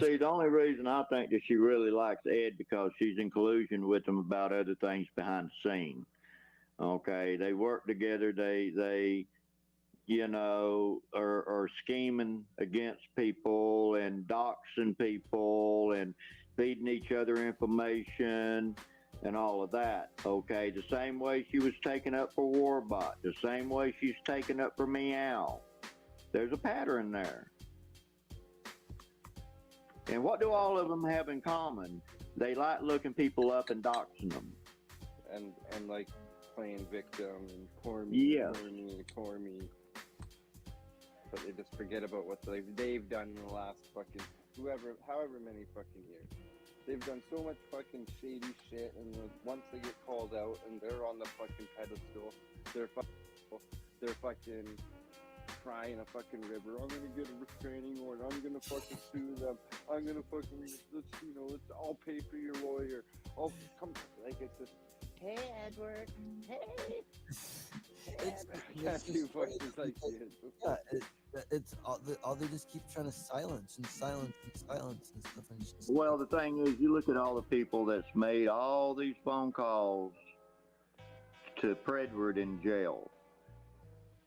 see, the only reason I think that she really likes Ed because she's in collusion with him about other things behind the scene. Okay, they work together. They are scheming against people and doxing people and feeding each other information and all of that. Okay, the same way she was taken up for Warbot, the same way she's taken up for Meow. There's a pattern there. And what do all of them have in common? They like looking people up and doxing them. And like playing victim and poor me, Yeah. poor me. But they just forget about what they've done in the last fucking however many fucking years. They've done so much fucking shady shit, and once they get called out and they're on the fucking pedestal, they're fucking crying a fucking river. I'm gonna get a restraining order. I'm gonna fucking sue them. I'm gonna fucking I'll pay for your lawyer. I'll come like it's just, hey Edward, hey. It's all they just keep trying to silence and stuff. And just, well, the thing is, you look at all the people that's made all these phone calls to Predward in jail.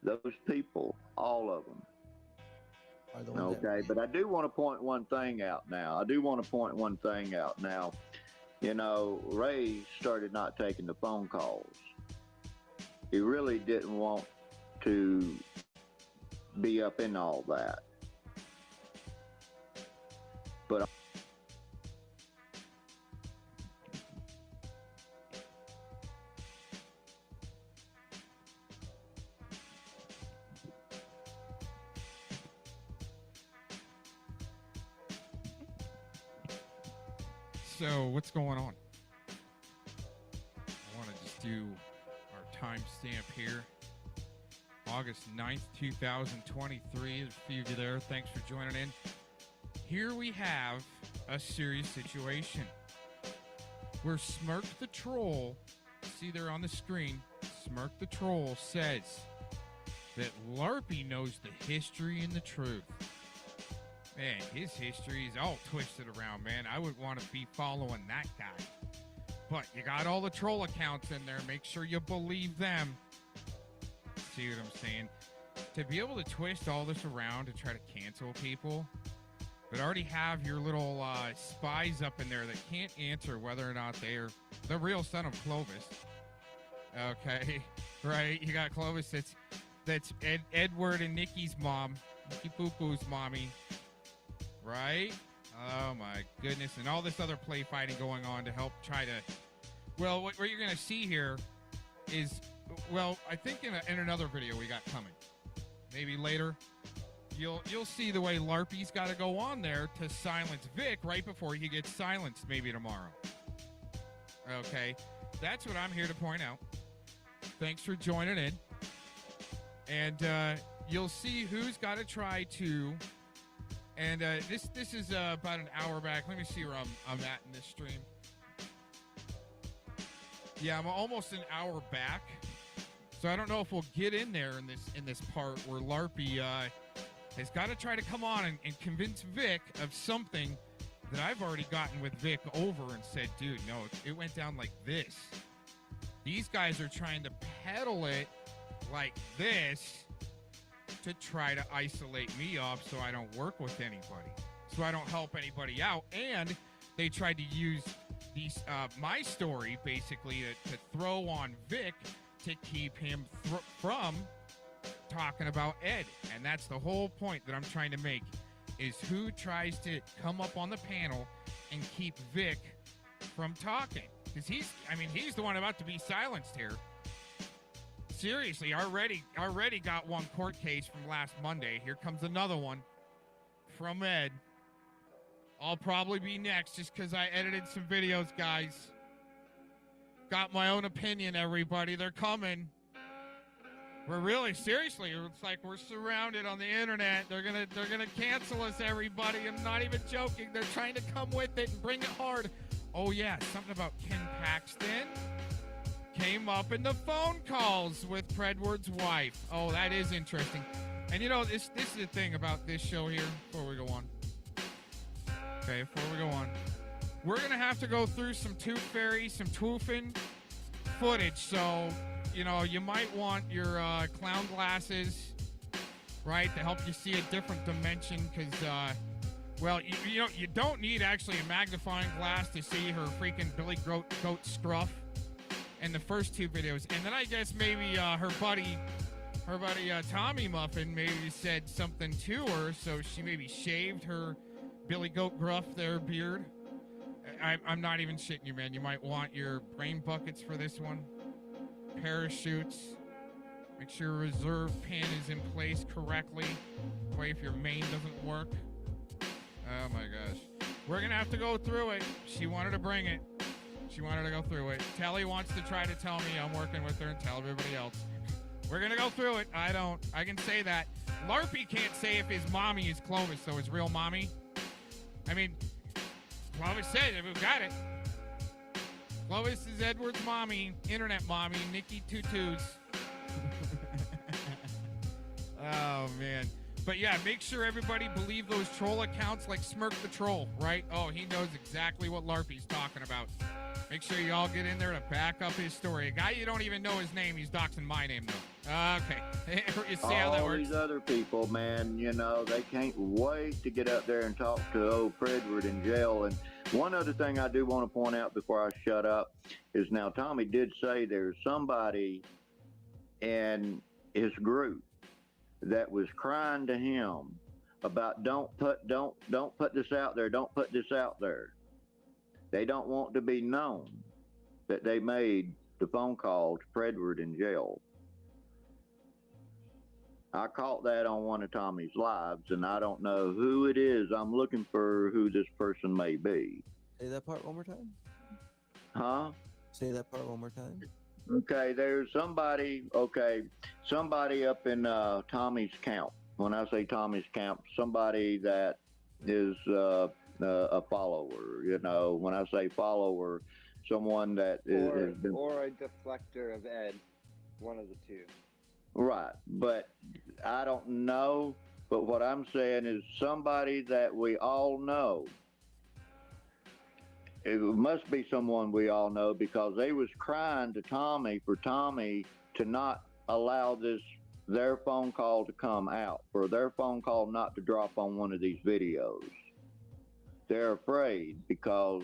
Those people, all of them. are the ones Okay, but I do want to point one thing out now. Ray started not taking the phone calls. He really didn't want to be up in all that. But so what's going on? I want to just do our timestamp here. August 9th, 2023. There's a few of you there. Thanks for joining in. Here we have a serious situation where Smirk the Troll, see there on the screen, Smirk the Troll says that LARPY knows the history and the truth. Man, his history is all twisted around, man. I would want to be following that guy. But you got all the troll accounts in there. Make sure you believe them. See what I'm saying? To be able to twist all this around to try to cancel people, but already have your little spies up in there that can't answer whether or not they're the real son of Clovis. Okay, right? You got Clovis that's Edward and Nikki's mom, Nikki Poo Poo's mommy, right? Oh my goodness, and all this other play fighting going on to help try to. Well, what you're gonna see here is. Well, I think in another video we got coming, maybe later, you'll see the way LARPY's got to go on there to silence Vic right before he gets silenced, maybe tomorrow. Okay, that's what I'm here to point out. Thanks for joining in, and you'll see who's got to try to. And this is about an hour back. Let me see where I'm at in this stream. Yeah, I'm almost an hour back. So I don't know if we'll get in there in this part where LARPY has got to try to come on and convince Vic of something that I've already gotten with Vic over and said, dude, no, it went down like this. These guys are trying to peddle it like this to try to isolate me off so I don't work with anybody, so I don't help anybody out. And they tried to use these my story basically to throw on Vic to keep him from talking about Ed. And that's the whole point that I'm trying to make, is who tries to come up on the panel and keep Vic from talking. Because he's the one about to be silenced here. Seriously, already got one court case from last Monday. Here comes another one from Ed. I'll probably be next just because I edited some videos, guys. Got my own opinion, everybody. They're coming. We're really, seriously, it's like we're surrounded on the internet. They're gonna cancel us, everybody. I'm not even joking. They're trying to come with it and bring it hard. Oh yeah, something about Ken Paxton came up in the phone calls with Predward's wife. Oh, that is interesting. And this is the thing about this show here, before we go on. Okay, before we go on, we're going to have to go through some Tooth Fairy, some Twooooofin footage. So, you know, you might want your clown glasses, right, to help you see a different dimension because, well, you don't need actually a magnifying glass to see her freaking Billy Goat scruff in the first two videos. And then I guess maybe her buddy Tommy Muffin maybe said something to her, so she maybe shaved her Billy Goat gruff their beard. I'm not even shitting you, man. You might want your brain buckets for this one. Parachutes. Make sure your reserve pin is in place correctly. That way if your main doesn't work. Oh my gosh. We're going to have to go through it. She wanted to bring it. She wanted to go through it. Tele wants to try to tell me I'm working with her and tell everybody else. We're going to go through it. I can say that. LARPY can't say if his mommy is Clovis, so his real mommy. I mean, Clovis said it. We've got it. Clovis is Edward's mommy, internet mommy, Nikki Tutus. Oh, man. But yeah, make sure everybody believe those troll accounts like Smirk the Troll, right? Oh, he knows exactly what LARPY's talking about. Make sure you all get in there to back up his story. A guy you don't even know his name, he's doxing my name, though. Okay. You see how that All works? these other people, man, you know, they can't wait to get up there and talk to old Fredward in jail. And one other thing I do want to point out before I shut up is now Tommy did say there's somebody in his group that was crying to him about don't put this out there, don't put this out there. They don't want to be known that they made the phone call to Fredward in jail. I caught that on one of Tommy's lives, and I don't know who it is. I'm looking for who this person may be. Say that part one more time. Huh? Say that part one more time. Okay, there's somebody up in Tommy's camp. When I say Tommy's camp, somebody that is a follower. You know, when I say follower, someone that is or a deflector of Ed, one of the two. Right, but I don't know. But what I'm saying is somebody that we all know. It must be someone we all know because they was crying to Tommy for Tommy to not allow their phone call to come out, for their phone call not to drop on one of these videos. They're afraid because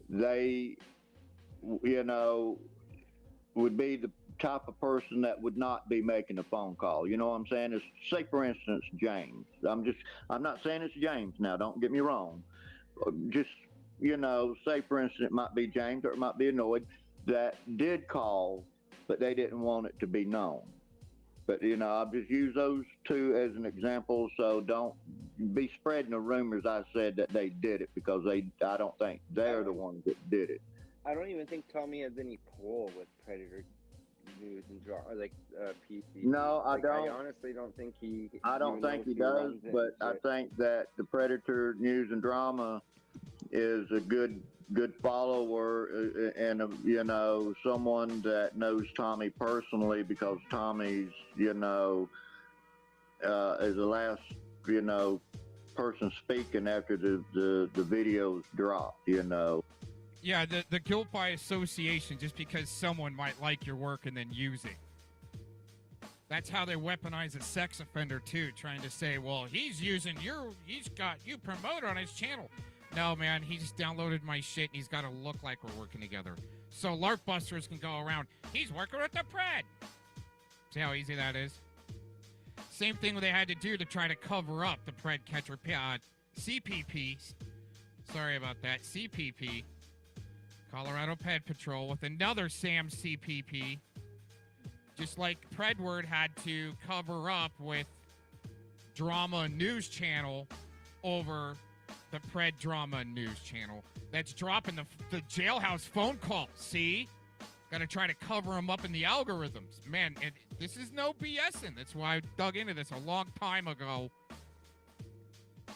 they, you know, would be the type of person that would not be making a phone call. You know what I'm saying? It's, say, for instance, James. I'm not saying it's James now. Don't get me wrong. Just, you know, say, for instance, it might be James or it might be Annoyed that did call, but they didn't want it to be known. But, you know, I'll just use those two as an example, so don't be spreading the rumors I said that they did it because I don't think they're the ones that did it. I don't even think Tommy has any pull with Predator News and Drama, like PC. No, I don't. I honestly don't think he. I don't think he does, but I think that the Predator News and Drama is a good follower and you know, someone that knows Tommy personally because Tommy's, you know, is the last, you know, person speaking after the videos dropped, you know. Yeah, the guilt by association, just because someone might like your work and then use it. That's how they weaponize a sex offender too, trying to say, well, he's got you promoted on his channel. No, man, he just downloaded my shit and he's got to look like we're working together. So LARP busters can go around, he's working with the Pred. See how easy that is? Same thing they had to do to try to cover up the Pred Catcher CPP. Sorry about that. CPP. Colorado Ped Patrol with another Sam CPP. Just like Predward had to cover up with Drama News Channel over the Pred Drama News Channel. That's dropping the jailhouse phone call. See? Got to try to cover them up in the algorithms. Man, this is no BSing. That's why I dug into this a long time ago.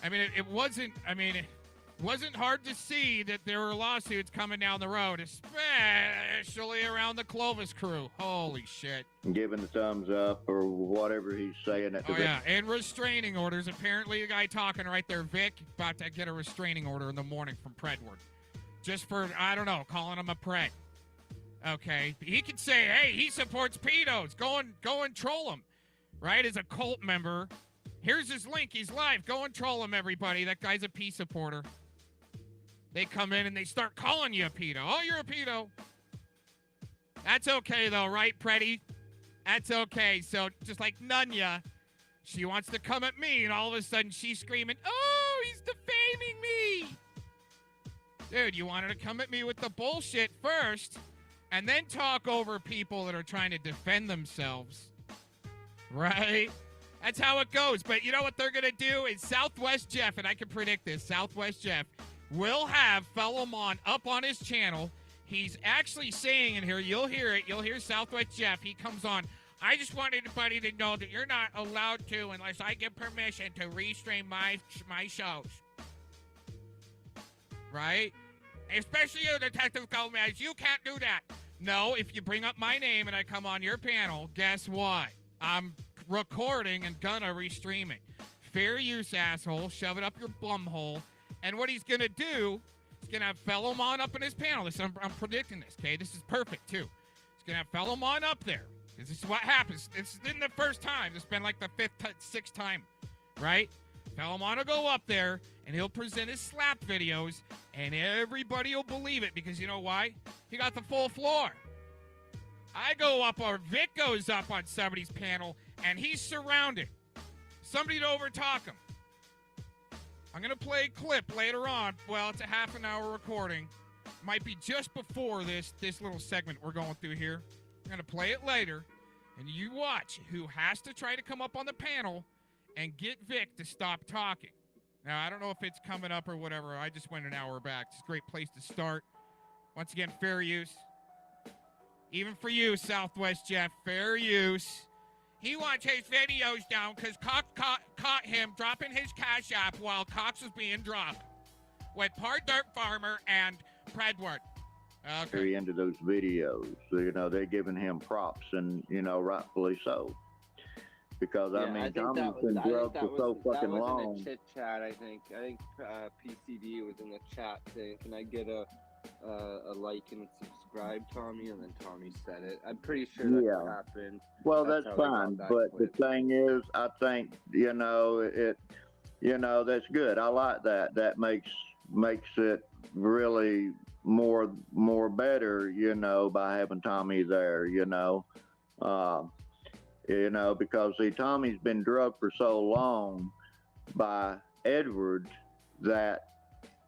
I mean, it wasn't, I mean, wasn't hard to see that there were lawsuits coming down the road, especially around the Clovis crew. Holy shit. Giving the thumbs up or whatever he's saying at the Oh, yeah, and restraining orders. Apparently, a guy talking right there, Vic, about to get a restraining order in the morning from Predward. Just for, I don't know, calling him a pred. Okay, he could say, hey, he supports pedos. Go and troll him, right? As a cult member. Here's his link. He's live. Go and troll him, everybody. That guy's a P supporter. They come in and they start calling you a pedo. Oh, you're a pedo. That's okay, though, right, Preddy? That's okay. So, just like Nunya, she wants to come at me, and all of a sudden she's screaming, oh, he's defaming me. Dude, you wanted to come at me with the bullshit first, and then talk over people that are trying to defend themselves. Right? That's how it goes. But you know what they're going to do is Southwest Jeff, and I can predict this, Southwest Jeff will have Fellowmon up on his channel. He's actually saying in here, you'll hear it, you'll hear Southwest Jeff. He comes on, I just want anybody to know that you're not allowed to, unless I give permission, to restream my shows. Right? Especially you, Detective Gomez, you can't do that. No, if you bring up my name and I come on your panel, guess what? I'm recording and gonna restream it. Fair use, asshole. Shove it up your bum hole. And what he's gonna do, he's gonna have Fellowmon up in his panel. I'm predicting this, okay? This is perfect, too. He's gonna have Fellowmon up there. This is what happens. This isn't the first time. It's been like the sixth time, right? Fellowmon will go up there, and he'll present his slap videos, and everybody will believe it, because you know why? He got the full floor. I go up, or Vic goes up on somebody's panel, and he's surrounded. Somebody to overtalk him. I'm going to play a clip later on. Well, it's a half an hour recording. Might be just before this little segment we're going through here. I'm going to play it later, and you watch who has to try to come up on the panel and get Vic to stop talking. Now, I don't know if it's coming up or whatever. I just went an hour back. It's a great place to start. Once again, fair use. Even for you, Southwest Jeff, fair use. He wants his videos down because Cox caught him dropping his cash app while Cox was being dropped with Part Dirt Farmer and Predward. Okay. Very into those videos. So, you know, they're giving him props, and, you know, rightfully so. Because, I mean, Tommy's been drugged for so fucking long. That was in a chit chat, I think. PCD was in the chat saying, can I get a like and subscribe, Tommy? And then Tommy said it. I'm pretty sure that happened. Well, that's fine. But the thing is, I think, you know, that's good. I like that. That makes it really more better, you know, by having Tommy there, you know. You know, because see, Tommy's been drugged for so long by Edward that,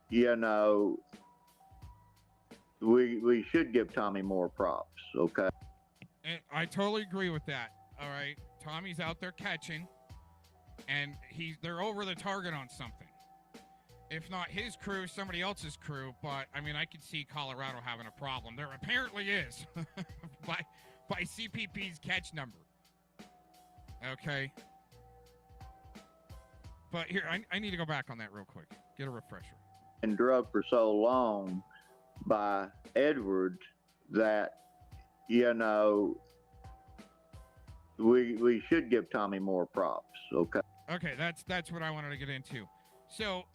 you know, we should give Tommy more props, okay? And I totally agree with that. All right, Tommy's out there catching, and they're over the target on something. If not his crew, somebody else's crew. But I mean, I could see Colorado having a problem. There apparently is by CPP's catch number. Okay. But here, I need to go back on that real quick. Get a refresher. Been drugged for so long by Edward that, you know, we should give Tommy more props, okay? Okay, that's what I wanted to get into. So,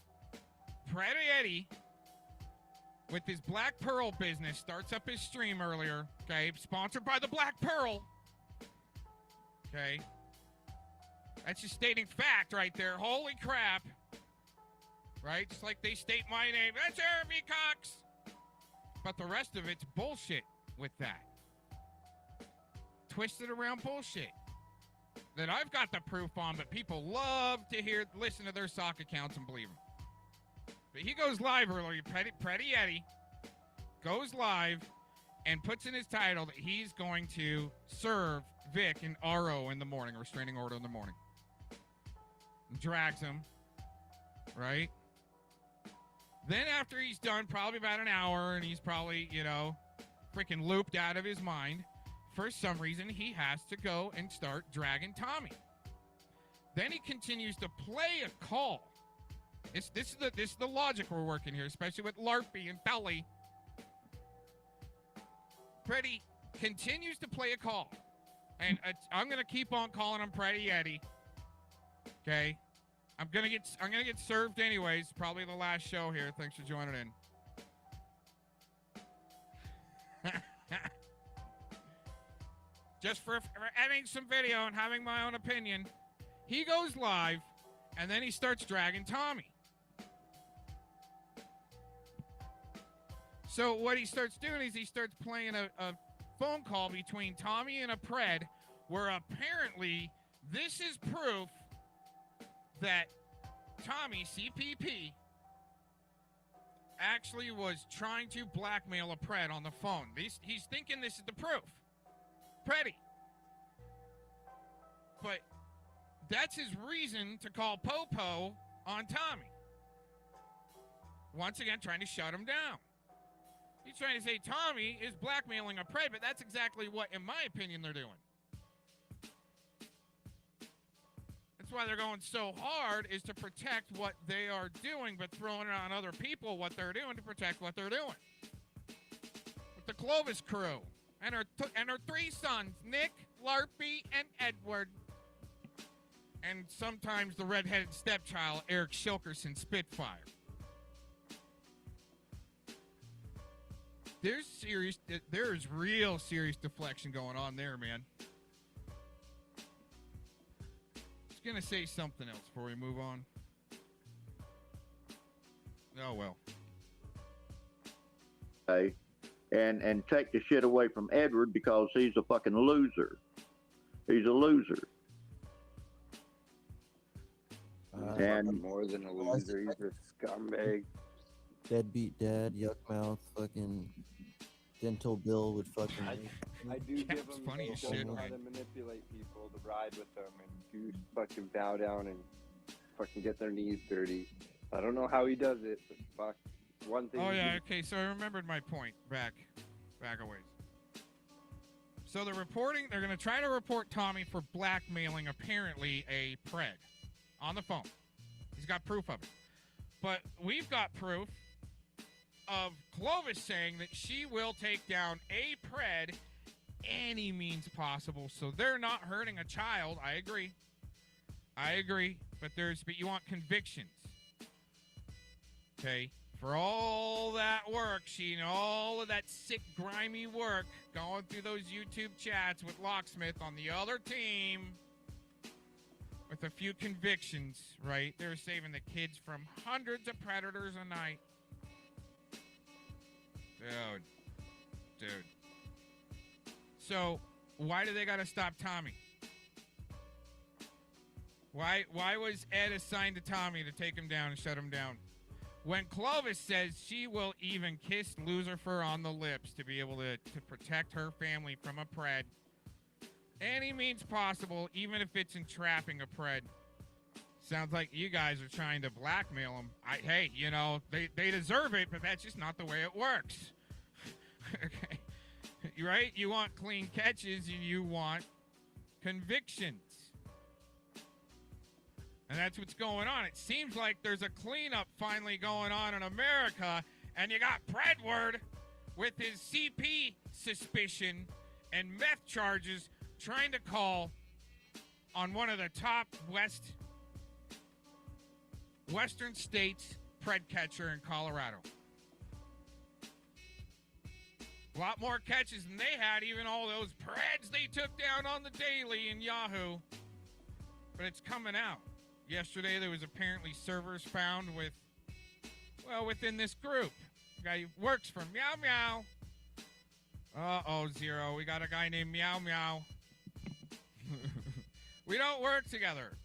Pretty Eddie, with his Black Pearl business, starts up his stream earlier, okay? Sponsored by the Black Pearl. Okay? That's just stating fact right there. Holy crap. Right? Just like they state my name. That's Jeremy Cox. But the rest of it's bullshit with that. Twisted around bullshit. That I've got the proof on, but people love to listen to their sock accounts and believe them. But he goes live earlier. Pretty Eddie goes live and puts in his title that he's going to serve Vic an RO in the morning, restraining order in the morning. Drags him, right? Then after he's done, probably about an hour, and he's probably, you know, freaking looped out of his mind, for some reason he has to go and start dragging Tommy. Then he continues to play a call This is the logic we're working here, especially with LARPY and Tele. Pretty continues to play a call, and I'm gonna keep on calling him Pretty Yeti. Okay, I'm gonna get served anyways. Probably the last show here. Thanks for joining in. Just for editing some video and having my own opinion, he goes live, and then he starts dragging Tommy. So what he starts doing is he starts playing a phone call between Tommy and a pred, where apparently this is proof that Tommy, CPP, actually was trying to blackmail a pred on the phone. He's thinking this is the proof. Preddy. But that's his reason to call Popo on Tommy. Once again, trying to shut him down. He's trying to say Tommy is blackmailing a pred, but that's exactly what, in my opinion, they're doing. That's why they're going so hard, is to protect what they are doing, but throwing it on other people what they're doing to protect what they're doing. With the Clovis crew and her three sons, Nick, LARPY, and Edward. And sometimes the redheaded stepchild, Eric Shilkerson Spitfire. There's real serious deflection going on there, man. Just gonna say something else before we move on. Oh well. Okay. And take the shit away from Edward because he's a fucking loser. He's a loser. And more than a loser, he's a scumbag. Deadbeat dad, yuck mouth, fucking dental bill would fucking. I do give him funny as shit shit, how man. to manipulate people to ride with them and do fucking bow down and fucking get their knees dirty. I don't know how he does it, but fuck. One thing. Oh yeah, okay, so I remembered my point back a ways. So they're gonna try to report Tommy for blackmailing apparently a pred on the phone. He's got proof of it. But we've got proof of Clovis saying that she will take down a pred any means possible. So they're not hurting a child. I agree. But you want convictions. Okay? For all that work, all of that sick, grimy work, going through those YouTube chats with Locksmith on the other team, with a few convictions, right? They're saving the kids from hundreds of predators a night. Dude. So, why do they gotta stop Tommy? Why was Ed assigned to Tommy to take him down and shut him down? When Clovis says she will even kiss Lucifer on the lips to be able to protect her family from a pred. Any means possible, even if it's entrapping a pred. Sounds like you guys are trying to blackmail them. Hey, they deserve it, but that's just not the way it works. Okay. Right? You want clean catches and you want convictions. And that's what's going on. It seems like there's a cleanup finally going on in America, and you got Predward with his CP suspicion and meth charges trying to call on one of the top western states pred catcher in Colorado. A lot more catches than they had, even all those preds they took down on the daily in Yahoo. But it's coming out. Yesterday, there was apparently servers found within this group. The guy who works for Meow Meow. Uh-oh, Zero. We got a guy named Meow Meow. We don't work together.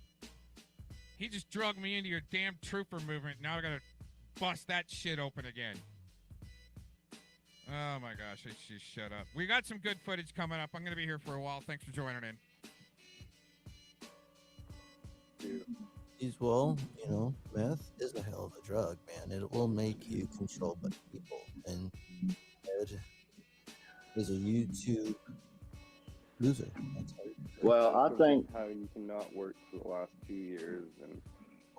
He just drugged me into your damn trooper movement. Now I gotta bust that shit open again. Oh my gosh, I should just shut up. We got some good footage coming up. I'm gonna be here for a while. Thanks for joining in. Meth is a hell of a drug, man. It will make you control other people. And Ed is a YouTube loser. That's how Well, I think how you cannot work for the last 2 years, and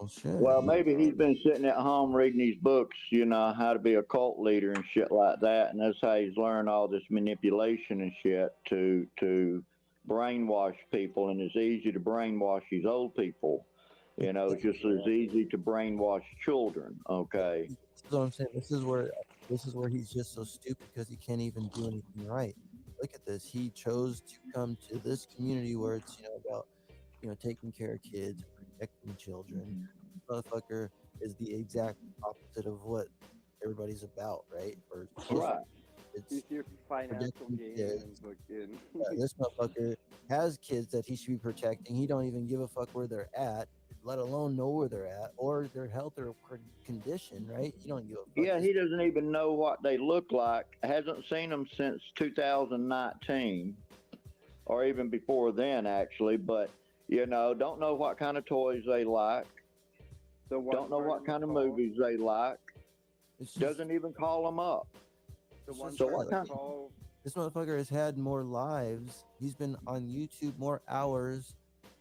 Well, shit. Well, maybe he's been sitting at home reading these books, how to be a cult leader and shit like that, and that's how he's learned all this manipulation and shit to brainwash people, and it's easy to brainwash these old people. It's just as easy to brainwash children. Okay. This is what I'm saying. This is where he's just so stupid because he can't even do anything right. Look at this. He chose to come to this community where it's about taking care of kids, protecting children. Motherfucker is the exact opposite of what everybody's about, right? Or Right. it's He's your financial protecting gain kids. and fucking. This motherfucker has kids that he should be protecting. He don't even give a fuck where they're at, let alone know where they're at or their health or condition, right? You don't give a fuck. Yeah, he doesn't even know what they look like. Hasn't seen them since 2019, or even before then, actually. But don't know what kind of toys they like. Don't know what kind of movies they like. Doesn't even call them up. The one So part what of the kind- call, This motherfucker has had more lives. He's been on YouTube more hours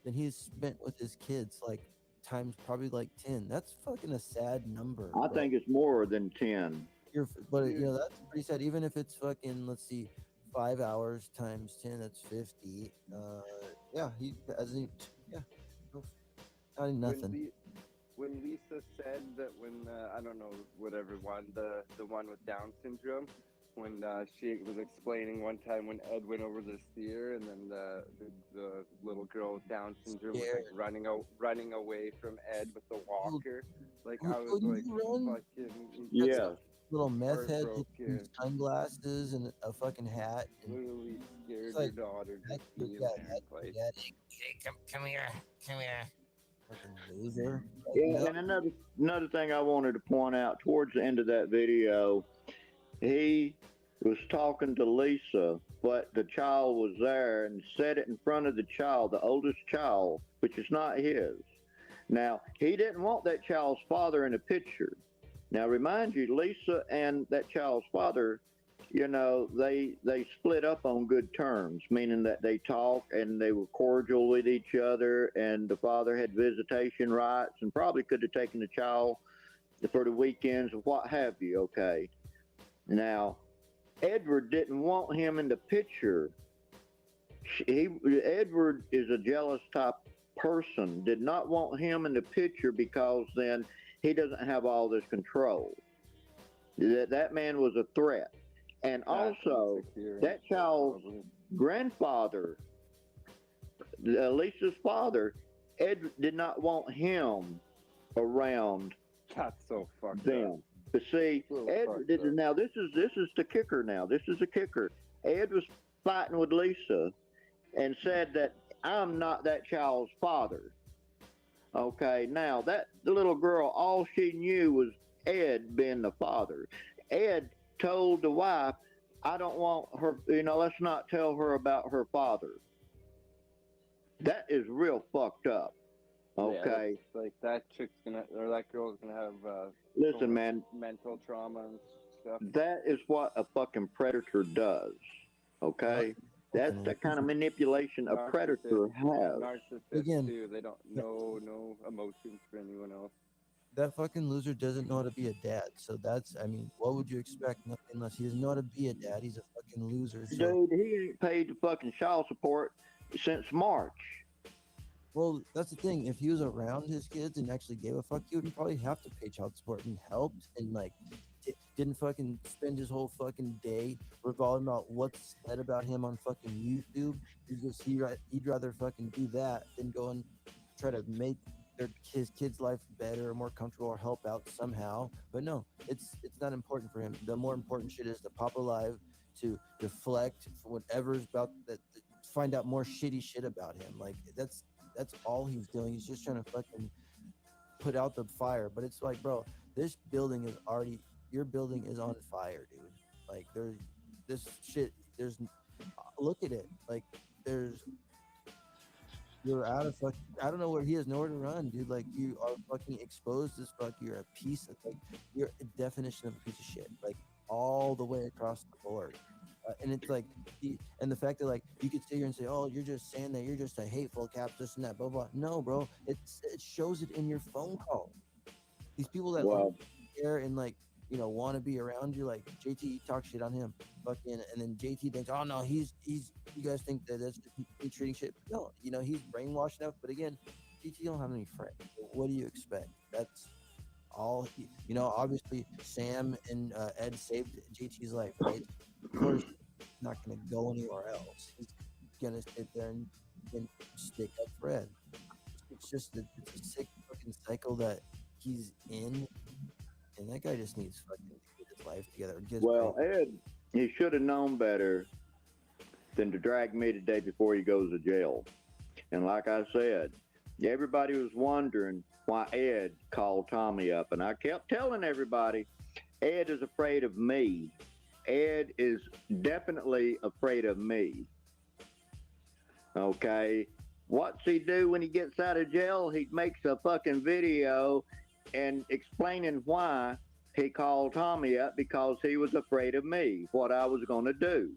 than he's spent with his kids, like times probably like 10. That's fucking a sad number. I bro. think it's more than 10. But that's pretty sad. Even if it's fucking, let's see, 5 hours times 10, that's 50. Yeah, he hasn't. Yeah, not nothing. when Lisa said that I don't know whatever one the one with Down syndrome, when she was explaining one time when Ed went over the steer and then the little girl with Down syndrome was like running away from Ed with the walker. Like I was like fucking Yeah. Little meth head with heartbroken. sunglasses and a fucking hat. And Literally scared It's like, your daughter to be in yeah, there. Like, hey, come here. Fucking loser. Like, Yeah, and another thing I wanted to point out towards the end of that video, he was talking to Lisa, but the child was there and said it in front of the child, the oldest child, which is not his. Now, he didn't want that child's father in the picture. Now, remind you, Lisa and that child's father, they split up on good terms, meaning that they talked and they were cordial with each other, and the father had visitation rights and probably could have taken the child for the weekends or what have you, okay? Now, Edward didn't want him in the picture. Edward is a jealous type person, did not want him in the picture because then he doesn't have all this control. That man was a threat. And also, that child's grandfather, Lisa's father, Ed did not want him around that's so fucked them. up. But see, Ed did. Now this is the kicker. Now this is the kicker. Ed was fighting with Lisa, and said that I'm not that child's father. Okay, now the little girl, all she knew was Ed being the father. Ed told the wife, I don't want her, let's not tell her about her father. That is real fucked up. Okay. Yeah, like that that girl's gonna have Listen, so much man, mental trauma and stuff. that is what a fucking predator does. Okay? That's the kind of manipulation a predator has. Narcissists Again, too. They don't know no emotions for anyone else. that fucking loser doesn't know how to be a dad. So what would you expect? Nothing unless he doesn't know how to be a dad. He's a fucking loser. So, Dude, he ain't paid the fucking child support since March. well, that's the thing. If he was around his kids and actually gave a fuck, he would probably have to pay child support and helped and didn't fucking spend his whole fucking day revolving about what's said about him on fucking YouTube. He'd rather fucking do that than go and try to make his kid's life better or more comfortable or help out somehow. But no, it's not important for him. The more important shit is to pop alive, to deflect for whatever's about that, find out more shitty shit about him. Like that's all he's doing. He's just trying to fucking put out the fire. But it's like, bro, your building is on fire, dude. Like look at it. Like you're out of fucking, I don't know where he has nowhere to run, dude. Like you are fucking exposed as fuck. You're a piece of, like, you're a definition of a piece of shit. Like all the way across the board. And it's like, and the fact that like you could sit here and say, "Oh, you're just saying that, you're just a hateful cap, this and that, blah blah." No, bro, it shows it in your phone call. These people that like Well, care and like want to be around you, like JT talk shit on him, fucking, and then JT thinks, "Oh no, he's you guys think that that's just me treating shit." No, he's brainwashed enough. But again, JT don't have any friends. What do you expect? That's all. Obviously Sam and Ed saved JT's life, right? Of course, he's not gonna go anywhere else. He's gonna sit there and stick up for Ed. It's just it's a sick fucking cycle that he's in, and that guy just needs fucking to get his life together. well, Ed, he should have known better than to drag me today before he goes to jail. And like I said, everybody was wondering why Ed called Tommy up, and I kept telling everybody, Ed is afraid of me. Ed is definitely afraid of me. Okay. What's he do when he gets out of jail? He makes a fucking video and explaining why he called Tommy up because he was afraid of me, what I was going to do.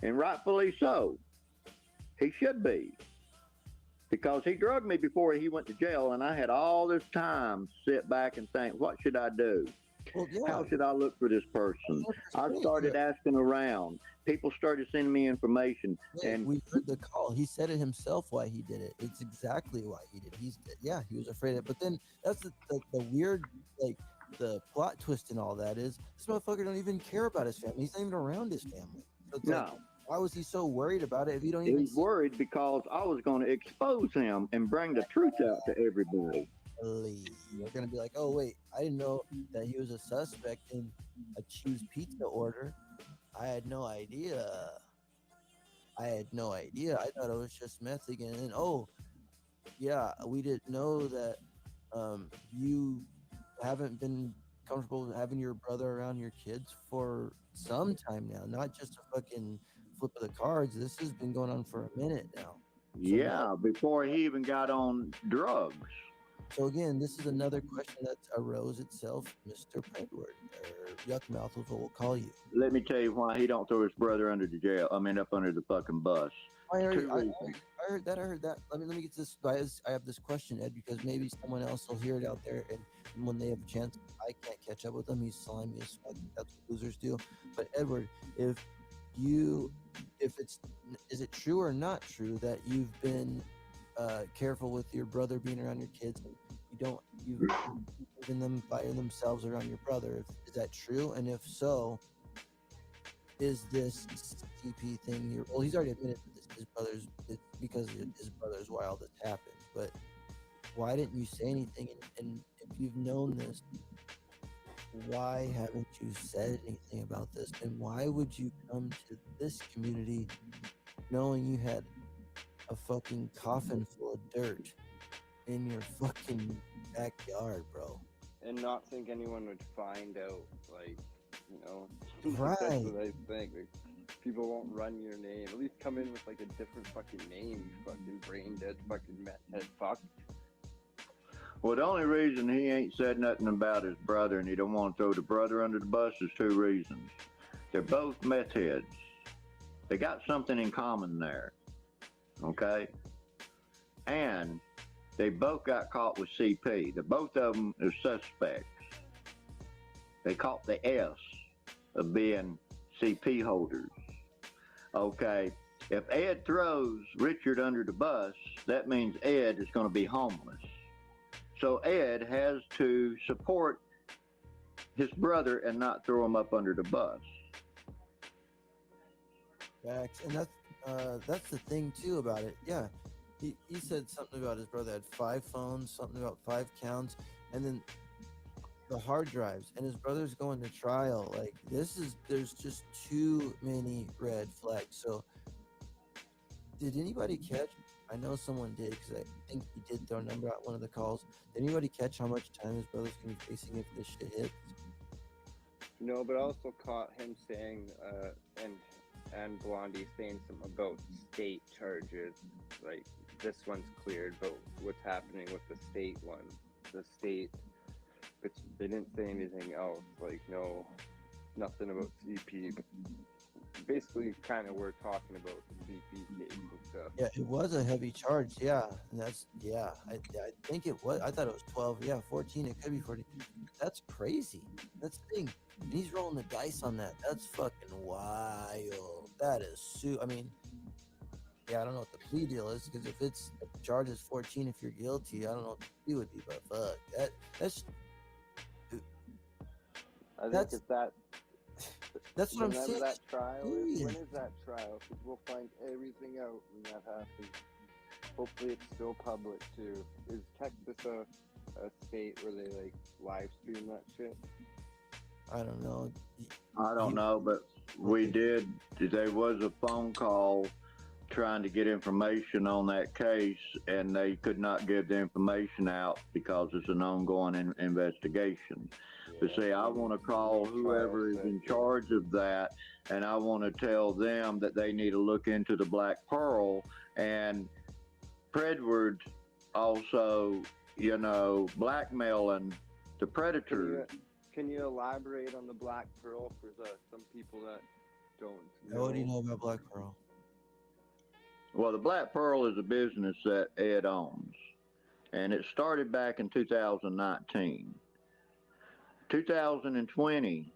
And rightfully so. He should be. Because he drugged me before he went to jail, and I had all this time to sit back and think, what should I do? Well, yeah. How should I look for this person? I started asking around. People started sending me information. And we heard the call. He said it himself why he did it. It's exactly why he did. He was afraid of it. But then that's the weird, like, the plot twist and all that is this motherfucker don't even care about his family. He's not even around his family. So it's like, why was he so worried about it if you don't even... He's worried because I was going to expose him and bring the truth out to everybody. You're going to be like, oh, wait, I didn't know that he was a suspect in a Choose Pizza order. I had no idea. I thought it was just meth again. And, oh, yeah, we didn't know that you haven't been comfortable having your brother around your kids for some time now, not just a fucking flip of the cards. This has been going on for a minute now. So before he even got on drugs. So again, this is another question that arose itself, Mr. Pedward, or Yuckmouth is what we'll call you. Let me tell you why he don't throw his brother under the jail. I mean, up under the fucking bus. I heard that. Let me get this. I have this question, Ed, because maybe someone else will hear it out there, and when they have a chance, I can't catch up with them. He's slimy as fuck. That's what losers do. But Edward, is it true or not true that you've been careful with your brother being around your kids, and you've given them by themselves around your brother? Is that true? And if so, is this CP thing he's already admitted that it's because his brother's why all this happened, but why didn't you say anything? And if you've known this, why haven't you said anything about this? And why would you come to this community knowing you had a fucking coffin full of dirt in your fucking backyard, bro? And not think anyone would find out, like, Right. That's what I think. Like, people won't run your name. At least come in with like a different fucking name, you fucking brain dead fucking meth head fuck. Well, the only reason he ain't said nothing about his brother and he don't want to throw the brother under the bus is two reasons. They're both meth heads. They got something in common there. Okay? And they both got caught with CP. The both of them are suspects. They caught the S of being CP holders. Okay, if Ed throws Richard under the bus, that means Ed is going to be homeless. So Ed has to support his brother and not throw him up under the bus. Facts. And that's the thing too about it. Yeah, he said something about his brother had 5 phones, something about 5 counts, and then the hard drives, and his brother's going to trial. Like, there's just too many red flags. So did anybody catch? I know someone did, because I think he did throw a number out one of the calls. Did anybody catch how much time his brother's gonna be facing if this shit hits? No, but I also caught him saying, and Blondie saying something about state charges. Like, this one's cleared, but what's happening with the state one? The state, they didn't say anything else. Like, no, nothing about CP. But basically kind of we're talking about the VP case and stuff. Yeah, it was a heavy charge. Yeah, and that's I think it was. I thought it was 12. Yeah, 14. It could be 14. That's crazy. That's the thing. And he's rolling the dice on that. That's fucking wild. That is I mean, yeah, I don't know what the plea deal is because if the charge is 14, if you're guilty, I don't know what the plea would be. But fuck, that's I think That's- it's that. that's what I'm Whenever saying. that trial is, when serious. is that trial? Because we'll find everything out when that happens. Hopefully, it's still public too. Is Texas a state where they like live stream that shit? I don't know. I don't know, but we did. There was a phone call trying to get information on that case, and they could not give the information out because it's an ongoing investigation. But see, I want to call whoever is in charge of that, and I want to tell them that they need to look into the Black Pearl and Predward also, blackmailing the predators. Can you elaborate on the Black Pearl for some people that don't know? What do you know about Black Pearl? Well, the Black Pearl is a business that Ed owns, and it started back in 2019. 2020,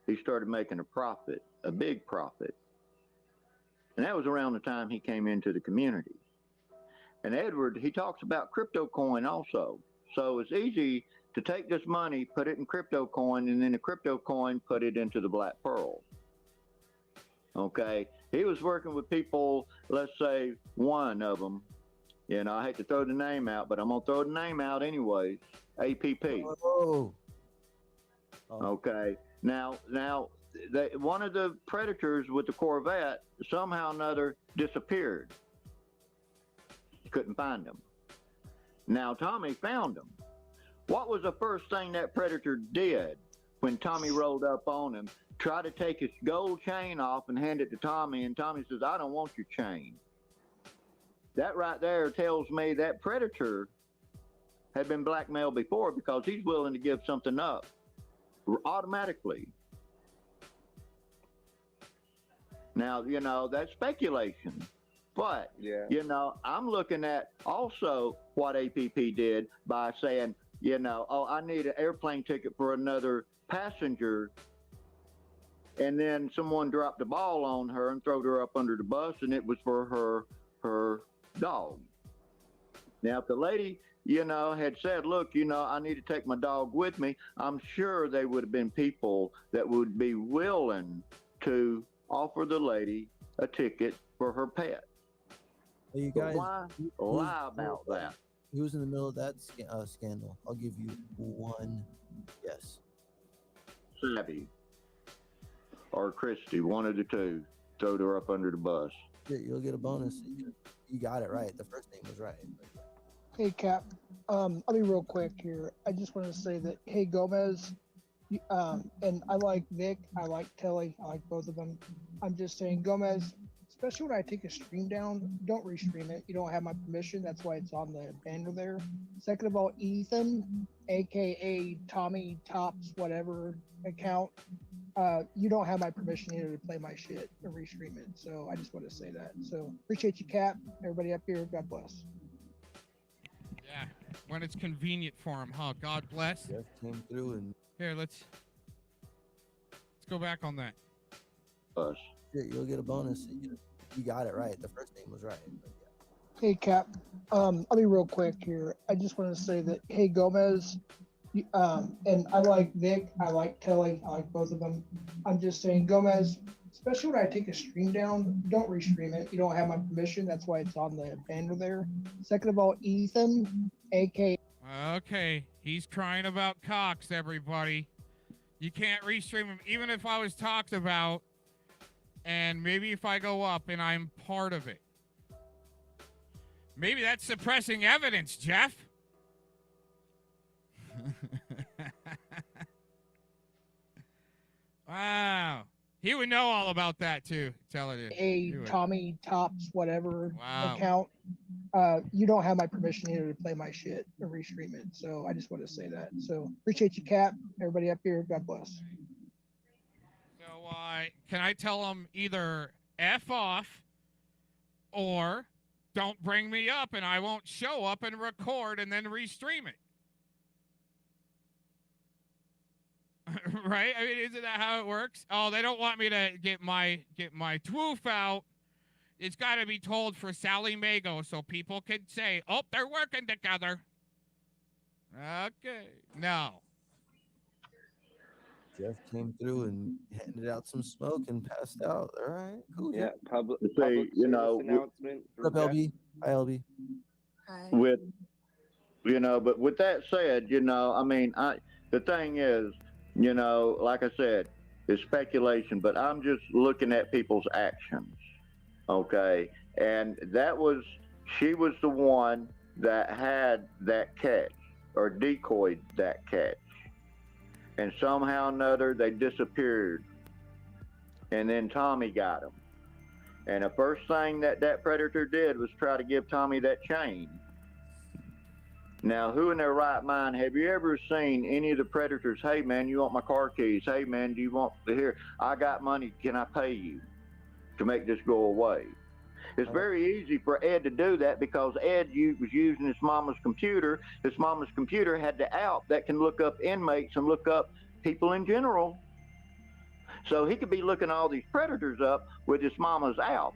he started making a profit, a big profit. And that was around the time he came into the community. And Edward, he talks about crypto coin also. So it's easy to take this money, put it in crypto coin, and then the crypto coin, put it into the Black Pearl. Okay. He was working with people, let's say one of them, I hate to throw the name out, but I'm going to throw the name out anyways, APP. Oh. Okay. Now, one of the predators with the Corvette somehow or another disappeared. Couldn't find him. Now, Tommy found him. What was the first thing that predator did when Tommy rolled up on him? Try to take his gold chain off and hand it to Tommy, and Tommy says, "I don't want your chain." That right there tells me that predator had been blackmailed before because he's willing to give something up automatically. Now, that's speculation. But, Yeah. I'm looking at also what APP did by saying, I need an airplane ticket for another passenger. And then someone dropped the ball on her and threw her up under the bus, and it was for her dog. Now, if the lady, had said, "Look, I need to take my dog with me," I'm sure there would have been people that would be willing to offer the lady a ticket for her pet. Hey, you But guys, why who's- lie about that? Who's in the middle of that scandal? I'll give you one yes. Savvy or Christie, one of the two, throwed her up under the bus. You'll get a bonus. You got it right. The first name was right. Hey, Cap. I'll be real quick here. I just want to say that, hey, Gomez, and I like Vic, I like Tele, I like both of them. I'm just saying, Gomez, especially when I take a stream down, don't restream it. You don't have my permission. That's why it's on the banner there. Second of all, Ethan, aka Tommy Tops, whatever account, you don't have my permission either to play my shit or restream it. So I just want to say that. So appreciate you, Cap. Everybody up here, God bless. Yeah, when it's convenient for him, huh? God bless. Jeff came through and Here, let's go back on that. Bus. you'll get a bonus. You got it right. The first name was right. Hey, Cap. I'll be real quick here. I just want to say that, hey, Gomez, and I like Vic, I like Tele, I like both of them. I'm just saying, Gomez, especially when I take a stream down, don't restream it. You don't have my permission. That's why it's on the banner there. Second of all, Ethan, aka. Okay, he's crying about Cox, everybody. You can't restream him, even if I was talked about, and maybe if I go up and I'm part of it. Maybe that's suppressing evidence, Jeff. Wow. He would know all about that, too. Tell it. A Tommy Tops, whatever Wow. account. You don't have my permission either to play my shit or restream it. So I just want to say that. So appreciate you, Cap. Everybody up here, God bless. So can I tell them either F off or don't bring me up and I won't show up and record and then restream it? Right? I mean, isn't that how it works? Oh, they don't want me to get my twoof out. It's got to be told for Sally Mago so people can say, oh, they're working together. Okay. No. Jeff came through and handed out some smoke and passed out. All right, cool. Yeah, public See, public you know, service announcement. What's up, LB? Hi, LB. Hi. with but with that said, I mean, the thing is, like I said, it's speculation, but I'm just looking at people's actions. Okay. And she was the one that had that catch or decoyed that catch. And somehow or another, they disappeared. And then Tommy got them. And the first thing that predator did was try to give Tommy that chain. Now, who in their right mind, have you ever seen any of the predators, hey, man, you want my car keys? Hey, man, do you want to hear? I got money. Can I pay you to make this go away? It's very easy for Ed to do that because Ed was using his mama's computer. His mama's computer had the app that can look up inmates and look up people in general. So he could be looking all these predators up with his mama's app.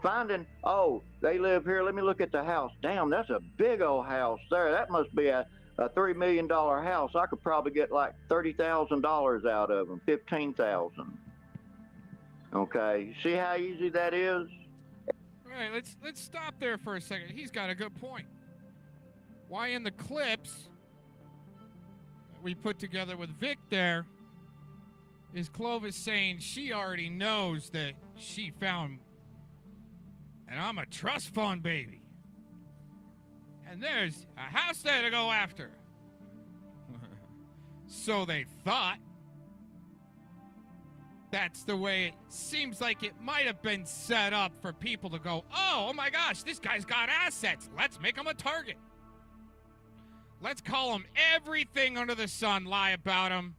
Finding, oh, they live here. Let me look at the house. Damn, that's a big old house there. That must be a $3 million house. I could probably get like $30,000 out of them, $15,000. Okay, see how easy that is? All right, let's stop there for a second. He's got a good point. Why in the clips we put together with Vic there is Clovis saying she already knows that she found, and I'm a trust fund baby. And there's a house there to go after. So they thought. That's the way it seems like it might have been set up for people to go, oh my gosh, this guy's got assets. Let's make him a target. Let's call him everything under the sun, lie about him.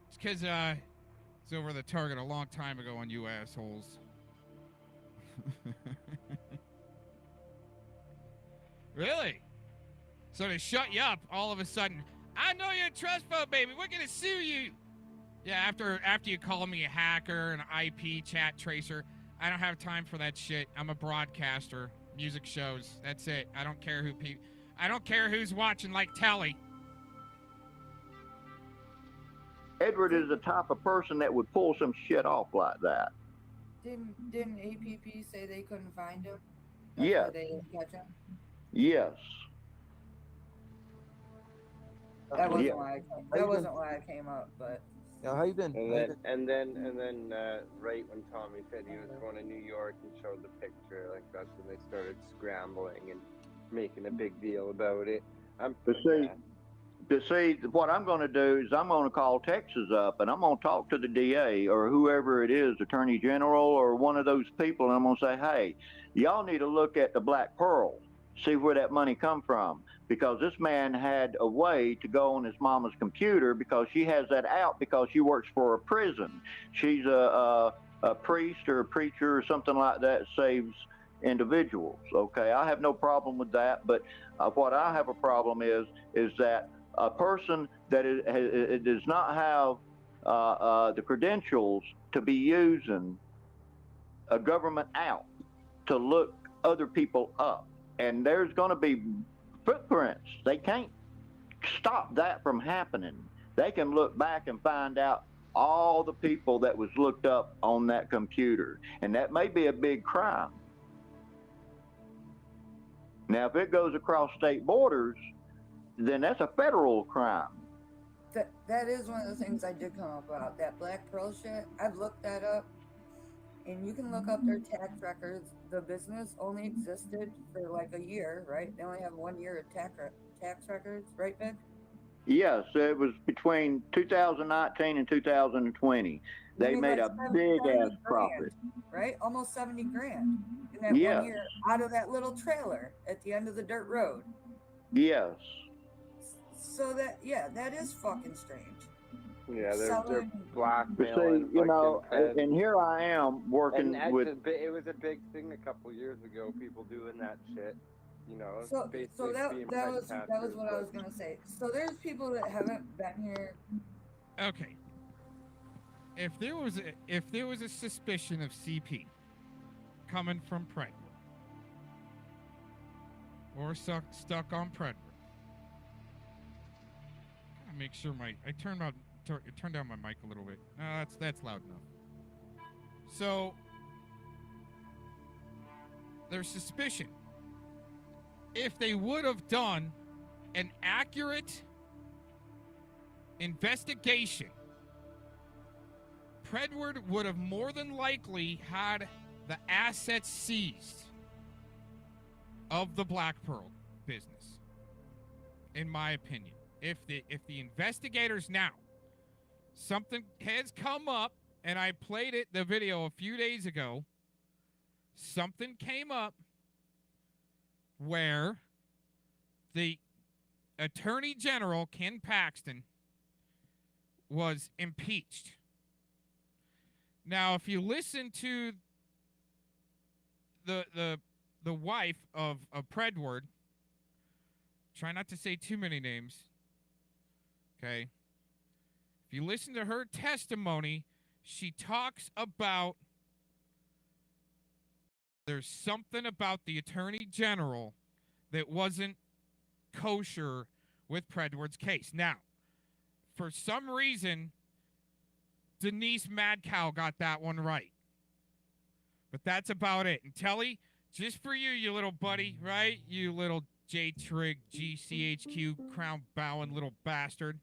It's because it's over the target a long time ago on you assholes. Really? So to shut you up all of a sudden, I know you're a trust fund baby. We're going to sue you. Yeah, after you call me a hacker, an IP chat tracer, I don't have time for that shit. I'm a broadcaster, music shows. That's it. I don't care who's watching like Tele. Edward is the type of person that would pull some shit off like that. Didn't APP say they couldn't find him? Yeah. Why they didn't catch him? Yes. That wasn't Yeah. why. That wasn't why I came up, but. Now, how you been? And then right when Tommy said he was going to New York and showed the picture, like that's when they started scrambling and making a big deal about it. See, what I'm going to do is I'm going to call Texas up and I'm going to talk to the DA or whoever it is, Attorney General or one of those people, and I'm going to say, hey, y'all need to look at the Black Pearl, see where that money come from. Because this man had a way to go on his mama's computer because she has that out because she works for a prison. She's a priest or a preacher or something like that, saves individuals. Okay, I have no problem with that. But what I have a problem is that a person that does not have the credentials to be using a government out to look other people up. And there's going to be footprints. They can't stop that from happening. They can look back and find out all the people that was looked up on that computer. And that may be a big crime. Now, if it goes across state borders, then that's a federal crime. That is one of the things I did come up about. That Black Pearl shit, I've looked that up. And you can look up their tax records. The business only existed for like a year, right? They only have 1 year of tax records, right, Vic? Yes, it was between 2019 and 2020. They made a big ass profit. Right? Almost 70 grand in that 1 year out of that little trailer at the end of the dirt road. Yes. So that is fucking strange. Yeah, they're selling. But blackmailing. see, you know, fucking and here I am working and with. it was a big thing a couple years ago. People doing that shit. You know, So basically being that pet was catchers. what I was gonna say. So there's people that haven't been here. Okay. If there was a suspicion of CP coming from Predwood or stuck on Predwood, gotta make sure I turn down my mic a little bit. No, that's loud enough. So there's suspicion. If they would have done an accurate investigation, Predwood would have more than likely had the assets seized of the Black Pearl business, in my opinion. If the investigators now, something has come up, and I played the video a few days ago, something came up where the Attorney General, Ken Paxton, was impeached. Now, if you listen to the wife of Predwood, try not to say too many names, okay? If you listen to her testimony, she talks about there's something about the Attorney General that wasn't kosher with Predwood's case. Now, for some reason, Denise Mad Cow got that one right. But that's about it. And Tele, just for you little buddy, right? You little J-Trig, GCHQ, crown bowing little bastard.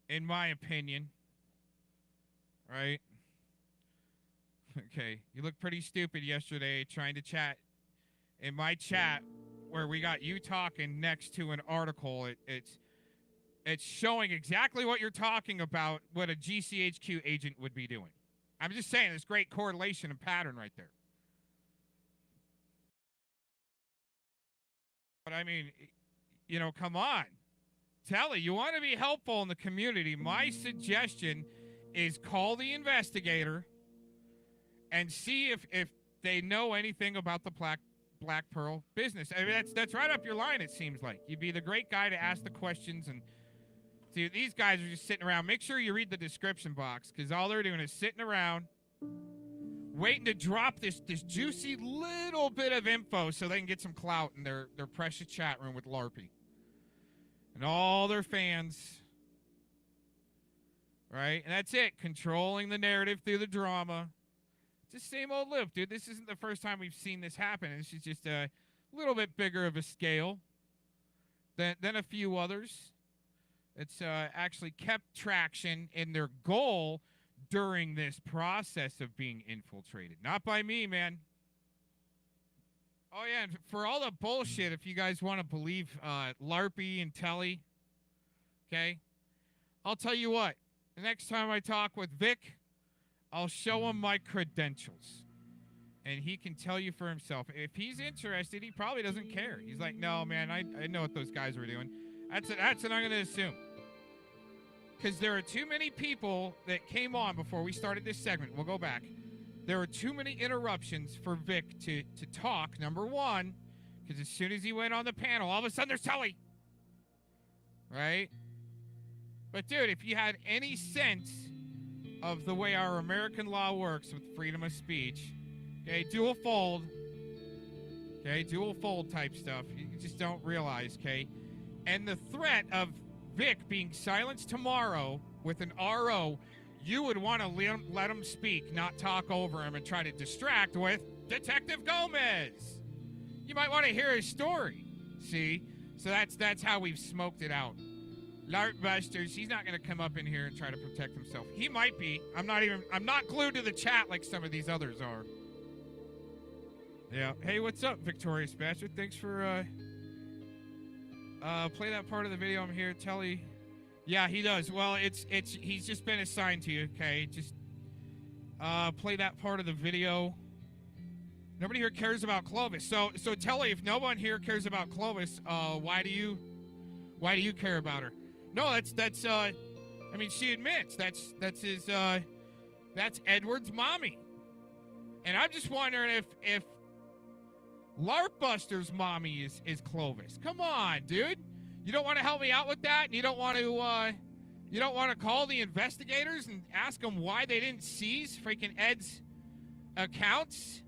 In my opinion. Right? Okay. You look pretty stupid yesterday trying to chat in my chat where we got you talking next to an article. It's showing exactly what you're talking about, what a GCHQ agent would be doing. I'm just saying, there's great correlation and pattern right there. But I mean, you know, come on. Tele, you want to be helpful in the community. My suggestion is call the investigator and see if they know anything about the Black Pearl business. I mean, that's right up your line, it seems like. You'd be the great guy to ask the questions. And see, these guys are just sitting around. Make sure you read the description box, because all they're doing is sitting around waiting to drop this juicy little bit of info so they can get some clout in their precious chat room with LARPY. And all their fans, right? And that's it, controlling the narrative through the drama. It's the same old loop, dude. This isn't the first time we've seen this happen. This is just a little bit bigger of a scale than a few others. It's actually kept traction in their goal during this process of being infiltrated. Not by me, man. Oh, yeah, and for all the bullshit, if you guys want to believe LARPY and Tele, okay, I'll tell you what. The next time I talk with Vic, I'll show him my credentials. And he can tell you for himself. If he's interested, he probably doesn't care. He's like, no, man, I know what those guys were doing. That's what I'm going to assume. Because there are too many people that came on before we started this segment. We'll go back. There were too many interruptions for Vic to talk, number one, because as soon as he went on the panel, all of a sudden there's Tele. Right? But, dude, if you had any sense of the way our American law works with freedom of speech, okay, dual fold type stuff, you just don't realize, okay? And the threat of Vic being silenced tomorrow with an RO, you would want to let him speak, not talk over him and try to distract with Detective Gomez. You might want to hear his story. See? So that's how we've smoked it out. LARP Busters, he's not going to come up in here and try to protect himself. He might be. I'm not glued to the chat like some of these others are. Yeah. Hey, what's up, Victorious Bastard? Thanks for play that part of the video. I'm here. Tele. Yeah, he does. Well, he's just been assigned to you, okay? Just play that part of the video. Nobody here cares about Clovis. So Tele, if no one here cares about Clovis, why do you care about her? No, that's I mean, she admits that's Edward's mommy. And I'm just wondering if LARPbuster's mommy is Clovis. Come on, dude. You don't want to help me out with that? And you don't want to call the investigators and ask them why they didn't seize freaking Ed's accounts?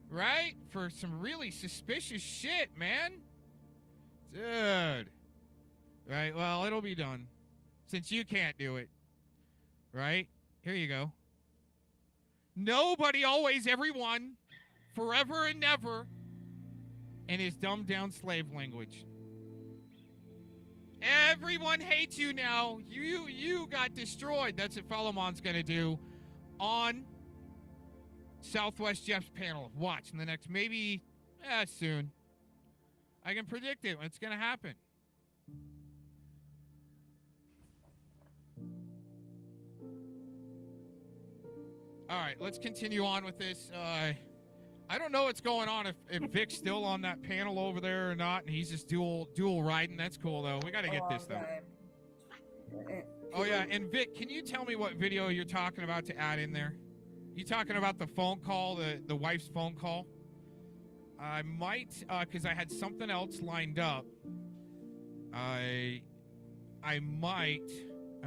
Right? For some really suspicious shit, man. Dude. Right, well, it'll be done. Since you can't do it. Right? Here you go. Nobody, always, everyone, forever and never, in his dumbed down slave language. Everyone hates you now. You got destroyed. That's what Philemon's gonna do on Southwest Jeff's panel. Watch in the next, maybe soon. I can predict it. It's gonna happen. All right, let's continue on with this. I don't know what's going on, if Vic's still on that panel over there or not, and he's just dual riding. That's cool, though. We got to get this, though. Oh, yeah, and Vic, can you tell me what video you're talking about to add in there? You talking about the phone call, the wife's phone call? I might, because I had something else lined up. I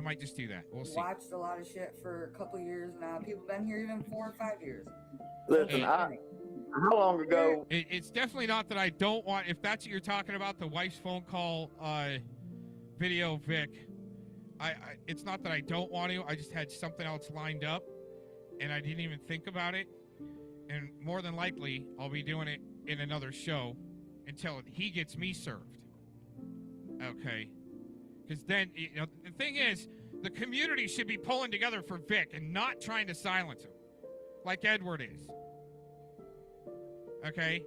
might just do that. We'll see. Watched a lot of shit for a couple years now. People been here even 4 or 5 years. Listen, how long ago? It's definitely not that I don't want. If that's what you're talking about, the wife's phone call video, Vic. It's not that I don't want to. I just had something else lined up, and I didn't even think about it. And more than likely, I'll be doing it in another show until he gets me served. Okay. Because then, the thing is, the community should be pulling together for Vic and not trying to silence him, like Edward is. Okay?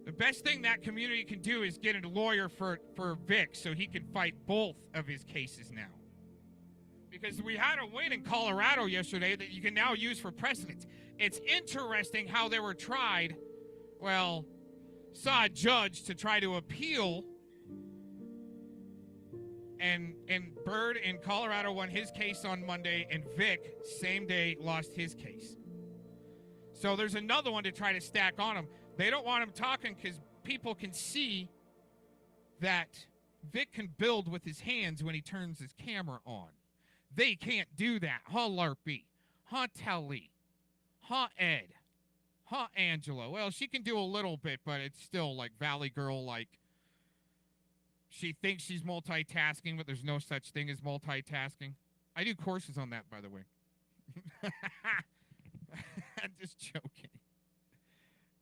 The best thing that community can do is get a lawyer for Vic so he can fight both of his cases now. Because we had a win in Colorado yesterday that you can now use for precedent. It's interesting how they were tried, saw a judge to try to appeal. And Bird in Colorado won his case on Monday, and Vic, same day, lost his case. So there's another one to try to stack on him. They don't want him talking because people can see that Vic can build with his hands when he turns his camera on. They can't do that. Huh, LARPy? Huh, Tele? Huh, Ed? Huh, Angela? Well, she can do a little bit, but it's still like Valley Girl, like, she thinks she's multitasking, but there's no such thing as multitasking. I do courses on that, by the way. I'm just joking.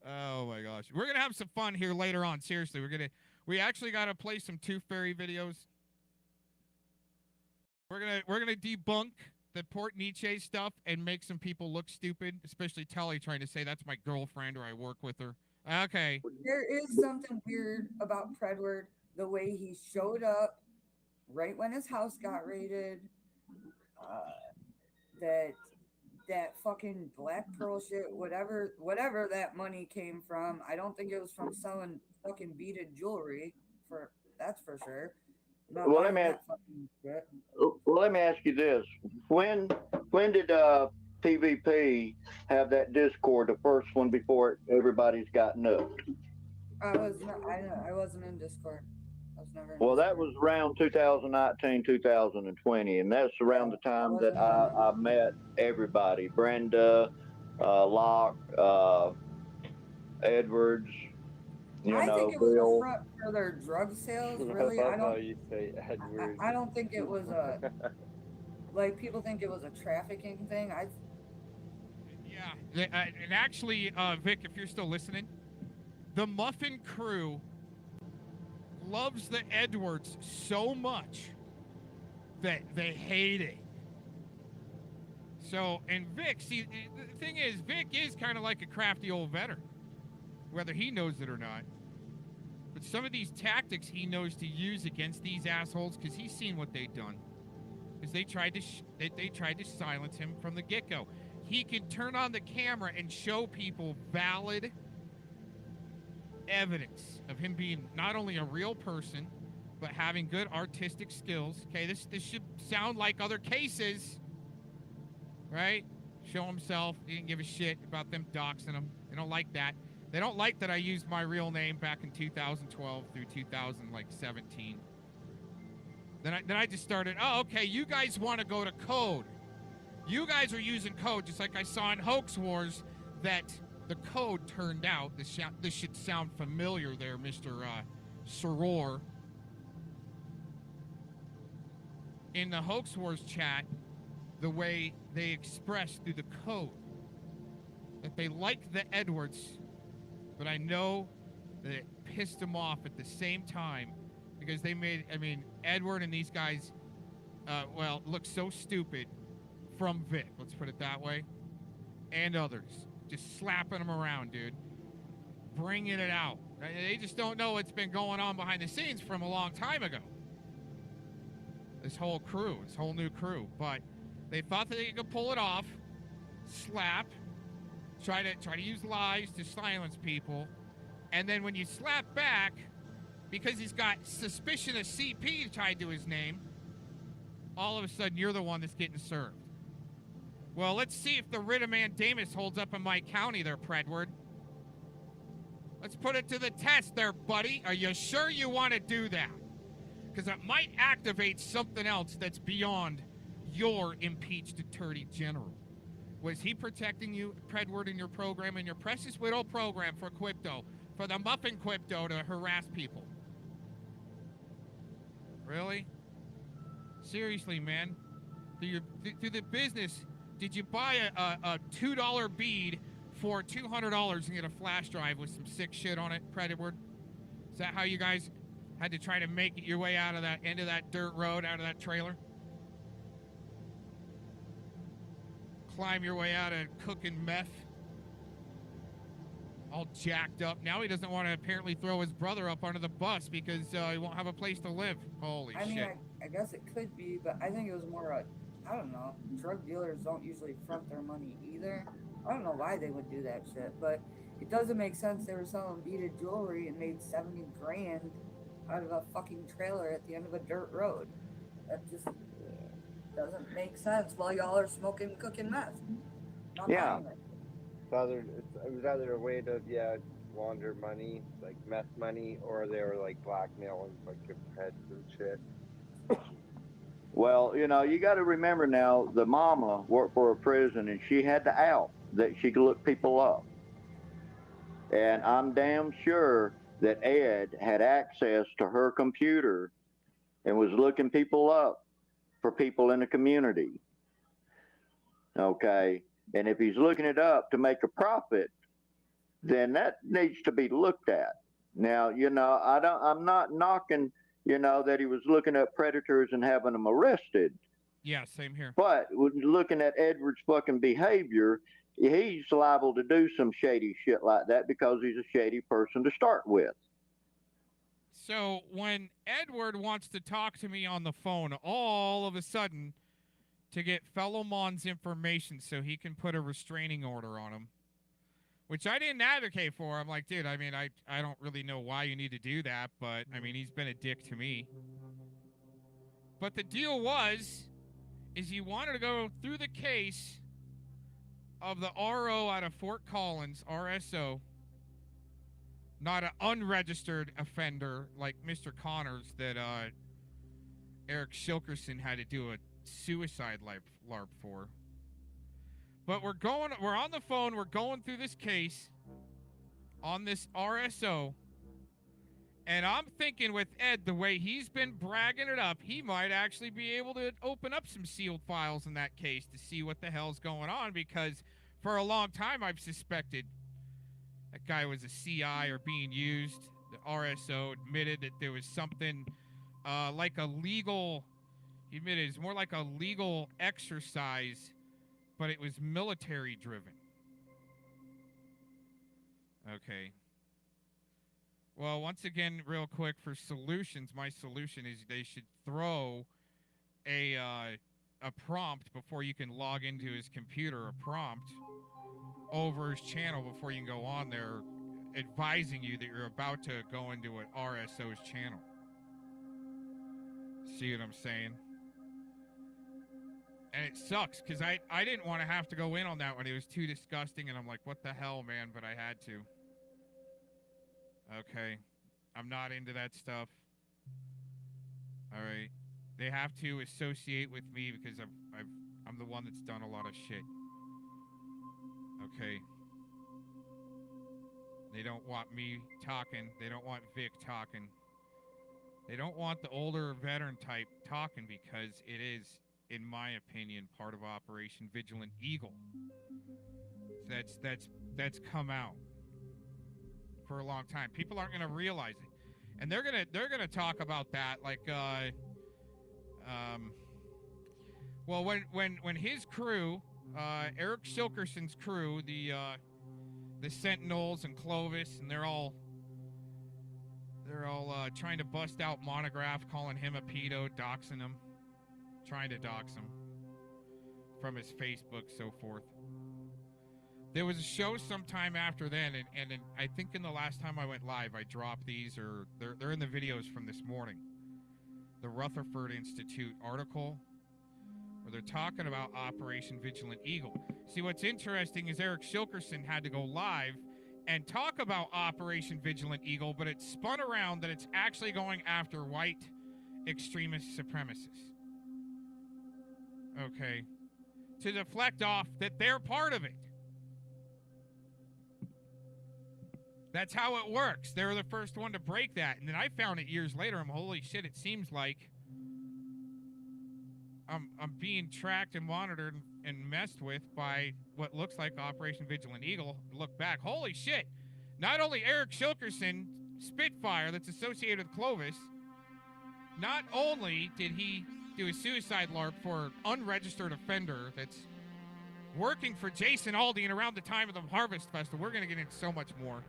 Oh my gosh. We're going to have some fun here later on. Seriously, we actually got to play some Tooth Fairy videos. We're going to debunk the Port Nietzsche stuff and make some people look stupid, especially Tele trying to say that's my girlfriend or I work with her. Okay. There is something weird about Predward. The way he showed up right when his house got raided, that fucking Black Pearl shit, whatever that money came from, I don't think it was from selling fucking beaded jewelry, that's for sure. Well, let me ask you this: when did PvP have that Discord, the first one before everybody's gotten up? I wasn't in Discord. Well, that was around 2019, 2020, and that's around the time that I met everybody. Brenda, Locke, Edwards, I think it was a front for their drug sales, really. I don't you say Edwards. I don't think it was like people think it was a trafficking thing. Yeah, and actually, Vic, if you're still listening, the Muffin crew loves the Edwards so much that they hate it. So, and Vic, see, the thing is, Vic is kind of like a crafty old veteran, whether he knows it or not. But some of these tactics he knows to use against these assholes, because he's seen what they've done, is they tried to silence him from the get-go. He could turn on the camera and show people valid evidence of him being not only a real person, but having good artistic skills. Okay, this should sound like other cases, right? Show himself. He didn't give a shit about them doxing him. They don't like that. They don't like that I used my real name back in 2012 through 2017. Then I just started, oh, okay, you guys want to go to code. You guys are using code, just like I saw in Hoax Wars, that the code turned out. This should sound familiar there, Mr. Soror. In the Hoax Wars chat, the way they expressed through the code that they liked the Edwards, but I know that it pissed them off at the same time because they made, I mean, Edward and these guys, look so stupid from Vic, let's put it that way, and others. Just slapping them around, dude. Bringing it out. They just don't know what's been going on behind the scenes from a long time ago. This whole crew, this whole new crew. But they thought that they could pull it off, slap, try to use lies to silence people, and then when you slap back, because he's got suspicion of CP tied to his name, all of a sudden you're the one that's getting served. Well, let's see if the writ of mandamus holds up in my county there, Predward. Let's put it to the test there, buddy. Are you sure you want to do that? Because it might activate something else that's beyond your impeached attorney general. Was he protecting you, Predward, in your program, in your Precious Widow program for Quipto, for the Muffin Quipto to harass people? Really? Seriously, man. Through the business, did you buy a $2 bead for $200 and get a flash drive with some sick shit on it, Predward? Is that how you guys had to try to make it your way out of that end of that dirt road, out of that trailer? Climb your way out of cooking meth? All jacked up. Now he doesn't want to apparently throw his brother up under the bus because he won't have a place to live. Holy shit. I mean, I guess it could be, but I think it was more I don't know. Drug dealers don't usually front their money either. I don't know why they would do that shit, but it doesn't make sense. They were selling beaded jewelry and made 70 grand out of a fucking trailer at the end of a dirt road. That just doesn't make sense while y'all are smoking, cooking meth. Not Yeah. buying it. It was either a way to launder money, like meth money, or they were like blackmailing fucking heads and shit. Well, you got to remember now, the mama worked for a prison and she had to out that she could look people up. And I'm damn sure that Ed had access to her computer and was looking people up for people in the community. Okay. And if he's looking it up to make a profit, then that needs to be looked at. Now, I'm not knocking, that he was looking at predators and having them arrested. Yeah, same here. But looking at Edward's fucking behavior, he's liable to do some shady shit like that because he's a shady person to start with. So when Edward wants to talk to me on the phone, all of a sudden, to get Fellow Mon's information so he can put a restraining order on him, which I didn't advocate for. I'm like, dude, I mean, I don't really know why you need to do that, but, I mean, he's been a dick to me. But the deal is he wanted to go through the case of the RO out of Fort Collins, RSO, not an unregistered offender like Mr. Connors that Eric Shilkerson had to do a suicide LARP for. But we're on the phone, we're going through this case on this RSO, and I'm thinking with Ed, the way he's been bragging it up, he might actually be able to open up some sealed files in that case to see what the hell's going on, because for a long time I've suspected that guy was a CI or being used. The RSO admitted that there was something like a legal, he admitted it's more like a legal exercise, but it was military driven. Okay. Well, once again, real quick, for solutions, my solution is they should throw a prompt before you can log into his computer, a prompt over his channel before you can go on there, advising you that you're about to go into an RSO's channel. See what I'm saying? And it sucks because I didn't want to have to go in on that one. It was too disgusting, and I'm like, what the hell, man? But I had to. Okay. I'm not into that stuff. All right. They have to associate with me because I'm the one that's done a lot of shit. Okay. They don't want me talking. They don't want Vic talking. They don't want the older veteran type talking because it is, in my opinion, part of Operation Vigilant Eagle. That's come out for a long time. People aren't going to realize it, and they're gonna talk about that like well, when his crew, Eric Shilkerson's crew, the Sentinels and Clovis, and they're all trying to bust out Monograph, calling him a pedo, doxing him, trying to dox him from his Facebook, so forth. There was a show sometime after then, and I think in the last time I went live, I dropped these, or they're in the videos from this morning. The Rutherford Institute article, where they're talking about Operation Vigilant Eagle. See, what's interesting is Eric Shilkerson had to go live and talk about Operation Vigilant Eagle, but it spun around that it's actually going after white extremist supremacists. Okay. To deflect off that they're part of it. That's how it works. They were the first one to break that. And then I found it years later. I'm holy shit, it seems like I'm being tracked and monitored and messed with by what looks like Operation Vigilant Eagle. Look back, holy shit. Not only Eric Shilkerson, Spitfire, that's associated with Clovis, not only did he do a suicide LARP for an unregistered offender that's working for Jason Aldean around the time of the Harvest Festival. We're going to get into so much more.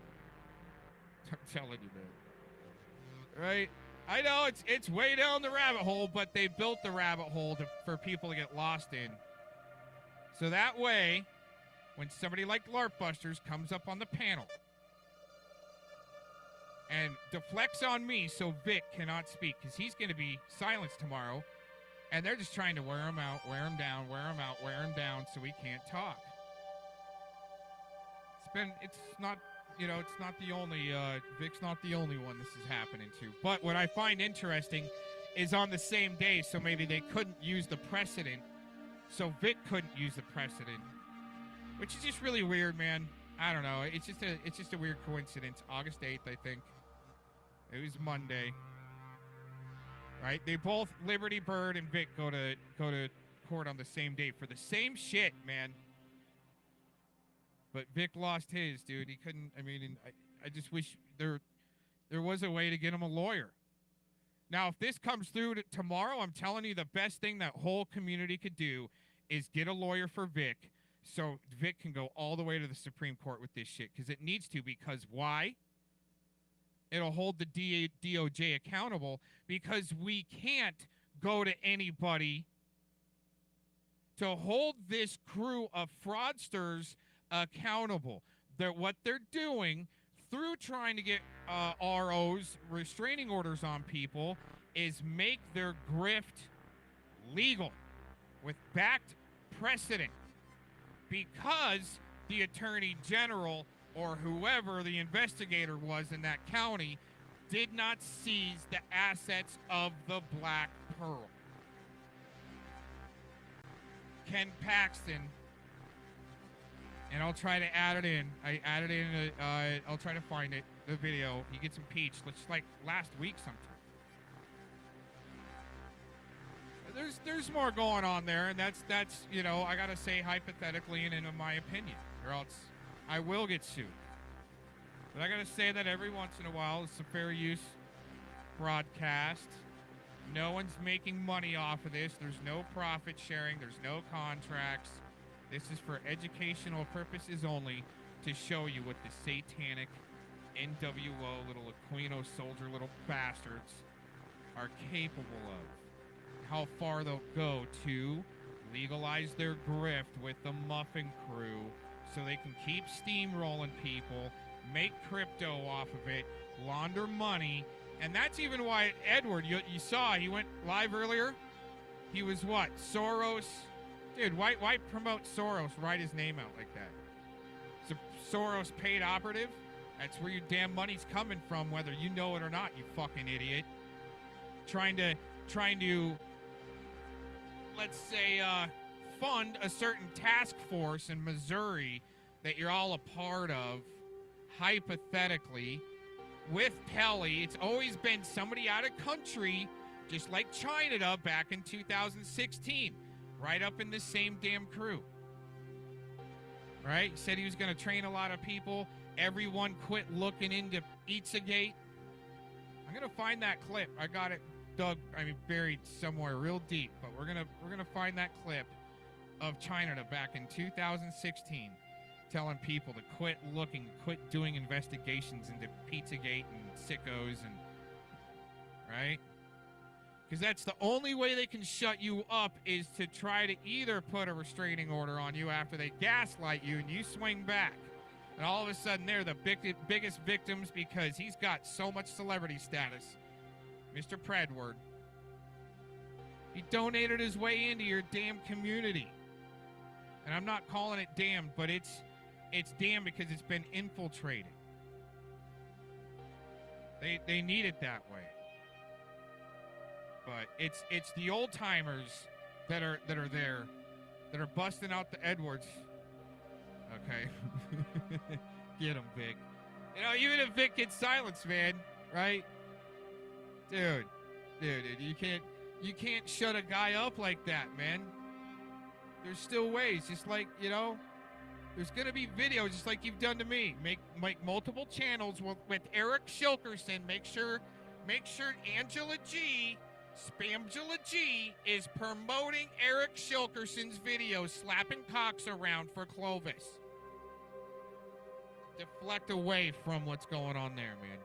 I'm telling you, man. Right? I know it's way down the rabbit hole, but they built the rabbit hole for people to get lost in. So that way, when somebody like LARP Busters comes up on the panel and deflects on me so Vic cannot speak, because he's going to be silenced tomorrow, and they're just trying to wear him out, wear him down, wear him out, wear him down so he can't talk. It's not the only, Vic's not the only one this is happening to. But what I find interesting is on the same day, so maybe they couldn't use the precedent, so Vic couldn't use the precedent, which is just really weird, man. I don't know. It's just a weird coincidence. August 8th, I think. It was Monday. Right? They both, Liberty Bird and Vic, go to court on the same day for the same shit, man. But Vic lost his, dude. He couldn't. I mean, I just wish there was a way to get him a lawyer. Now, if this comes through tomorrow, I'm telling you, the best thing that whole community could do is get a lawyer for Vic, so Vic can go all the way to the Supreme Court with this shit, because it needs to. Because why? It'll hold the DOJ accountable, because we can't go to anybody to hold this crew of fraudsters accountable. What they're doing through trying to get ROs, restraining orders on people, is make their grift legal with backed precedent, because the attorney general or whoever the investigator was in that county did not seize the assets of the Black Pearl. Ken Paxton, and I'll try to add it in. I added in, I'll try to find it, the video. He gets impeached, it's like last week sometime. There's more going on there, and that's you know, I gotta say hypothetically and in my opinion, or else I will get sued. But I gotta say that every once in a while, it's a fair use broadcast. No one's making money off of this. There's no profit sharing. There's no contracts. This is for educational purposes only, to show you what the satanic NWO little Aquino soldier little bastards are capable of. How far they'll go to legalize their grift with the Muffin Crew so they can keep steamrolling people, make crypto off of it, launder money, And that's even why Edward, you saw, he went live earlier. He was what? Soros? Dude, why promote Soros? Write his name out like that. It's a Soros paid operative. That's where your damn money's coming from, whether you know it or not, you fucking idiot. Trying to, let's say, fund a certain task force in Missouri that you're all a part of, hypothetically, with Tele. It's always been somebody out of country, just like China back in 2016, right up in the same damn crew. Right? He said he was going to train a lot of people. Everyone quit looking into Pizzagate. I'm going to find that clip. I got it buried somewhere real deep, but we're going to find that clip of China back in 2016 telling people to quit looking, quit doing investigations into Pizzagate and sickos, and right? Because that's the only way they can shut you up, is to try to either put a restraining order on you after they gaslight you and you swing back. And all of a sudden they're the biggest victims because he's got so much celebrity status. Mr. Predward. He donated his way into your damn community. And I'm not calling it damned, but it's damned because it's been infiltrated. They need it that way. But it's the old timers that are there, that are busting out the Edwards. Okay. Get him, Vic. You know, even if Vic gets silenced, man, right? Dude, you can't shut a guy up like that, man. There's still ways, just like, you know, there's gonna be videos just like you've done to me. Make multiple channels with Eric Shilkerson. Make sure Angela G, Spamgela G, is promoting Eric Shilkerson's videos, slapping cocks around for Clovis. Deflect away from what's going on there, man.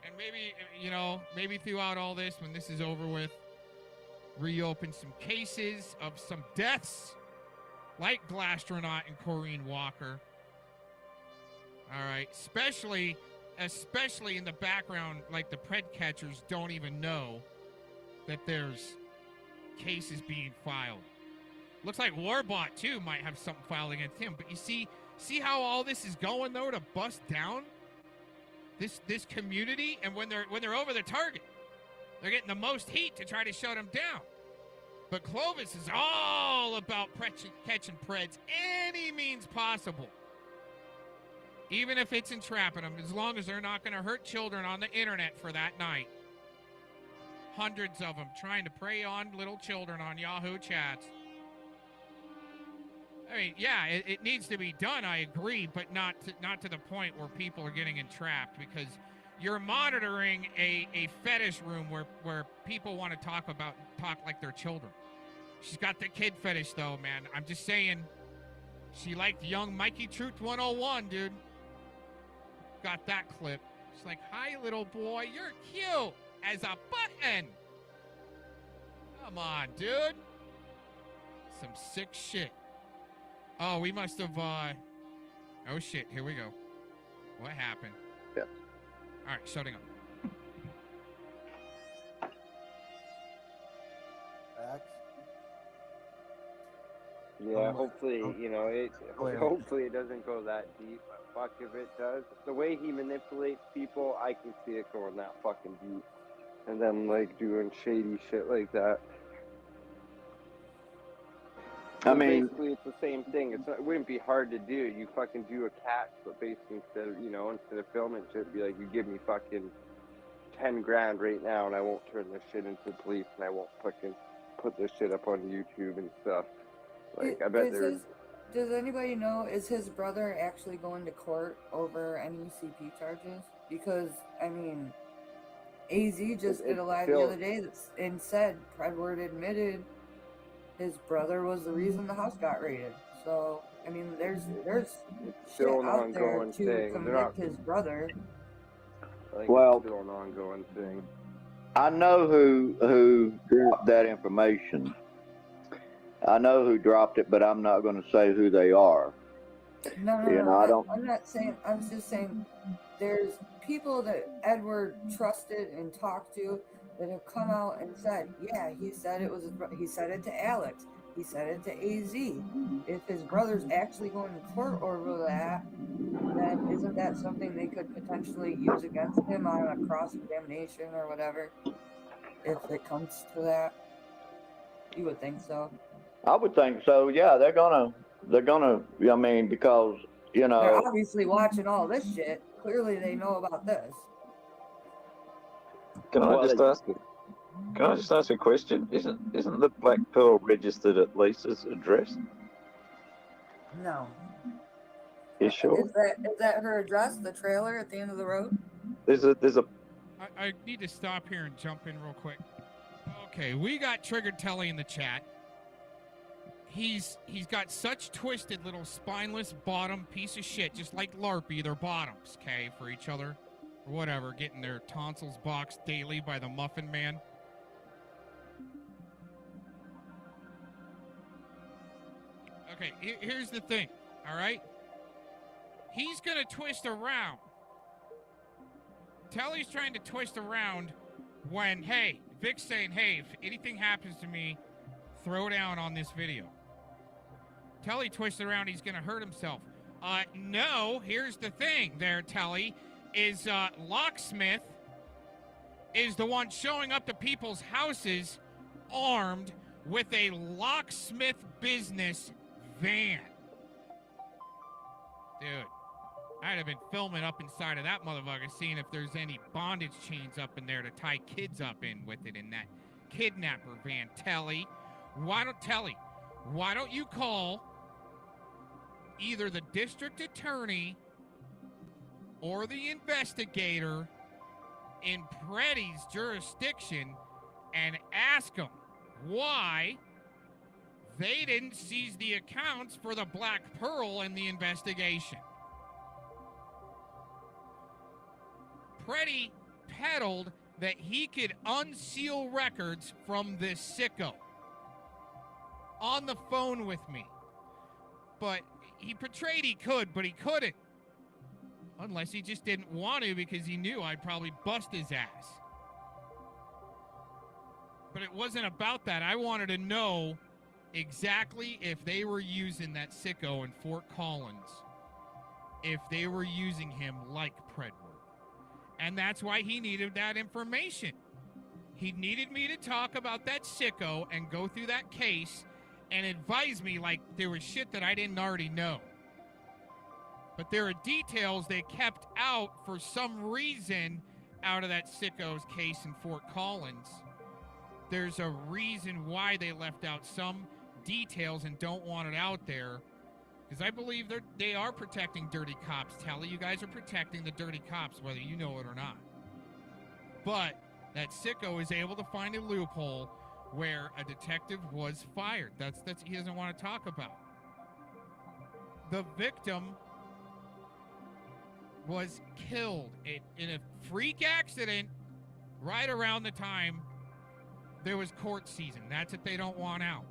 And maybe, you know, maybe throughout all this, when this is over with, reopen some cases of some deaths, like Glastronaut and Corrine Walker. All right, especially in the background, like the pred catchers don't even know that there's cases being filed. Looks like Warbot too might have something filed against him. But you see how all this is going though, to bust down this community, and when they're over the target, they're getting the most heat to try to shut them down. But Clovis is all about catching preds any means possible. Even if it's entrapping them, as long as they're not going to hurt children on the internet for that night. Hundreds of them trying to prey on little children on Yahoo chats. I mean, yeah, it needs to be done, I agree, but not to the point where people are getting entrapped, because you're monitoring a fetish room where people want to talk like they're children. She's got the kid fetish, though, man. I'm just saying, she liked young Mikey Truth 101, dude. Got that clip. She's like, "Hi, little boy, you're cute as a button." Come on, dude. Some sick shit. Oh, we must have, oh shit, here we go. What happened? Yeah. All right, shutting up. Facts. Yeah, hopefully, you know, hopefully it doesn't go that deep. But fuck if it does. The way he manipulates people, I can see it going that fucking deep. And then, like, doing shady shit like that. I mean, basically, it's the same thing. It wouldn't be hard to do. You fucking do a catch, but basically, instead of filming shit, be like, you give me fucking 10 grand right now, and I won't turn this shit into police, and I won't fucking put this shit up on YouTube and stuff. Like, I bet there's. Does anybody know, is his brother actually going to court over any CP charges? Because, I mean, AZ just did a live the other day and said Predward admitted his brother was the reason the house got raided. So, I mean, there's shit out there to convict his brother. Well, it's still an ongoing thing. I know who dropped that information. I know who dropped it, but I'm not going to say who they are. No, I don't. I'm not saying. I'm just saying there's people that Edward trusted and talked to that have come out and said, yeah, he said it was he said it to Alex, he said it to AZ. If his brother's actually going to court over that, then isn't that something they could potentially use against him on a cross-examination or whatever? If it comes to that, you would think so. I would think so. Yeah, they're gonna. I mean, because They're obviously watching all this shit. Clearly, they know about this. Can I Well, just ask? Can I just ask a question? Isn't the Black Pearl registered at Lisa's address? No. You sure? Is that her address? The trailer at the end of the road? There's a I need to stop here and jump in real quick. Okay, we got Triggered Telly in the chat. He's got such twisted little spineless bottom piece of shit, just like LARPY. They're bottoms, okay, for each other or whatever, getting their tonsils boxed daily by the Muffin Man. Okay, here's the thing, all right? He's gonna twist around. Telly's trying to twist around when, hey, Vic's saying, hey, if anything happens to me, throw down on this video. Telly twists around, he's gonna hurt himself. No, here's the thing there, Telly, is Locksmith is the one showing up to people's houses armed with a locksmith business van. Dude, I'd have been filming up inside of that motherfucker, seeing if there's any bondage chains up in there to tie kids up in with it in that kidnapper van. Telly, why don't you call either the district attorney or the investigator in Preddy's jurisdiction and ask them why they didn't seize the accounts for the Black Pearl in the investigation. Preddy peddled that he could unseal records from this sicko on the phone with me. But he portrayed he could, but he couldn't. Unless he just didn't want to because he knew I'd probably bust his ass. But it wasn't about that. I wanted to know exactly if they were using that sicko in Fort Collins, if they were using him like Predward. And that's why he needed that information. He needed me to talk about that sicko and go through that case and advise me like there was shit that I didn't already know. But there are details they kept out for some reason out of that sicko's case in Fort Collins. There's a reason why they left out some details and don't want it out there. Because I believe they are protecting dirty cops. Telly, you guys are protecting the dirty cops, whether you know it or not. But that sicko is able to find a loophole where a detective was fired. That's he doesn't want to talk about. The victim was killed in a freak accident right around the time there was court season. That's what they don't want out.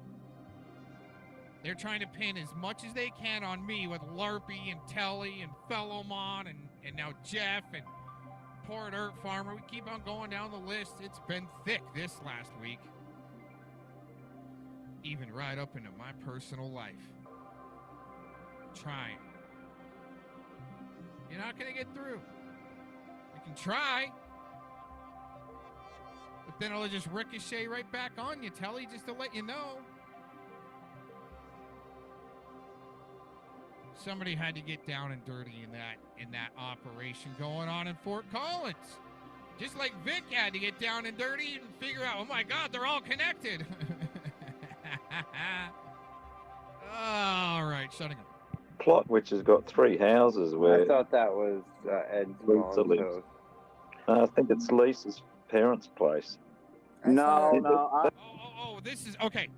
They're trying to pin as much as they can on me with LARPY and Telly and Fellowmon and now Jeff and poor Dirt Farmer. We keep on going down the list. It's been thick this last week. Even right up into my personal life. Trying. You're not going to get through. You can try. But then it'll just ricochet right back on you, Telly, just to let you know. Somebody had to get down and dirty in that operation going on in Fort Collins. Just like Vic had to get down and dirty and figure out, oh my God, they're all connected. All right, shutting up. plot which has got 3 houses where I thought that was Ed Lisa Small's lives. house. I think it's Lisa's parents' place. No, This is okay.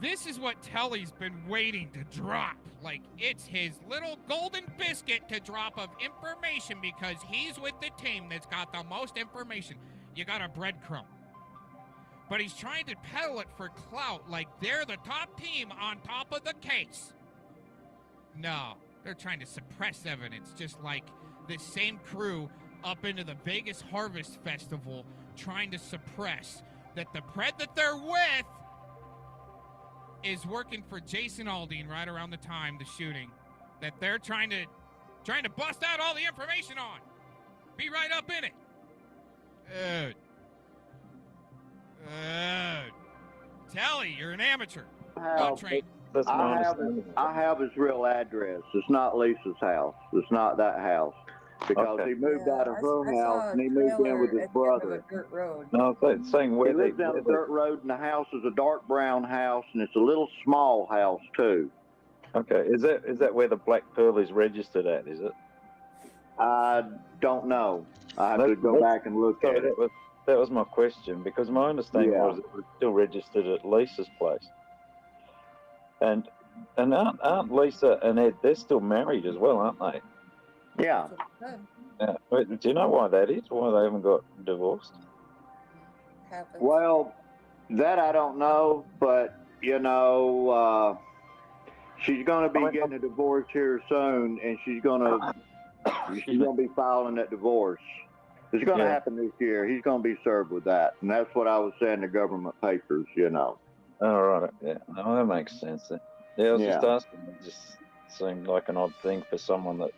This is what Telly's been waiting to drop. Like, it's his little golden biscuit to drop of information because he's with the team that's got the most information. You got a breadcrumb. But he's trying to peddle it for clout, like they're the top team on top of the case. No, they're trying to suppress evidence, just like the same crew up into the Vegas Harvest Festival trying to suppress that the Pred that they're with is working for Jason Aldean right around the time the shooting that they're trying to bust out all the information on. Be right up in it. Tele, you're an amateur. Not trained. That's my understanding. I have his real address. It's not Lisa's house. It's not that house. Because Okay. he moved out of her I saw house a and he moved in with his trailer at the end of brother. a dirt road. No, I'm saying where He lives down a dirt road, and the house is a dark brown house, and it's a little small house too. Okay, is that where the Black Pearl is registered at? Is it? I don't know. I have to go back and look at it. That was my question, because my understanding Yeah. was it was still registered at Lisa's place. And aren't Lisa and Ed, they're still married as well, aren't they? Yeah. Good. Yeah. Wait, do you know why that is? Why they haven't got divorced? Happens. Well, that I don't know, but you know, she's going to be getting a divorce here soon, and she's going to be filing that divorce. It's going to happen this year. He's going to be served with that, and that's what I was saying in the government papers. You know. All right. Yeah. No, that makes sense then. Yeah, I was just Yeah. asking. It just seemed like an odd thing for someone that.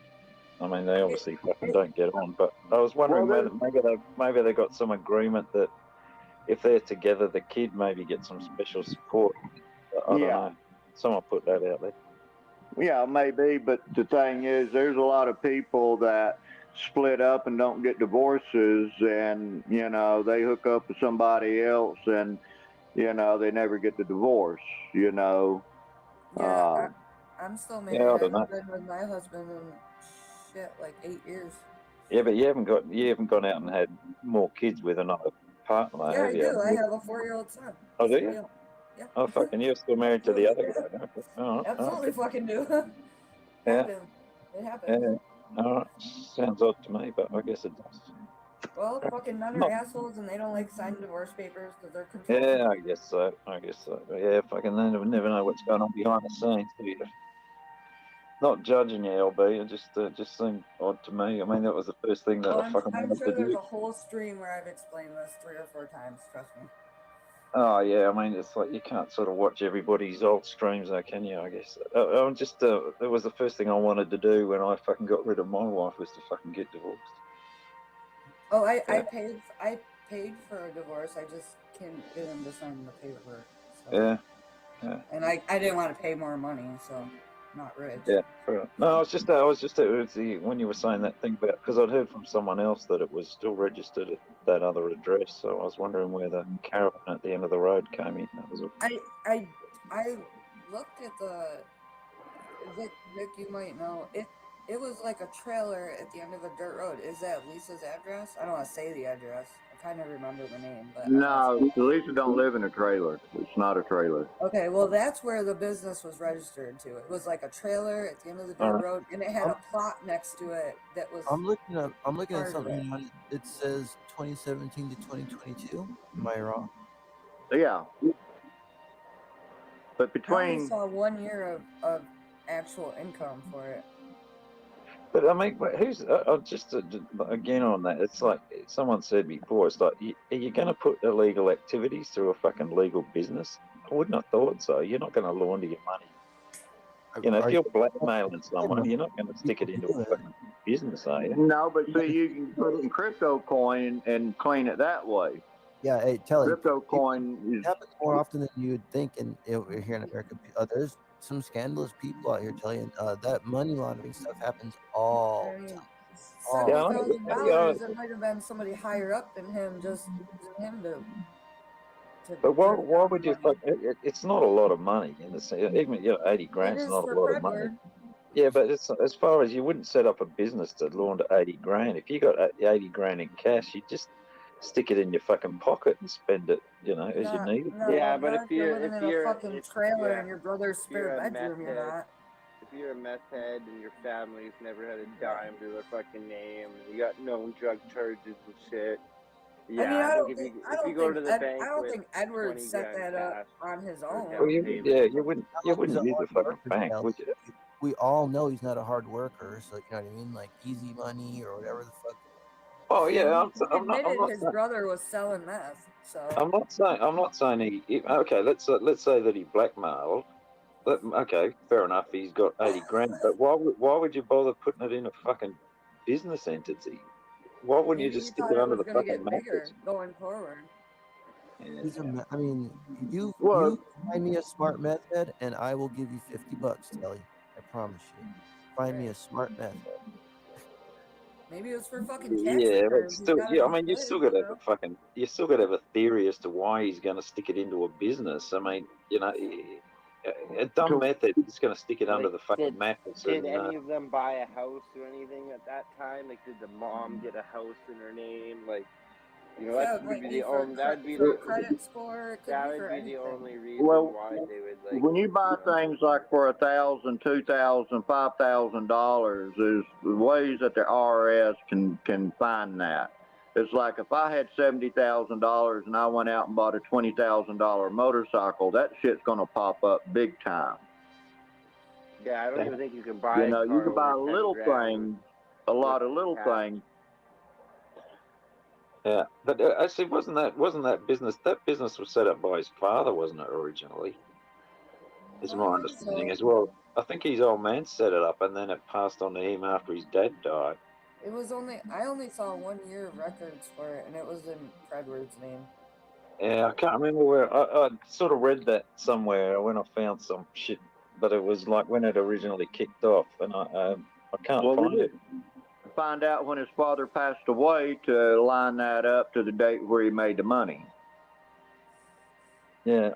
I mean, they obviously fucking don't get on, but I was wondering whether maybe they got some agreement that if they're together, the kid maybe gets some special support. I don't know. Someone put that out there. Yeah, maybe, but the thing is, there's a lot of people that split up and don't get divorces, and you know they hook up with somebody else, and you know they never get the divorce. You know. Yeah, I'm still married. Yeah, I I've don't know. been with my husband in like 8 years. Yeah, but you haven't gone out and had more kids with another partner, Yeah, have I you? do. I have a 4-year-old son. Oh, do you? Yeah. Oh, fucking, you're still married to the other guy. Okay. All right. Absolutely fucking do. Yeah. It happens. Yeah. All right. Sounds odd to me, but I guess it does. Well, fucking men are assholes and they don't like signing divorce papers because they're controlled. Yeah, I guess so. Yeah, fucking, they never know what's going on behind the scenes, do you? Not judging you, LB. It just seemed odd to me. I mean, that was the first thing that I fucking I'm wanted sure to there's do. a whole stream where I've explained this 3 or 4 times. Trust me. Oh yeah, I mean, it's like you can't sort of watch everybody's old streams, though, can you? I guess. I'm just. It was the first thing I wanted to do when I fucking got rid of my wife was to fucking get divorced. Oh, I paid for a divorce. I just can't get him to sign the paperwork. So. Yeah. And I didn't want to pay more money, so not rich. Yeah. No, it was when you were saying that thing about, because I'd heard from someone else that it was still registered at that other address, so I was wondering where the caravan at the end of the road came in. That was all. I looked at the Vic, you might know it was like a trailer at the end of a dirt road. Is that Lisa's address? I don't want to say the address. I kind of remember the name, but No, Lisa don't live in a trailer. It's not a trailer. okay, well that's where the business was registered to. It was like a trailer at the end of the dirt road, and it had a plot next to it that was. I'm looking at something on it. It says 2017 to 2022. Am I wrong? Yeah. But I only between saw 1 year of actual income for it. But I mean, who's just again on that? It's like someone said before. It's like, are you going to put illegal activities through a fucking legal business? I wouldn't have thought so. You're not going to launder your money. You know, if you're blackmailing someone, you're not going to stick it into a fucking business, are you? No, but see, you can put it in crypto coin and clean it that way. Yeah, hey, Tele. Crypto coin It happens more often than you would think, and here in America, there's some scandalous people out here telling you that money laundering stuff happens all the time. $70,000. It might have been somebody higher up than him, just using him to. But why would you? It's not a lot of money in the sense. Even 80 grand's not a lot of money. Yeah, but it's as far as you wouldn't set up a business to launder 80 grand. If you got 80 grand in cash, you just stick it in your fucking pocket and spend it, as you need it. Yeah, but if you're living in a fucking trailer in your brother's spare bedroom, you're not. If you're a meth head and your family's never had a dime to their fucking name, and you got known drug charges and shit. Yeah, I don't think Edward set that up on his own. Well, you wouldn't use the fucking bank, would you? We all know he's not a hard worker, so you know what I mean, like easy money or whatever the fuck. Oh yeah, He I'm not. I'm admitted not. his brother was selling meth. So I'm not saying he. Okay, let's say that he blackmailed. Okay, fair enough. He's got 80 grand, but why would you bother putting it in a fucking business entity? Why wouldn't you maybe just he stick thought it it under was the gonna fucking get bigger mattress? going forward. He's a Yeah. I mean, you Well, find me a smart meth head, and I will give you $50, Telly. I promise you. Find me a smart meth head. Maybe it was for fucking tax Yeah, but returns. He's still, got yeah. I enough mean, money, you know. you still got to have a theory as to why he's going to stick it into a business. I mean, you know, a dumb to, method is going to stick it under Like, the fucking mattress. Did And any of them buy a house or anything at that time? Like, did the mom get a house in her name? Like, you know, Yeah, that it would might be be the only. for credit score. It could That be would for be the anything. only reason well, why they would like. when you buy things like for $1,000, $2,000, $5,000, there's ways that the IRS can find that. It's like if I had $70,000 and I went out and bought a $20,000 motorcycle, that shit's gonna pop up big time. Yeah, I don't even think you can buy You know, a you car can buy over 10 little grand. things, a lot of little cash. things. yeah, but actually, wasn't that business? That business was set up by his father, wasn't it originally? Is I my think understanding so. as well. I think his old man set it up, and then it passed on to him after his dad died. It was I only saw 1 year of records for it, and it was in Fredward's name. Yeah, I can't remember where. I sort of read that somewhere when I found some shit, but it was like when it originally kicked off, and I can't Well, we find it. did find out when his father passed away to line that up to the date where he made the money. Yeah,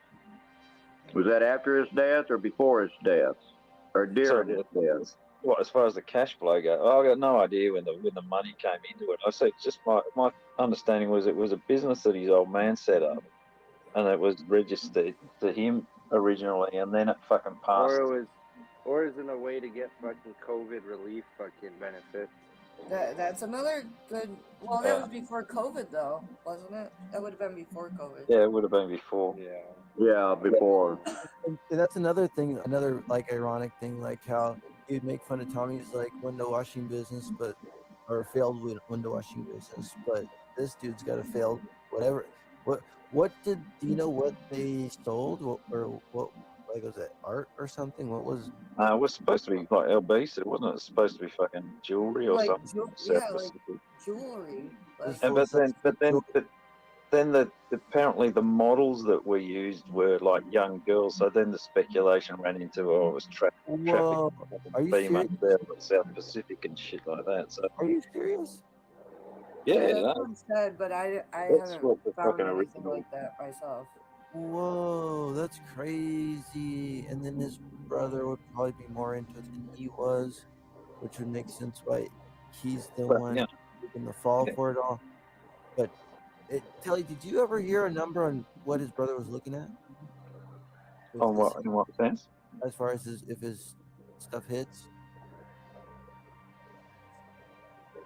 Was that after his death or before his death? Or during his death? Well, as far as the cash flow goes, I got no idea when the money came into it. I say just my understanding was it was a business that his old man set up, and it was registered to him originally, and then it fucking passed. Or is it a way to get fucking COVID relief fucking benefits? That's another good. Well, that was before COVID, though, wasn't it? That would have been before COVID. Yeah, it would have been before. Yeah. Yeah, before. And that's another thing, another like ironic thing, like how you'd make fun of Tommy's like window washing business, or failed window washing business, but this dude's got a failed whatever. What do you know what they sold, or what? Like, was it art or something? What was? It was supposed to be like LBC, wasn't it? Supposed to be fucking jewelry or Like something. like jewelry. And then apparently the models that were used were like young girls. So then the speculation ran into it was traffic. Whoa, are you Beam up serious? there with South Pacific and shit like that. So Are you serious? yeah, that's no, what I'm said, but I that's haven't what the found fucking anything original. like that myself. Whoa, that's crazy. And then his brother would probably be more into it than he was, which would make sense why he's the But, one yeah. taking the fall Yeah. for it all. But Telly, did you ever hear a number on what his brother was looking at? On what, in what sense? As far as if his stuff hits?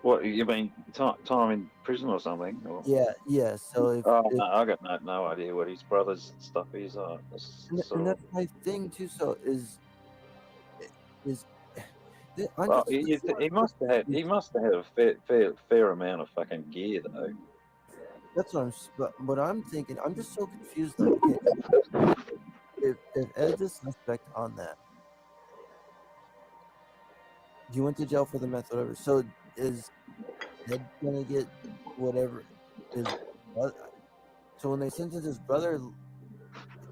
What you mean? Time in prison or something? Or? Yeah. So if, Oh no, I got no idea what his brother's stuff is. and that's my thing too. So is I'm Well, just he must have had a fair amount of fucking gear though. That's what I'm thinking. I'm just so confused. Like, okay, if Ed's a suspect on that, he went to jail for the meth, whatever. So is Ed gonna get whatever? So when they sentence his brother,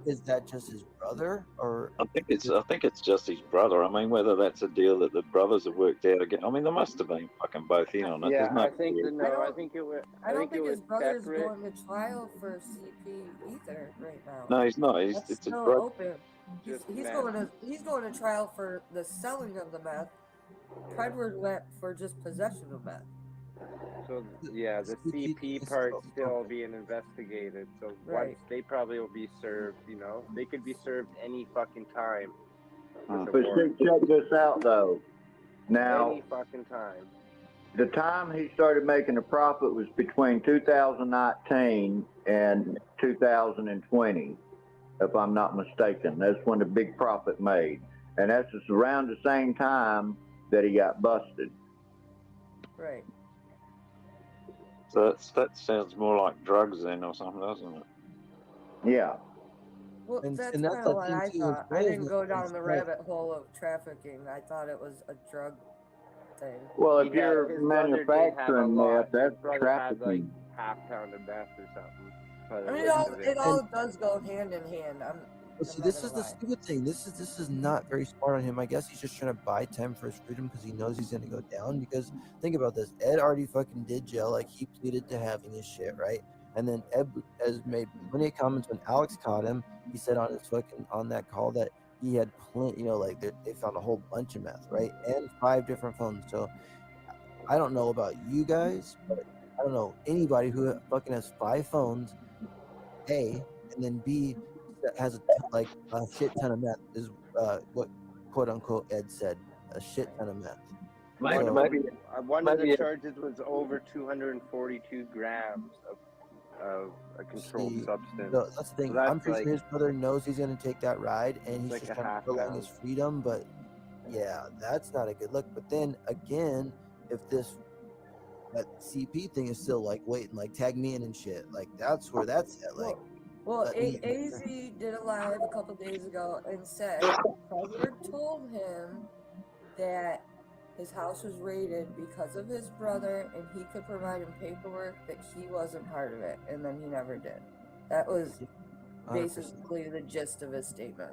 is that just his brother, or I think it's just his brother. I mean, whether that's a deal that the brothers have worked out again. I mean, they must have been fucking both in on it. Yeah, There's no I think clear- I think it would. I don't think it his was brother's separate. going to trial for CP either right now. No, he's not. That's It's a still drug. open. Just He's meth. going to trial for the selling of the meth. Predward went for just possession of meth. So yeah, the CP part's still being investigated. So Right. once they probably will be served, they could be served any fucking time. with the But warrant. check this out though. Now, Any fucking time. the time he started making a profit was between 2019 and 2020, if I'm not mistaken. That's when the big profit made. And that's just around the same time that he got busted. Right. So that sounds more like drugs then or something, doesn't it? Yeah. Well, And that's that's kind the of what thing I too. His thought. I brother's didn't not go being down the smart. rabbit hole of trafficking. I thought it was a drug thing. Well, if He had, you're his brother did have a manufacturing lot. meth, that's His brother had like trafficking. half pound of meth or something. By the I mean, looks of it it. all does go hand in hand. Well, see, I'm not this gonna is the lie. stupid thing. This is not very smart on him. I guess he's just trying to buy time for his freedom because he knows he's gonna go down. Because think about this: Ed already fucking did jail. Like he pleaded to having his shit, right? And then Ed has made plenty of comments when Alex caught him. He said on his fucking on that call that he had plenty, you know, like they found a whole bunch of meth, right? And 5 different phones. So I don't know about you guys, but I don't know anybody who fucking has 5 phones, A, and then B, that has like a shit ton of meth is what quote unquote Ed said, a shit ton of meth. Maybe, So- maybe, One of the maybe- charges was over 242 grams of a controlled See, substance. No, that's the thing. So that's I'm pretty like- sure his brother knows he's gonna take that ride, and he's like just a trying to half prolong his pound. freedom. But yeah, that's not a good look. But then again, if that CP thing is still like waiting, like tag me in and shit, like that's where that's at. Like, Well, let me- AZ did a live a couple days ago and said Crawford told him that his house was raided because of his brother, and he could provide him paperwork that he wasn't part of it, and then he never did. That was 100%. basically the gist of his statement.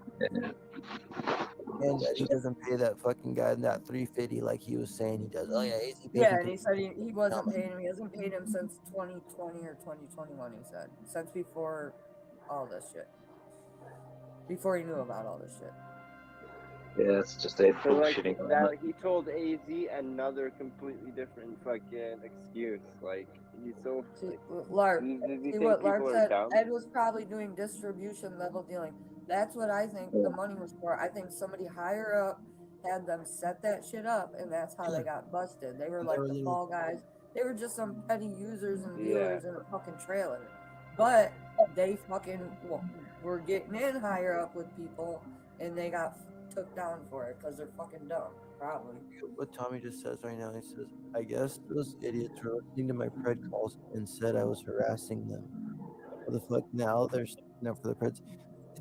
And that he doesn't pay that fucking guy that $350 like he was saying he does. Oh yeah, AZ paid Yeah, him and he said he wasn't $50. paying him. He hasn't paid him since 2020 or 2021. He said since before all this shit. Before he knew about all this shit. yeah, it's just Ed So like bullshitting. on that, it. he told AZ another completely different fucking excuse. Like he's so. See, Like, LARP. does he See think what people LARP are said? dumb? Ed was probably doing distribution level dealing. That's what I think the money was for. I think somebody higher up had them set that shit up, and that's how they got busted. They were They like were the little- fall guys. They were just some petty users and Yeah. dealers in a fucking trailer. But they fucking were getting in higher up with people, and they got took down for it because they're fucking dumb. Probably. What Tommy just says right now, he says, I guess those idiots were listening to my pred calls and said I was harassing them. What the fuck now? They're sticking up for the preds.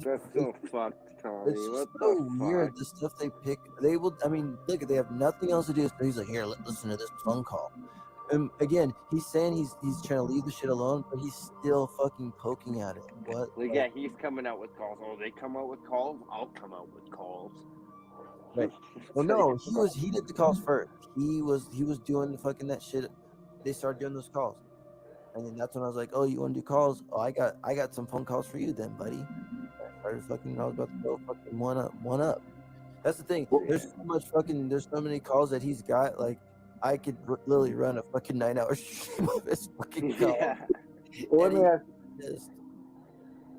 That's so fucked, Tommy. It's What just the so weird. fuck? The stuff they pick, they will. I mean, look, they have nothing else to do. So he's like, here, listen to this phone call. And again, he's saying he's trying to leave the shit alone, but he's still fucking poking at it. What? Like, yeah, he's coming out with calls. Oh, they come out with calls. I'll come out with calls. Right. Well, no, he did the calls first. He was doing the fucking that shit. They started doing those calls, and then that's when I was like, oh, you want to do calls? Oh, I got some phone calls for you then, buddy. I started fucking. I was about to go fucking one up. That's the thing. There's so much fucking. There's so many calls that he's got. Like, I could literally run a fucking 9-hour stream of his fucking calls. Yeah.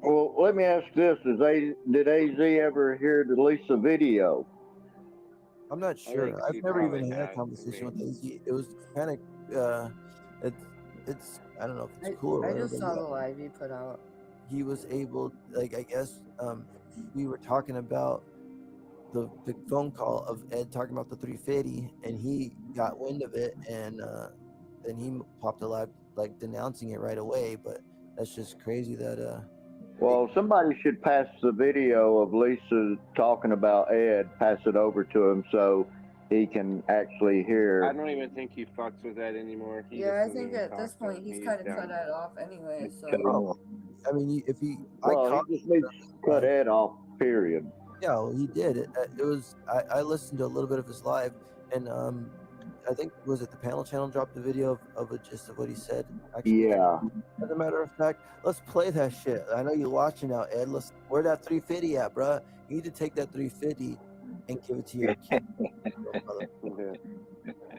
Well, let me ask this: did AZ ever hear the Lisa video? I'm not I sure. think I've she never even probably had a has, conversation I with AZ. It was kind of, it's I don't know if it's cool or I whatever. just but saw yeah, the live he put out. he was able, like, I guess, we were talking about the phone call of Ed talking about the 350, and he got wind of it, and then he popped a live, like, denouncing it right away. But that's just crazy that Well, somebody should pass the video of Lisa talking about Ed, pass it over to him so he can actually I hear. don't even think he fucks with that anymore. He Yeah, I doesn't think even at this talk to point him. he's kind of done. cut that off anyway. So oh, I mean, if he, I Well, caught, he just needs to cut Ed off, period. yeah, well, he did. It was I listened to a little bit of his live, and I think was it the panel channel dropped the video of a gist of what he said. Actually, Yeah. as a matter of fact, let's play that shit. I know you're watching now, Ed. Where that 350 at, bruh? You need to take that 350 and give it to your kid. Yeah.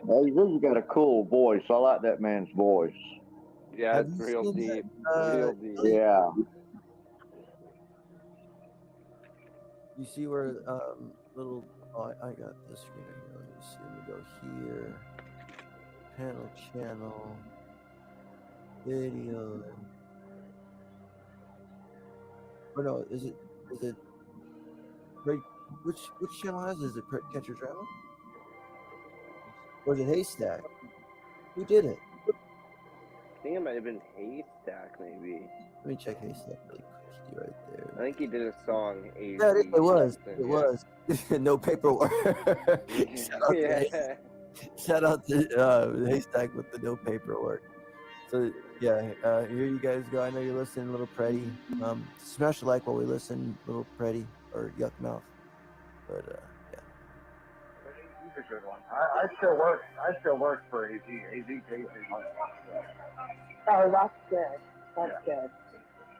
AZ's got a cool voice. I like that man's voice. Yeah, Have it's you real seen deep. that, Real deep. Yeah. You see where little. Oh, I got this screen right here. Let me see. Let me go here. Panel channel. Video. Or no, is it right? Which channel has it? Is it Catcher Drama? Or is it Haystack? Who did it? think it might have been Haystack, maybe. Let me check Haystack really quickly right I there. think he did a song. Yeah, it was. something, It yeah. was. No paperwork. Yeah. Shout out to Haystack with the no paperwork. So yeah, here you guys go. I know you're listening, Little Pretty. Smash the like while we listen, Little Pretty or Yuck Mouth. But yeah. He's a good one. I still work for AZ. AZ pays me money. Oh, that's good. That's good.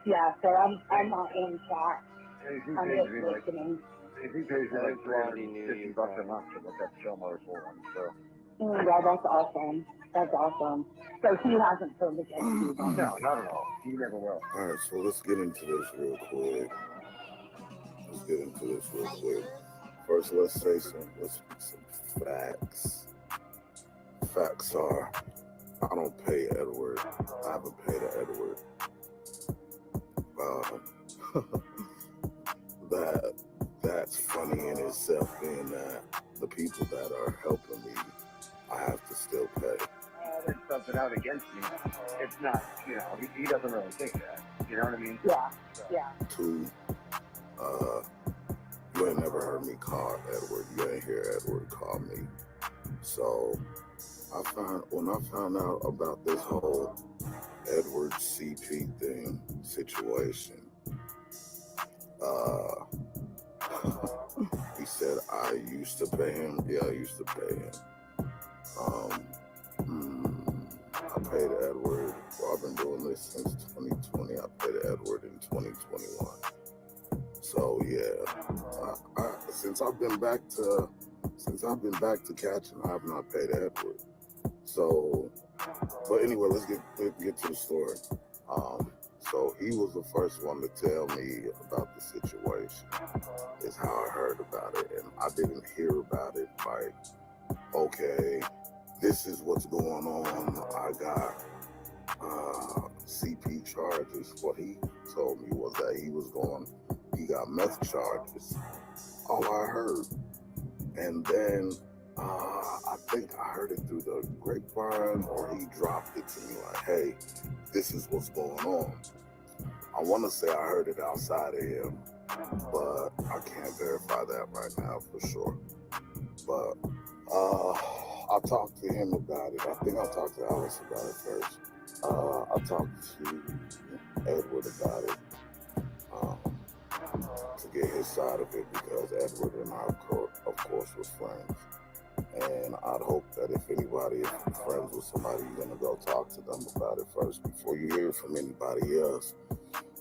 Yeah, so I'm not in chat. AZ I'm pays just me like listening. AZ pays me I like think Blondie knew you, $350 a month to look up Showmo for him. So Yeah, that's awesome. That's awesome. So he hasn't turned against you then? no, not at all. He never will. All right, so let's get into this real quick. First, let's say some facts. Facts are, I don't pay Edward. I haven't paid Edward. That's funny in itself, being that the people that are helping me, I have to still pay. There's something out against me. It's not, he doesn't really think that. You know what I mean? Yeah, yeah. Two, you ain't never heard me call Edward. You ain't hear Edward call me. So when I found out about this whole Edward CP thing situation, he said I used to pay him. Yeah, I used to pay him. I paid Edward. Well, I've been doing this since 2020. I paid Edward in 2021. So yeah, since I've been back to catching, I have not paid Edward. So, but anyway, let's get to the story. So he was the first one to tell me about the situation. Is how I heard about it, and I didn't hear about it like, okay, this is what's going on. I got CP charges. What he told me was that he got meth charges. All I heard. And then I think I heard it through the grapevine, or he dropped it to me like, hey, this is what's going on. I want to say I heard it outside of him, but I can't verify that right now for sure. But I talked to him about it. I think I talked to Alice about it first. I talked to Edward about it to get his side of it, because Edward and I, of course, was friends. And I'd hope that if anybody is friends with somebody, you're going to go talk to them about it first before you hear from anybody else,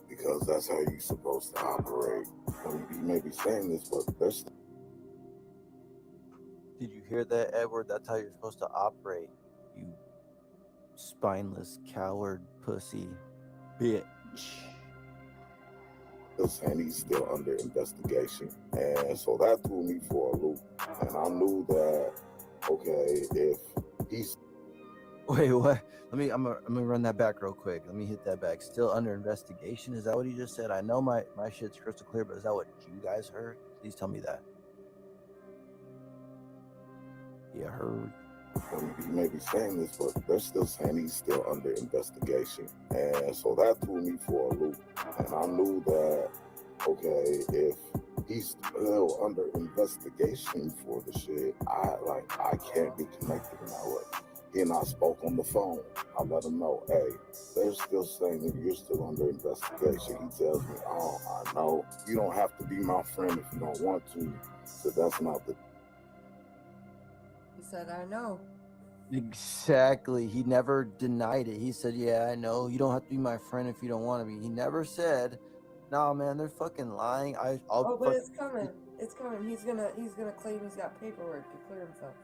because that's how you're supposed to operate. You may be saying this, but there's... Did you hear that, Edward? That's how you're supposed to operate, you spineless coward pussy bitch. And he's still under investigation, and so that threw me for a loop. And I knew that, okay, if he's... Wait, what? I'm gonna run that back real quick. Let me hit that back. Still under investigation? Is that what he just said? I know my shit's crystal clear, but is that what you guys heard? Please tell me that. Yeah, heard. You may be saying this, but they're still saying he's still under investigation. And so that threw me for a loop. And I knew that, okay, if he's still under investigation for the shit, I can't be connected in that way. He and I spoke on the phone. I let him know, hey, they're still saying that you're still under investigation. He tells me, oh, I know. You don't have to be my friend if you don't want to. So that's not the... He said, I know. Exactly. He never denied it. He said, yeah, I know. You don't have to be my friend if you don't want to be. He never said, no, man, they're fucking lying. But it's coming. It's coming. He's gonna claim he's got paperwork to clear himself.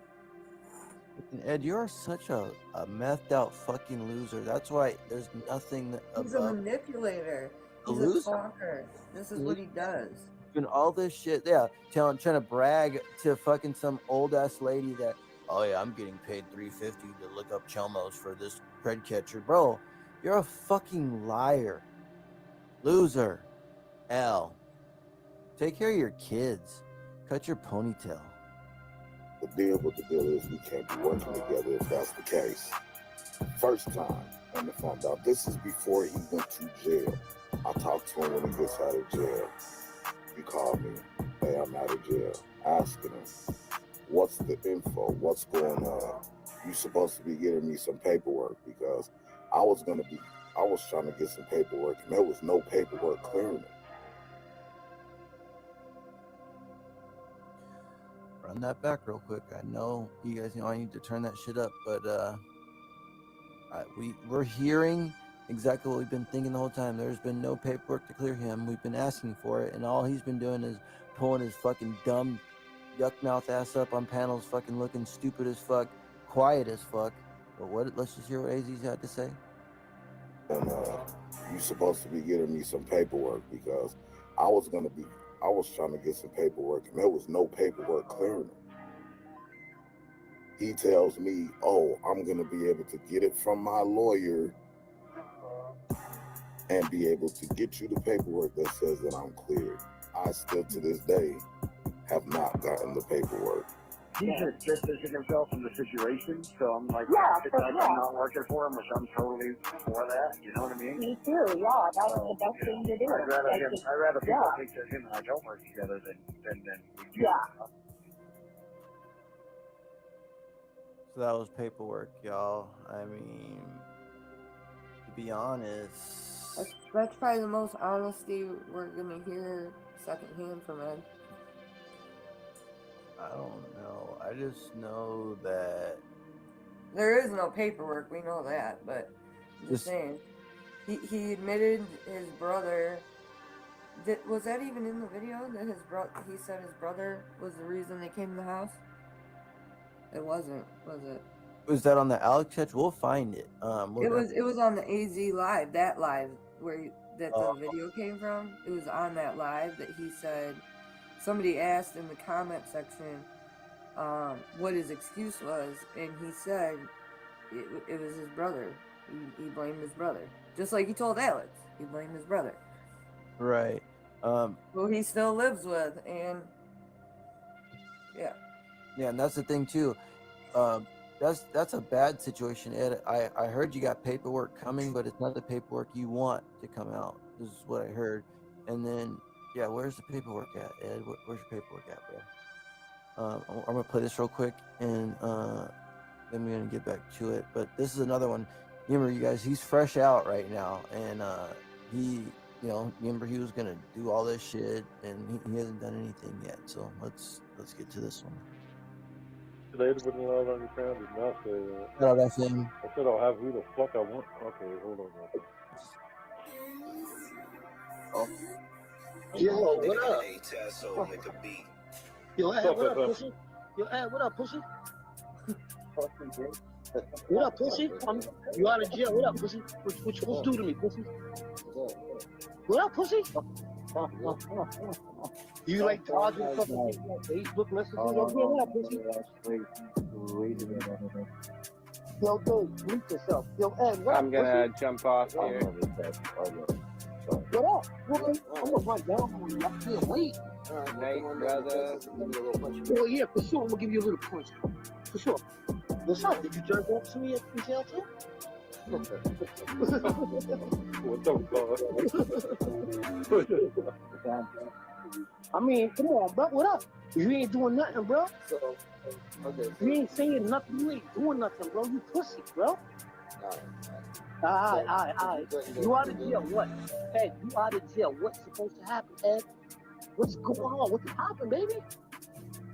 Ed, you're such a methed out fucking loser. That's why there's nothing He's a manipulator. He's a talker. This is what he does. And all this shit, yeah, trying to brag to fucking some old ass lady that, oh yeah, I'm getting paid $350 to look up Chelmos for this cred catcher. Bro, you're a fucking liar. Loser. L. Take care of your kids. Cut your ponytail. The deal is we can't be working together if that's the case. First time. come to find out. This is before he went to jail. I talked to him when he gets out of jail. He called me, hey, I'm out of jail, asking him, what's the info? What's going on? You supposed to be getting me some paperwork because I was trying to get some paperwork and there was no paperwork clearing it. Run that back real quick. I know you guys know I need to turn that shit up, but we're hearing exactly what we've been thinking the whole time. There's been no paperwork to clear him. We've been asking for it, and all he's been doing is pulling his fucking dumb yuck mouth ass up on panels, fucking looking stupid as fuck, quiet as fuck. But let's just hear what AZ's had to say. And you supposed to be getting me some paperwork because I was trying to get some paperwork and there was no paperwork clearing it. He tells me, oh, I'm going to be able to get it from my lawyer and be able to get you the paperwork that says that I'm cleared. I still to this day have not gotten the paperwork. He's just distancing himself from the situation, so I'm like, I'm not working for him, which I'm totally for that. You know what I mean? Me too. Yeah, that was the best thing to do. I'd rather people think that him and I don't work together than we do. Yeah. So that was paperwork, y'all. I mean, to be honest, That's probably the most honesty we're gonna hear secondhand from Ed. I don't know. I just know that there is no paperwork. We know that, but I'm just saying, he admitted his brother. Was that even in the video that he said his brother was the reason they came to the house? It wasn't, was it? Was that on the Alex chat? We'll find it. It was on the AZ live, that live where the video came from. It was on that live that he said. Somebody asked in the comment section what his excuse was, and he said it was his brother. He blamed his brother, just like he told Alex. He blamed his brother. Right. Who he still lives with, and yeah. Yeah, and that's the thing too. That's a bad situation, Ed. I heard you got paperwork coming, but it's not the paperwork you want to come out. This is what I heard. And then, yeah, where's the paperwork at, Ed? Where's your paperwork at, bro? I'm gonna play this real quick, and then we're gonna get back to it. But this is another one. Remember, you guys, he's fresh out right now, and remember he was gonna do all this shit, and he hasn't done anything yet. So let's get to this one. Today to put a lot on your pound did not say that. No, that's him. I said I'll have who the fuck I want. Okay, hold on. Oh. Yo, what up? Yo, Ed, what up, pussy? Yo, Ed, what up, pussy? What up, pussy? You out of jail? What up, pussy? What you supposed to do to me, pussy? What up, pussy? You like dodging fucking Facebook messages? Yo, what up, pussy? Yo, dude, mute yourself. Yo, Ed, what up, I'm gonna jump off here. What up? I'm gonna run down on you. I can't wait. Night, brother. Oh, yeah, for sure. I'm gonna give you a little punch. For sure. What's up? Did you jerk off to me in jail too? What the fuck? I mean, come on, bro. What up? You ain't doing nothing, bro. You ain't saying nothing. You ain't doing nothing, bro. You pussy, bro. Alright. You out of jail, what? Ed, you out of jail. What's supposed to happen, Ed? What's going on? What's happening, baby?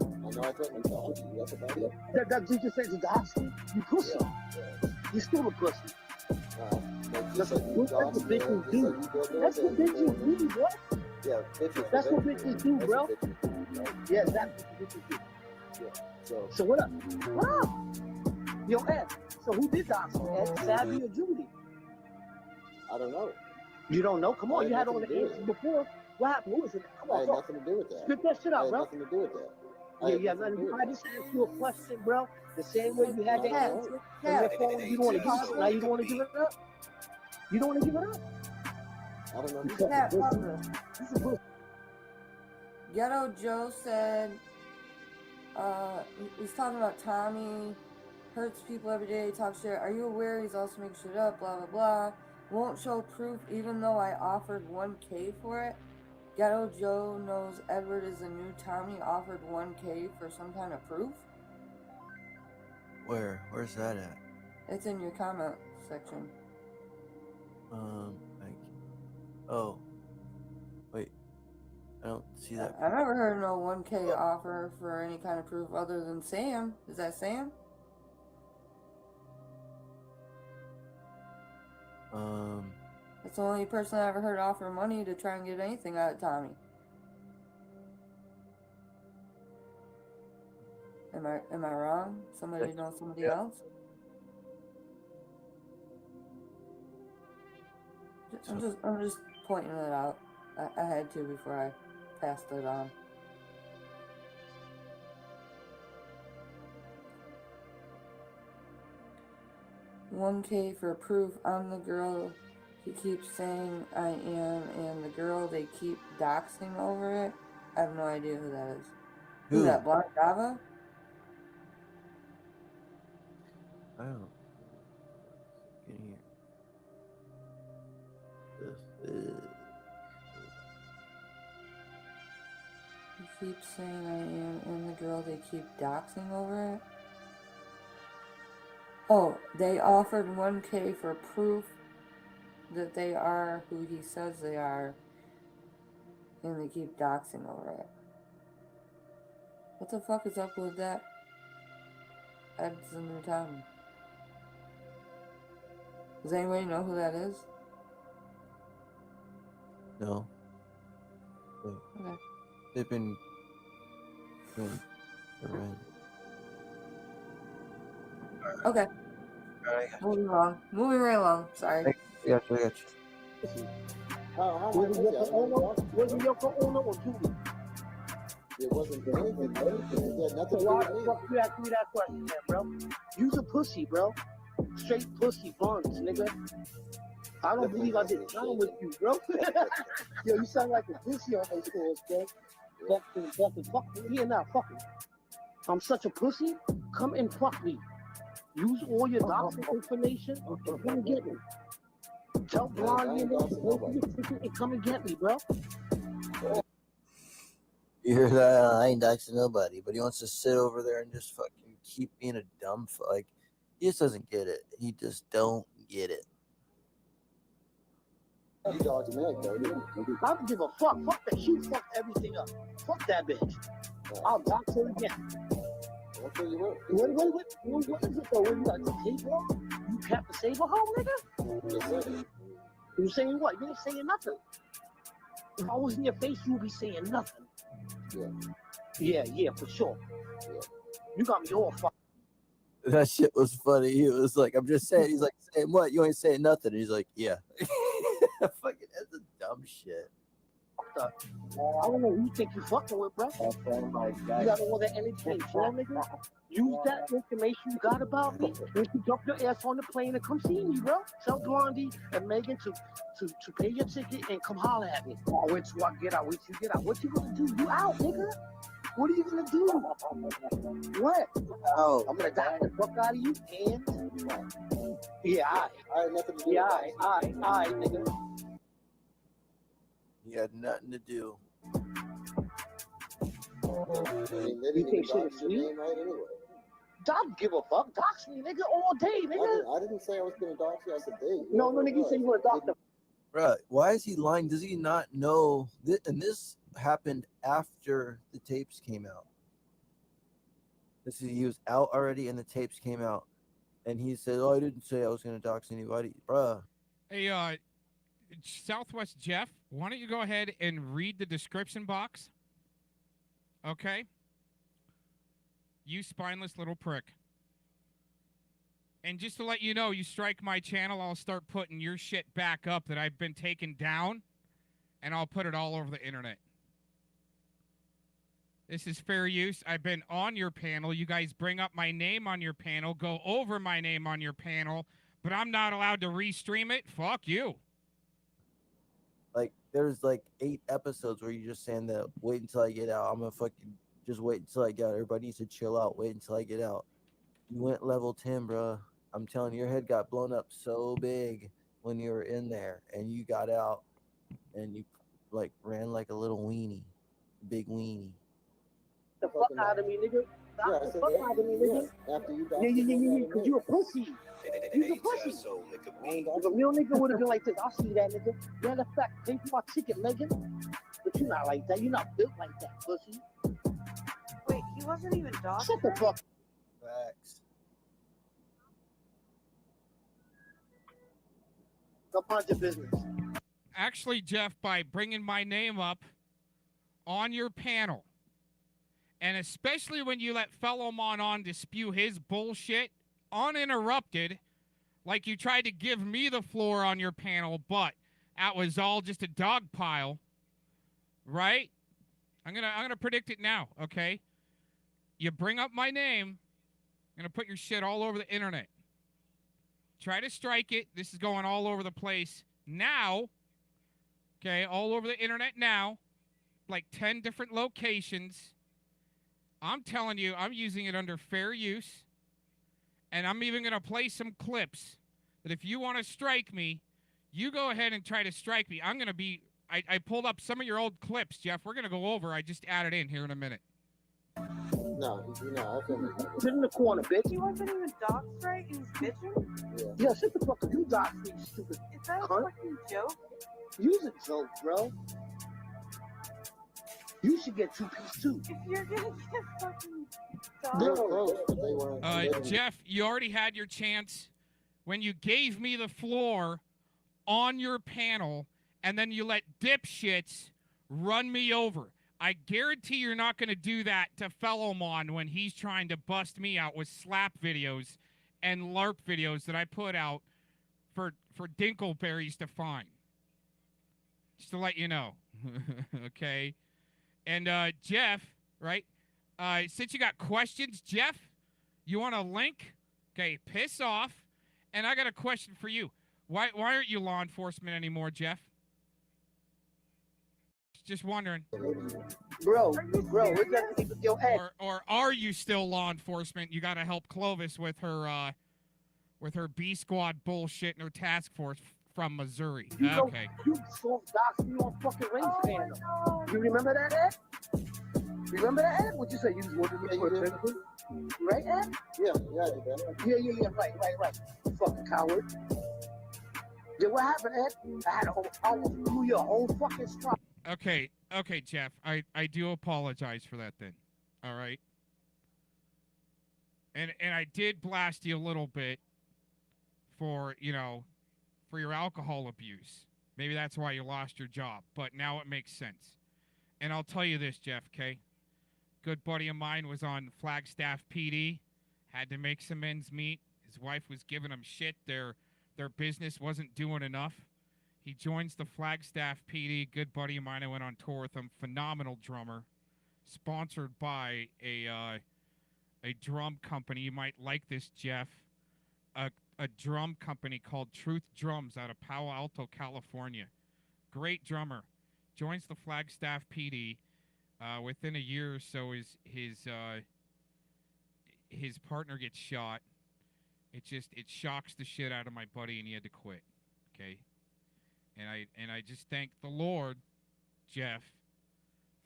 I know I thought you told you. That's about it. That you just said to the you pussy. Yeah. You still a pussy. That's what bitches do. That's what bitches do, bro. Yeah, bitches. That's what bitches do, bro. Yeah, that's what bitches do. Yeah. So what up? What up? Yo, Ed. So who did dox you, Ed? Savvy or Judy? I don't know. You don't know? Come on, you had all the answers before. What happened? Who was it? Come on, I had nothing to do with that. Spit that shit out, bro. I had nothing to do with that. I just asked you a question, bro. The same way you had to answer. And your phone, you don't want to give it up. Now you don't want to give it up? You don't want to give it up? I don't know. This is bullshit. Ghetto Joe said, he's talking about Tommy Hurts people every day, talks shit. Are you aware he's also making shit up? Blah, blah, blah. Won't show proof even though I offered 1K for it. Ghetto Joe knows Edward is the new Tommy, offered 1K for some kind of proof. Where's that at? It's in your comment section. Like, oh, wait, I don't see that. I never heard no 1K offer for any kind of proof other than Sam. Is that Sam? That's the only person I ever heard offer money to try and get anything out of Tommy. Am I wrong? Somebody knows somebody else? I'm just pointing it out. I had to before I passed it on. $1K for proof. I'm the girl he keeps saying I am, and the girl they keep doxing over it. I have no idea who that is. Who's that? Black Java? I don't. Get in here. He keeps saying I am, and the girl they keep doxing over it. Oh, they offered 1K for proof that they are who he says they are, and they keep doxing over it. What the fuck is up with that? Ed's the new Tommy. Does anybody know who that is? No. Wait. Okay. They've been around. Okay. Moving right along. Sorry. I got you. Was it Yoko Ono or Judy? It wasn't anything. It had nothing to So do why with the me. fuck you ask me that question, then, bro? You's a pussy, bro. Straight pussy buns, nigga. I don't believe I did time with you, bro. Yo, you sound like a pussy on those calls, bro. Fuck me here now, fuck me. I'm such a pussy. Come and fuck me. Use all your doctor information and come and get me. Tell Blondie and come and get me, bro. You hear that? I ain't doxing nobody, but he wants to sit over there and just fucking keep being a dumb like. He just doesn't get it. He just don't get it. You dogged me, though, didn't you? I don't give a fuck. Fuck that. She fucked everything up. Fuck that bitch. I'll dox her again. Okay, you will. What is it though? What you got to say, bro? You kept the saber home, nigga? Yes, sir. You saying what? You ain't saying nothing. If I was in your face, you would be saying nothing. Yeah, for sure. Yeah. You got me all fucked. That shit was funny. He was like, I'm just saying. He's like, saying what? You ain't saying nothing. And he's like, yeah. Fucking, that's a dumb shit. I don't know who you think you fucking with, bro. You got all that energy and flow, nigga. Use that information you got about me when you jump your ass on the plane and come see me, bro. Tell Blondie and Megan to pay your ticket and come holler at me. Oh, wait till I get out. Wait till you get out. What you gonna do? You out, nigga. What are you gonna do? What? Oh, I'm gonna die the fuck out of you and yeah, I had nothing to do with I, nigga. he had nothing to do. I mean, they You didn't even think shit dox is your sweet? name right anyway. Don't give a fuck. Dox me, nigga, all day, nigga. I didn't say I was going to dox you. I said, hey. No, nigga, you said you were a doctor. Bruh, why is he lying? Does he not know? And this happened after the tapes came out. He was out already and the tapes came out. And he said, oh, I didn't say I was going to dox anybody. Bruh. Hey, Southwest Jeff, why don't you go ahead and read the description box? Okay? You spineless little prick. And just to let you know, you strike my channel, I'll start putting your shit back up that I've been taken down, and I'll put it all over the internet. This is fair use. I've been on your panel. You guys bring up my name on your panel, go over my name on your panel, but I'm not allowed to restream it? Fuck you. Like, there's like 8 episodes where you're just saying that, wait until I get out. I'm going to fucking just wait until I get out. Everybody needs to chill out. Wait until I get out. You went level 10, bro. I'm telling you, your head got blown up so big when you were in there, and you got out, and you like ran like a little weenie, big weenie. The fuck out of me, nigga. Yeah, I The said fuck that. out of me, nigga. Yeah, after you got Yeah. Cause you a pussy. You's a pussy. If a real nigga would have been like this, I'll see that nigga. Matter of fact, pay for my ticket, Megan. But you're not like that. You're not built like that, pussy. Wait, he wasn't even dog. Shut the fuck. Facts. Go mind your business. Actually, Jeff, by bringing my name up on your panel, and especially when you let Fellowmon on to spew his bullshit uninterrupted, like you tried to give me the floor on your panel, but that was all just a dog pile, right? I'm gonna predict it now, okay? You bring up my name, I'm gonna put your shit all over the internet. Try to strike it. This is going all over the place now. Okay, all over the internet now. Like 10 different locations. I'm telling you, I'm using it under fair use. And I'm even going to play some clips that if you want to strike me, you go ahead and try to strike me. I'm going to be... I pulled up some of your old clips, Jeff. We're going to go over. I just added in here in a minute. No, I feel like Sit in the corner, bitch. He wasn't even dog straight. He was bitching. Yeah, shut the fuck up. You dog straight, you stupid Is that a cunt. fucking joke? You's a joke, bro. You should get 2-piece too. If you're gonna get fucking they were dog, close, but they weren't. Jeff, you already had your chance when you gave me the floor on your panel, and then you let dipshits run me over. I guarantee you're not going to do that to Fellowmon when he's trying to bust me out with slap videos and LARP videos that I put out for Dinkleberries to find. Just to let you know. Okay? And Jeff, right? Since you got questions, Jeff, you want a link? Okay, piss off. And I got a question for you. Why aren't you law enforcement anymore, Jeff? Just wondering. Bro, what's that thing with your ex? Or are you still law enforcement? You got to help Clovis with her B squad bullshit and her task force from Missouri. Okay. You soft doxed me on fucking race panel. You remember that, Ed? Remember that, Ed? What you say? You was working with her, right, Ed? Yeah, I did that. Yeah, right. You fucking coward. Then what happened, Ed? I almost blew your whole fucking strap. Okay, Jeff. I do apologize for that then. All right. And I did blast you a little bit for your alcohol abuse. Maybe that's why you lost your job, but now it makes sense. And I'll tell you this, Jeff, okay? Good buddy of mine was on Flagstaff PD, had to make some ends meet. His wife was giving him shit. Their business wasn't doing enough. He joins the Flagstaff PD. Good buddy of mine. I went on tour with him. Phenomenal drummer. Sponsored by a drum company. You might like this, Jeff. A drum company called Truth Drums out of Palo Alto, California. Great drummer. Joins the Flagstaff PD. Within a year or so, his partner gets shot. It shocks the shit out of my buddy, and he had to quit. Okay. And I just thank the Lord, Jeff.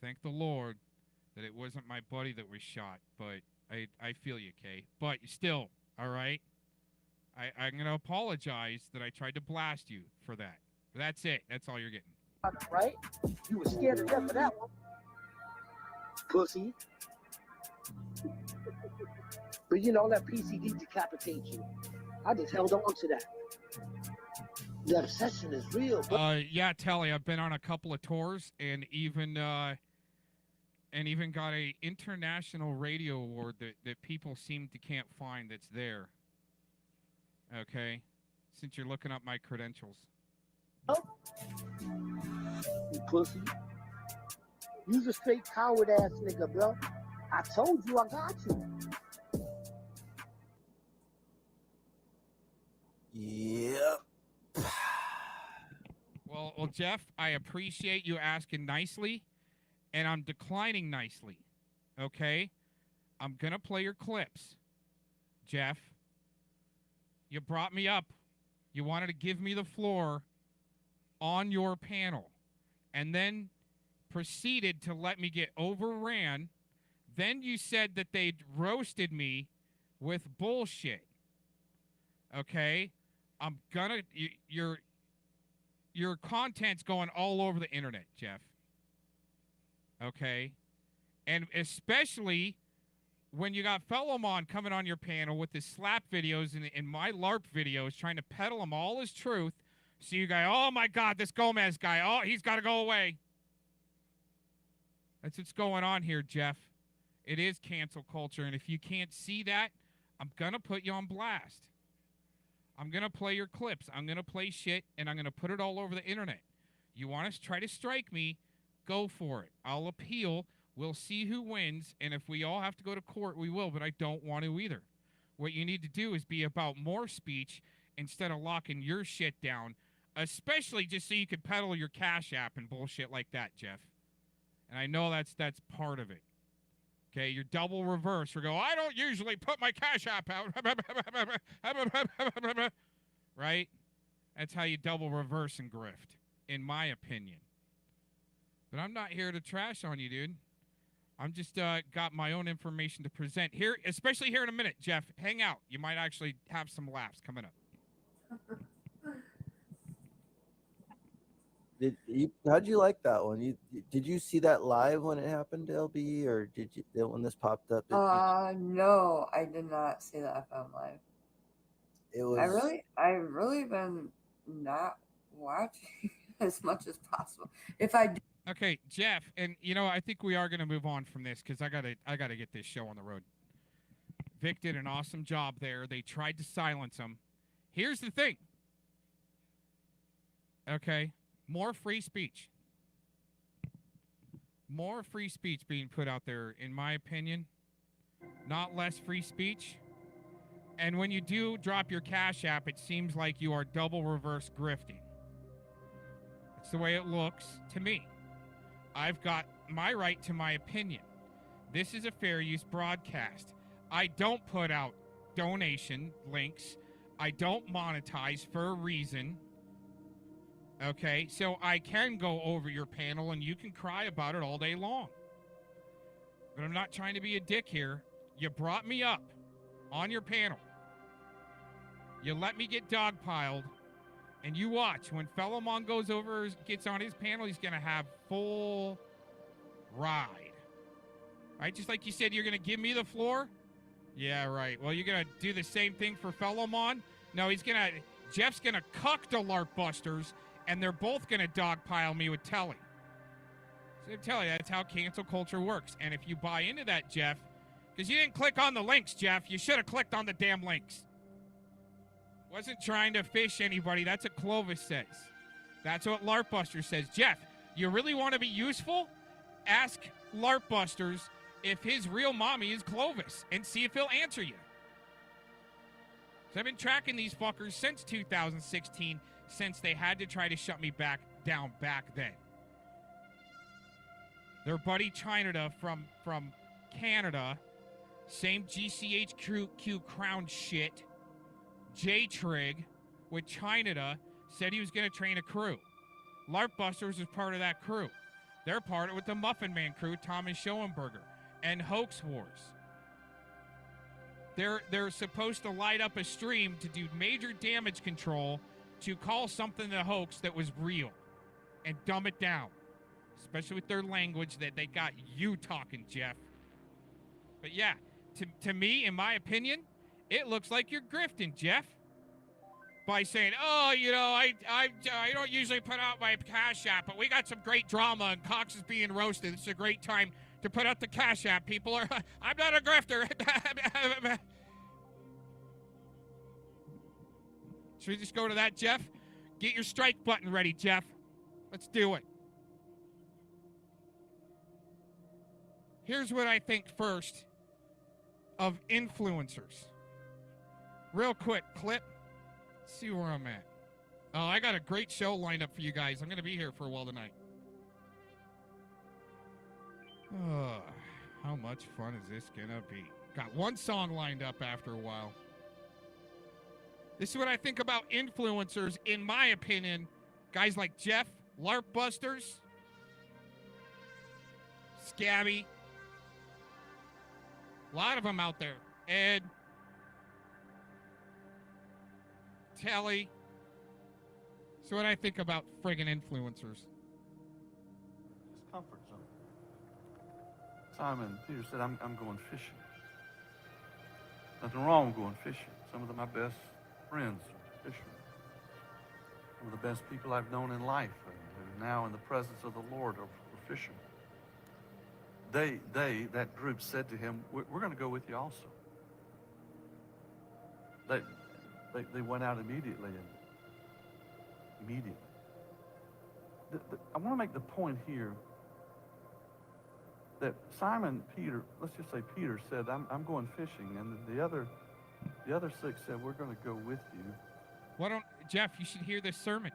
Thank the Lord that it wasn't my buddy that was shot. But I feel you, Kay. But still, all right? I'm going to apologize that I tried to blast you for that. But that's it. That's all you're getting. Right? You were scared to death of that one. Pussy. But that PCD decapitates you. I just held on to that. The obsession is real. Yeah, Tele, I've been on a couple of tours and even got a international radio award that people can't find that's there. Okay? Since you're looking up my credentials. Oh. You pussy. You's a straight coward ass nigga, bro. I told you I got you. Yep. Well, Jeff, I appreciate you asking nicely, and I'm declining nicely. Okay? I'm going to play your clips. Jeff. You brought me up. You wanted to give me the floor on your panel, and then proceeded to let me get overran. Then you said that they'd roasted me with bullshit. Okay? I'm gonna... Your content's going all over the internet, Jeff. Okay? And especially when you got Fellowmon coming on your panel with his slap videos and my LARP videos, trying to peddle him all his truth, so you go, oh my God, this Gomez guy, oh, he's got to go away. That's what's going on here, Jeff. It is cancel culture, and if you can't see that, I'm going to put you on blast. I'm going to play your clips. I'm going to play shit, and I'm going to put it all over the internet. You want to try to strike me, go for it. I'll appeal. We'll see who wins, and if we all have to go to court, we will, but I don't want to either. What you need to do is be about more speech instead of locking your shit down, especially just so you could peddle your Cash App and bullshit like that, Jeff. And I know that's part of it. Okay, you're double reverse. We go, I don't usually put my Cash App out. Right? That's how you double reverse and grift, in my opinion. But I'm not here to trash on you, dude. I'm just got my own information to present here, especially here in a minute, Jeff. Hang out. You might actually have some laughs coming up. How'd you like that one? Did you see that live when it happened, LB, or did you when this popped up? No, I did not see that film live. It was. I've really been not watching as much as possible. If I do. Okay, Jeff, and I think we are going to move on from this because I gotta get this show on the road. Vic did an awesome job there. They tried to silence him. Here's the thing. Okay, more free speech. More free speech being put out there, in my opinion. Not less free speech. And when you do drop your Cash App, it seems like you are double reverse grifting. It's the way it looks to me. I've got my right to my opinion. This is a fair use broadcast. I don't put out donation links. I don't monetize for a reason. Okay, so I can go over your panel and you can cry about it all day long. But I'm not trying to be a dick here. You brought me up on your panel. You let me get dogpiled. And you watch, when Fellowmon goes over, gets on his panel, he's going to have full ride. Right? Just like you said, you're going to give me the floor? Yeah, right. Well, you're going to do the same thing for Fellowmon? No, Jeff's going to cuck the LARP Busters, and they're both going to dogpile me with Tele. So I'm telling you, that's how cancel culture works. And if you buy into that, Jeff, because you didn't click on the links, Jeff, you should have clicked on the damn links. Wasn't trying to fish anybody. That's what Clovis says. That's what LARP Buster says. Jeff, you really want to be useful? Ask LARP Busters if his real mommy is Clovis and see if he'll answer you. So I've been tracking these fuckers since 2016, since they had to try to shut me down back then. Their buddy China from Canada, same GCHQ crown shit. J-Trig with China said he was going to train a crew. LARP Busters is part of that crew. They're part of with the Muffin Man crew, Thomas Schoenberger, and Hoax Wars. They're supposed to light up a stream to do major damage control to call something a hoax that was real and dumb it down, especially with their language that they got you talking, Jeff. But yeah, to me, in my opinion, it looks like you're grifting, Jeff, by saying, oh, I don't usually put out my Cash App, but we got some great drama and Cox is being roasted. It's a great time to put out the Cash App. People are, I'm not a grifter. Should we just go to that, Jeff? Get your strike button ready, Jeff. Let's do it. Here's what I think first of influencers. Real quick clip. Let's see where I'm at. Oh, I got a great show lined up for you guys. I'm going to be here for a while tonight. Oh, how much fun is this going to be? Got one song lined up after a while. This is what I think about influencers, in my opinion. Guys like Jeff, LARP Busters, Scabby. A lot of them out there. Ed, Tele. So what I think about friggin' influencers. His comfort zone. Simon Peter said, I'm going fishing. Nothing wrong with going fishing. Some of my best friends are fishermen. Some of the best people I've known in life are now in the presence of the Lord are fishermen. That group said to him, we're going to go with you also. They went out immediately. I want to make the point here that Simon Peter, let's just say Peter said, I'm going fishing, and the other 6 said, we're going to go with you. Why don't, Jeff, you should hear this sermon.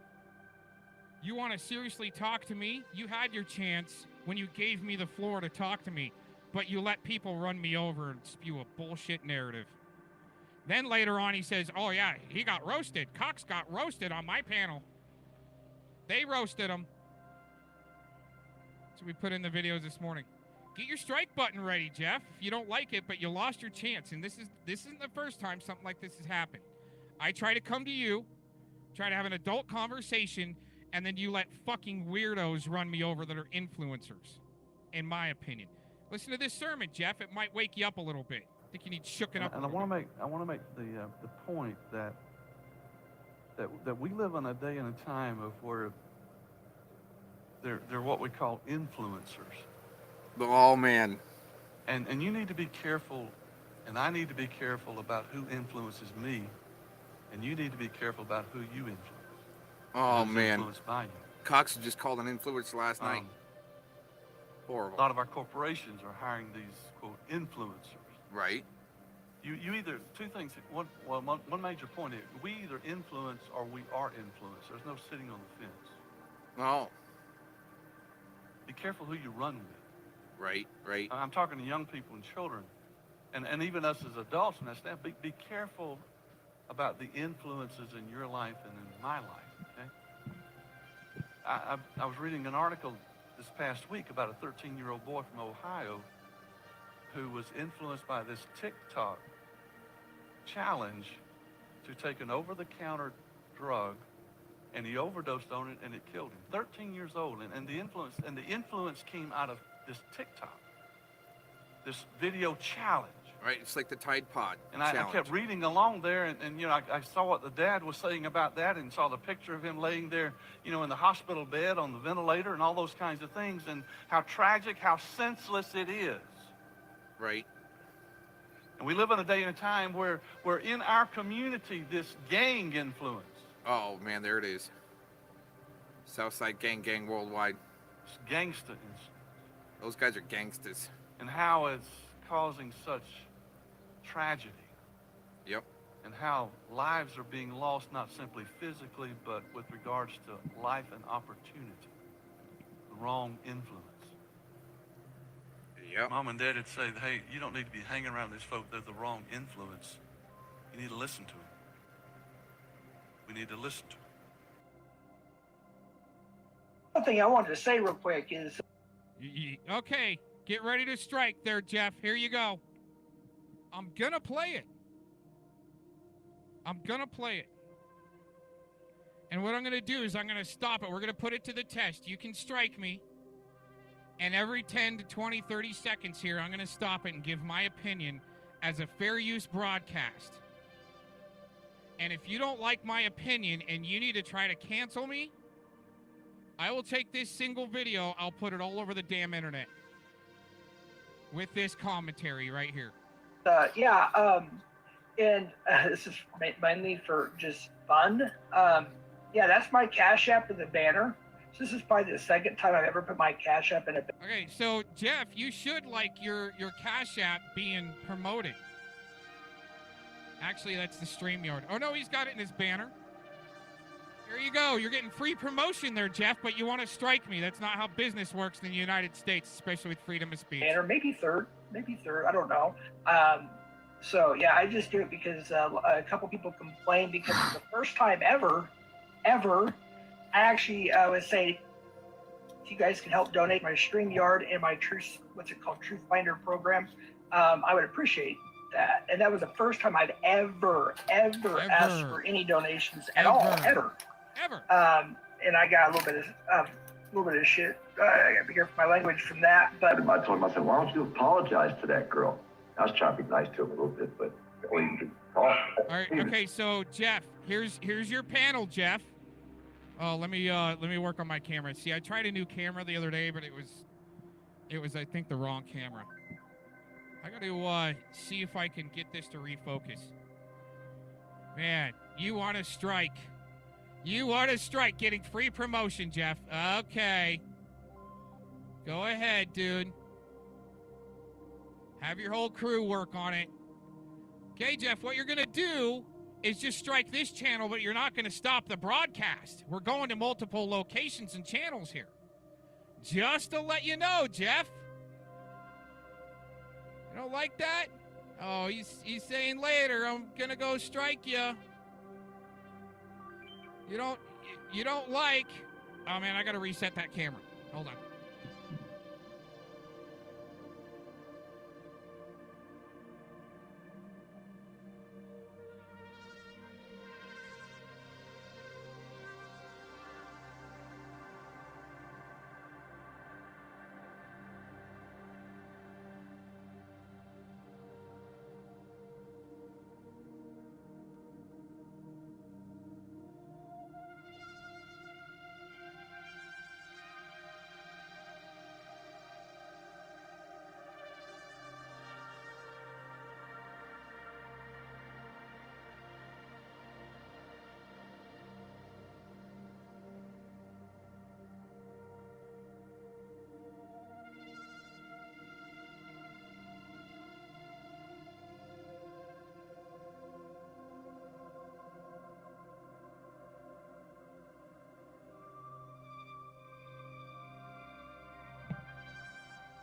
You want to seriously talk to me? You had your chance when you gave me the floor to talk to me, but you let people run me over and spew a bullshit narrative. Then later on he says, oh yeah, he got roasted. Cox got roasted on my panel. They roasted him. So we put in the videos this morning. Get your strike button ready, Jeff. If you don't like it, but you lost your chance. And this isn't the first time something like this has happened. I try to come to you, try to have an adult conversation, and then you let fucking weirdos run me over that are influencers, in my opinion. Listen to this sermon, Jeff. It might wake you up a little bit. I think you need shooken up. And I want to make the point that we live in a day and a time of where they're what we call influencers. Oh man. And you need to be careful, and I need to be careful about who influences me, and you need to be careful about who you influence. Oh who's man. Influenced by you. Cox was just called an influencer last night. Horrible. A lot of our corporations are hiring these quote influencers. Right. You either, two things, one major point is we either influence or we are influenced. There's no sitting on the fence. Oh. Be careful who you run with. Right. I'm talking to young people and children, and even us as adults, and that's that. Be careful about the influences in your life and in my life, okay? I was reading an article this past week about a 13-year-old boy from Ohio who was influenced by this TikTok challenge to take an over-the-counter drug, and he overdosed on it, and it killed him. 13 years old, and the influence came out of this TikTok, this video challenge. Right, it's like the Tide Pod And I kept reading along there, and you know, I saw what the dad was saying about that, and saw the picture of him laying there, you know, in the hospital bed on the ventilator and all those kinds of things, and how tragic, how senseless it is. Right. And we live in a day and a time where in our community, this gang influence. Oh man, there it is. Southside gang worldwide. It's gangsters. Those guys are gangsters. And how it's causing such tragedy. Yep. And how lives are being lost, not simply physically, but with regards to life and opportunity. The wrong influence. Yep. Mom and Dad would say, hey, you don't need to be hanging around these folk. They're the wrong influence. You need to listen to them. We need to listen to them. One thing I wanted to say real quick is... Okay, get ready to strike there, Jeff. Here you go. I'm gonna play it. And what I'm gonna do is I'm gonna stop it. We're gonna put it to the test. You can strike me. And every 10 to 20, 30 seconds here, I'm gonna stop it and give my opinion as a fair use broadcast. And if you don't like my opinion and you need to try to cancel me, I will take this single video, I'll put it all over the damn internet. With this commentary right here. This is mainly for just fun. That's my Cash App in the banner. So this is probably the second time I've ever put my Cash App in a banner. Okay, so Jeff, you should like your Cash App being promoted. Actually, that's the StreamYard. Oh no, he's got it in his banner. Here you go. You're getting free promotion there, Jeff, but you want to strike me. That's not how business works in the United States, especially with freedom of speech. Banner, maybe third. maybe third. I don't know. So yeah, I just do it because a couple people complained because it's the first time ever. I actually was saying, if you guys can help donate my StreamYard and my Truth Finder program, I would appreciate that. And that was the first time I've ever asked for any donations at all, ever. And I got a little bit of shit. I got to be careful my language from that. But I told him, I said, why don't you apologize to that girl? I was trying to be nice to him a little bit, but or you can talk. All right. Okay. So Jeff, here's your panel, Jeff. Oh, let me work on my camera. See, I tried a new camera the other day, but it was I think the wrong camera. I got to see if I can get this to refocus. Man, you want to strike. You want to strike, getting free promotion, Jeff. Okay. Go ahead, dude. Have your whole crew work on it. Okay, Jeff, what you're going to do is just strike this channel, but you're not going to stop the broadcast. We're going to multiple locations and channels here. Just to let you know, Jeff. You don't like that? Oh, he's saying later, I'm going to go strike you. You don't like... Oh, man, I got to reset that camera. Hold on.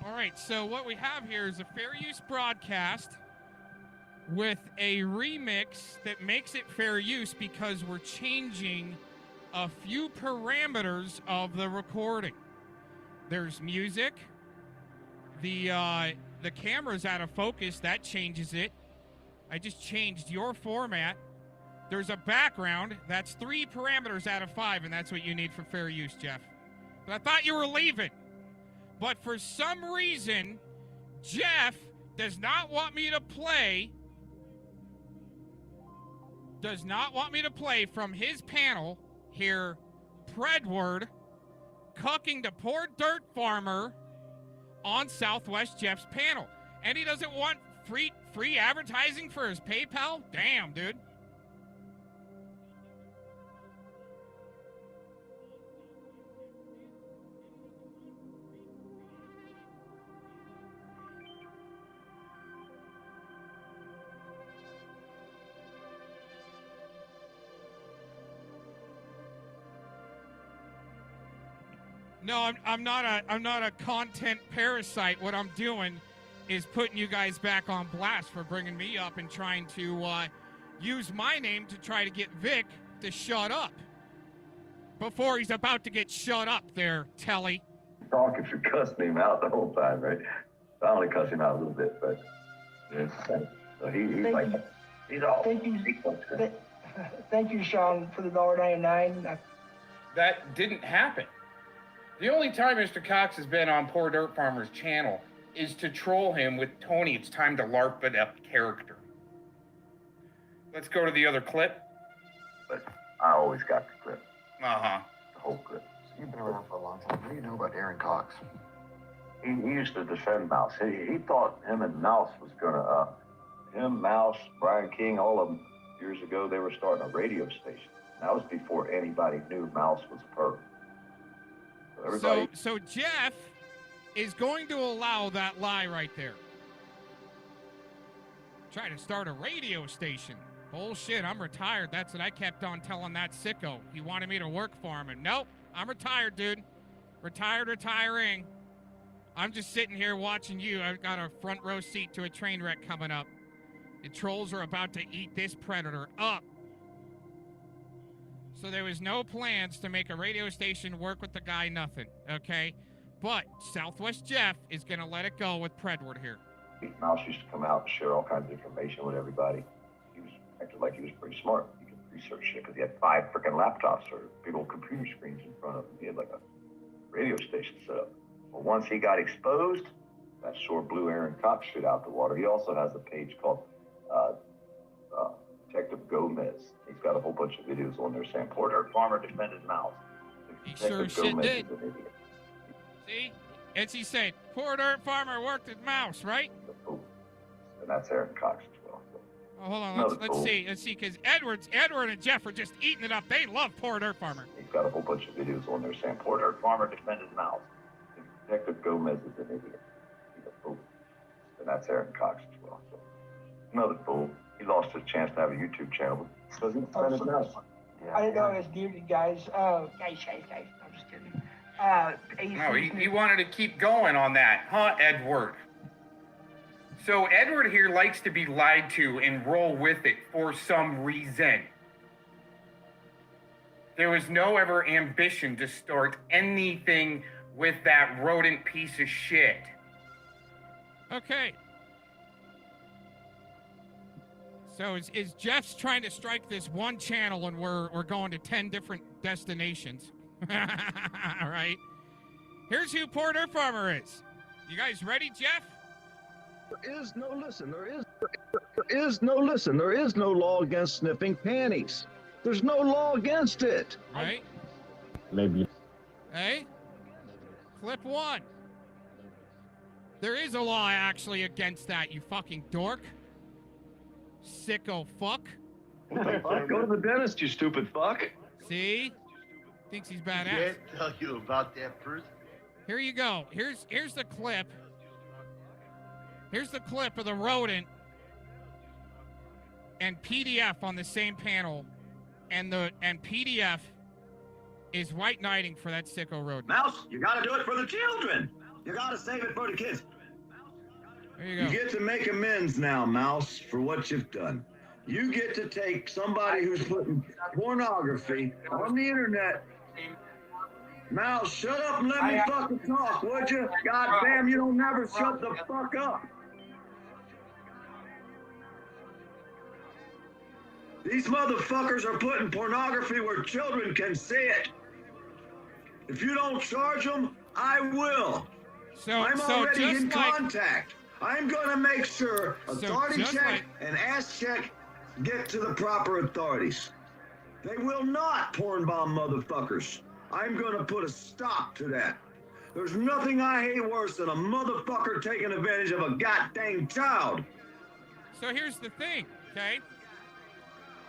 All right, so what we have here is a fair use broadcast with a remix that makes it fair use because we're changing a few parameters of the recording. There's music. The camera's out of focus. That changes it. I just changed your format. There's a background. That's 3 parameters out of 5, and that's what you need for fair use, Jeff. But I thought you were leaving. But for some reason, Jeff does not want me to play from his panel here, Predward, cucking the poor dirt farmer on Southwest Jeff's panel. And he doesn't want free advertising for his PayPal? Damn, dude. No, I'm not a content parasite. What I'm doing is putting you guys back on blast for bringing me up and trying to use my name to try to get Vic to shut up before he's about to get shut up there, Tele. Talking for cussing him out the whole time, right? I only cuss him out a little bit, but so he's like, he's all. Thank you, Sean, for the $1.99. That didn't happen. The only time Mr. Cox has been on Poor Dirt Farmer's channel is to troll him with Tony. It's time to LARP it up character. Let's go to the other clip. But I always got the clip. Uh-huh. The whole clip. You've been around for a long time. What do you know about Aaron Cox? He used to defend Mouse. He thought him and Mouse was gonna, him, Mouse, Brian King, all of them, years ago, they were starting a radio station. That was before anybody knew Mouse was a perp. So Jeff is going to allow that lie right there. Try to start a radio station. Bullshit, I'm retired. That's what I kept on telling that sicko. He wanted me to work for him, and nope, I'm retired, dude. Retiring. I'm just sitting here watching you. I've got a front row seat to a train wreck coming up. The trolls are about to eat this predator up. So there was no plans to make a radio station work with the guy, nothing, okay? But Southwest Jeff is going to let it go with Predward here. Mouse used to come out and share all kinds of information with everybody. He was acted like he was pretty smart. He could research shit because he had 5 freaking laptops or big old computer screens in front of him. He had like a radio station set up. Well, once he got exposed, that sure blew Aaron Cox shit out the water. He also has a page called Detective Gomez. He's got a whole bunch of videos on there saying poor dirt farmer defended mouse. He sure as shit did. See? As he said, poor dirt farmer worked at mouse, right? And that's Aaron Cox as well. So. Oh, hold on, let's see, because Edward and Jeff are just eating it up. They love poor dirt farmer. He's got a whole bunch of videos on there saying poor dirt farmer defended mouse. Detective Gomez is an idiot. He's a fool. And that's Aaron Cox as well. So. Another fool. He lost his chance to have a YouTube channel because he defended mouse. I didn't know it was muted, guys. Guys. I'm just kidding. No, he wanted to keep going on that, huh, Edward? So Edward here likes to be lied to and roll with it for some reason. There was no ever ambition to start anything with that rodent piece of shit. Okay. So is Jeff's trying to strike this one channel and we're going to 10 different destinations. All right. Here's who Poor Dirt Farmer is. You guys ready, Jeff? There is no law against sniffing panties. There's no law against it. Right? Maybe. Hey? Clip 1. There is a law actually against that, you fucking dork. Sicko fuck. Go to the dentist, you stupid fuck. See? Thinks he's badass. Can't tell you about that person. Here you go. Here's the clip. Here's the clip of the rodent and PDF on the same panel, and PDF is white knighting for that sicko rodent. Mouse, you gotta do it for the children. You gotta save it for the kids. There you go. You get to make amends now, Mouse, for what you've done. You get to take somebody who's putting pornography on the internet. Mouse, shut up and let me fucking talk, would you? God damn, you don't never shut the fuck up. These motherfuckers are putting pornography where children can see it. If you don't charge them, I will. I'm already in contact. I'm going to make sure authority check and ass check get to the proper authorities. They will not porn bomb motherfuckers. I'm going to put a stop to that. There's nothing I hate worse than a motherfucker taking advantage of a goddamn child. So here's the thing, okay?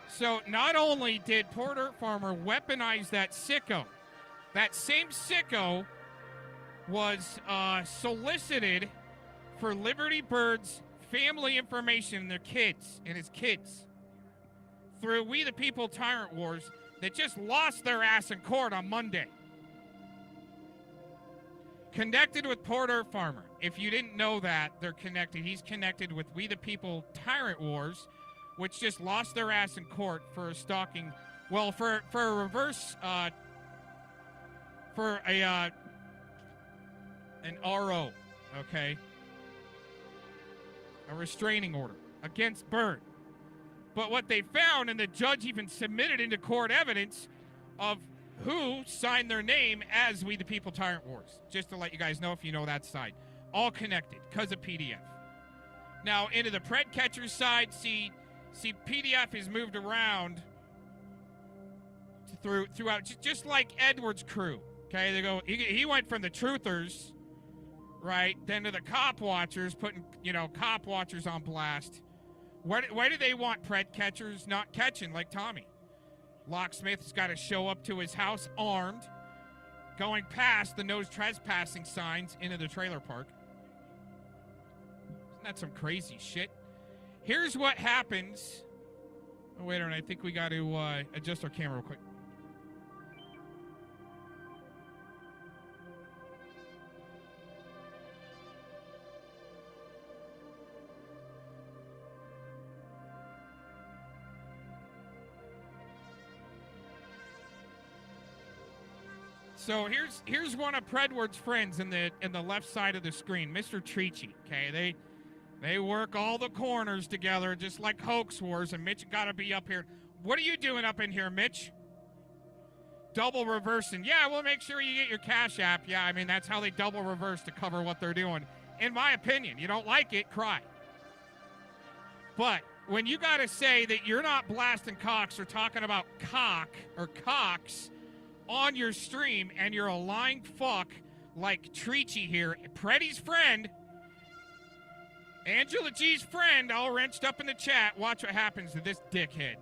So not only did Poor Dirt Farmer weaponize that sicko, that same sicko was solicited for Liberty Bird's family information and their kids and his kids through We the People Tyrant Wars that just lost their ass in court on Monday. Connected with Poor Dirt Farmer. If you didn't know that, they're connected. He's connected with We the People Tyrant Wars, which just lost their ass in court for stalking, well, for a reverse, for an RO, okay? A restraining order against Bird. But what they found, and the judge even submitted into court evidence of who signed their name as We the People Tyrant Wars. Just to let you guys know if you know that side. All connected because of PDF. Now, into the Pred Catchers side, see PDF is moved around throughout, just like Edward's crew. Okay, they go. He went from the Truthers, right, then to the Cop Watchers, putting Cop Watchers on blast. Why do they want Pred Catchers not catching like Tommy? Locksmith's got to show up to his house armed, going past the no trespassing signs into the trailer park. Isn't that some crazy shit? Here's what happens. Oh, wait a minute. I think we got to adjust our camera real quick. So here's one of Predward's friends in the left side of the screen, Mr. Treachy. Okay, they work all the corners together, just like Hoax Wars, and Mitch got to be up here. What are you doing up in here, Mitch? Double reversing. Yeah, we'll make sure you get your Cash App. Yeah, I mean, that's how they double reverse to cover what they're doing. In my opinion, you don't like it, cry. But when you got to say that you're not blasting cocks or talking about cock or cocks on your stream and you're a lying fuck like Treachy here, Preddy's friend, Angela G's friend, all wrenched up in the chat. Watch what happens to this dickhead.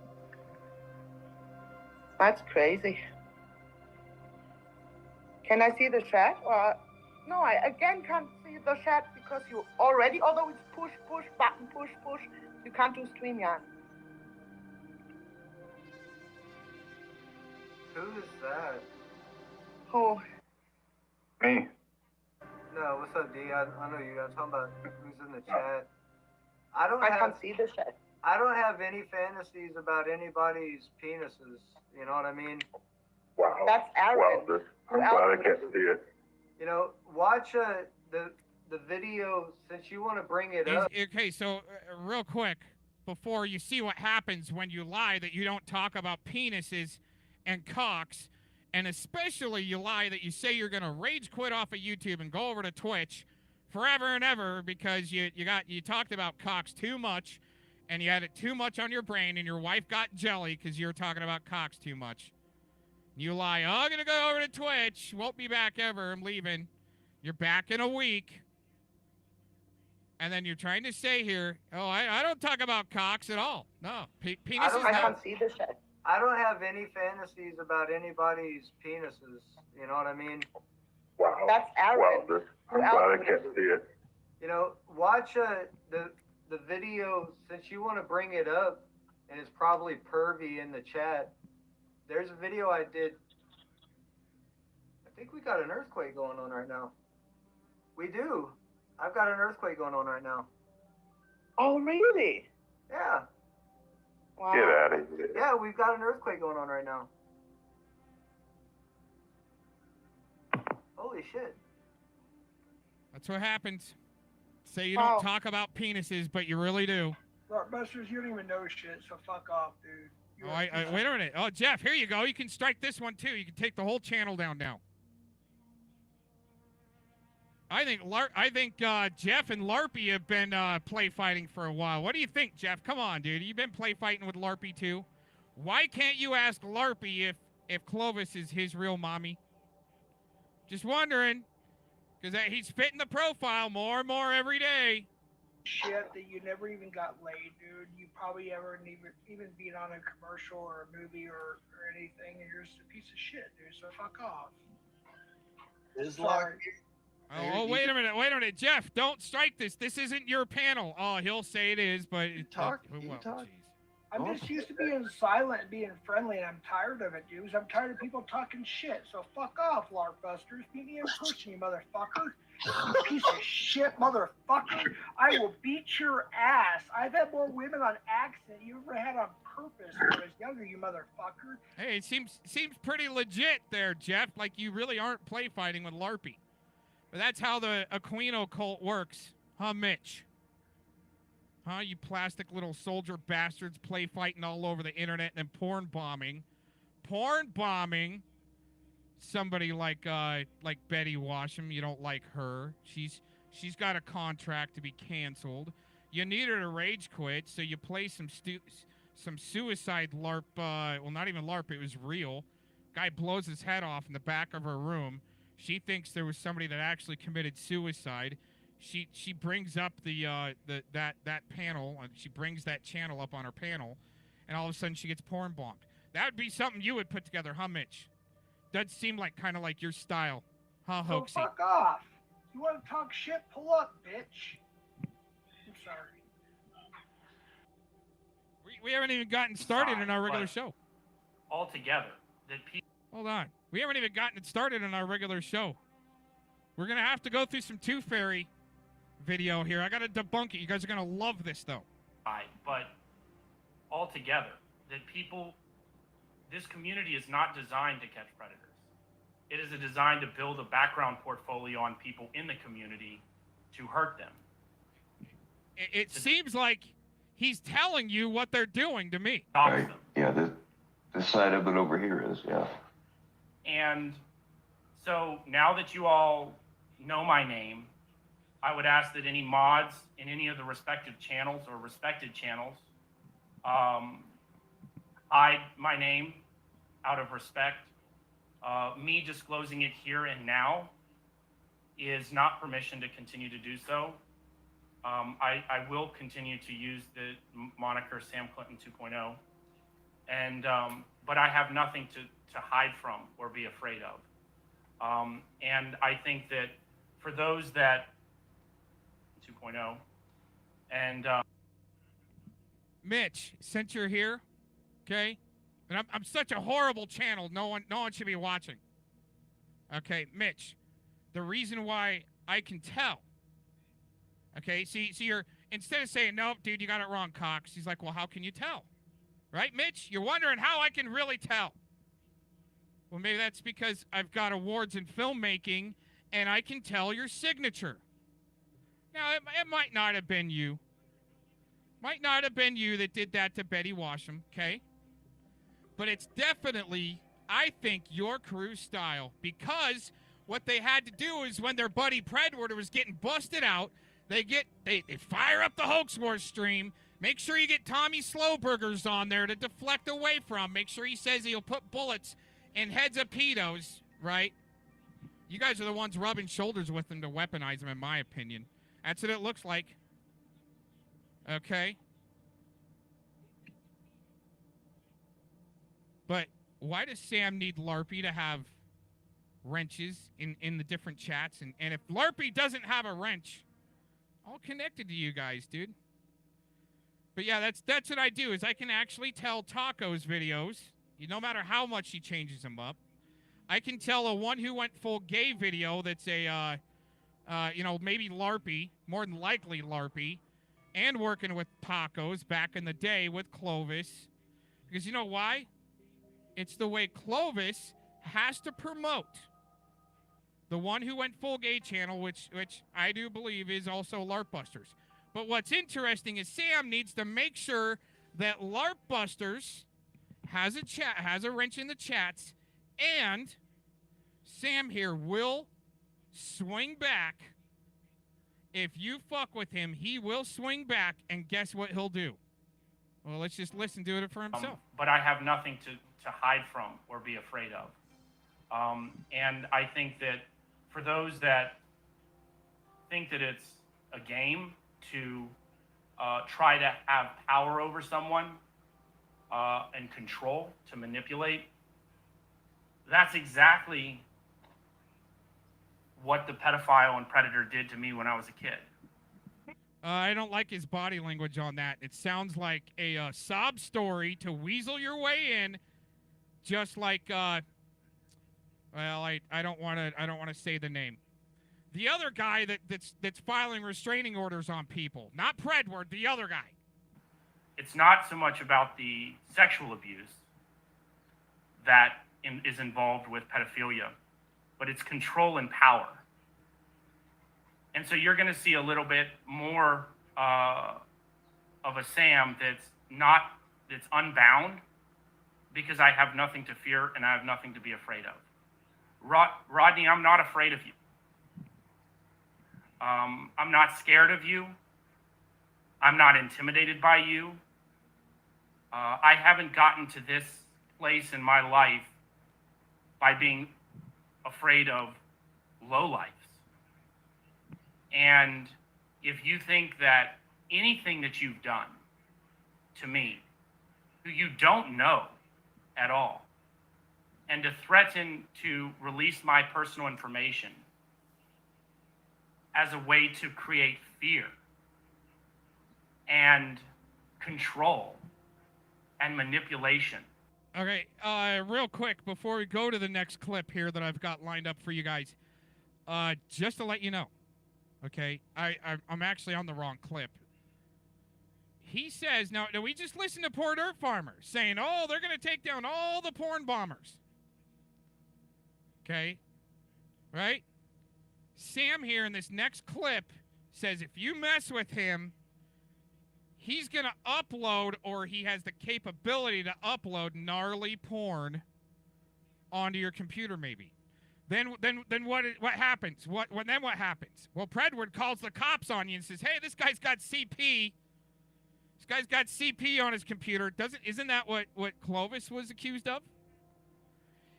That's crazy. Can I see the chat? No, I again can't see the chat because you already, although it's push, push, button, push, push, you can't do StreamYard. Who is that? Who? Me. No, what's up, D? I know you guys talking about who's in the chat. I can't see the chat. I don't have any fantasies about anybody's penises. You know what I mean? Wow. That's arrogant. Wow, I'm glad I can't see it. You know, watch the video since you want to bring it up. Okay, so real quick, before you see what happens when you lie that you don't talk about penises and cocks, and especially you lie that you say you're going to rage quit off of YouTube and go over to Twitch forever and ever because you talked about cocks too much and you had it too much on your brain and your wife got jelly because you were talking about cocks too much. You lie, oh, I'm going to go over to Twitch, won't be back ever, I'm leaving. You're back in a week. And then you're trying to say here, oh, I don't talk about cocks at all. No, penises. I can't see the chat. I don't have any fantasies about anybody's penises. You know what I mean? Wow. That's arrogant. Wow, I'm glad I can't see it. You know, watch the video since you want to bring it up, and it's probably pervy in the chat. There's a video I did. I think we got an earthquake going on right now. We do. I've got an earthquake going on right now. Oh, really? Yeah. Wow. Get out of here. Yeah, we've got an earthquake going on right now. Holy shit. That's what happens. Say you don't talk about penises, but you really do. Busters, you don't even know shit, so fuck off, dude. Oh, wait a minute. Oh, Jeff, here you go. You can strike this one, too. You can take the whole channel down now. I think Jeff and LARPY have been play fighting for a while. What do you think, Jeff? Come on, dude. You've been play fighting with LARPY, too. Why can't you ask LARPY if Clovis is his real mommy? Just wondering. Because he's fitting the profile more and more every day. Shit that you never even got laid, dude. You probably ever even been on a commercial or a movie or anything, and you're just a piece of shit, dude. So fuck off. Islam. Oh, wait a minute, Jeff! Don't strike this. This isn't your panel. Oh, he'll say it is, but talk. I'm just used to being silent and being friendly, and I'm tired of it, dudes. I'm tired of people talking shit. So fuck off, LARP busters. Beat me in person, you motherfucker. You piece of shit, motherfucker. I will beat your ass. I've had more women on accident you ever had on purpose when I was younger, you motherfucker. Hey, it seems pretty legit there, Jeff. Like you really aren't play fighting with LARPY. But that's how the Aquino cult works, huh, Mitch? Huh, you plastic little soldier bastards play fighting all over the internet and then porn bombing. Porn bombing somebody like Betty Washam. You don't like her. She's got a contract to be canceled. You need her to rage quit, so you play some suicide LARP. Well, not even LARP. It was real. Guy blows his head off in the back of her room. She thinks there was somebody that actually committed suicide. She brings up that panel, and she brings that channel up on her panel, and all of a sudden she gets porn bombed. That would be something you would put together, huh, Mitch? Does seem like kind of like your style, huh, So Hoaxy? fuck off. You want to talk shit? Pull up, bitch. I'm sorry. We haven't even gotten started in our regular show. Altogether, that people. Hold on. We haven't even gotten it started in our regular show. We're going to have to go through some Tooth Fairy video here. I got to debunk it. You guys are going to love this, though. But altogether, that people, this community is not designed to catch predators. It is designed to build a background portfolio on people in the community to hurt them. It seems like he's telling you what they're doing to me. Right. Yeah, this side of it over here is, yeah. And so now that you all know my name, I would ask that any mods in any of the respective channels or respected channels hide my name out of respect. Me disclosing it here and now is not permission to continue to do so. I will continue to use the moniker Sam Clinton 2.0, and but I have nothing to hide from or be afraid of. And I think that for those that 2.0 and Mitch, since you're here, okay, and I'm such a horrible channel, no one should be watching. Okay, Mitch, the reason why I can tell. Okay, see, you're, instead of saying, nope, dude, you got it wrong, Cox, he's like, well, how can you tell? Right, Mitch? You're wondering how I can really tell. Well, maybe that's because I've got awards in filmmaking, and I can tell your signature. Now, it might not have been you. Might not have been you that did that to Betty Washam, okay? But it's definitely, I think, your crew style, because what they had to do is when their buddy Predwater was getting busted out, they fire up the Hoax Wars stream. Make sure you get Tommy Slowburgers on there to deflect away from. Make sure he says he'll put bullets in heads of pedos, right? You guys are the ones rubbing shoulders with them to weaponize them, in my opinion. That's what it looks like. Okay? But why does Sam need LARPY to have wrenches in the different chats? And if LARPY doesn't have a wrench, all connected to you guys, dude. But yeah, that's what I do, is I can actually tell Taco's videos, no matter how much he changes them up. I can tell a one who went full gay video that's a, maybe LARPY, more than likely LARPY, and working with Tacos back in the day with Clovis. Because you know why? It's the way Clovis has to promote the one who went full gay channel, which I do believe is also LARP Busters. But what's interesting is Sam needs to make sure that LARP Busters has a wrench in the chats, and Sam here will swing back. If you fuck with him, he will swing back, and guess what he'll do? Well, let's just listen to it for himself. But I have nothing to hide from or be afraid of. And I think that for those that think that it's a game to try to have power over someone and control, to manipulate, that's exactly what the pedophile and predator did to me when I was a kid. I don't like his body language on that. It sounds like a sob story to weasel your way in, just like well, I don't want to say the name. The other guy that's filing restraining orders on people, not Predward, the other guy. It's not so much about the sexual abuse that is involved with pedophilia, but it's control and power. And so you're going to see a little bit more of a Sam that's unbound, because I have nothing to fear and I have nothing to be afraid of. Rodney, I'm not afraid of you. I'm not scared of you. I'm not intimidated by you. I haven't gotten to this place in my life by being afraid of lowlifes. And if you think that anything that you've done to me, who you don't know at all, and to threaten to release my personal information as a way to create fear and control and manipulation. Okay, real quick, before we go to the next clip here that I've got lined up for you guys, just to let you know, okay, I'm actually on the wrong clip. He says, now we just listened to Poor Dirt Farmer saying, oh, they're going to take down all the porn bombers. Okay? Right? Sam here in this next clip says if you mess with him, he's going to upload, or he has the capability to upload gnarly porn onto your computer maybe. Then what happens? What happens? Well, Predward calls the cops on you and says, "Hey, this guy's got CP. This guy's got CP on his computer." Isn't that what Clovis was accused of?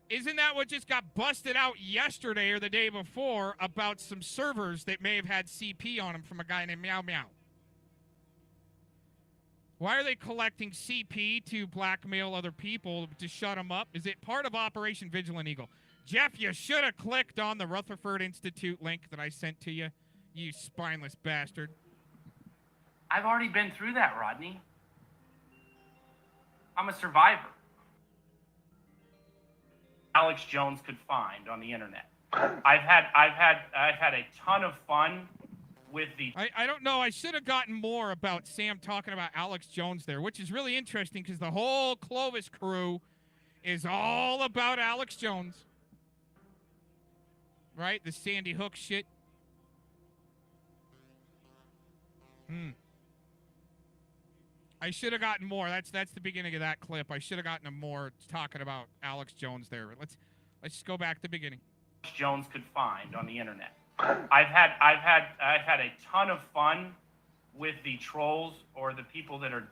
Isn't that what just got busted out yesterday or the day before about some servers that may have had CP on them from a guy named Meow Meow? Why are they collecting CP to blackmail other people to shut them up? Is it part of Operation Vigilant Eagle? Jeff, you should have clicked on the Rutherford Institute link that I sent to you, you spineless bastard. I've already been through that, Rodney. I'm a survivor. Alex Jones could find on the internet. I've had a ton of fun with the. I don't know. I should have gotten more about Sam talking about Alex Jones there, which is really interesting because the whole Clovis crew is all about Alex Jones. Right? The Sandy Hook shit. I should have gotten more. That's the beginning of that clip. I should have gotten more talking about Alex Jones there. Let's just go back to the beginning. Jones could find on the internet. I've had a ton of fun with the trolls or the people that are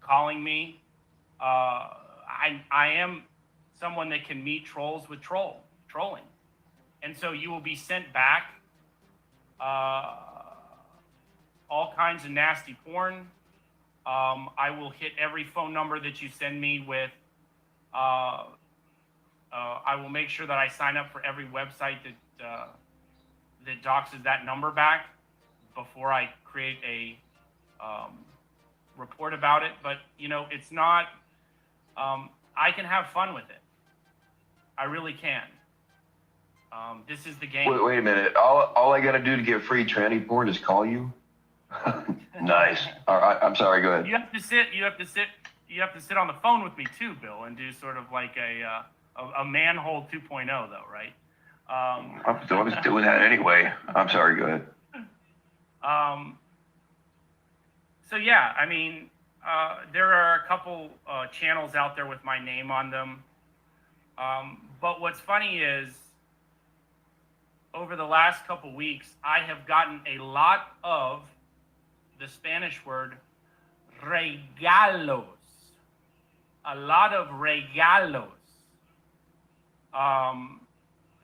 calling me. I am someone that can meet trolls with trolling, and so you will be sent back all kinds of nasty porn. I will hit every phone number that you send me with. I will make sure that I sign up for every website that doxes that number back before I create a report about it. But, it's not, I can have fun with it. I really can. This is the game. Wait a minute. All I got to do to get free tranny porn is call you? Nice. All right. I'm sorry. Go ahead. You have to sit on the phone with me too, Bill, and do sort of like a manhole 2.0 though, right? I was doing that anyway. I'm sorry. Go ahead. So yeah, I mean, there are a couple channels out there with my name on them. But what's funny is over the last couple weeks, I have gotten a lot of the Spanish word regalos. A lot of regalos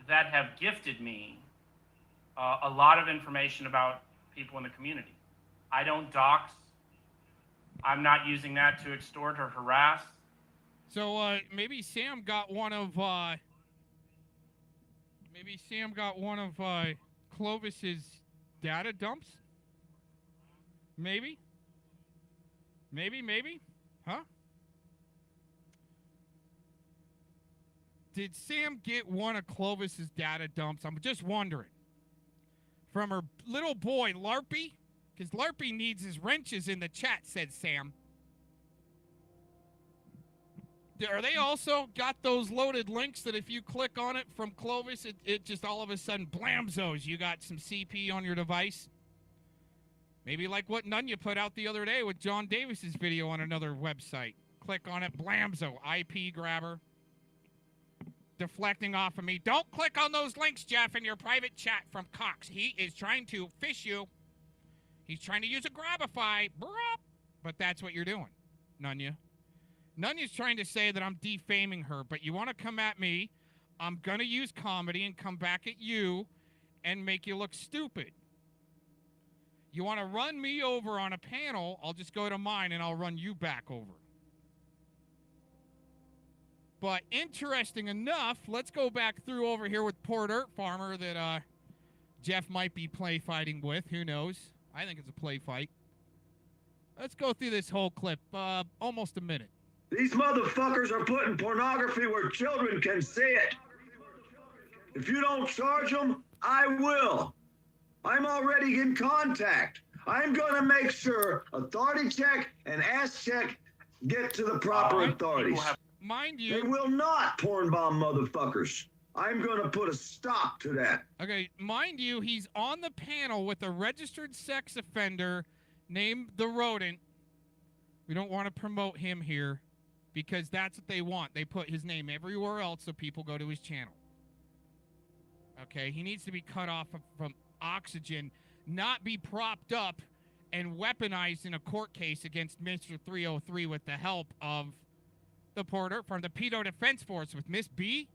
that have gifted me a lot of information about people in the community. I don't dox. I'm not using that to extort or harass. So maybe Sam got one of Clovis's data dumps. Maybe. Huh? Did Sam get one of Clovis's data dumps? I'm just wondering. From her little boy, LARPY? Because LARPY needs his wrenches in the chat, said Sam. Are they also got those loaded links that if you click on it from Clovis, it just all of a sudden blamzos, you got some CP on your device? Maybe like what Nunya put out the other day with John Davis's video on another website. Click on it, blamzo, IP grabber. Deflecting off of me. Don't click on those links, Jeff, in your private chat from Cox. He is trying to fish you. He's trying to use a Grabify. But that's what you're doing, Nunya. Nunya's trying to say that I'm defaming her, but you want to come at me, I'm going to use comedy and come back at you and make you look stupid. You want to run me over on a panel, I'll just go to mine and I'll run you back over. But interesting enough, let's go back through over here with Poor Dirt Farmer that Jeff might be play fighting with. Who knows? I think it's a play fight. Let's go through this whole clip, almost a minute. These motherfuckers are putting pornography where children can see it. If you don't charge them, I will. I'm already in contact. I'm going to make sure authority check and ass check get to the proper authorities. Mind you, they will not porn bomb motherfuckers. I'm going to put a stop to that. Okay, mind you, he's on the panel with a registered sex offender named the Rodent. We don't want to promote him here because that's what they want. They put his name everywhere else so people go to his channel. Okay, he needs to be cut off from oxygen, not be propped up and weaponized in a court case against Mr. 303 with the help of the porter from the Pedo Defense Force with Miss B.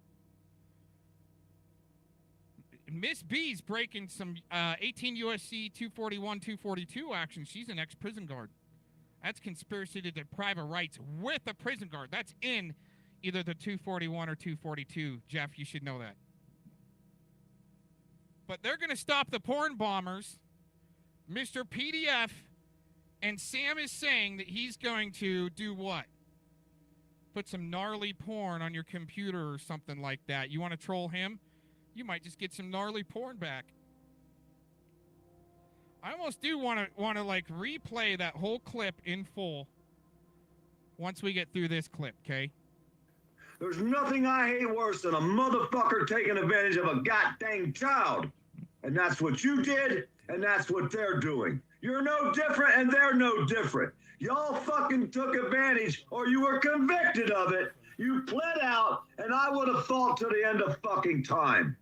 Miss B's breaking some 18 USC 241, 242 action. She's an ex-prison guard. That's conspiracy to deprive of rights with a prison guard. That's in either the 241 or 242. Jeff, you should know that. But they're going to stop the porn bombers, Mr. PDF, and Sam is saying that he's going to do what? Put some gnarly porn on your computer or something like that. You want to troll him? You might just get some gnarly porn back. I almost do want to like replay that whole clip in full once we get through this clip, okay? There's nothing I hate worse than a motherfucker taking advantage of a goddamn child. And that's what you did, and that's what they're doing. You're no different, and they're no different. Y'all fucking took advantage, or you were convicted of it. You pled out, and I would have fought to the end of fucking time.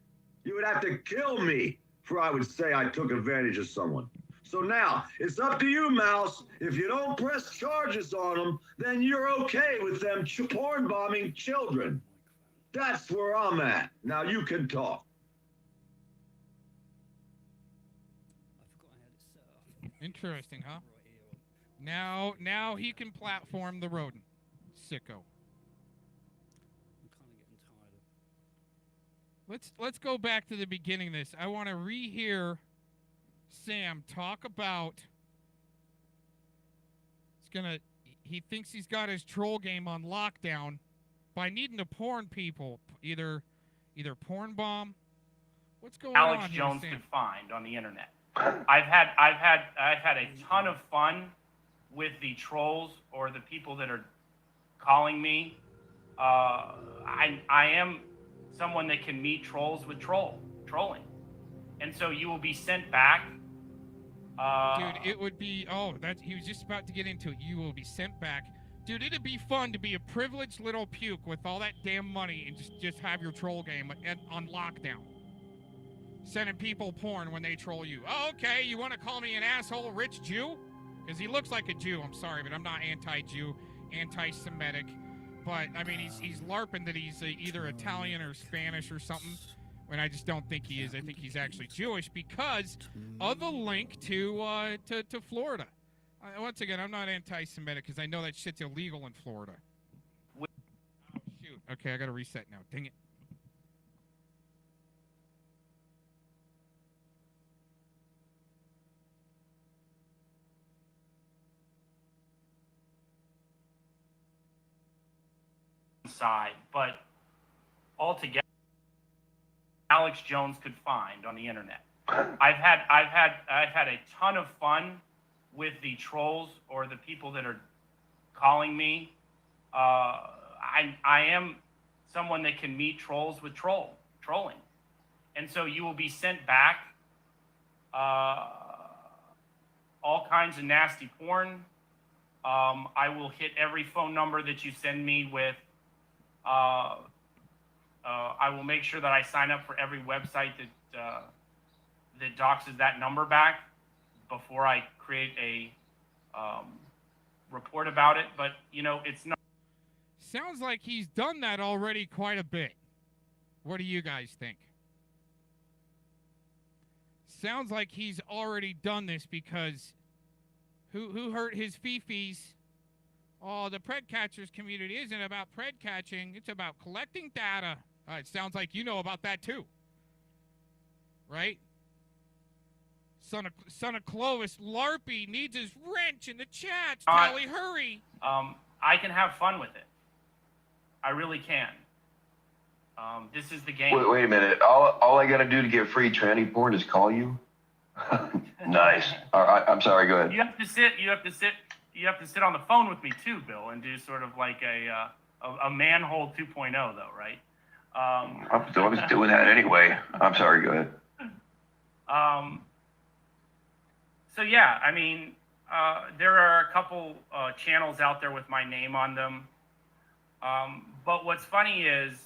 You would have to kill me for I would say I took advantage of someone. So now, it's up to you, Mouse. If you don't press charges on them, then you're okay with them porn bombing children. That's where I'm at. Now you can talk. Interesting, huh? Now he can platform the Rodent. Sicko. Let's go back to the beginning of this. I want to rehear Sam talk about he thinks he's got his troll game on lockdown by needing to porn people, either porn bomb. What's going on? Alex Jones could find on the internet. I've had a ton of fun with the trolls or the people that are calling me. I am someone that can meet trolls with trolling, and so you will be sent back. Dude, it would be he was just about to get into it. You will be sent back. Dude, it'd be fun to be a privileged little puke with all that damn money and just have your troll game on lockdown. Sending people porn when they troll you. Oh, okay, you want to call me an asshole rich Jew? Because he looks like a Jew. I'm sorry, but I'm not anti-Jew, anti-Semitic. But, I mean, he's LARPing that he's either Italian or Spanish or something. When I just don't think he is. I think he's actually Jewish because of the link to Florida. Once again, I'm not anti-Semitic because I know that shit's illegal in Florida. Oh, shoot. Okay, I got to reset now. Dang it. Side, but altogether, Alex Jones could find on the internet. I've had a ton of fun with the trolls or the people that are calling me. I am someone that can meet trolls with trolling, and so you will be sent back all kinds of nasty porn. I will hit every phone number that you send me with. I will make sure that I sign up for every website that doxes that number back before I create a report about it. But, it's not. Sounds like he's done that already quite a bit. What do you guys think? Sounds like he's already done this because who hurt his fifis? Oh, the pred catchers community isn't about pred catching. It's about collecting data. It sounds like you know about that too. Right? Son of Clovis, LARPY needs his wrench in the chat. Tele, hurry. I can have fun with it. I really can. This is the game. Wait a minute. All I got to do to get free tranny porn is call you? Nice. All right, I'm sorry, go ahead. You have to sit on the phone with me too, Bill, and do sort of like a manhole 2.0 though, right? I was doing that anyway. I'm sorry, go ahead. So yeah, I mean, there are a couple channels out there with my name on them. But what's funny is,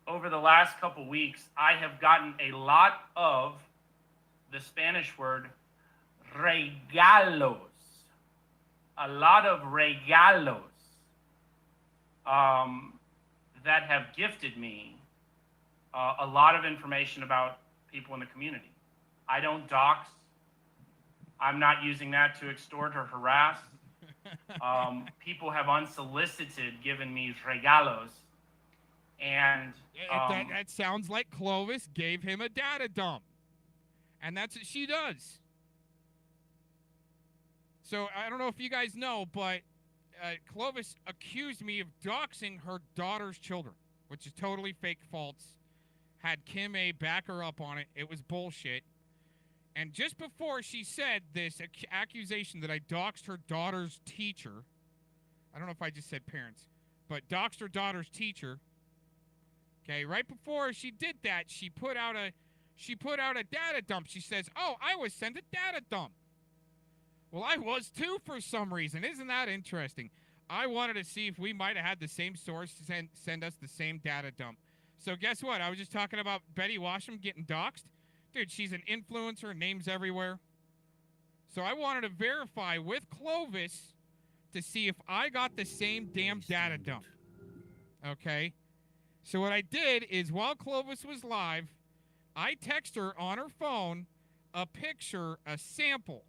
over the last couple weeks, I have gotten a lot of the Spanish word regalos. A lot of regalos that have gifted me a lot of information about people in the community. I don't dox. I'm not using that to extort or harass. People have unsolicited given me regalos. And that sounds like Clovis gave him a data dump. And that's what she does. So I don't know if you guys know, but Clovis accused me of doxing her daughter's children, which is totally fake, false. Had Kim A back her up on it. It was bullshit. And just before she said this accusation that I doxed her daughter's teacher, I don't know if I just said parents, but doxed her daughter's teacher. Okay, right before she did that, she put out a data dump. She says, "Oh, I was sent a data dump." Well, I was too for some reason. Isn't that interesting? I wanted to see if we might have had the same source send us the same data dump. So guess what? I was just talking about Betty Washam getting doxxed. Dude, she's an influencer, names everywhere. So I wanted to verify with Clovis to see if I got the same damn data dump. Okay? So what I did is, while Clovis was live, I text her on her phone a picture, a sample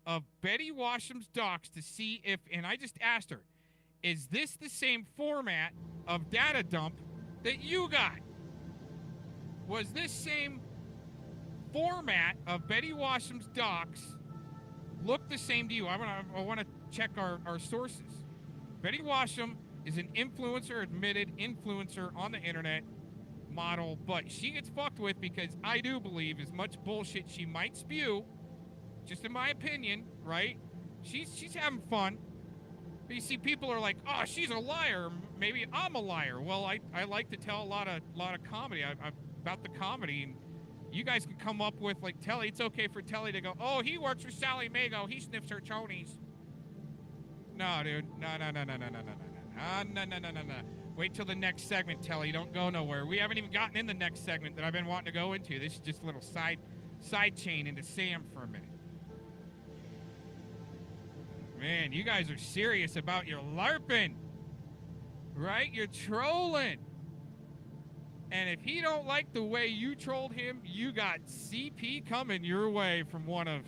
of Betty Washam's docs to see if, and I just asked her, is this the same format of data dump that you got? Was this same format of Betty Washam's docs look the same to you? I want to check our sources. Betty Washam is an influencer, admitted influencer on the internet model, but she gets fucked with because I do believe, as much bullshit she might spew, just in my opinion, right? She's having fun. But you see, people are like, "Oh, she's a liar. Maybe I'm a liar." Well, I like to tell a lot of comedy. I'm about the comedy, and you guys can come up with, like, Tele. It's okay for Tele to go, "Oh, he works for Sally Mago. He sniffs her chonies." No, dude. No. Wait till the next segment, Tele. Don't go nowhere. We haven't even gotten in the next segment that I've been wanting to go into. This is just a little side chain into Sam for a minute. Man, you guys are serious about your LARPing, right? You're trolling. And if he don't like the way you trolled him, you got CP coming your way from one of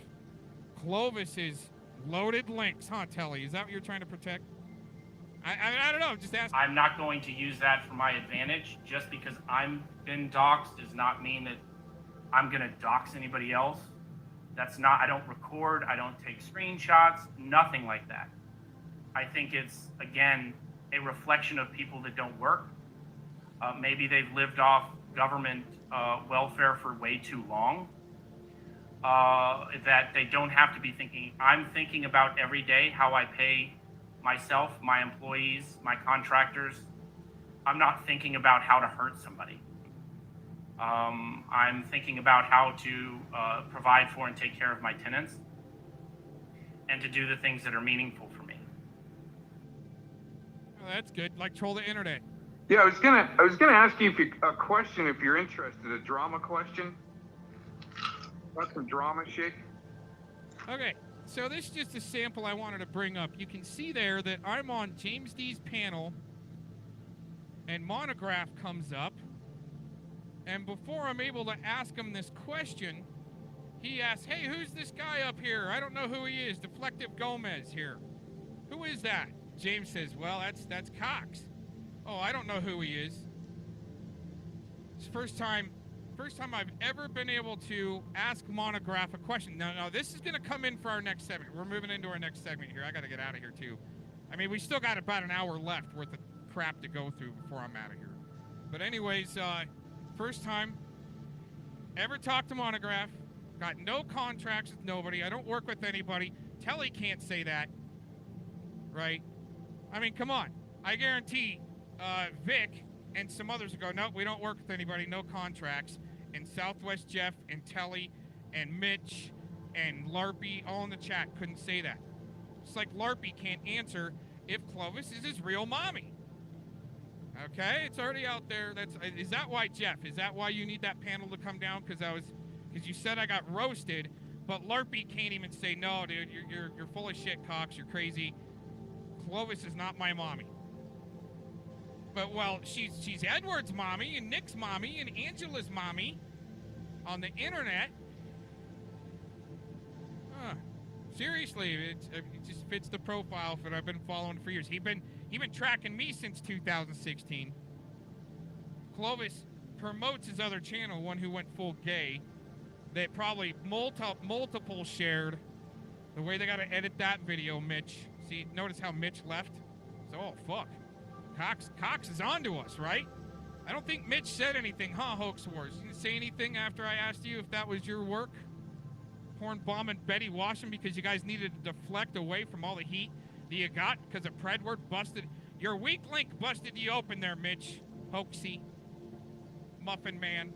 Clovis's loaded links, huh, Telly? Is that what you're trying to protect? I don't know. Just ask. I'm not going to use that for my advantage. Just because I'm been doxxed does not mean that I'm going to dox anybody else. That's not, I don't record, I don't take screenshots, nothing like that. I think it's, again, a reflection of people that don't work. Maybe they've lived off government welfare for way too long. That they don't have to be thinking. I'm thinking about every day how I pay myself, my employees, my contractors. I'm not thinking about how to hurt somebody. I'm thinking about how to provide for and take care of my tenants and to do the things that are meaningful for me. Oh, that's good. Like troll the internet. Yeah, I was gonna ask you a question if you're interested, a drama question. Got some drama shit. Okay, so this is just a sample I wanted to bring up. You can see there that I'm on James D's panel, and Monograph comes up. And before I'm able to ask him this question, he asks, "Hey, who's this guy up here? I don't know who he is. Deflective Gomez here. Who is that?" James says, "Well, that's Cox." "Oh, I don't know who he is." It's first time I've ever been able to ask Monograph a question. Now, this is going to come in for our next segment. We're moving into our next segment here. I got to get out of here, too. I mean, we still got about an hour left worth of crap to go through before I'm out of here. But anyways, first time ever talked to Monograph. Got no contracts with nobody. I don't work with anybody. Telly can't say that, right? I mean, come on. I guarantee Vic and some others go, nope, we don't work with anybody, no contracts. And Southwest Jeff and Tele and Mitch and LARPY all in the chat couldn't say that. It's like LARPY can't answer if Clovis is his real mommy. Okay, it's already out there. Is that why, Jeff? Is that why you need that panel to come down? Because you said I got roasted, but LARPY can't even say no, dude. You're full of shit, Cox. You're crazy. Clovis is not my mommy. But well, she's Edward's mommy and Nick's mommy and Angela's mommy on the internet. Seriously, it just fits the profile that I've been following for years. He been tracking me since 2016. Clovis promotes his other channel, one who went full gay, that probably multiple shared. The way they got to edit that video, Mitch. See, notice how Mitch left? So, oh, fuck. Cox is on to us, right? I don't think Mitch said anything, huh, Hoax Wars? You didn't say anything after I asked you if that was your work? Porn bombing Betty Washington because you guys needed to deflect away from all the heat that you got because of Predward busted. Your weak link busted you open there, Mitch. Hoaxy. Muffin Man.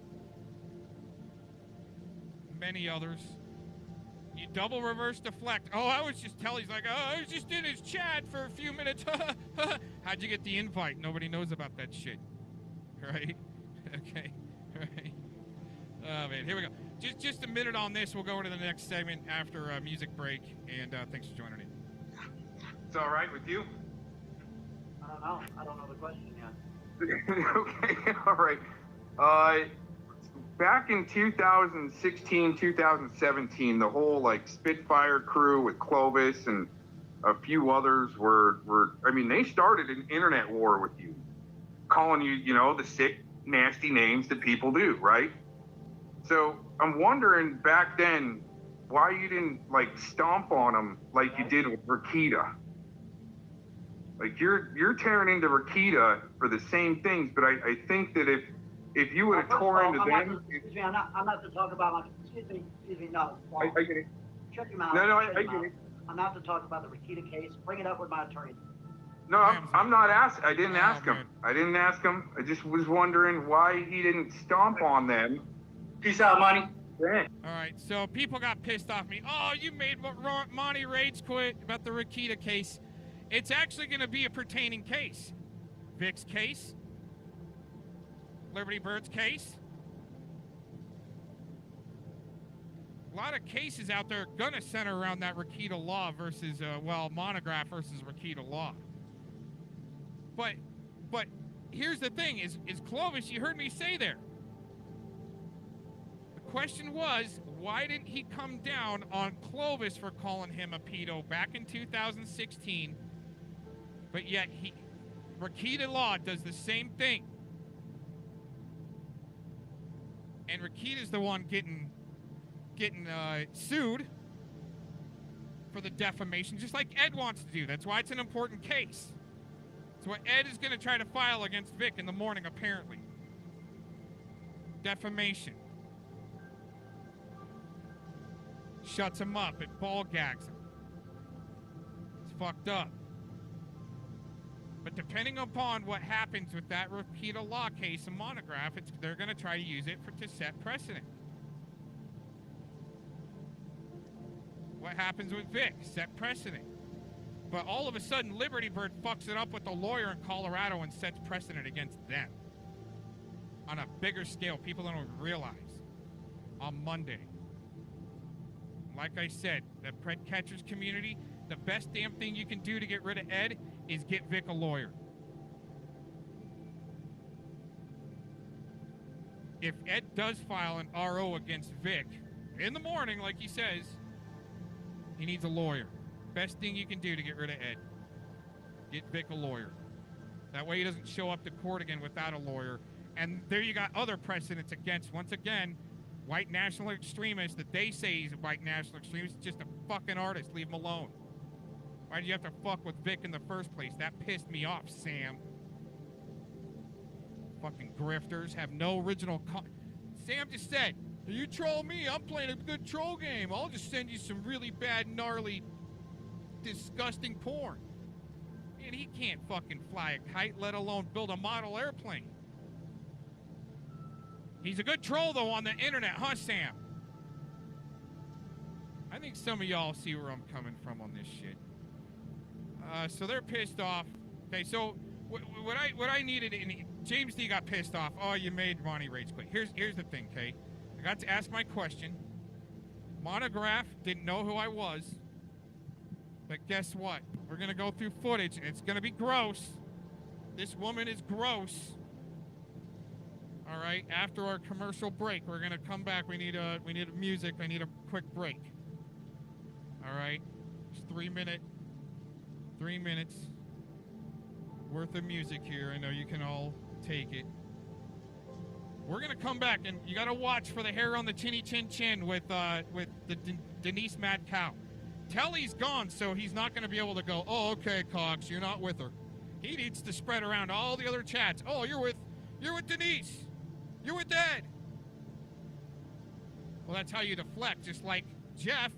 Many others. You double reverse deflect. Oh, I was just telling. He's like, oh, I was just in his chat for a few minutes. How'd you get the invite? Nobody knows about that shit. Right? Okay. Right. Oh, man. Here we go. Just a minute on this. We'll go into the next segment after a music break. And thanks for joining in. It's all right with you? I don't know. I don't know the question yet. Okay. All right. Back in 2016, 2017, the whole like Spitfire crew with Clovis and a few others were I mean, they started an internet war with you, calling you, you know, the sick, nasty names that people do, right? So I'm wondering back then why you didn't like stomp on them like you did with Rakita. Like you're tearing into Rakita for the same things, but I think that if you would have tore into them. Excuse me, I'm not to talk about my. Excuse me, no. I get it. Shut your mouth. No, I get it. I'm not to talk about the Rakita case. Bring it up with my attorney. No, I'm not asking. I didn't ask him. I didn't ask him. I just was wondering why he didn't stomp on them. Peace out, money. Yeah. All right, so people got pissed off at me. Oh, you made Monty Rage quit about the Rakita case. It's actually going to be a pertaining case. Vic's case. Liberty Bird's case. A lot of cases out there are going to center around that Rakita law versus, Monograph versus Rakita law. But here's the thing, is Clovis, you heard me say there. The question was, why didn't he come down on Clovis for calling him a pedo back in 2016? But yet Rakita law does the same thing. And Rakita's the one getting sued for the defamation, just like Ed wants to do. That's why it's an important case. It's what Ed is going to try to file against Vic in the morning, apparently. Defamation. Shuts him up. It ball gags him. It's fucked up. But depending upon what happens with that Rakita law case and Monograph, they're going to try to use it to set precedent. What happens with Vic? Set precedent. But all of a sudden, Liberty Bird fucks it up with a lawyer in Colorado and sets precedent against them. On a bigger scale, people don't even realize. On Monday. Like I said, the Pred Catchers community, the best damn thing you can do to get rid of Ed is get Vic a lawyer. If Ed does file an RO against Vic in the morning, like he says, he needs a lawyer. Best thing you can do to get rid of Ed. Get Vic a lawyer. That way he doesn't show up to court again without a lawyer. And there you got other precedents against, once again, white national extremists that they say he's a white national extremist. Just a fucking artist. Leave him alone. Why did you have to fuck with Vic in the first place? That pissed me off, Sam. Fucking grifters have no original Sam just said, you troll me, I'm playing a good troll game. I'll just send you some really bad, gnarly, disgusting porn. And he can't fucking fly a kite, let alone build a model airplane. He's a good troll, though, on the internet, huh, Sam? I think some of y'all see where I'm coming from on this shit. So they're pissed off. Okay, so what I needed, James D got pissed off. Oh, you made Ronnie rage quit. Here's the thing, okay? I got to ask my question. Monograph didn't know who I was. But guess what? We're going to go through footage, and it's going to be gross. This woman is gross. All right, after our commercial break, we're going to come back. We need music. I need a quick break. All right, it's 3 minutes worth of music here. I know you can all take it. We're going to come back, and you got to watch for the hair on the chinny chin chin with the Denise Mad Cow. Tele's gone, so he's not going to be able to go, oh, okay, Cox, you're not with her. He needs to spread around all the other chats. Oh, you're with Denise. You're with Ed. Well, that's how you deflect, just like Jeff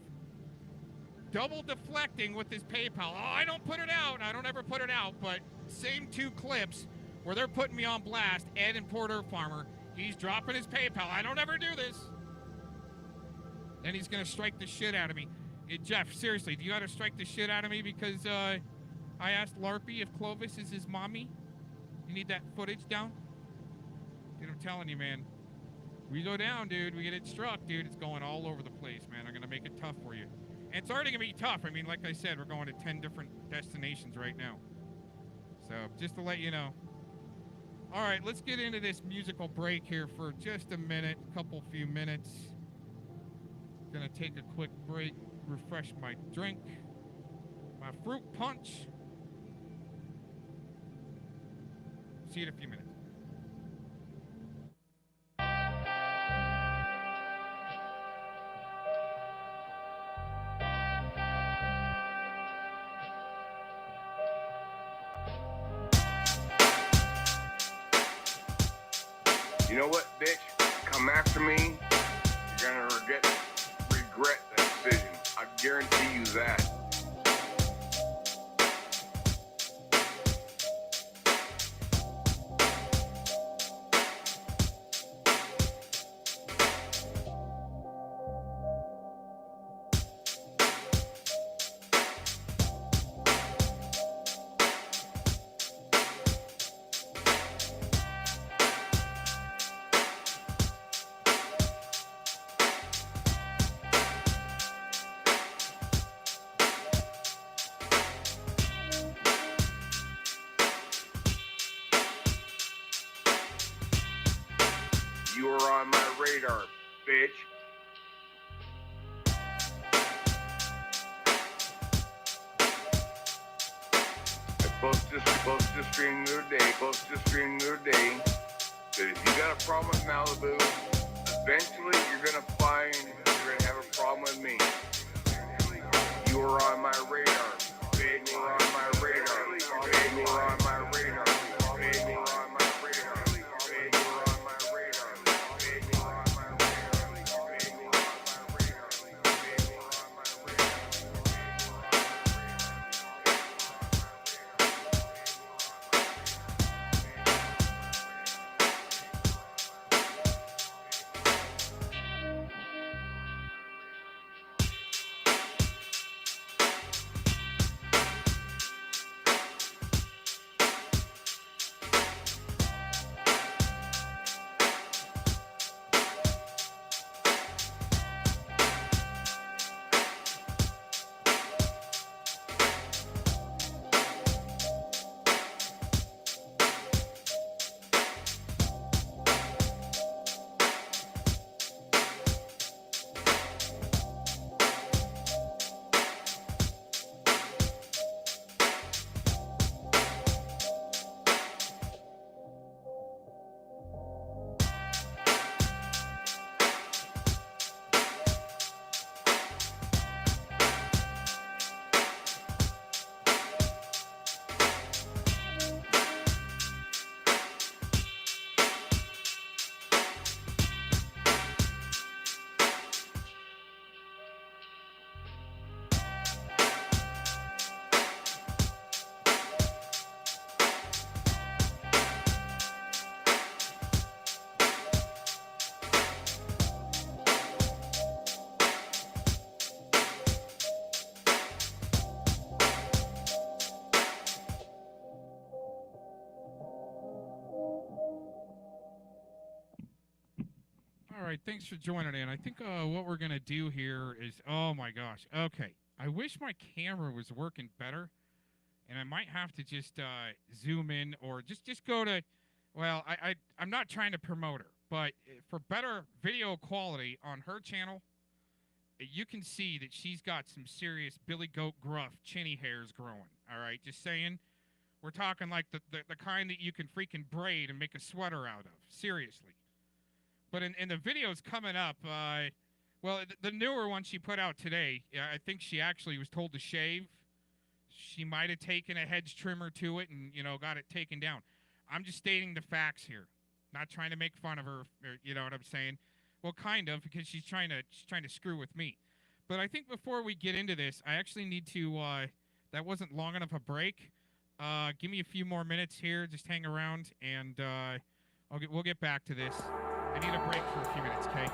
double deflecting with his PayPal. Oh, I don't put it out. I don't ever put it out, but same two clips where they're putting me on blast, Ed and Port Earth Farmer. He's dropping his PayPal. I don't ever do this. Then he's going to strike the shit out of me. Jeff, seriously, do you got to strike the shit out of me because I asked LARPY if Clovis is his mommy? You need that footage down? Dude, I'm telling you, man. We go down, dude. We get it struck, dude. It's going all over the place, man. I'm going to make it tough for you. And it's already going to be tough. I mean, like I said, we're going to 10 different destinations right now. So, just to let you know. All right, let's get into this musical break here for just a minute, few minutes. Gonna take a quick break, refresh my drink, my fruit punch. See you in a few minutes. You know what, bitch? Come after me. You're gonna regret that decision. I guarantee you that. You are on my radar, bitch. I post a stream the other day, that if you got a problem with Malibu, eventually you're gonna find you're gonna have a problem with me. You are on my radar, bitch. You are on my radar, bitch. You are on my radar, bitch. You are on my radar. All right, thanks for joining in. I think what we're gonna do here is, oh my gosh, okay. I wish my camera was working better, and I might have to just zoom in or just go to. Well, I'm not trying to promote her, but for better video quality on her channel, you can see that she's got some serious Billy Goat Gruff chinny hairs growing. All right, just saying. We're talking like the kind that you can freaking braid and make a sweater out of. Seriously. But in the videos coming up, well, the newer one she put out today, I think she actually was told to shave. She might have taken a hedge trimmer to it and, you know, got it taken down. I'm just stating the facts here. Not trying to make fun of her, or, you know what I'm saying? Well, kind of, because she's trying to screw with me. But I think before we get into this, I actually need to, that wasn't long enough a break. Give me a few more minutes here. Just hang around, and we'll get back to this. I need a break for a few minutes, okay?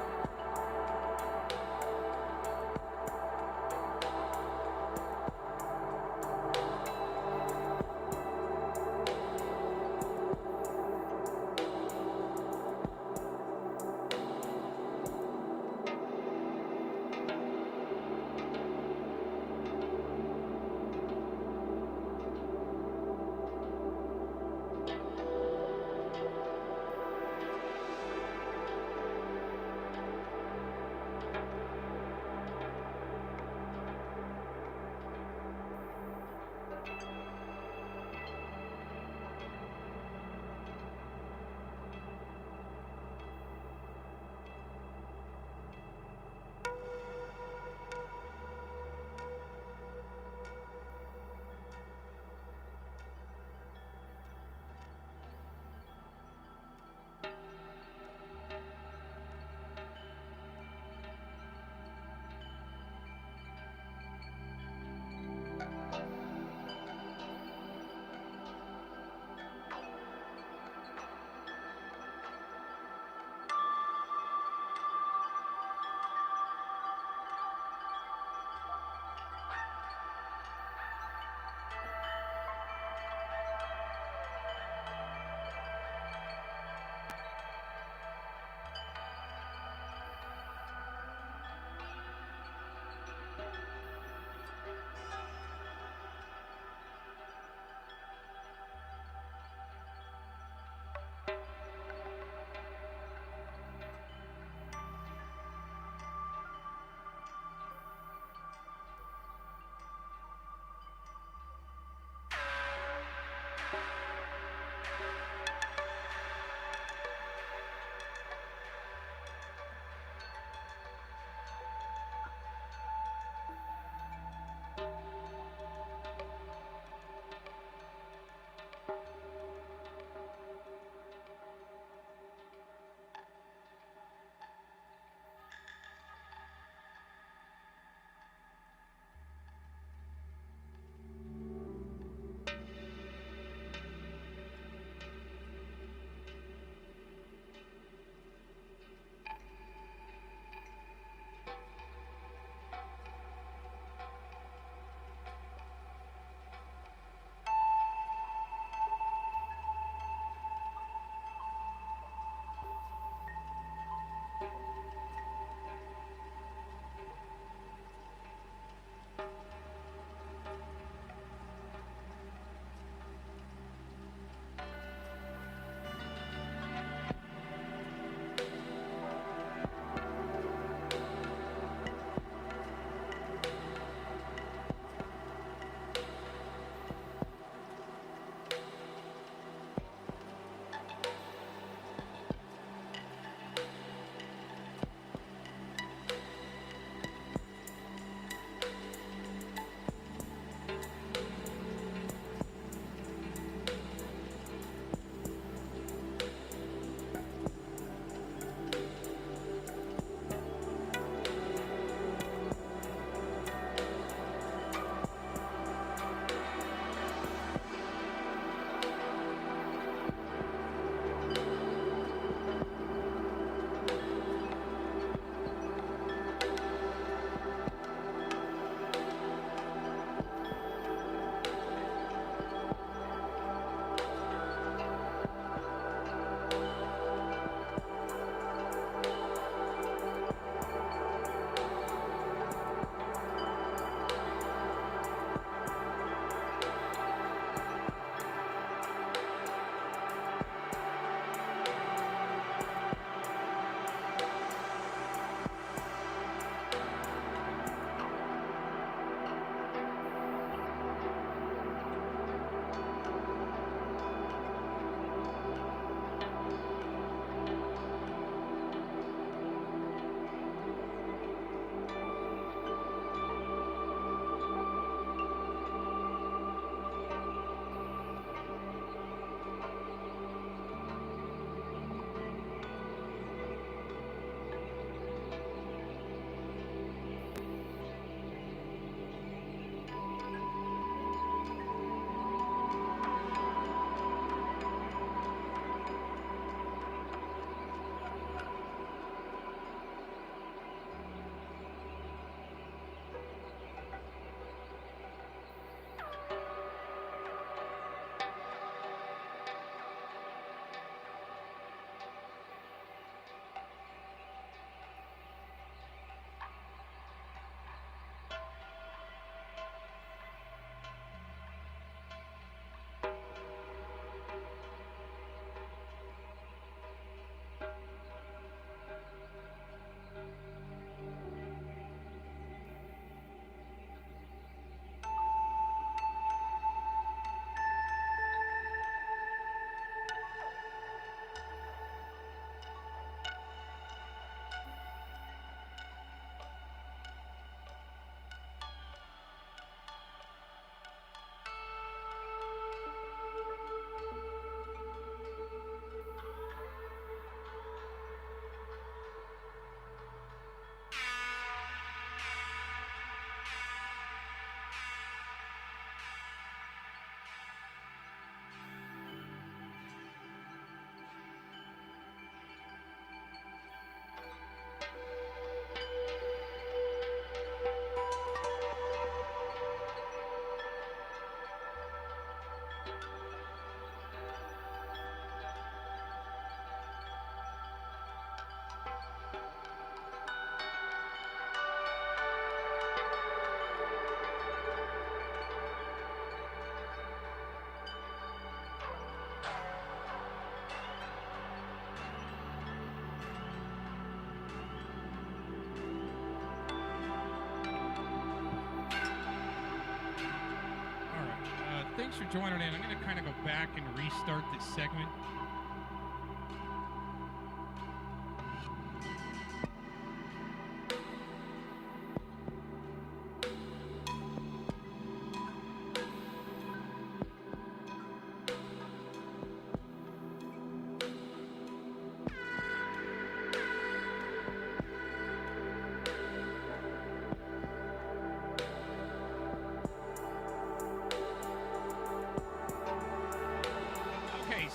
thanks for joining in. I'm going to kind of go back and restart this segment.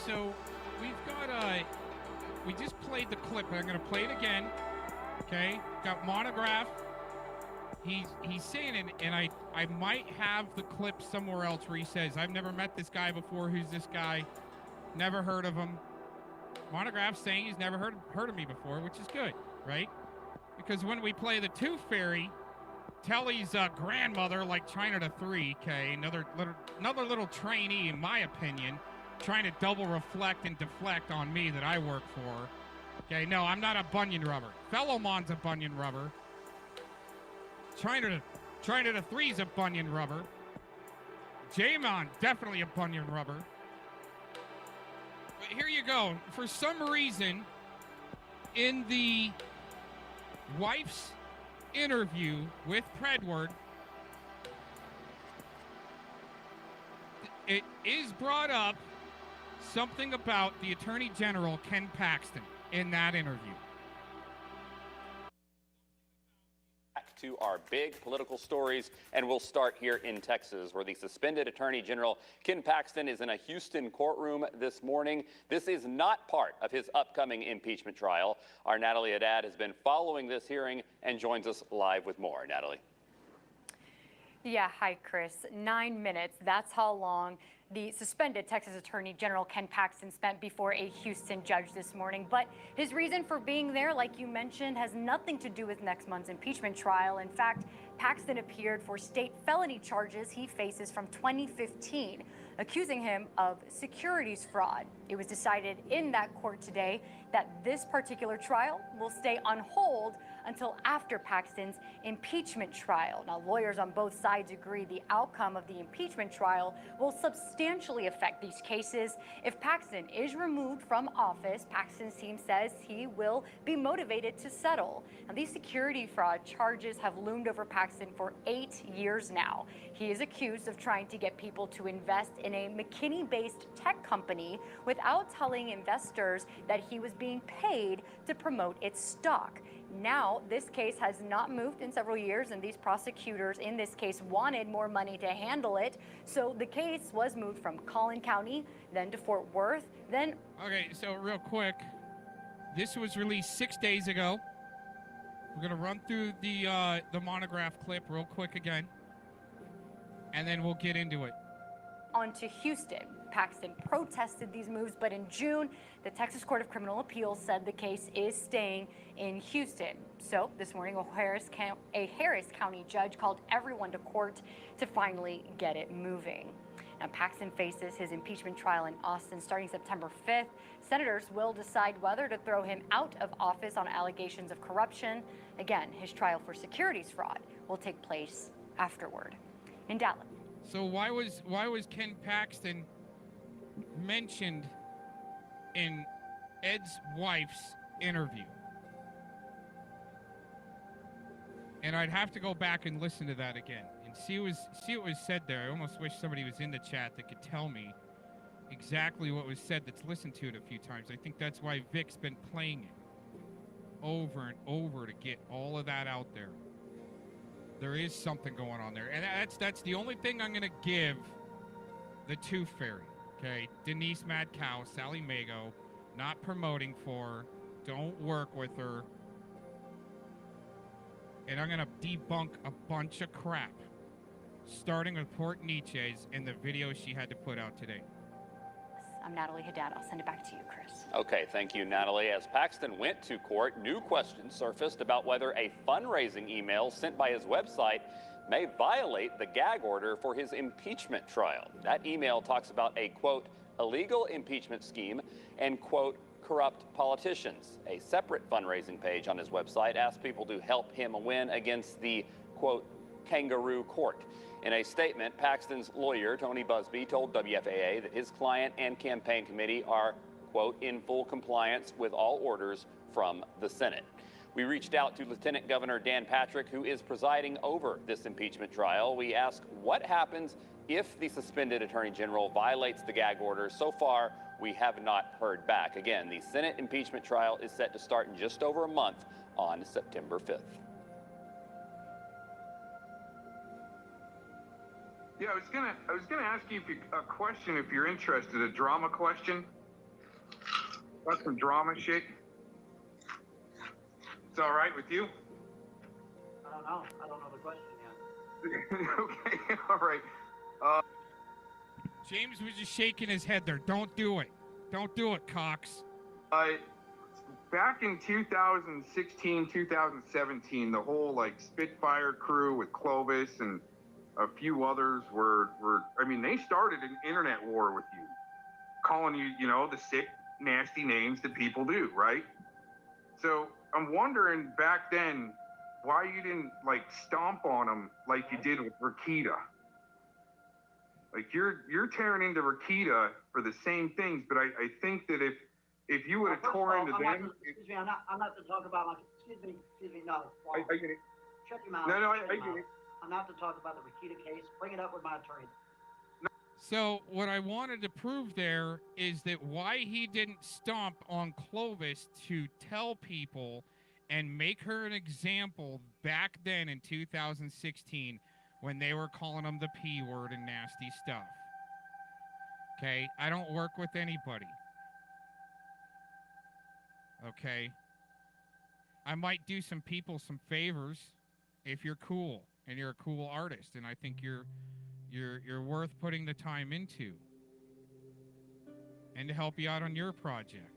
So we've got we just played the clip, but I'm gonna play it again. Okay, got Monograph. He's saying, and I might have the clip somewhere else where he says, "I've never met this guy before. Who's this guy? Never heard of him." Monograph saying he's never heard of me before, which is good, right? Because when we play the Tooth Fairy, Tele's grandmother, like China to 3, okay, another little trainee, in my opinion, trying to double reflect and deflect on me that I work for. Okay, no, I'm not a bunion rubber. Fellowmon's a bunion rubber. China to 3's a bunion rubber. J-Mon, definitely a bunion rubber. But here you go. For some reason, in the wife's interview with Predward, it is brought up something about the Attorney General, Ken Paxton, in that interview. Back to our big political stories, and we'll start here in Texas, where the suspended Attorney General Ken Paxton is in a Houston courtroom this morning. This is not part of his upcoming impeachment trial. Our Natalie Haddad has been following this hearing and joins us live with more. Natalie. Yeah, hi, Chris. 9 minutes. That's how long the suspended Texas Attorney General Ken Paxton spent before a Houston judge this morning. But his reason for being there, like you mentioned, has nothing to do with next month's impeachment trial. In fact, Paxton appeared for state felony charges he faces from 2015, accusing him of securities fraud. It was decided in that court today that this particular trial will stay on hold until after Paxton's impeachment trial. Now, lawyers on both sides agree the outcome of the impeachment trial will substantially affect these cases. If Paxton is removed from office, Paxton's team says he will be motivated to settle. Now, these security fraud charges have loomed over Paxton for 8 years now. He is accused of trying to get people to invest in a McKinney-based tech company without telling investors that he was being paid to promote its stock. Now, this case has not moved in several years, and these prosecutors in this case wanted more money to handle it. So the case was moved from Collin County, then to Fort Worth, then... Okay, so real quick, this was released 6 days ago. We're going to run through the Monograph clip real quick again, and then we'll get into it. On to Houston. Paxton protested these moves, but in June, the Texas Court of Criminal Appeals said the case is staying in Houston. So this morning, a Harris County judge called everyone to court to finally get it moving. Now, Paxton faces his impeachment trial in Austin starting September 5th. Senators will decide whether to throw him out of office on allegations of corruption. Again, his trial for securities fraud will take place afterward. In Dallas. So why was Ken Paxton mentioned in Ed's wife's interview? And I'd have to go back and listen to that again and see what was said there. I almost wish somebody was in the chat that could tell me exactly what was said that's listened to it a few times. I think that's why Vic's been playing it over and over to get all of that out there. There is something going on there. And that's the only thing I'm going to give the Tooth Fairy, okay? Denise Mad Cow, Sally Mago, not promoting for her, don't work with her. And I'm going to debunk a bunch of crap, starting with Port Nietzsche's and the video she had to put out today. I'm Natalie Haddad. I'll send it back to you, Chris. Okay, thank you, Natalie. As Paxton went to court, new questions surfaced about whether a fundraising email sent by his website may violate the gag order for his impeachment trial. That email talks about a, quote, illegal impeachment scheme and, quote, corrupt politicians. A separate fundraising page on his website asked people to help him win against the, quote, kangaroo court. In a statement, Paxton's lawyer, Tony Busby, told WFAA that his client and campaign committee are, quote, in full compliance with all orders from the Senate. We reached out to Lieutenant Governor Dan Patrick, who is presiding over this impeachment trial. We asked what happens if the suspended Attorney General violates the gag order. So far, we have not heard back. Again, the Senate impeachment trial is set to start in just over a month on September 5th. Yeah, I was gonna ask you a question if you're interested, a drama question. Got some drama shit. It's all right with you? I don't know. I don't know the question yet. Okay, all right. James was just shaking his head there. Don't do it. Don't do it, Cox. Back in 2016, 2017, the whole like Spitfire crew with Clovis and a few others were I mean, they started an internet war with you, calling you, you know, the sick, nasty names that people do, right? So I'm wondering back then why you didn't like stomp on them like you did with Rakita. Like you're tearing into Rakita for the same things, but I think that if you would have tore into them. Excuse me, I'm not to talk about excuse me, no. I get it. Shut your mouth. No, I Shut your get mouth. it. I'm not to talk about the Rakita case. Bring it up with my attorney. So what I wanted to prove there is that why he didn't stomp on Clovis to tell people and make her an example back then in 2016 when they were calling him the P word and nasty stuff. Okay? I don't work with anybody. Okay? I might do some people some favors if you're cool and you're a cool artist, and I think you're worth putting the time into and to help you out on your project.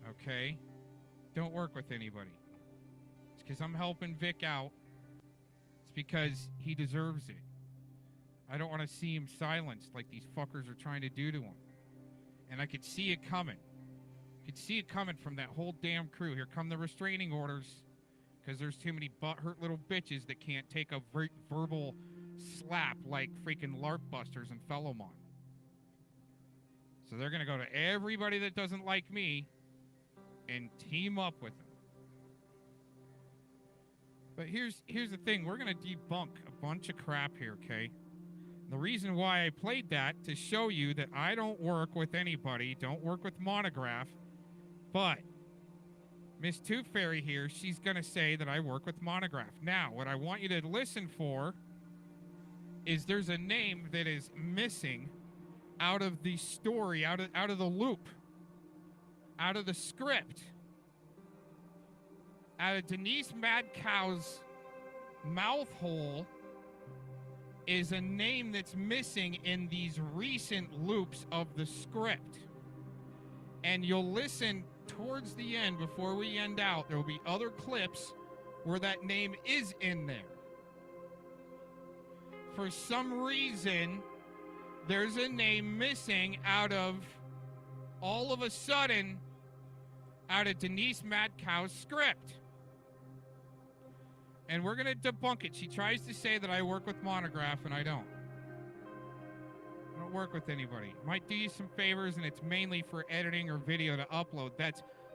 Okay? Don't work with anybody. It's because I'm helping Vic out. It's because he deserves it. I don't want to see him silenced like these fuckers are trying to do to him. And I could see it coming. I could see it coming from that whole damn crew. Here come the restraining orders because there's too many butthurt little bitches that can't take a verbal slap like freaking LARP busters and Fellowmon. So they're going to go to everybody that doesn't like me and team up with them. But here's the thing. We're going to debunk a bunch of crap here, okay? The reason why I played that to show you that I don't work with anybody, don't work with Monograph, but Miss Tooth Fairy here, she's going to say that I work with Monograph. Now, what I want you to listen for is there's a name that is missing out of the story, out of the loop, out of the script, out of Denise Mad Cow's mouth hole is a name that's missing in these recent loops of the script. And you'll listen towards the end before we end out. There will be other clips where that name is in there. For some reason, there's a name missing out of, all of a sudden, out of Denise Mad Cow's script. And we're going to debunk it. She tries to say that I work with Monograph, and I don't. I don't work with anybody. Might do you some favors, and it's mainly for editing or video to upload.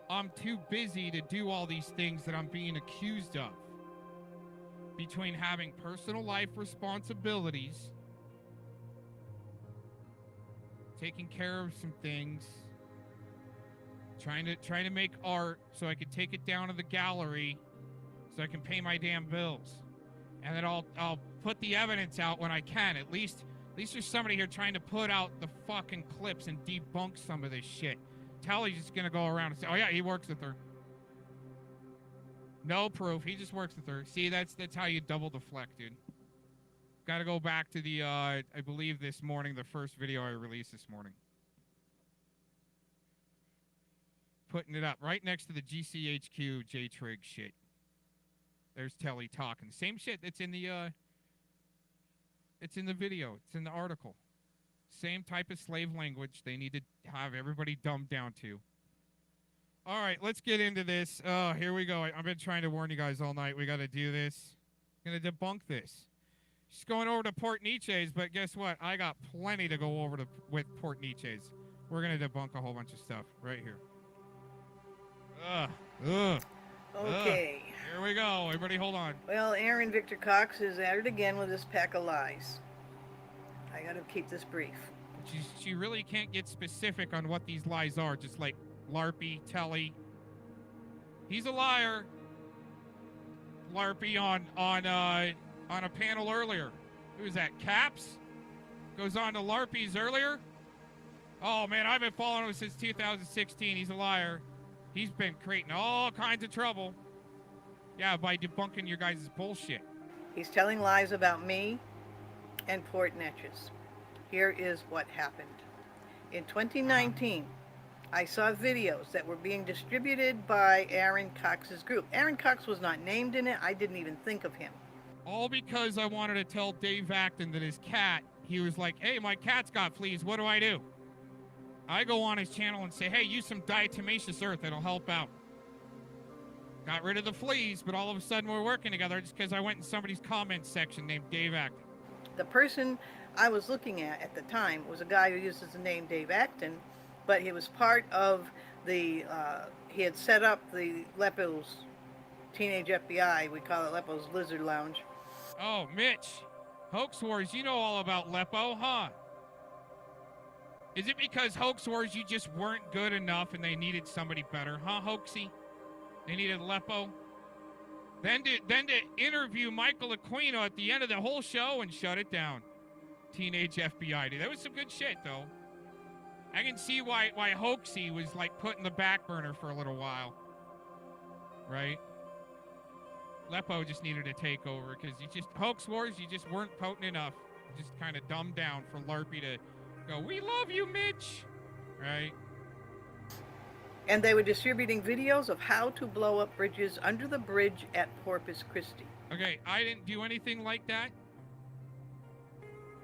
I'm too busy to do all these things that I'm being accused of. Between having personal life responsibilities, taking care of some things, trying to make art so I could take it down to the gallery so I can pay my damn bills. And then I'll put the evidence out when I can. At least there's somebody here trying to put out the fucking clips and debunk some of this shit. Tele's just gonna go around and say, oh yeah, he works with her. No proof. He just works with her. See, that's how you double deflect, dude. Got to go back to the, I believe this morning, the first video I released this morning. Putting it up right next to the GCHQ J-Trig shit. There's Tele talking. Same shit that's in the, it's in the video. It's in the article. Same type of slave language they need to have everybody dumbed down to. All right, let's get into this. Here we go. I've been trying to warn you guys all night. We got to do this. Going to debunk this. She's going over to Port Nietzsche's, but guess what? I got plenty to go over to with Port Nietzsche's. We're gonna debunk a whole bunch of stuff right here. Okay. Here we go. Everybody hold on. Well, Aaron Victor Cox is at it again with this pack of lies. I gotta keep this brief. She really can't get specific on what these lies are, just like LARPY, Tele. He's a liar. LARPY on a panel earlier. Who was that? Caps? Goes on to LARPy's earlier. Oh man, I've been following him since 2016. He's a liar. He's been creating all kinds of trouble. Yeah, by debunking your guys' bullshit. He's telling lies about me and Port Neches. Here is what happened. In 2019, I saw videos that were being distributed by Aaron Cox's group. Aaron Cox was not named in it. I didn't even think of him. All because I wanted to tell Dave Acton that his cat, he was like, hey, my cat's got fleas. What do? I go on his channel and say, hey, use some diatomaceous earth. It'll help out. Got rid of the fleas, but all of a sudden we're working together just because I went in somebody's comments section named Dave Acton. The person I was looking at the time was a guy who uses the name Dave Acton, but he was part of the, he had set up the Lepo's Teenage FBI, we call it Lepo's Lizard Lounge. Oh, Mitch, Hoax Wars, you know all about Lepo, huh? Is it because Hoax Wars you just weren't good enough and they needed somebody better, huh, Hoaxy? They needed Lepo? Then to interview Michael Aquino at the end of the whole show and shut it down. Teenage FBI. Dude, that was some good shit, though. I can see why Hoaxy was, like, put in the back burner for a little while. Right? Lepo just needed to take over, because Hoax Wars, you just weren't potent enough. Just kind of dumbed down for LARPy to go, we love you, Mitch! Right? And they were distributing videos of how to blow up bridges under the bridge at Corpus Christi. Okay, I didn't do anything like that.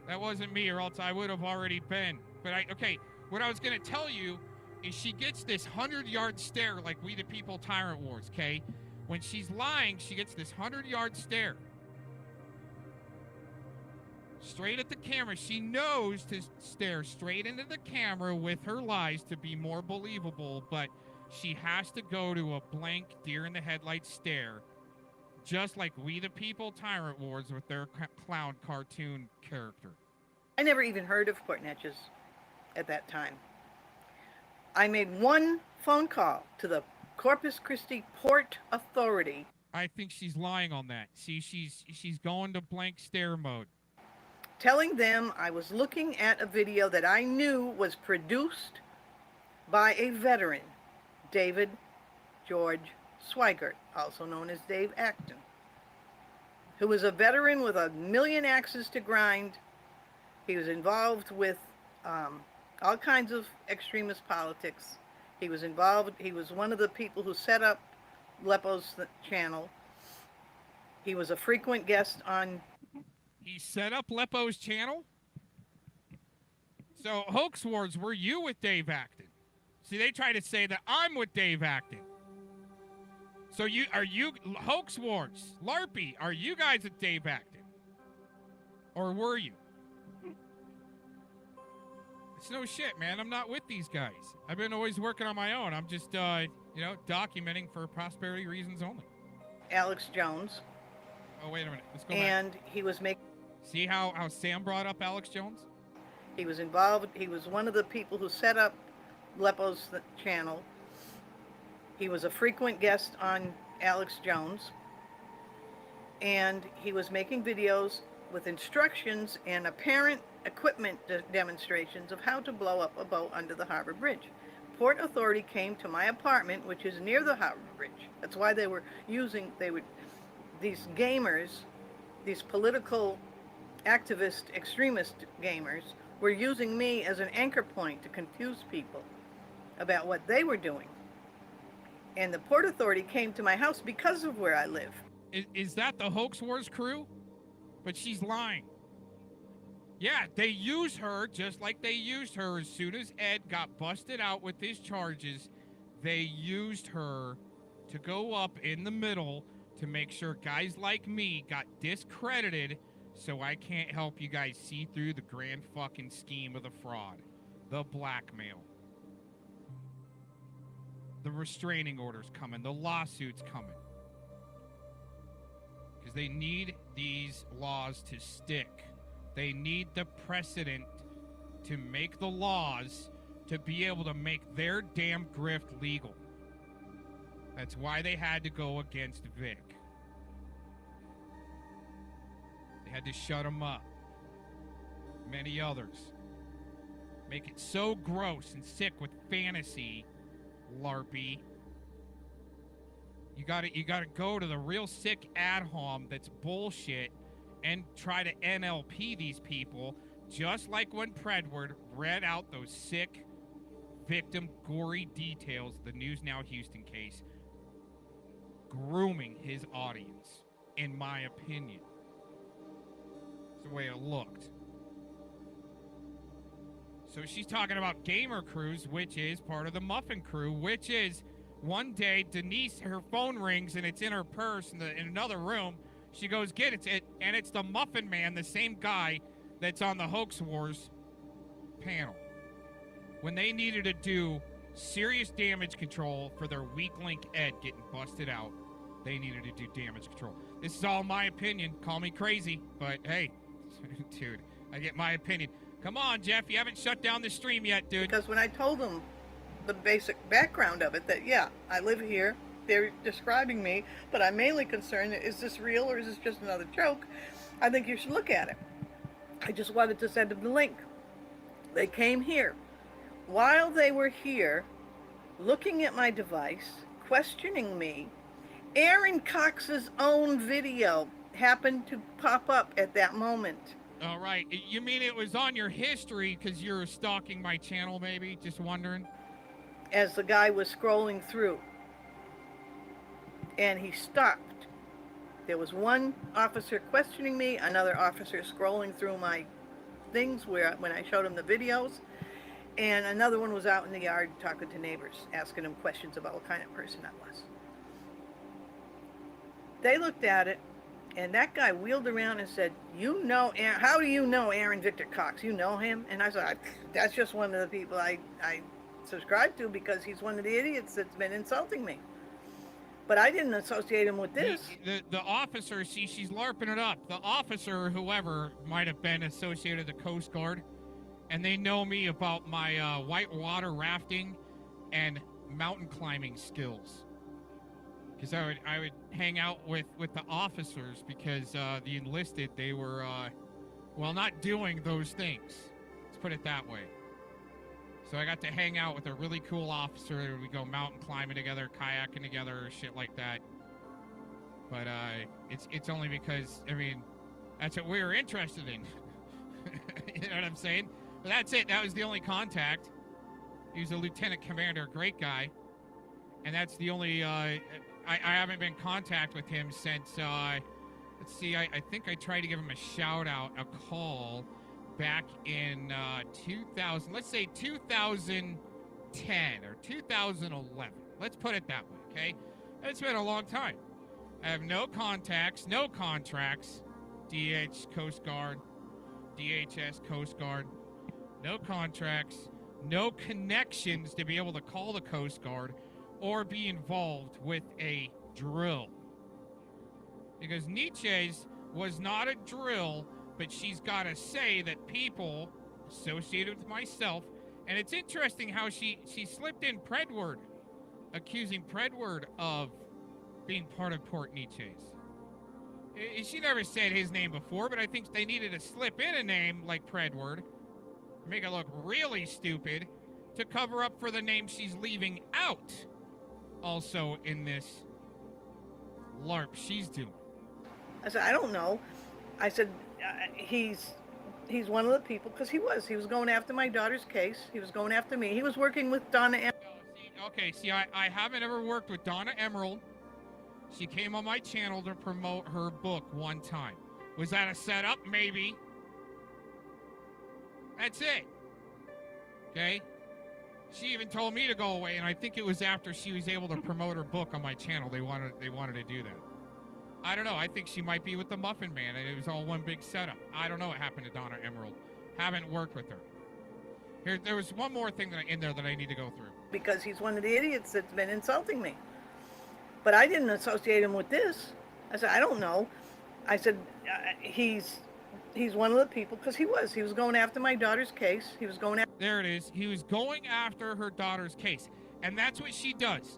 That wasn't me, or else I would have already been. But okay, what I was going to tell you is she gets this 100-yard stare like We the People Tyrant Wars, okay? When she's lying, she gets this 100-yard stare. Straight at the camera. She knows to stare straight into the camera with her lies to be more believable, but she has to go to a blank deer-in-the-headlights stare, just like We the People Tyrant Wars with their clown cartoon character. I never even heard of Port Neches at that time. I made one phone call to the Corpus Christi Port Authority. I think she's lying on that. See, she's going to blank stare mode. Telling them I was looking at a video that I knew was produced by a veteran, David George Swigert, also known as Dave Acton, who was a veteran with a million axes to grind. He was involved with all kinds of extremist politics. He was one of the people who set up Lepo's channel. He was a frequent guest on... He set up Lepo's channel? So, Hoax Wars, were you with Dave Acton? See, they try to say that I'm with Dave Acton. So, are you Hoax Wars, LARPy, are you guys with Dave Acton? Or were you? It's no shit, man. I'm not with these guys. I've been always working on my own. I'm just, documenting for prosperity reasons only. Alex Jones. Oh, wait a minute. Let's go back. And he was making... See how Sam brought up Alex Jones? He was involved. He was one of the people who set up Lepo's channel. He was a frequent guest on Alex Jones. And he was making videos with instructions and apparent equipment demonstrations of how to blow up a boat under the harbor bridge. Port Authority came to my apartment, which is near the harbor bridge. That's why these gamers, these political activist, extremist gamers, were using me as an anchor point to confuse people about what they were doing. And the Port Authority came to my house because of where I live. Is that the Hoax Wars crew? But she's lying. Yeah, they use her just like they used her as soon as Ed got busted out with his charges. They used her to go up in the middle to make sure guys like me got discredited So I can't help you guys see through the grand fucking scheme of the fraud, the blackmail, the restraining orders coming, the lawsuits coming. Because they need these laws to stick. They need the precedent to make the laws to be able to make their damn grift legal. That's why they had to go against Vic. They had to shut him up. Many others. Make it so gross and sick with fantasy, LARPy. You gotta go to the real sick ad hom that's bullshit and try to NLP these people, just like when Predward read out those sick victim gory details, the News Now Houston case, grooming his audience, in my opinion. It's the way it looked. So she's talking about Gamer Cruise, which is part of the Muffin Crew, which is one day Denise, her phone rings and it's in her purse in another room. She goes, get it, and it's the Muffin Man, the same guy that's on the Hoax Wars panel. When they needed to do serious damage control for their weak link Ed getting busted out, they needed to do damage control. This is all my opinion. Call me crazy, but hey, dude, I get my opinion. Come on, Jeff, you haven't shut down the stream yet, dude. Because when I told them the basic background of it, that yeah, I live here, they're describing me, but I'm mainly concerned, is this real or is this just another joke? I think you should look at it. I just wanted to send them the link. They came here. While they were here, looking at my device, questioning me, Aaron Cox's own video happened to pop up at that moment. All right. You mean it was on your history because you're stalking my channel, maybe? Just wondering? As the guy was scrolling through. And he stopped. There was one officer questioning me, another officer scrolling through my things when I showed him the videos, and another one was out in the yard talking to neighbors, asking them questions about what kind of person I was. They looked at it, and that guy wheeled around and said, you know, Aaron, how do you know Aaron Victor Cox? You know him? And I said, that's just one of the people I subscribe to because he's one of the idiots that's been insulting me. But I didn't associate him with this. The officer, she's LARPing it up. The officer, whoever, might have been associated with the Coast Guard, and they know me about my whitewater rafting and mountain climbing skills. Because I would hang out with the officers because the enlisted, they were, well, not doing those things. Let's put it that way. So I got to hang out with a really cool officer. We go mountain climbing together, kayaking together, shit like that. But it's only because, I mean, that's what we were interested in. You know what I'm saying? But that's it. That was the only contact. He was a lieutenant commander, great guy. And that's the only, I haven't been in contact with him since, let's see, I think I tried to give him a shout out, a call back in 2000, let's say 2010 or 2011. Let's put it that way, okay? It's been a long time. I have no contacts, no contracts. DH, Coast Guard, DHS, Coast Guard. No contracts, no connections to be able to call the Coast Guard or be involved with a drill. Because Nietzsche's was not a drill, but she's got to say that people associated with myself, and it's interesting how she slipped in Predward, accusing Predward of being part of Port Nietzsche's. She never said his name before, but I think they needed to slip in a name like Predward, make it look really stupid, to cover up for the name she's leaving out also in this LARP she's doing. I said, I don't know. I said, he's one of the people, because he was going after my daughter's case. He was going after me. He was working with Donna Emerald. Okay, see, I haven't ever worked with Donna Emerald. She came on my channel to promote her book one time. Was that a setup? Maybe. That's it. Okay? She even told me to go away, and I think it was after she was able to promote her book on my channel. They wanted to do that. I don't know. I think she might be with the Muffin Man, and it was all one big setup. I don't know what happened to Donna Emerald. Haven't worked with her. There was one more thing in there that I need to go through. Because he's one of the idiots that's been insulting me. But I didn't associate him with this. I said, I don't know. I said, he's one of the people, because he was going after my daughter's case. He was going after. There it is. He was going after her daughter's case. And that's what she does.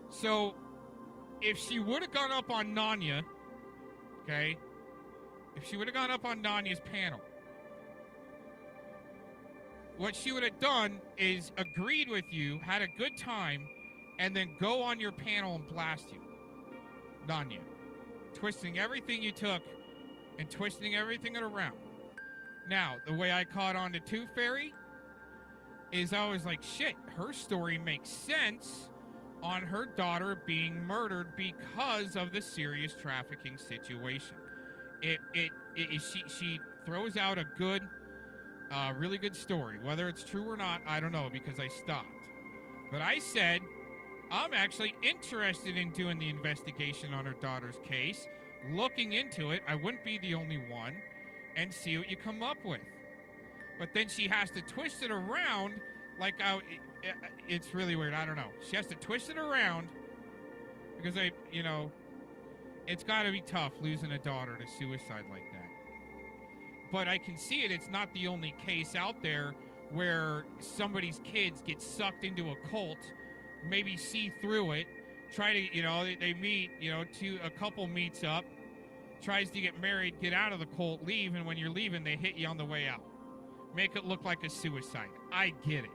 So if she would have gone up on Nanya, okay, if she would have gone up on Nanya's panel, what she would have done is agreed with you, had a good time, and then go on your panel and blast you. Nanya. Twisting everything you took and twisting everything around. Now, the way I caught on to Tooth Fairy is I was like, shit, her story makes sense on her daughter being murdered because of the serious trafficking situation. She throws out a good, really good story. Whether it's true or not, I don't know, because I stopped. But I said, I'm actually interested in doing the investigation on her daughter's case, looking into it. I wouldn't be the only one, and see what you come up with. But then she has to twist it around like it's really weird. I don't know. She has to twist it around because it's got to be tough losing a daughter to suicide like that. But I can see it. It's not the only case out there where somebody's kids get sucked into a cult, maybe see through it, try to, they meet, a couple meets up, tries to get married, get out of the cult, leave, and when you're leaving, they hit you on the way out. Make it look like a suicide. I get it.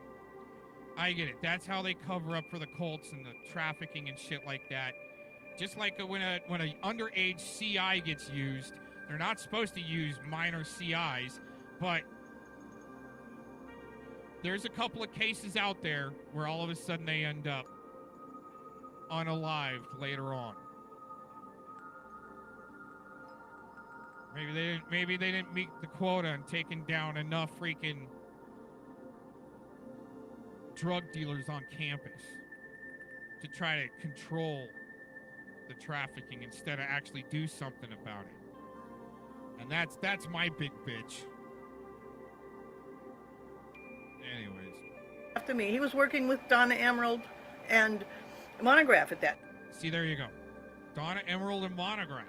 That's how they cover up for the cults and the trafficking and shit like that. Just like when an underage CI gets used, they're not supposed to use minor CIs, but there's a couple of cases out there where all of a sudden they end up unalived later on. Maybe they didn't meet the quota and taken down enough freaking drug dealers on campus to try to control the trafficking instead of actually do something about it. And that's my big bitch. Anyways. After me, he was working with Donna Emerald and Monograph at that. See, there you go. Donna Emerald and Monograph.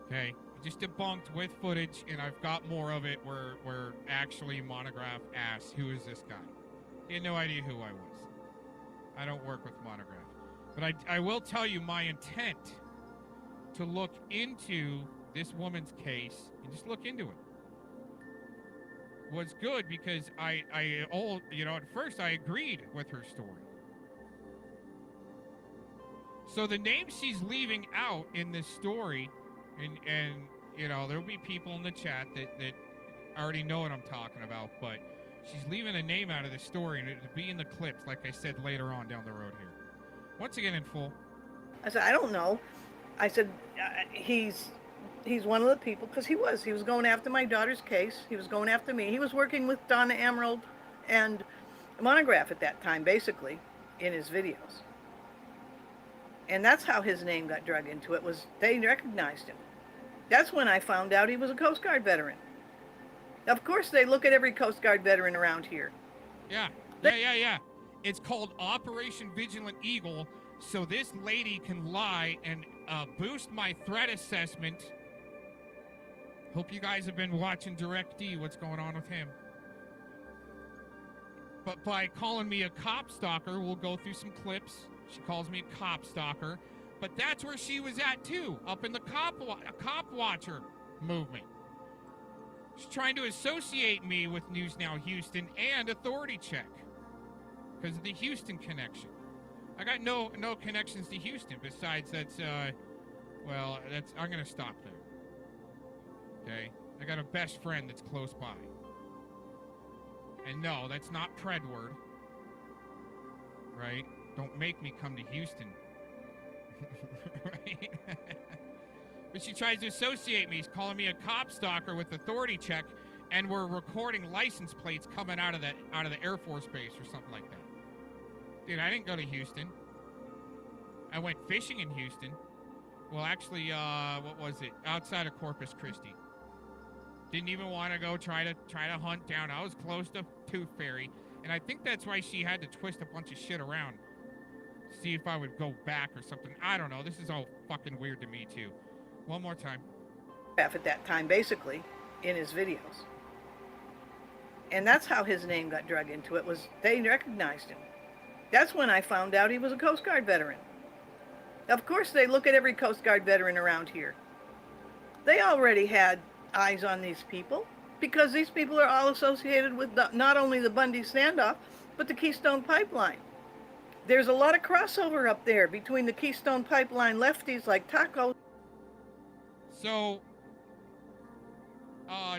Okay, just debunked with footage, and I've got more of it where actually Monograph asked, who is this guy? He had no idea who I was. I don't work with Monograph. But I will tell you my intent to look into this woman's case, and just look into it, was good because at first I agreed with her story. So the name she's leaving out in this story, and there'll be people in the chat that already know what I'm talking about, but she's leaving a name out of the story, and it'll be in the clips, like I said, later on down the road here. Once again, in full. I said, I don't know. I said, he's one of the people, because he was going after my daughter's case. He was going after me. He was working with Donna Emerald and Monograph at that time, basically, in his videos. And that's how his name got drug into it, was they recognized him. That's when I found out he was a Coast Guard veteran. Of course, they look at every Coast Guard veteran around here. Yeah. It's called Operation Vigilant Eagle, so this lady can lie and boost my threat assessment. Hope you guys have been watching Direct D, what's going on with him. But by calling me a cop stalker, we'll go through some clips. She calls me a cop stalker, but that's where she was at too, up in the cop watcher movement. She's trying to associate me with News Now Houston and Authority Check because of the Houston connection. I got no connections to Houston besides I'm gonna stop there. Okay, I got a best friend that's close by, and no, that's not Predward, right? Don't make me come to Houston. Right? But she tries to associate me. She's calling me a cop stalker with Authority Check, and we're recording license plates coming out of the Air Force Base or something like that. Dude, I didn't go to Houston. I went fishing in Houston. Well, actually, what was it? Outside of Corpus Christi. Didn't even want to go try to hunt down. I was close to Tooth Fairy, and I think that's why she had to twist a bunch of shit around. See if I would go back or something. I don't know. This is all fucking weird to me too. One more time. At that time, basically, in his videos. And that's how his name got drug into it, was they recognized him. That's when I found out he was a Coast Guard veteran. Of course, they look at every Coast Guard veteran around here. They already had eyes on these people because these people are all associated with not only the Bundy standoff, but the Keystone Pipeline. There's a lot of crossover up there between the Keystone Pipeline lefties like Taco. So,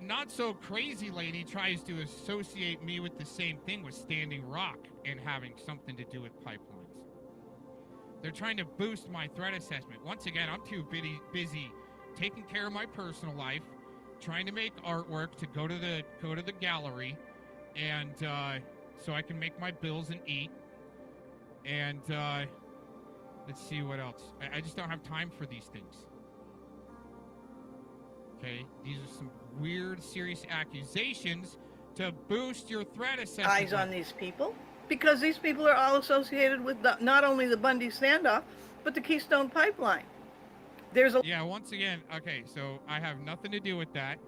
not so crazy lady tries to associate me with the same thing with Standing Rock and having something to do with pipelines. They're trying to boost my threat assessment. Once again, I'm too busy taking care of my personal life, trying to make artwork to go to the gallery, and so I can make my bills and eat. And let's see what else. I just don't have time for these things. Okay, these are some weird, serious accusations to boost your threat assessment. Eyes on these people because these people are all associated with not only the Bundy standoff, but the Keystone Pipeline. There's a yeah. Once again, okay. So I have nothing to do with that.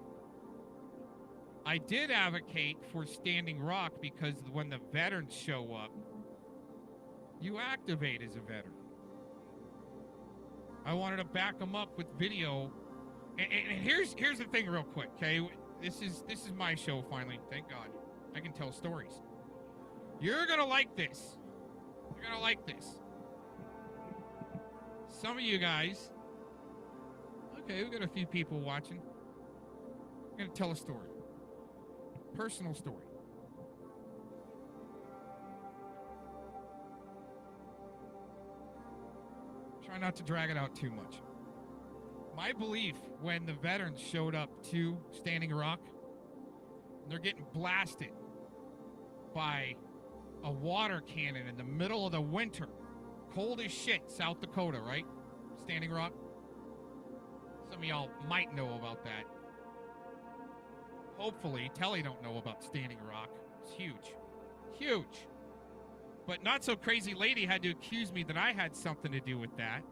I did advocate for Standing Rock because when the veterans show up, you activate as a veteran. I wanted to back them up with video. And here's the thing real quick, okay? This is my show finally, thank God. I can tell stories. You're gonna like this. You're gonna like this. Some of you guys, okay, we got a few people watching. I'm gonna tell a story. Personal story. Try not to drag it out too much. My belief when the veterans showed up to Standing Rock, they're getting blasted by a water cannon in the middle of the winter. Cold as shit, South Dakota, right? Standing Rock. Some of y'all might know about that. Hopefully, Tele don't know about Standing Rock. It's huge. Huge. But not so crazy lady had to accuse me that I had something to do with that.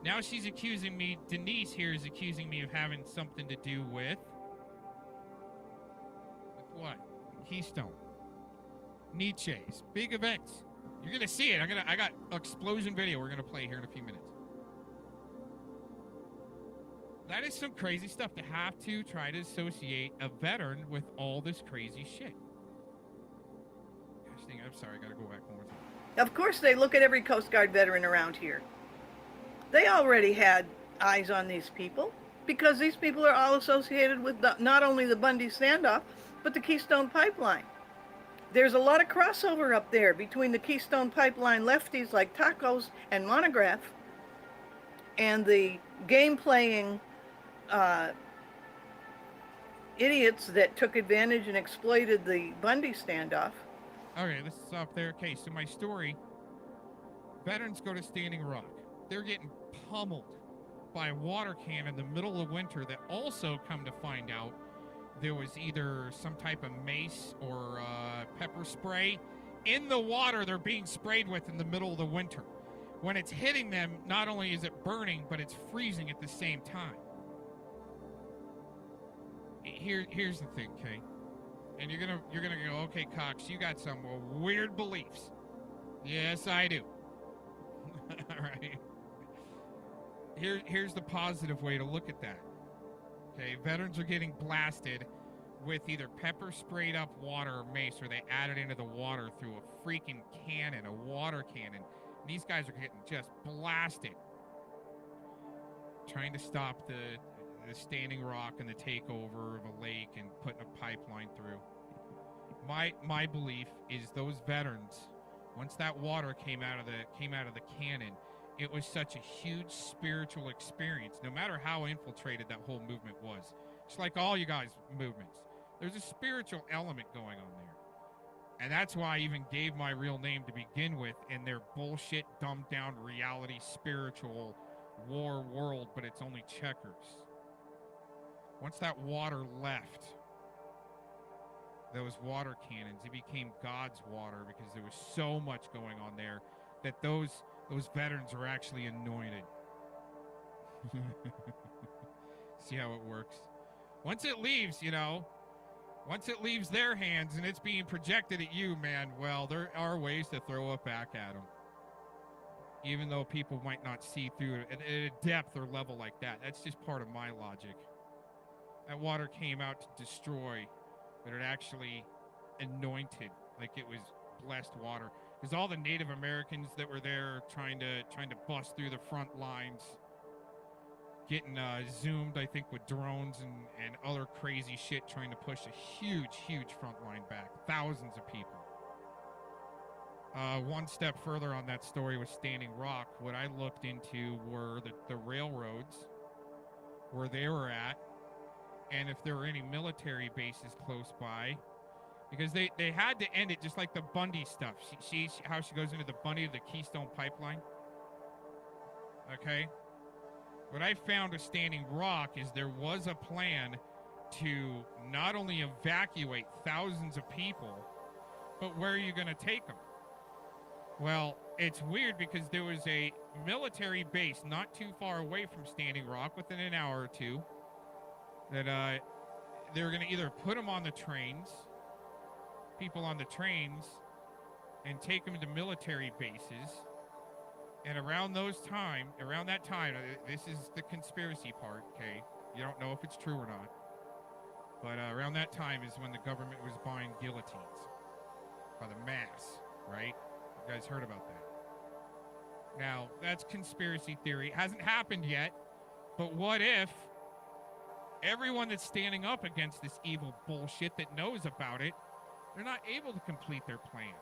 Now she's accusing me, Denise here is accusing me of having something to do with what? Keystone. Nietzsche's. Big events. You're gonna see it. I got explosion video we're gonna play here in a few minutes. That is some crazy stuff to have to try to associate a veteran with all this crazy shit. Gosh dang, I'm sorry, I gotta go back one more time. Of course, they look at every Coast Guard veteran around here. They already had eyes on these people because these people are all associated with not only the Bundy standoff, but the Keystone Pipeline. There's a lot of crossover up there between the Keystone Pipeline lefties like Tacos and Monograph and the game-playing idiots that took advantage and exploited the Bundy standoff. Okay, let's stop there. Okay, so my story, veterans go to Standing Rock. They're getting pummeled by a water cannon in the middle of winter that also, come to find out, there was either some type of mace or pepper spray in the water they're being sprayed with in the middle of the winter. When it's hitting them, not only is it burning, but it's freezing at the same time. Here's the thing, okay? And you're gonna go, okay, Cox, you got some weird beliefs. Yes, I do. All right. Here's the positive way to look at that. Okay, veterans are getting blasted with either pepper sprayed up water or mace, or they add it into the water through a freaking cannon, a water cannon. And these guys are getting just blasted, trying to stop the Standing Rock and the takeover of a lake and putting a pipeline through. My belief is those veterans, once that water came out of the cannon, it was such a huge spiritual experience. No matter how infiltrated that whole movement was, it's like all you guys' movements. There's a spiritual element going on there, and that's why I even gave my real name to begin with in their bullshit, dumbed down reality spiritual war world, but it's only checkers. Once that water left, those water cannons, it became God's water because there was so much going on there that those veterans were actually anointed. See how it works? Once it leaves, once it leaves their hands and it's being projected at you, man, well, there are ways to throw it back at them. Even though people might not see through it at a depth or level like that. That's just part of my logic. That water came out to destroy, but it actually anointed, like it was blessed water. Because all the Native Americans that were there trying to bust through the front lines, getting zoomed, I think, with drones and other crazy shit, trying to push a huge front line back. Thousands of people. One step further on that story was Standing Rock. What I looked into were the railroads, where they were at, and if there were any military bases close by. Because they had to end it just like the Bundy stuff. See how she goes into the Bundy of the Keystone Pipeline? Okay? What I found with Standing Rock is there was a plan to not only evacuate thousands of people, but where are you going to take them? Well, it's weird because there was a military base not too far away from Standing Rock, within an hour or two, that they were going to either put them on the trains, people on the trains, and take them to military bases. And around that time, this is the conspiracy part, okay? You don't know if it's true or not. But around that time is when the government was buying guillotines by the mass, right? You guys heard about that. Now, that's conspiracy theory. It hasn't happened yet, but what if everyone that's standing up against this evil bullshit that knows about it, they're not able to complete their plan?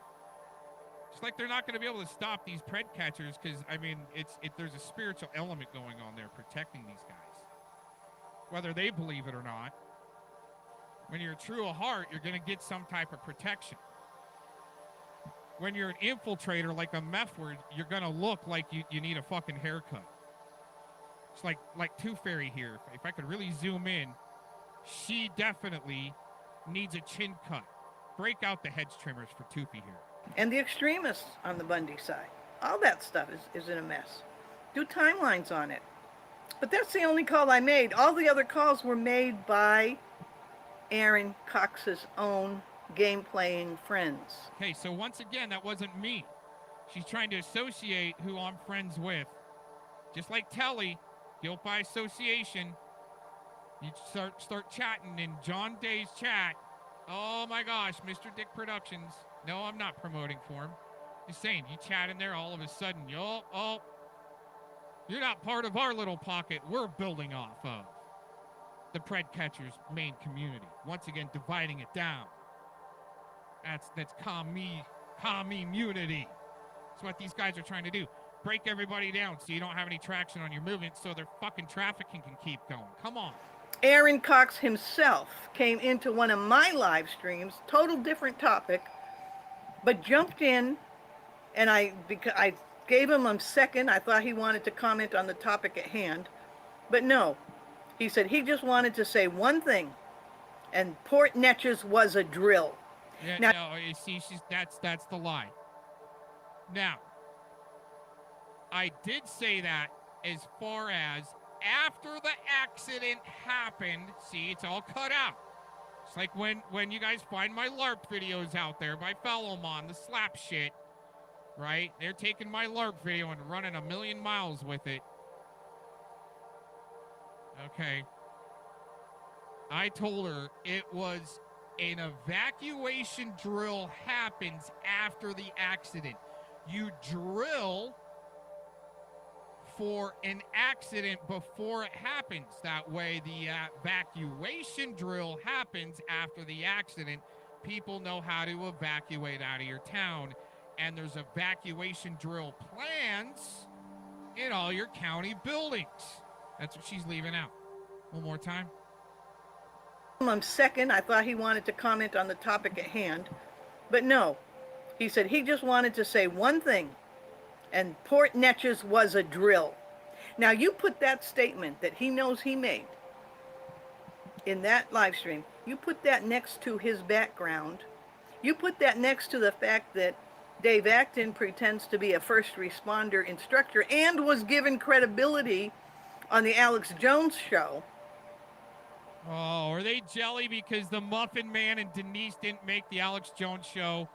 It's like they're not going to be able to stop these pred catchers because, I mean, there's a spiritual element going on there protecting these guys. Whether they believe it or not, when you're true of heart, you're going to get some type of protection. When you're an infiltrator like a meth word, you're going to look like you need a fucking haircut. It's like Tooth Fairy here. If I could really zoom in, she definitely needs a chin cut. Break out the hedge trimmers for Toofy here. And the extremists on the Bundy side. All that stuff is in a mess. Do timelines on it. But that's the only call I made. All the other calls were made by Aaron Cox's own game-playing friends. Okay, so once again, that wasn't me. She's trying to associate who I'm friends with. Just like Tele, guilt by association. You start chatting in John Day's chat. Oh my gosh, Mr. Dick Productions. No, I'm not promoting for him. Just saying, you chat in there, all of a sudden, you're not part of our little pocket we're building off of. The Pred Catchers main community. Once again, dividing it down. That's commie immunity. That's what these guys are trying to do. Break everybody down so you don't have any traction on your movement so their fucking trafficking can keep going. Come on. Aaron Cox himself came into one of my live streams, total different topic, but jumped in, and I gave him a second. I thought he wanted to comment on the topic at hand, but no. He said he just wanted to say one thing, and Port Neches was a drill. Yeah, now, no, you see, that's the lie. Now, I did say that as far as after the accident happened. See, it's all cut out. It's like when you guys find my LARP videos out there by Fellowmon, the slap shit, right? They're taking my LARP video and running 1,000,000 miles with it. Okay. I told her it was an evacuation drill happens after the accident. You drill for an accident before it happens. That way the evacuation drill happens after the accident. People know how to evacuate out of your town, and there's evacuation drill plans in all your county buildings. That's what she's leaving out. One more time. Second, I thought he wanted to comment on the topic at hand, but no. He said he just wanted to say one thing, and Port Neches was a drill. Now you put that statement that he knows he made in that live stream, you put that next to his background, you put that next to the fact that Dave Acton pretends to be a first responder instructor and was given credibility on the Alex Jones show. Oh, are they jelly because the Muffin Man and Denise didn't make the Alex Jones show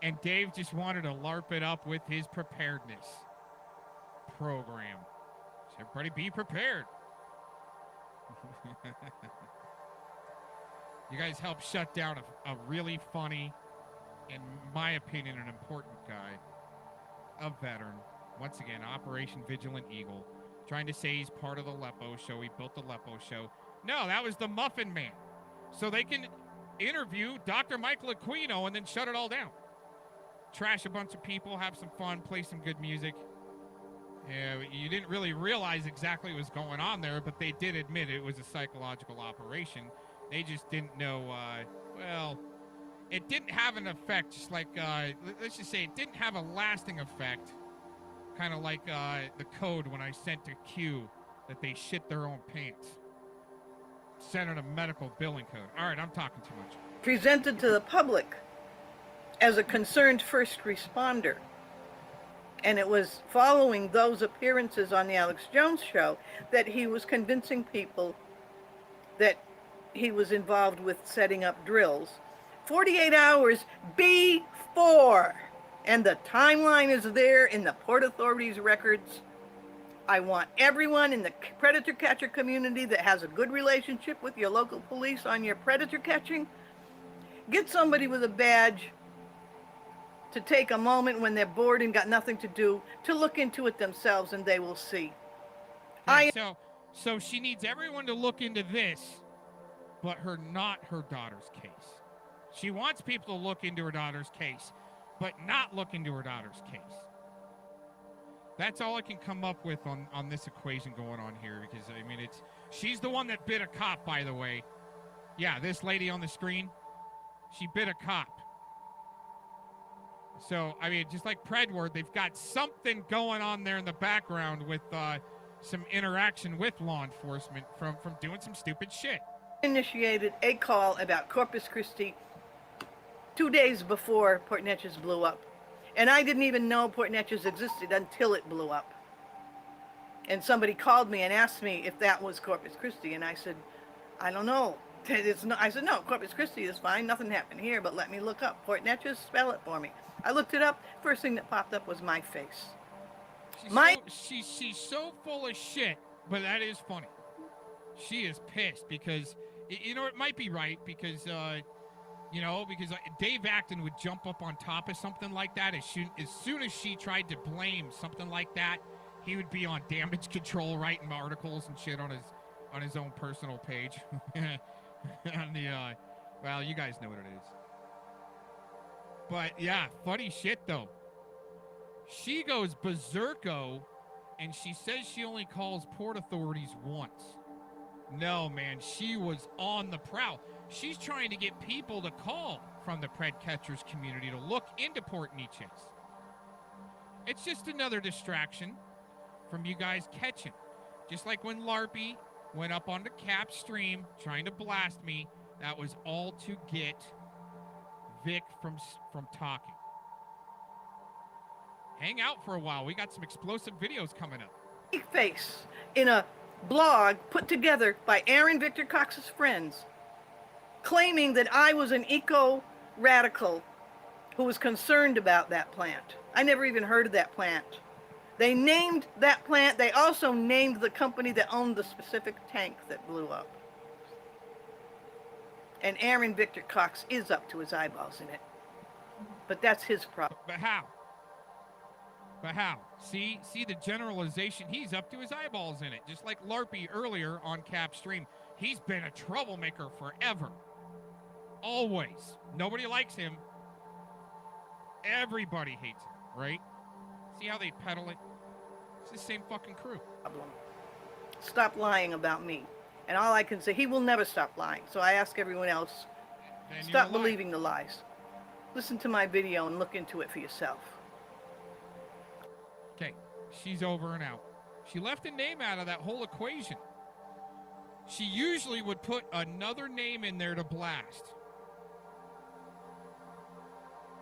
and Dave just wanted to LARP it up with his preparedness program? So everybody be prepared. You guys helped shut down a really funny, in my opinion, an important guy, a veteran. Once again, Operation Vigilant Eagle, trying to say he's part of the Lepo show. He built the Lepo show. No, that was the Muffin Man. So they can interview Dr. Michael Aquino and then shut it all down. Trash a bunch of people, have some fun, play some good music. Yeah, you didn't really realize exactly what was going on there, but they did admit it was a psychological operation. They just didn't know, well, it didn't have an effect, just like, let's just say it didn't have a lasting effect. Kind of like the code when I sent to Q that they shit their own pants. Sent out a medical billing code. All right, I'm talking too much. Presented to the public as a concerned first responder. And it was following those appearances on the Alex Jones show that he was convincing people that he was involved with setting up drills 48 hours before. And the timeline is there in the Port Authority's records. I want everyone in the predator catcher community that has a good relationship with your local police on your predator catching, get somebody with a badge to take a moment when they're bored and got nothing to do to look into it themselves, and they will see. So she needs everyone to look into this, but not her daughter's case. She wants people to look into her daughter's case, but not look into her daughter's case. That's all I can come up with on this equation going on here, because, I mean, she's the one that bit a cop, by the way. Yeah, this lady on the screen, she bit a cop. So, I mean, just like Predward, they've got something going on there in the background with some interaction with law enforcement from doing some stupid shit. Initiated a call about Corpus Christi 2 days before Port Neches blew up. And I didn't even know Port Neches existed until it blew up. And somebody called me and asked me if that was Corpus Christi. And I said, I don't know. I said, no, Corpus Christi is fine. Nothing happened here, but let me look up Port Neches, spell it for me. I looked it up. First thing that popped up was my face. She's so full of shit, but that is funny. She is pissed because, you know, it might be right because, because Dave Acton would jump up on top of something like that. As soon as she tried to blame something like that, he would be on damage control writing articles and shit on his own personal page. Well, you guys know what it is. But yeah, funny shit though. She goes berserko and she says she only calls port authorities once. No, man, she was on the prowl. She's trying to get people to call from the Pred Catchers community to look into Port Neches. It's just another distraction from you guys catching. Just like when LARPY went up onto Cap's stream trying to blast me, that was all to get Vic from talking. Hang out for a while. We got some explosive videos coming up. Face in a blog put together by Aaron Victor Cox's friends, claiming that I was an eco-radical who was concerned about that plant. I never even heard of that plant. They named that plant. They also named the company that owned the specific tank that blew up. And Aaron Victor Cox is up to his eyeballs in it. But that's his problem. But how? See the generalization? He's up to his eyeballs in it. Just like LARPY earlier on Cap's stream. He's been a troublemaker forever. Always. Nobody likes him. Everybody hates him, right? See how they peddle it? It's the same fucking crew. Stop lying about me. And all I can say, he will never stop lying. So I ask everyone else, stop believing the lies. Listen to my video and look into it for yourself. Okay, she's over and out. She left a name out of that whole equation. She usually would put another name in there to blast.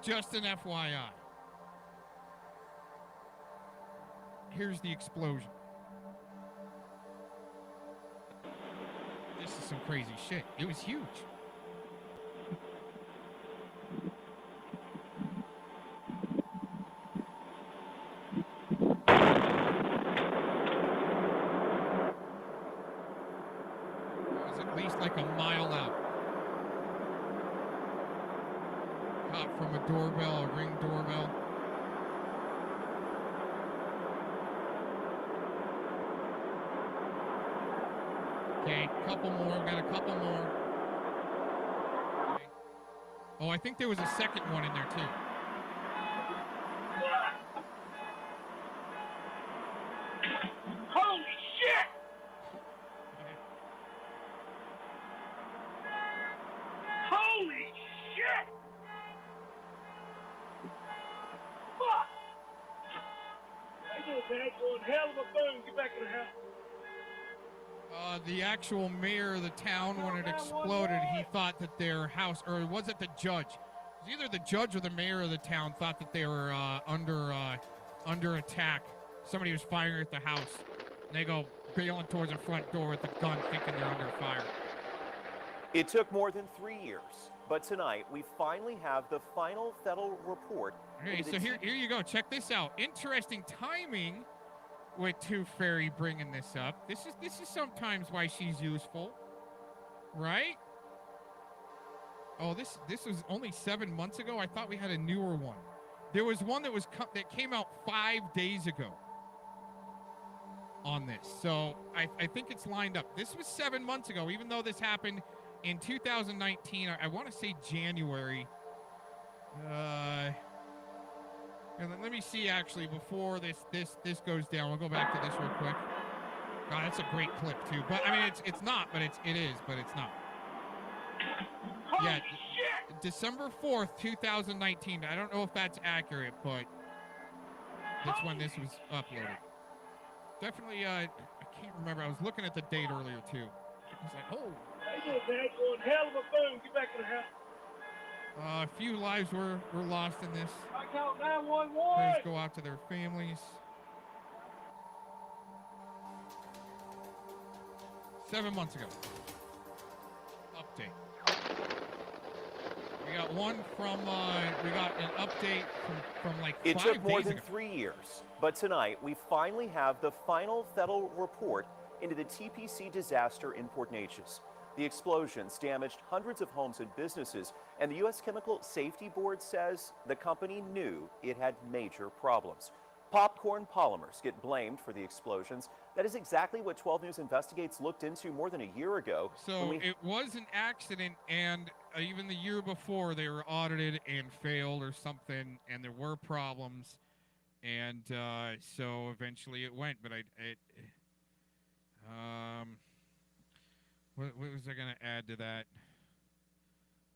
Just an FYI. Here's the explosion. This is some crazy shit. It was huge. It was at least like a mile out. Caught from a doorbell, a Ring doorbell. Okay, couple more. Got a couple more. Okay. Oh, I think there was a second one in there too. Holy shit! Holy shit! Fuck! I know that one hell of a boom. Get back in the house. The actual mayor of the town, when it exploded, he thought that their house, or was it the judge? It was either the judge or the mayor of the town thought that they were under attack. Somebody was firing at the house. And they go bailing towards the front door with the gun, thinking they're under fire. It took more than 3 years, but tonight we finally have the final federal report. Okay, so here you go. Check this out. Interesting timing with Tooth Fairy bringing this up. This is sometimes why she's useful, right? Oh, this was only 7 months ago. I thought we had a newer one. There was one that came out 5 days ago on this. So I think it's lined up. This was 7 months ago, even though this happened in 2019. I want to say January. And let me see, actually, before this goes down. We'll go back to this real quick. God, that's a great clip too. But I mean, it's not, but it is, but it's not. Yeah, December 4th, 2019. I don't know if that's accurate, but that's when this was uploaded. Definitely, I can't remember. I was looking at the date earlier too. I was like, oh. I know that one hell of a boom. Get back in the house. A few lives were lost in this. I count 911. Prayers go out to their families. 7 months ago. Update. We got one from, we got an update from like 5 days ago. It took more than 3 years, but tonight we finally have the final federal report into the TPC disaster in Port Neches. The explosions damaged hundreds of homes and businesses, and the U.S. Chemical Safety Board says the company knew it had major problems. Popcorn polymers get blamed for the explosions. That is exactly what 12 News Investigates looked into more than a year ago. So it was an accident, and even the year before they were audited and failed or something, and there were problems, and so eventually it went. But what was I going to add to that?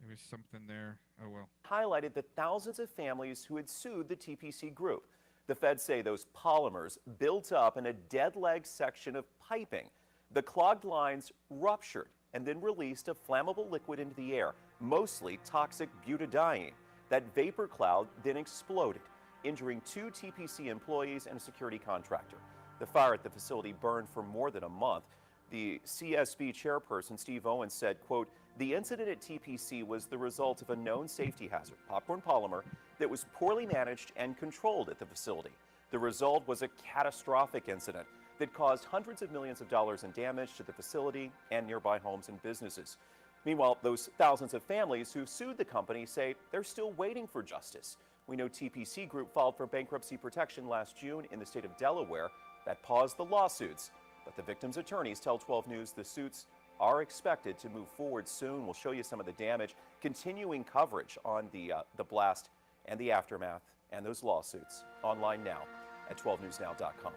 There was something there. Oh, well. Highlighted the thousands of families who had sued the TPC group. The feds say those polymers built up in a dead leg section of piping. The clogged lines ruptured and then released a flammable liquid into the air, mostly toxic butadiene. That vapor cloud then exploded, injuring 2 TPC employees and a security contractor. The fire at the facility burned for more than a month. The CSB chairperson, Steve Owens, said, quote, "The incident at TPC was the result of a known safety hazard, popcorn polymer, that was poorly managed and controlled at the facility. The result was a catastrophic incident that caused hundreds of millions of dollars in damage to the facility and nearby homes and businesses." Meanwhile, those thousands of families who sued the company say they're still waiting for justice. We know TPC Group filed for bankruptcy protection last June in the state of Delaware. That paused the lawsuits. But the victims' attorneys tell 12 News the suits are expected to move forward soon. We'll show you some of the damage, continuing coverage on the blast and the aftermath and those lawsuits online now at 12newsnow.com.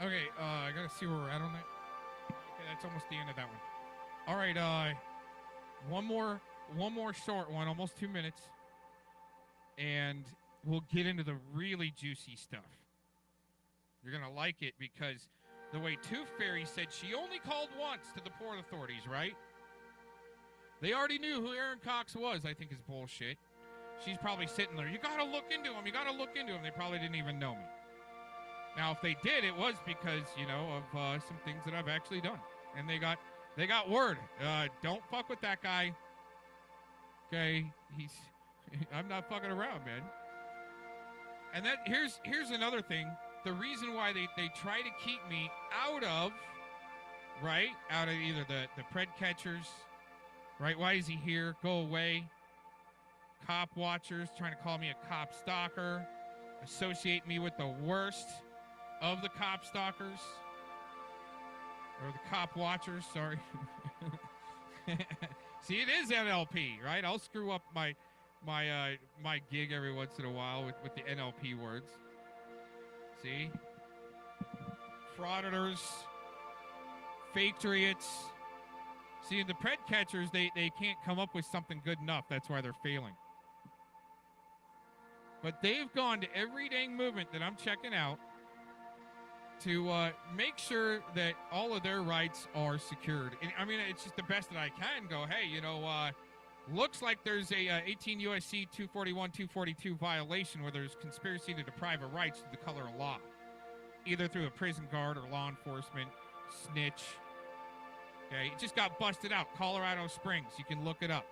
Okay, I got to see where we're at on that. Okay, that's almost the end of that one. All right, one more short one, almost 2 minutes. And we'll get into the really juicy stuff. You're going to like it because the way Tooth Fairy said she only called once to the port authorities, right? They already knew who Aaron Cox was, I think is bullshit. She's probably sitting there, you got to look into him, you got to look into him. They probably didn't even know me. Now, if they did, it was because, you know, of some things that I've actually done. And they got word. Don't fuck with that guy. Okay? I'm not fucking around, man. And that here's another thing. The reason why they try to keep me out of either the pred catchers, right? Why is he here? Go away. Cop watchers trying to call me a cop stalker, associate me with the worst of the cop stalkers, or the cop watchers, sorry. See, it is NLP, right? I'll screw up my gig every once in a while with the NLP words. See? Frauditors, patriots. See, in the pred catchers, they can't come up with something good enough. That's why they're failing. But they've gone to every dang movement that I'm checking out to make sure that all of their rights are secured. And, I mean, it's just the best that I can go, hey, you know, looks like there's a 18 U.S.C. 241, 242 violation where there's conspiracy to deprive of rights through the color of law, either through a prison guard or law enforcement, snitch. Okay, it just got busted out. Colorado Springs, you can look it up.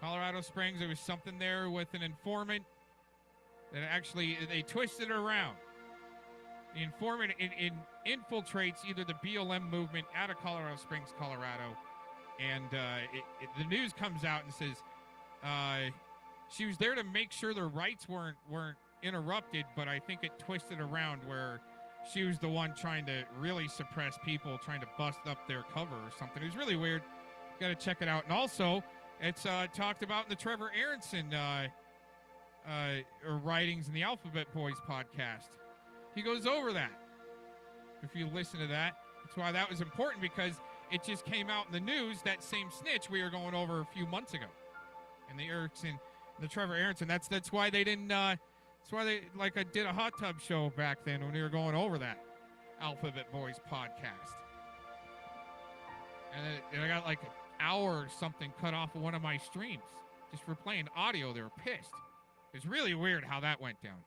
Colorado Springs, there was something there with an informant that actually, they twisted it around. The informant infiltrates either the BLM movement out of Colorado Springs, Colorado, and the news comes out and says she was there to make sure their rights weren't interrupted, but I think it twisted around where she was the one trying to really suppress people, trying to bust up their cover or something. It was really weird. Got to check it out. And also, it's talked about in the Trevor Aronson writings in the Alphabet Boys podcast. He goes over that. If you listen to that, that's why that was important, because it just came out in the news, that same snitch we were going over a few months ago. And the Trevor Aronson, that's why they didn't, that's why they, like I did a hot tub show back then when we were going over that Alphabet Boys podcast. And I got like an hour or something cut off of one of my streams just for playing audio. They were pissed. It's really weird how that went down.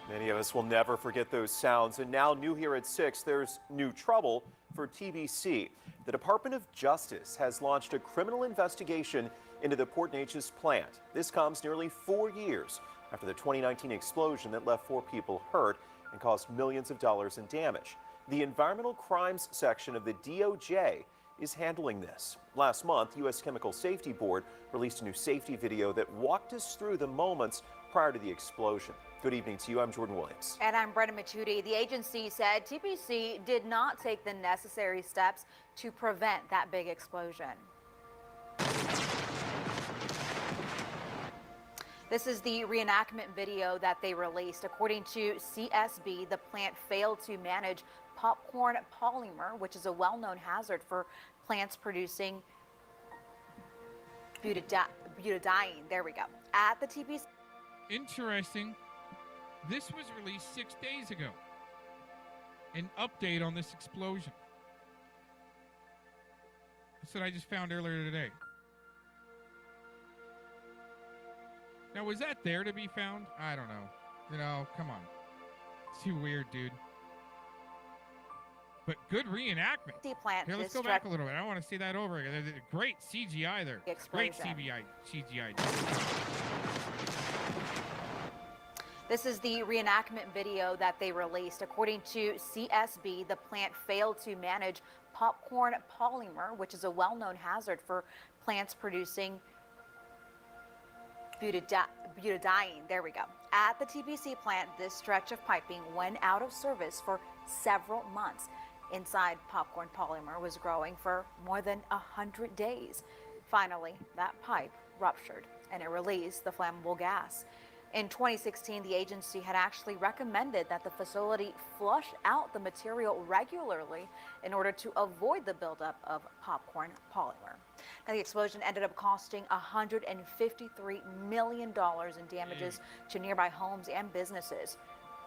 Many of us will never forget those sounds. And now, new here at 6, there's new trouble for TBC. The Department of Justice has launched a criminal investigation into the Port Neches plant. This comes nearly 4 years after the 2019 explosion that left 4 people hurt and caused millions of dollars in damage. The Environmental Crimes section of the DOJ is handling this. Last month, U.S. Chemical Safety Board released a new safety video that walked us through the moments prior to the explosion. Good evening to you. I'm Jordan Williams. And I'm Brenda Machuti. The agency said TPC did not take the necessary steps to prevent that big explosion. This is the reenactment video that they released. According to CSB, the plant failed to manage popcorn polymer, which is a well-known hazard for plants producing butadiene. There we go. At the TPC. Interesting. This was released 6 days ago. An update on this explosion. That's what I just found earlier today. Now, was that there to be found? I don't know. You know, come on. It's too weird, dude. But good reenactment. Here, let's go back a little bit. I want to see that over again. There's a great CGI there. Great CGI. This is the reenactment video that they released. According to CSB, the plant failed to manage popcorn polymer, which is a well-known hazard for plants producing butadiene. There we go. At the TPC plant, this stretch of piping went out of service for several months. Inside, popcorn polymer was growing for more than 100 days. Finally, that pipe ruptured and it released the flammable gas. In 2016, the agency had actually recommended that the facility flush out the material regularly in order to avoid the buildup of popcorn polymer. Now, the explosion ended up costing $153 million in damages to nearby homes and businesses.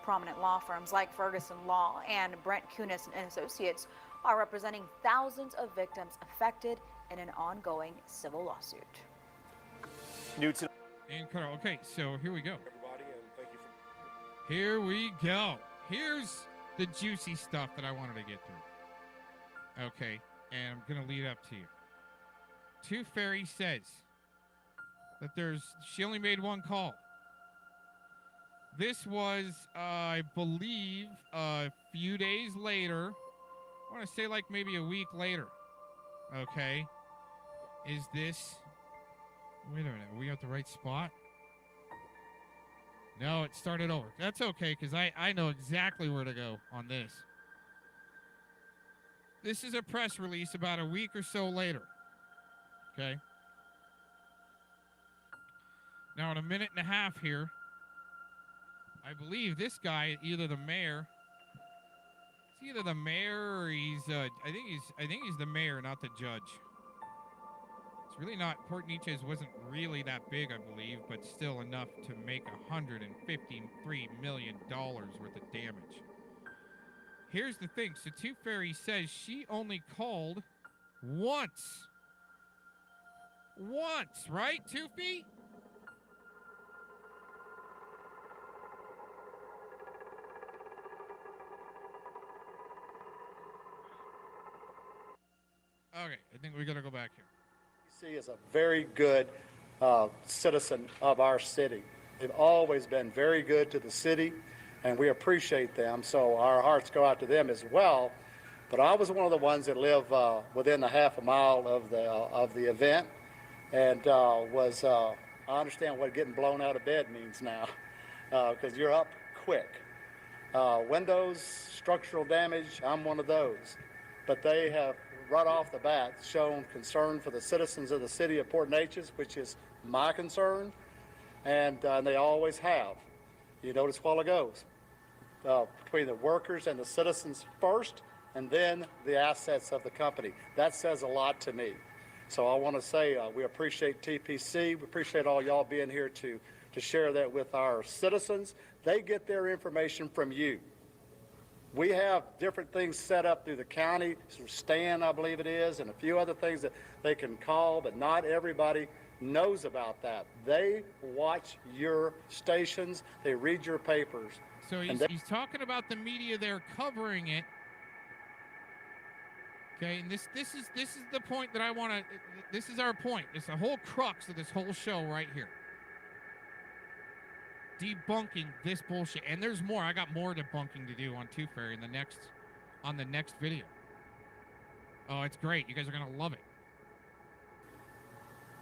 Prominent law firms like Ferguson Law and Brent Kunis and Associates are representing thousands of victims affected in an ongoing civil lawsuit. New tonight. Incredible. Okay, so here we go. Here we go. Here's the juicy stuff that I wanted to get through. Okay, and I'm going to lead up to you. Two Fairy says that she only made one call. This was, I believe, a few days later. I want to say like maybe a week later. Okay. Is this... Wait a minute. Are we at the right spot? No, it started over. That's okay, because I know exactly where to go on this. This is a press release about a week or so later. Okay. Now, in a minute and a half here, I believe this guy, either the mayor or he's I think he's the mayor, not the judge. It's really not, Port Neches wasn't really that big, I believe, but still enough to make $153 million worth of damage. Here's the thing. So Two Fairy says she only called once. Once, right, Toofy? Okay, I think we got to go back here. TPC is a very good citizen of our city. They've always been very good to the city, and we appreciate them, so our hearts go out to them as well. But I was one of the ones that live within a half a mile of the event, and I understand what getting blown out of bed means now, because you're up quick. Windows, structural damage, I'm one of those. But they have, right off the bat, shown concern for the citizens of the city of Port Neches, which is my concern, and they always have. You notice while it goes. Between the workers and the citizens first, and then the assets of the company. That says a lot to me. So I want to say we appreciate TPC. We appreciate all y'all being here to share that with our citizens. They get their information from you. We have different things set up through the county, Stan, I believe it is, and a few other things that they can call, but not everybody knows about that. They watch your stations, they read your papers. So he's talking about the media there covering it. Okay, and this is the point that I want to, this is our point. It's the whole crux of this whole show right here. Debunking this bullshit, and there's more. I got more debunking to do on Two Fairy on the next video. Oh, it's great. You guys are gonna love it.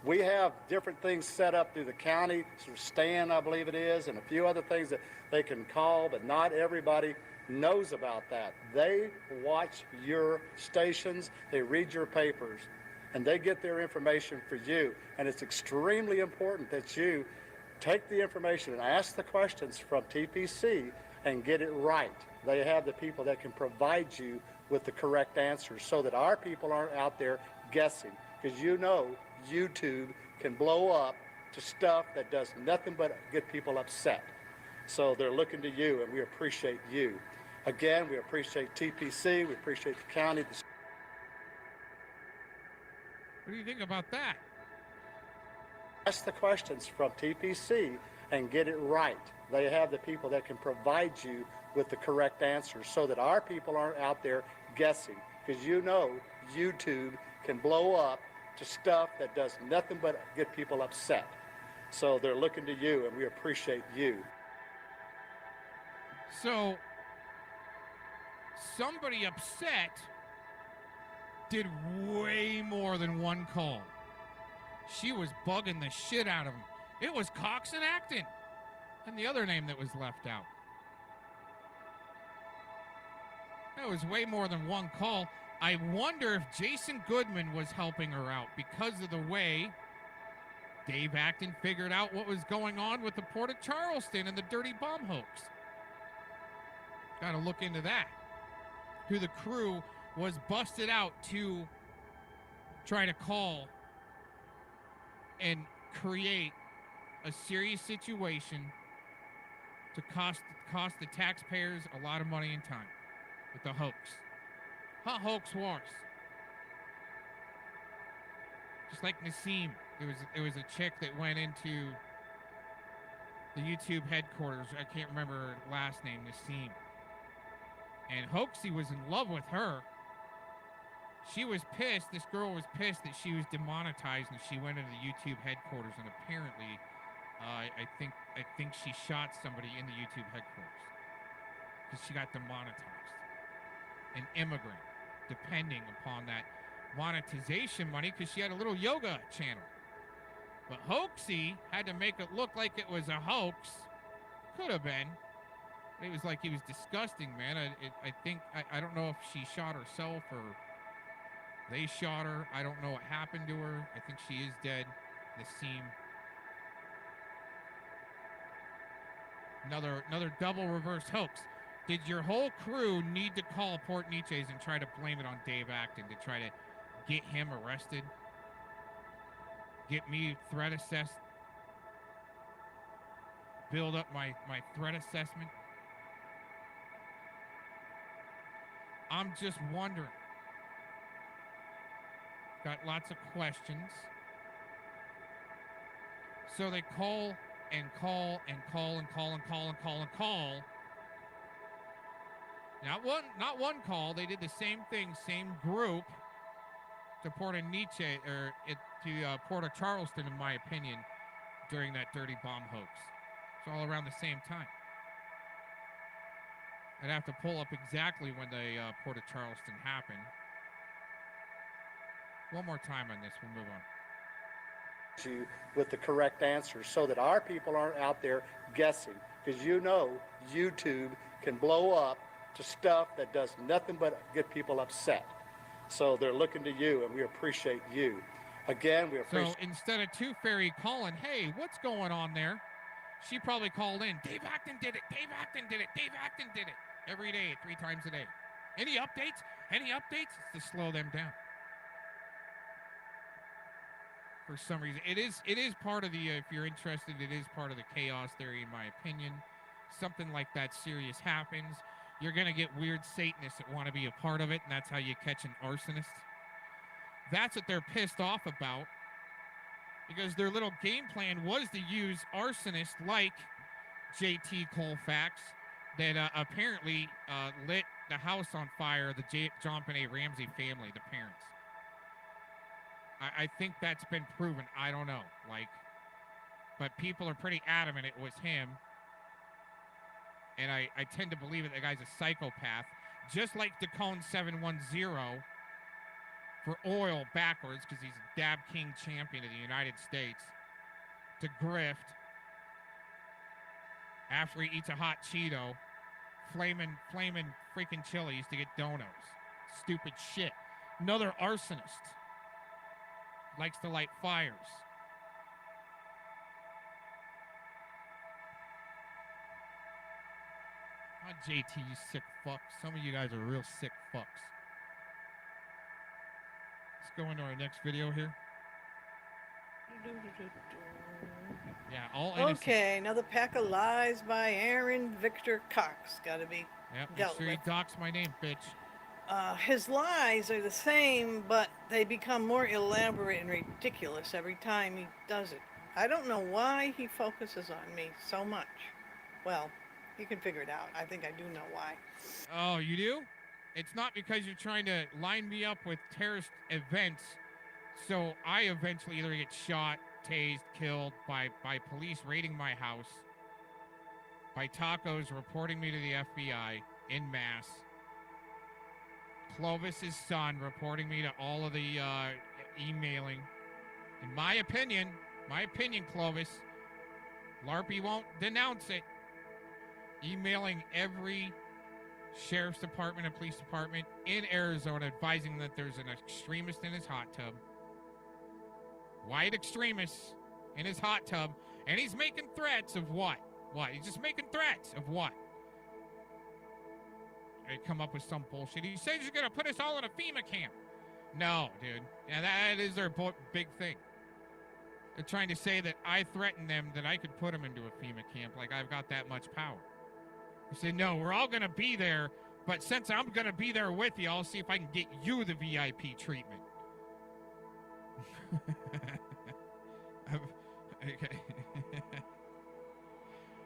We have different things set up through the county, Stan, I believe it is, and a few other things that they can call, but not everybody knows about that. They watch your stations, they read your papers, and they get their information for you. And it's extremely important that you take the information and ask the questions from TPC and get it right. They have the people that can provide you with the correct answers so that our people aren't out there guessing. Because you know YouTube can blow up to stuff that does nothing but get people upset. So they're looking to you, and we appreciate you. Again, we appreciate TPC, we appreciate the county. What do you think about that? Ask the questions from TPC and get it right. They have the people that can provide you with the correct answers so that our people aren't out there guessing. Because you know YouTube can blow up to stuff that does nothing but get people upset. So they're looking to you, and we appreciate you. So somebody upset did way more than one call. She was bugging the shit out of him. It was Cox and Acton, and the other name that was left out. That was way more than one call. I wonder if Jason Goodman was helping her out because of the way Dave Acton figured out what was going on with the Port of Charleston and the dirty bomb hoax. Got to look into that. Who the crew was busted out to try to call and create a serious situation to cost the taxpayers a lot of money and time with the hoax. Huh, hoax wars. Just like Nassim, there was a chick that went into the YouTube headquarters. I can't remember her last name, Nassim. And Hoaxy was in love with her. She was pissed. This girl was pissed that she was demonetized, and she went into the YouTube headquarters. And apparently, I think she shot somebody in the YouTube headquarters because she got demonetized. An immigrant, depending upon that monetization money, because she had a little yoga channel. But Hoaxy had to make it look like it was a hoax. Could have been. It was like he was disgusting, man. I don't know if she shot herself or they shot her. I don't know what happened to her. I think she is dead. Nassim. Another double reverse hoax. Did your whole crew need to call Port Neches and try to blame it on Dave Acton to try to get him arrested? Get me threat assessed? Build up my threat assessment? I'm just wondering. Got lots of questions. So they call and call and call and call and call and call and call. Not one call. They did the same thing, same group to Port of Nietzsche or to Port of Charleston, in my opinion, during that dirty bomb hoax. It's all around the same time. I'd have to pull up exactly when the Port of Charleston happened. One more time on this, we'll move on. You with the correct answers so that our people aren't out there guessing, because YouTube can blow up to stuff that does nothing but get people upset. So they're looking to you, and we appreciate you. Again, we appreciate. So instead of Tooth Fairy calling, hey, what's going on there? She probably called in, Dave Acton did it, Dave Acton did it, Dave Acton did it. Every day, 3 times a day. Any updates? Any updates? It's to slow them down. For some reason, it is part of the, if you're interested, it is part of the chaos theory, in my opinion. Something like that serious happens, you're going to get weird Satanists that want to be a part of it, and that's how you catch an arsonist. That's what they're pissed off about, because their little game plan was to use arsonists like JT Colfax that apparently lit the house on fire, the John Benet Ramsey family, the parents. I think that's been proven. I don't know. But people are pretty adamant it was him. And I tend to believe that the guy's a psychopath. Just like Dacone 710 for oil backwards, because he's a Dab King champion of the United States, to grift after he eats a hot Cheeto, flaming freaking chilies to get donuts. Stupid shit. Another arsonist. Likes to light fires. Oh, JT, you sick fucks. Some of you guys are real sick fucks. Let's go into our next video here. Yeah, all innocent. Okay, another pack of lies by Aaron Victor Cox. Gotta be Yep, make dealt sure you with. dox my name, bitch. His lies are the same, but they become more elaborate and ridiculous every time he does it. I don't know why he focuses on me so much. Well, you can figure it out. I think I do know why. Oh, you do? It's not because you're trying to line me up with terrorist events, so I eventually either get shot, tased, killed by police raiding my house, by tacos reporting me to the FBI en masse, Clovis's son reporting me to all of the emailing. In my opinion, Clovis, LARPY won't denounce it. Emailing every sheriff's department and police department in Arizona advising that there's an extremist in his hot tub. White extremists in his hot tub, and he's making threats of what? What? He's just making threats of what? They come up with some bullshit. He says he's gonna put us all in a FEMA camp. No, dude. Yeah, that is their big thing. They're trying to say that I threatened them, that I could put them into a FEMA camp, like I've got that much power. He said, no, we're all gonna be there, but since I'm gonna be there with you, I'll see if I can get you the VIP treatment. Okay.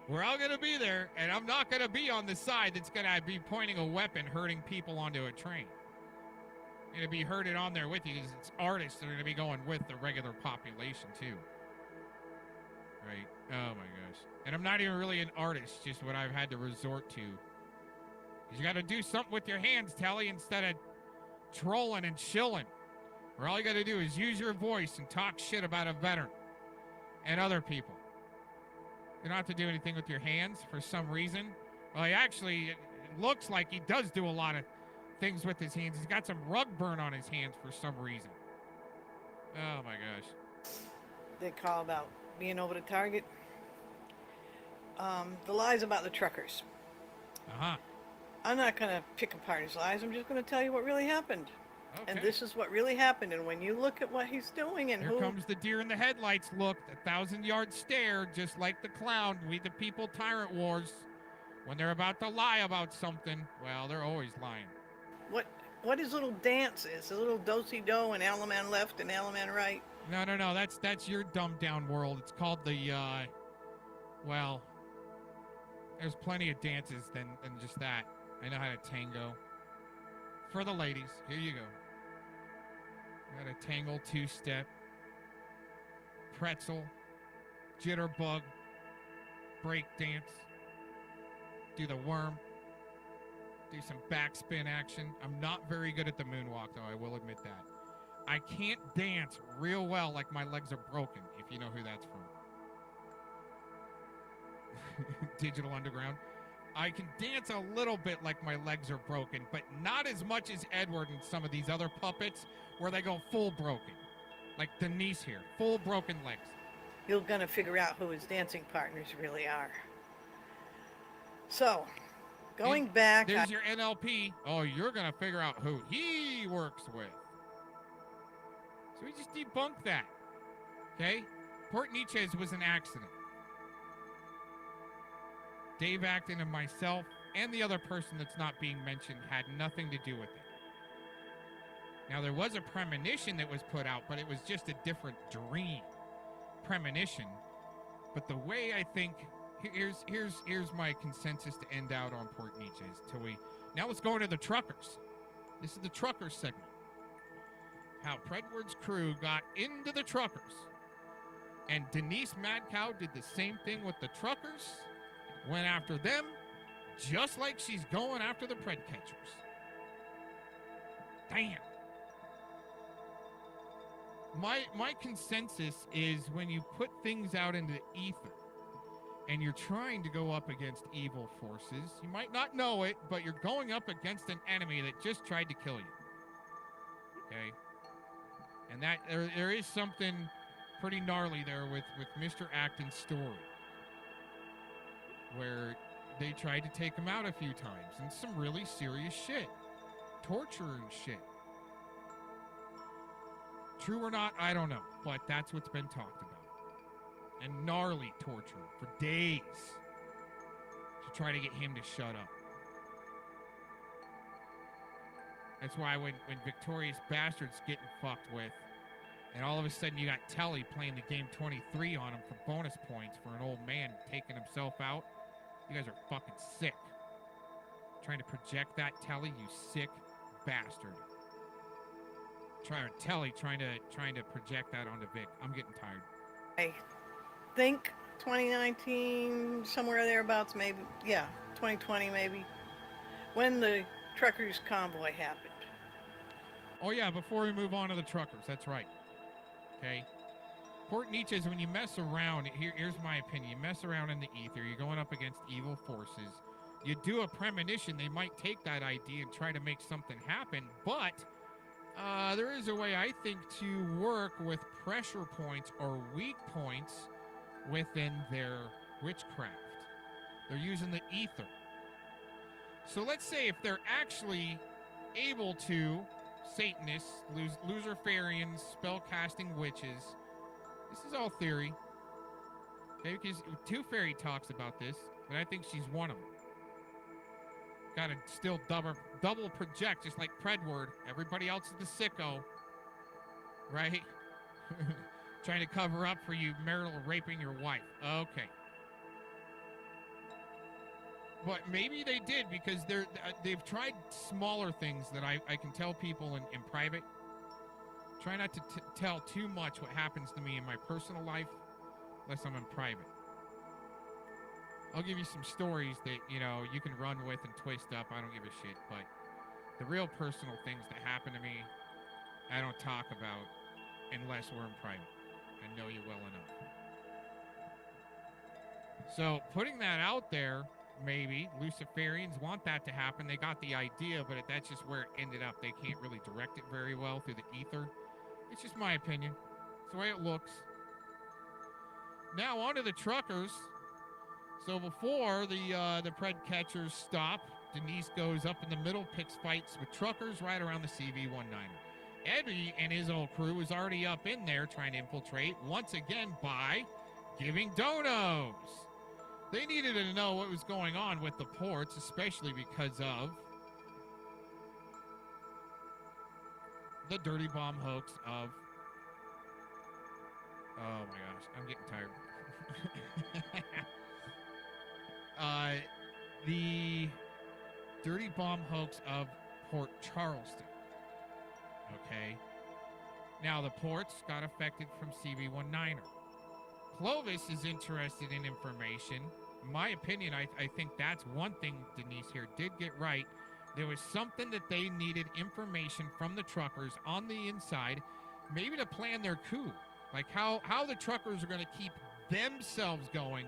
We're all gonna be there, and I'm not gonna be on the side that's gonna be pointing a weapon, hurting people onto a train. I'm gonna be herded on there with you because it's artists that are gonna be going with the regular population too. Right? Oh my gosh. And I'm not even really an artist, just what I've had to resort to. You gotta do something with your hands, Tele, instead of trolling and chilling. Where all you gotta do is use your voice and talk shit about a veteran and other people. You don't have to do anything with your hands for some reason. Well, it looks like he does do a lot of things with his hands. He's got some rug burn on his hands for some reason. Oh my gosh. They call about being over the target. The lies about the truckers. Uh-huh. I'm not going to pick apart his lies. I'm just going to tell you what really happened. Okay. And this is what really happened. And when you look at what he's doing and Here comes the deer in the headlights look, the 1,000-yard stare, just like the clown, We the People Tyrant Wars. When they're about to lie about something, well, they're always lying. What his little dance is, a little do-si-do and Alaman left and Alaman right. No, that's your dumbed-down world. It's called the, well, there's plenty of dances than just that. I know how to tango. For the ladies, here you go. Got a tangle, two-step, pretzel, jitterbug, break dance, do the worm, do some backspin action. I'm not very good at the moonwalk, though, I will admit that. I can't dance real well like my legs are broken, if you know who that's from. Digital Underground. I can dance a little bit like my legs are broken, but not as much as Edward and some of these other puppets where they go full broken. Like Denise here, full broken legs. You're going to figure out who his dancing partners really are. So, going back... There's your NLP. Oh, you're going to figure out who he works with. So we just debunked that. Okay? Port Nietzsche's was an accident. Dave Acton and myself and the other person that's not being mentioned had nothing to do with it. Now, there was a premonition that was put out, but it was just a different dream premonition. But the way I think, here's my consensus to end out on Port Nietzsche's till we. Now let's go into the truckers. This is the truckers segment. How Predward's crew got into the truckers, and Denise Madcow did the same thing with the truckers. Went after them, just like she's going after the pred catchers. Damn. My consensus is when you put things out into the ether and you're trying to go up against evil forces, you might not know it, but you're going up against an enemy that just tried to kill you. Okay? And that there is something pretty gnarly there with Mr. Acton's story, where they tried to take him out a few times, and some really serious shit. Torture and shit. True or not, I don't know, but that's what's been talked about. And gnarly torture for days to try to get him to shut up. That's why when Victorious Bastard's getting fucked with, and all of a sudden you got Tele playing the game 23 on him for bonus points for an old man taking himself out, you guys are fucking sick. Trying to project that, Tele, you sick bastard. Tele trying to project that onto Vic. I'm getting tired. I think 2019, somewhere thereabouts, maybe. Yeah, 2020 maybe. When the truckers convoy happened. Oh yeah, before we move on to the truckers, that's right. Okay. Port Nietzsche is when you mess around, here's my opinion, you mess around in the ether, you're going up against evil forces, you do a premonition, they might take that idea and try to make something happen, but There is a way, I think, to work with pressure points or weak points within their witchcraft. They're using the ether. So let's say if they're actually able to, Satanists, Luciferians, spell-casting witches, this is all theory. Okay, because Two Fairy talks about this, but I think she's one of them. Gotta still double project, just like Predward. Everybody else is the sicko, right? Trying to cover up for you marital raping your wife. Okay. But maybe they did, because they've tried smaller things that I can tell people in private. Try not to tell too much what happens to me in my personal life unless I'm in private. I'll give you some stories that, you can run with and twist up. I don't give a shit. But the real personal things that happen to me, I don't talk about unless we're in private. I know you well enough. So putting that out there, maybe Luciferians want that to happen. They got the idea, but that's just where it ended up. They can't really direct it very well through the ether. It's just my opinion. It's the way it looks. Now on to the truckers. So before the pred catchers stop, Denise goes up in the middle, picks fights with truckers right around the CV-19. Eddie and his old crew was already up in there trying to infiltrate, once again by giving donos. They needed to know what was going on with the ports, especially because of the dirty bomb hoax of... Oh my gosh, I'm getting tired. The dirty bomb hoax of Port Charleston. Okay. Now the ports got affected from CV-19er. Clovis is interested in information. In my opinion, I think that's one thing Denise here did get right. There was something that they needed information from the truckers on the inside, maybe to plan their coup. Like how the truckers are going to keep themselves going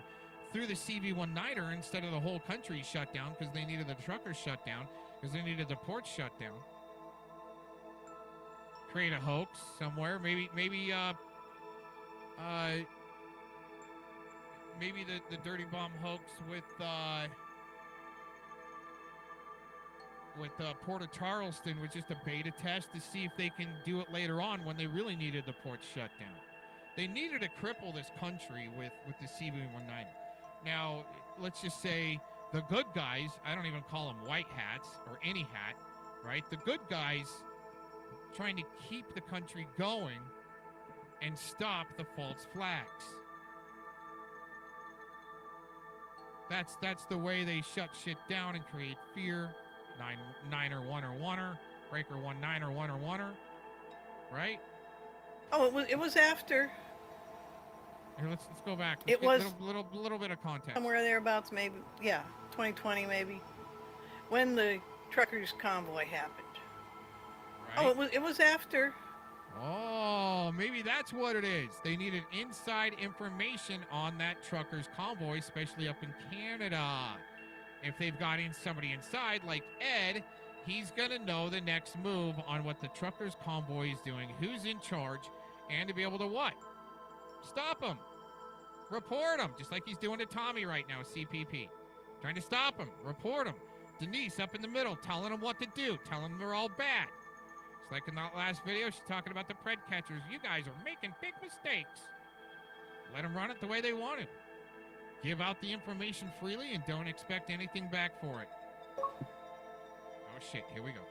through the CV-19er instead of the whole country shut down, because they needed the truckers shut down, because they needed the ports shut down. Create a hoax somewhere. Maybe the dirty bomb hoax with Port of Charleston was just a beta test to see if they can do it later on when they really needed the ports shut down. They needed to cripple this country with the CV-19. Now, let's just say the good guys, I don't even call them white hats or any hat, right? The good guys trying to keep the country going and stop the false flags. That's the way they shut shit down and create fear. Niner, oneer, breaker 19er, oneer, right? Oh, it was after. Here, let's go back. It was little bit of context. Somewhere thereabouts, maybe. Yeah, 2020 maybe, when the truckers' convoy happened. Right? Oh, it was after. Oh, maybe that's what it is. They needed inside information on that truckers' convoy, especially up in Canada. If they've got somebody inside, like Ed, he's going to know the next move on what the truckers' convoy is doing, who's in charge, and to be able to what? Stop him. Report him, just like he's doing to Tommy right now, CPP. Trying to stop him. Report him. Denise up in the middle, telling him what to do, telling them they're all bad. It's like in that last video, she's talking about the pred catchers. You guys are making big mistakes. Let them run it the way they want it. Give out the information freely and don't expect anything back for it. Oh shit, here we go.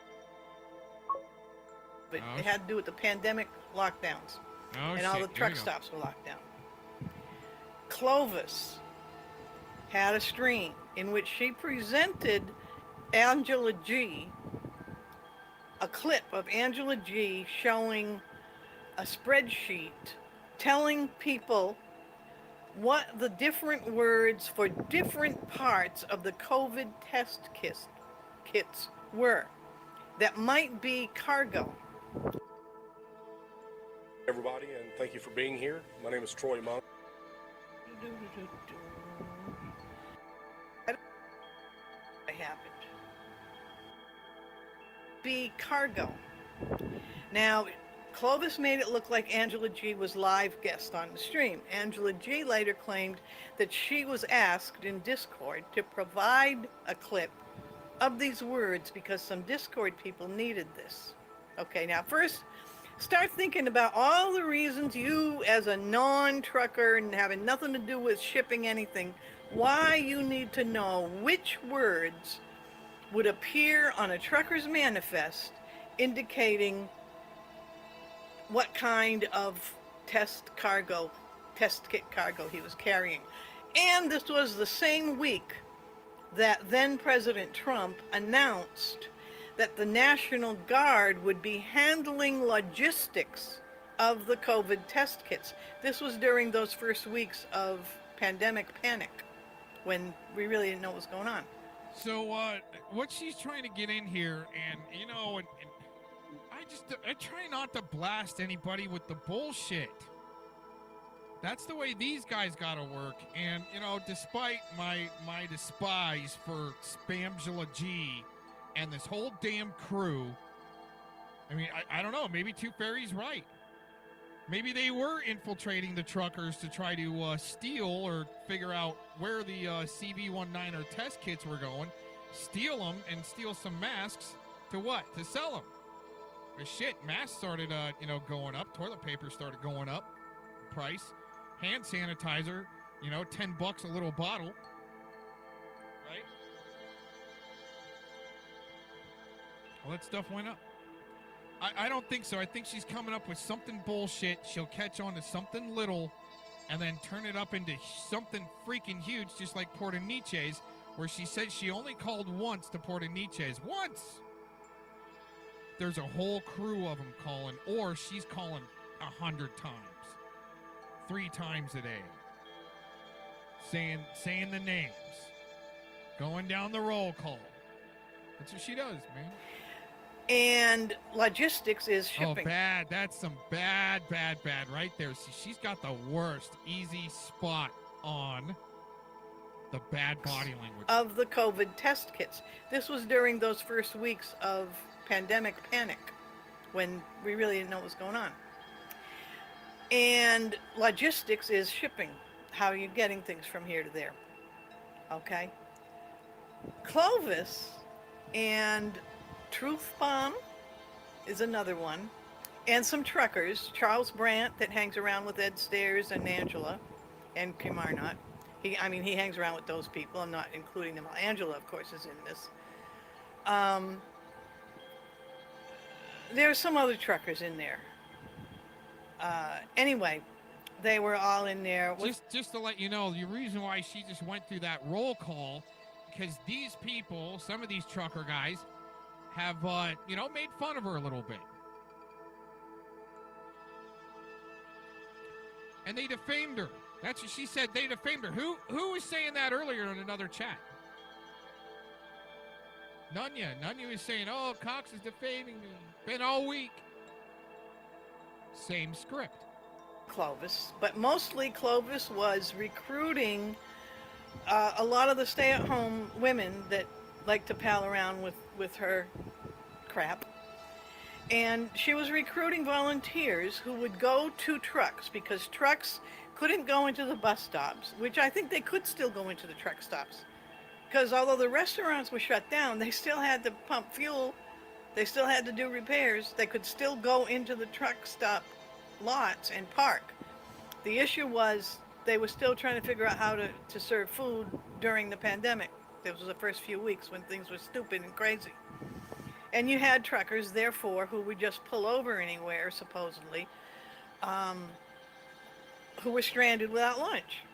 But it had to do with the pandemic lockdowns. Oh, and all the truck stops were locked down. Clovis had a stream in which she presented Angela G, a clip of Angela G showing a spreadsheet telling people what the different words for different parts of the COVID test kits were that might be cargo. Everybody, and thank you for being here. My name is Troy Monk. What happened? Be cargo. Now, Clovis made it look like Angela G was live guest on the stream. Angela G later claimed that she was asked in Discord to provide a clip of these words because some Discord people needed this. Okay, now first, start thinking about all the reasons you, as a non-trucker and having nothing to do with shipping anything, why you need to know which words would appear on a trucker's manifest indicating what kind of test kit cargo he was carrying. And this was the same week that then President Trump announced that the National Guard would be handling logistics of the COVID test kits. This was during those first weeks of pandemic panic when we really didn't know what was going on. So what she's trying to get in here, and you know, and I try not to blast anybody with the bullshit. That's the way these guys gotta work. And you know, despite my despise for Spamgela G and this whole damn crew, I mean, I don't know, maybe Two Fairy's right. Maybe they were infiltrating the truckers to try to steal or figure out where the CV-19er test kits were going, steal them, and steal some masks to what? To sell them. But shit, masks started, going up. Toilet paper started going up in price. Hand sanitizer, $10 a little bottle. Right? Well, that stuff went up. I don't think so. I think she's coming up with something bullshit. She'll catch on to something little and then turn it up into something freaking huge, just like Portaniche's, where she said she only called once to Portaniche's. Once! There's a whole crew of them calling, or she's calling 100 times. 3 times a day. Saying the names. Going down the roll call. That's what she does, man. And logistics is shipping. Oh, bad. That's some bad right there. See, she's got the worst easy spot on the bad body language. Of the COVID test kits. This was during those first weeks of pandemic panic when we really didn't know what was going on. And logistics is shipping. How are you getting things from here to there? Okay. Clovis and Truth Bomb is another one. And some truckers. Charles Brandt, that hangs around with Ed Stairs and Angela and Kim Arnott. He hangs around with those people. I'm not including them. Angela, of course, is in this. There's some other truckers in there. Anyway, they were all in there. Just to let you know, the reason why she just went through that roll call, because these people, some of these trucker guys, have, made fun of her a little bit. And they defamed her. That's what she said. They defamed her. Who was saying that earlier in another chat? Nunya. Nunya was saying, oh, Cox is defaming me. Been all week. Same script. Clovis. But mostly Clovis was recruiting a lot of the stay-at-home women that like to pal around with her crap. And she was recruiting volunteers who would go to trucks because trucks couldn't go into the bus stops, which I think they could still go into the truck stops. Because although the restaurants were shut down, they still had to pump fuel. They still had to do repairs. They could still go into the truck stop lots and park. The issue was they were still trying to figure out how to serve food during the pandemic. This was the first few weeks when things were stupid and crazy. And you had truckers, therefore, who would just pull over anywhere, supposedly, who were stranded without lunch.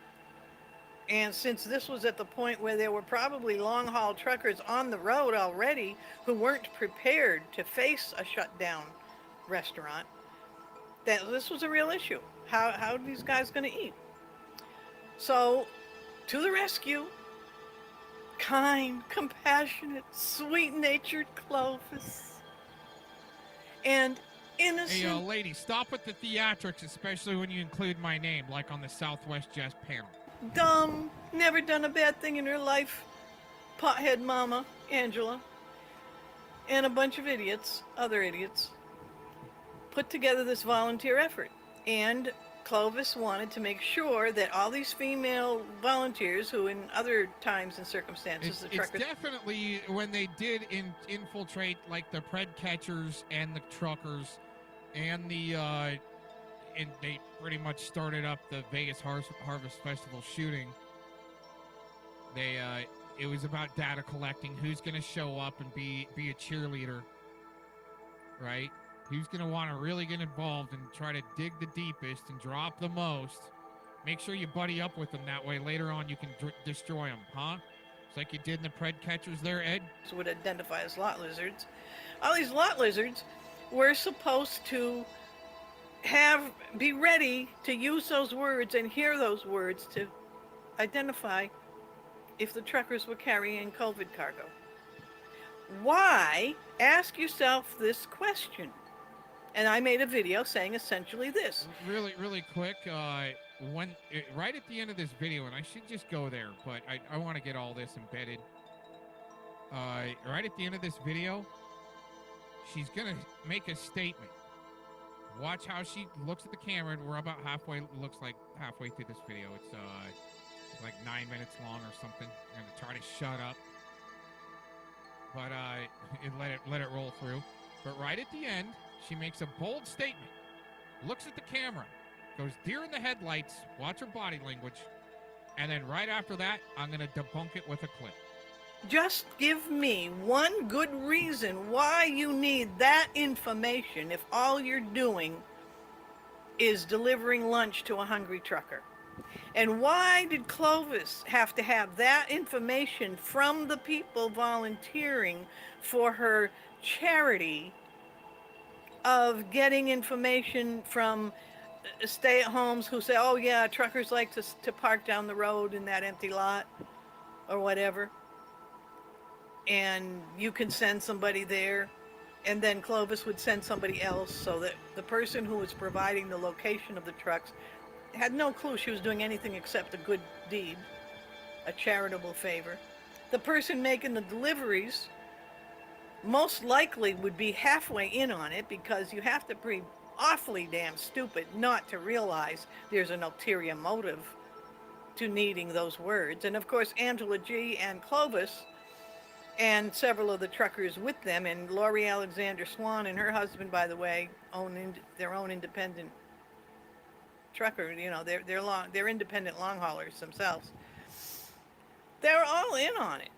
And since this was at the point where there were probably long-haul truckers on the road already who weren't prepared to face a shutdown restaurant, that this was a real issue. How are these guys going to eat? So, to the rescue, kind, compassionate, sweet-natured Clovis. And innocent... Hey, lady, stop with the theatrics, especially when you include my name, like on the Southwest Jazz panel. Dumb, never done a bad thing in her life, pothead mama, Angela, and a bunch of idiots, other idiots. put together this volunteer effort. And Clovis wanted to make sure that all these female volunteers, who in other times and circumstances, It's definitely when they did infiltrate like the pred catchers and the truckers and the and they pretty much started up the Vegas Harvest Festival shooting. They it was about data collecting, who's going to show up and be a cheerleader, right? Who's going to want to really get involved and try to dig the deepest and drop the most. Make sure you buddy up with them, that way later on you can destroy them, huh? It's like you did in the pred catchers there, Ed. Would identify as lot lizards. All these lot lizards were supposed to be ready to use those words and hear those words to identify if the truckers were carrying COVID cargo. Why? Ask yourself this question. And I made a video saying essentially this. Really quick, right at the end of this video, and I should just go there, but I want to get all this embedded. Right at the end of this video, she's going to make a statement. Watch how she looks at the camera, and we're about halfway, looks like halfway through this video. It's like 9 minutes long or something. I'm going to try to shut up. But let it roll through. But right at the end, she makes a bold statement, looks at the camera, goes deer in the headlights, watch her body language, and then right after that, I'm going to debunk it with a clip. Just give me one good reason why you need that information if all you're doing is delivering lunch to a hungry trucker. And why did Clovis have to have that information from the people volunteering for her charity of getting information from stay-at-homes who say, oh yeah, truckers like to park down the road in that empty lot or whatever, and you can send somebody there, and then Clovis would send somebody else, so that the person who was providing the location of the trucks had no clue she was doing anything except a good deed, a charitable favor. The person making the deliveries most likely would be halfway in on it, because you have to be awfully damn stupid not to realize there's an ulterior motive to needing those words. And of course, Angela G. and Clovis and several of the truckers with them, and Lori Alexander Swan and her husband, by the way, own their own independent trucker. You know, they're independent long haulers themselves. They're all in on it.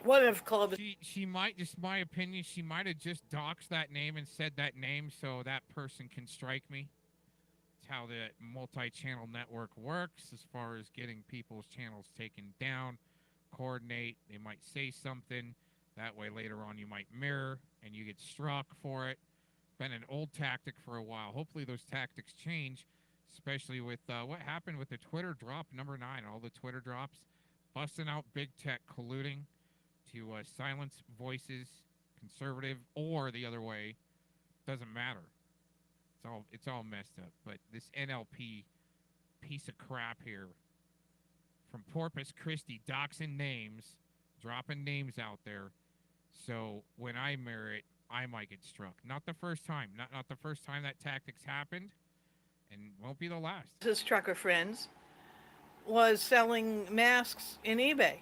What if Clovis? She might, just my opinion, she might have just doxed that name and said that name so that person can strike me. It's how the multi-channel network works as far as getting people's channels taken down. Coordinate, they might say something, that way later on you might mirror and you get struck for it. Been an old tactic for a while. Hopefully those tactics change, especially with what happened with the Twitter drop number 9, all the Twitter drops, busting out big tech colluding to silence voices, conservative or the other way, doesn't matter. It's all messed up. But this NLP piece of crap here from Corpus Christi, doxing names, dropping names out there. So when I mirror it, I might get struck. Not the first time. Not the first time that tactics happened, and won't be the last. His trucker friends was selling masks in eBay.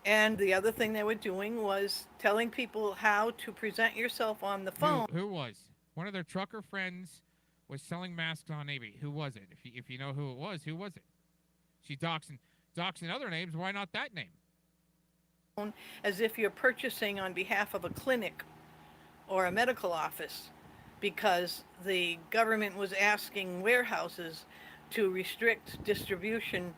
And the other thing they were doing was telling people how to present yourself on the phone. Who was? One of their trucker friends was selling masks on eBay. Who was it? If you know who it was, who was it? She doxing other names. Why not that name? As if you're purchasing on behalf of a clinic or a medical office, because the government was asking warehouses to restrict distribution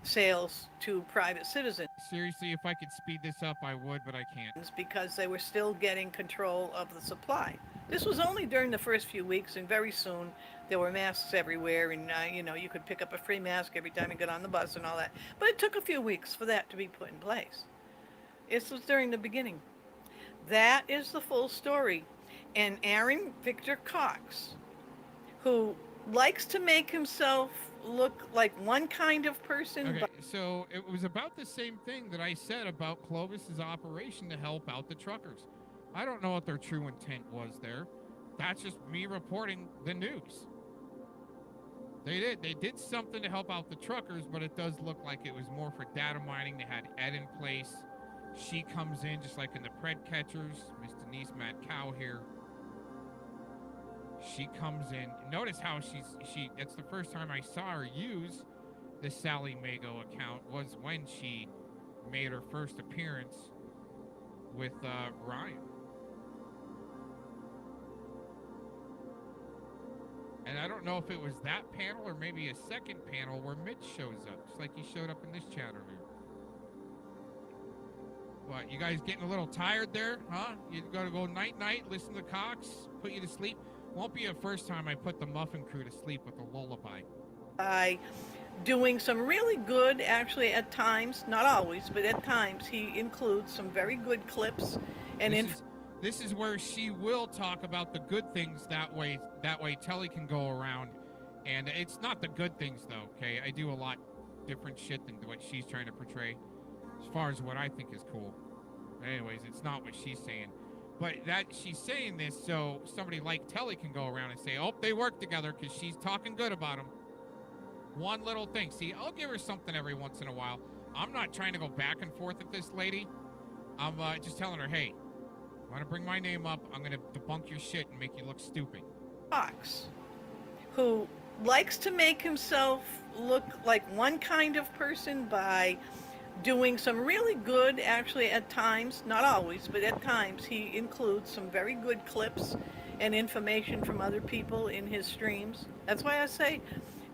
sales to private citizens. Seriously, if I could speed this up, I would, but I can't. Because they were still getting control of the supply. This was only during the first few weeks, and very soon there were masks everywhere, and you could pick up a free mask every time you got on the bus and all that. But it took a few weeks for that to be put in place. This was during the beginning. That is the full story. And Aaron Victor Cox, who likes to make himself look like one kind of person. Okay, so it was about the same thing that I said about Clovis's operation to help out the truckers. I don't know what their true intent was there. That's just me reporting the news. They did something to help out the truckers, but it does look like it was more for data mining. They had Ed in place. She comes in just like in the Pred Catchers. Miss Denise Mad Cow here. She comes in. Notice how it's the first time I saw her use the Sally Mago account was when she made her first appearance with Ryan. And I don't know if it was that panel or maybe a second panel where Mitch shows up, just like he showed up in this chat earlier. What, you guys getting a little tired there, huh? You gotta go night-night, listen to Cox, put you to sleep? Won't be the first time I put the Muffin Crew to sleep with a lullaby. By doing some really good, actually at times, not always, but at times, he includes some very good clips. And this is where she will talk about the good things that way Tele can go around. And it's not the good things though, okay? I do a lot different shit than what she's trying to portray as far as what I think is cool. But anyways, it's not what she's saying. But that she's saying this so somebody like Tele can go around and say, oh, they work together because she's talking good about him. One little thing. See, I'll give her something every once in a while. I'm not trying to go back and forth with this lady. I'm just telling her, hey, want to bring my name up, I'm going to debunk your shit and make you look stupid. Fox, who likes to make himself look like one kind of person by doing some really good, actually at times, not always, but at times, he includes some very good clips and information from other people in his streams. That's why I say,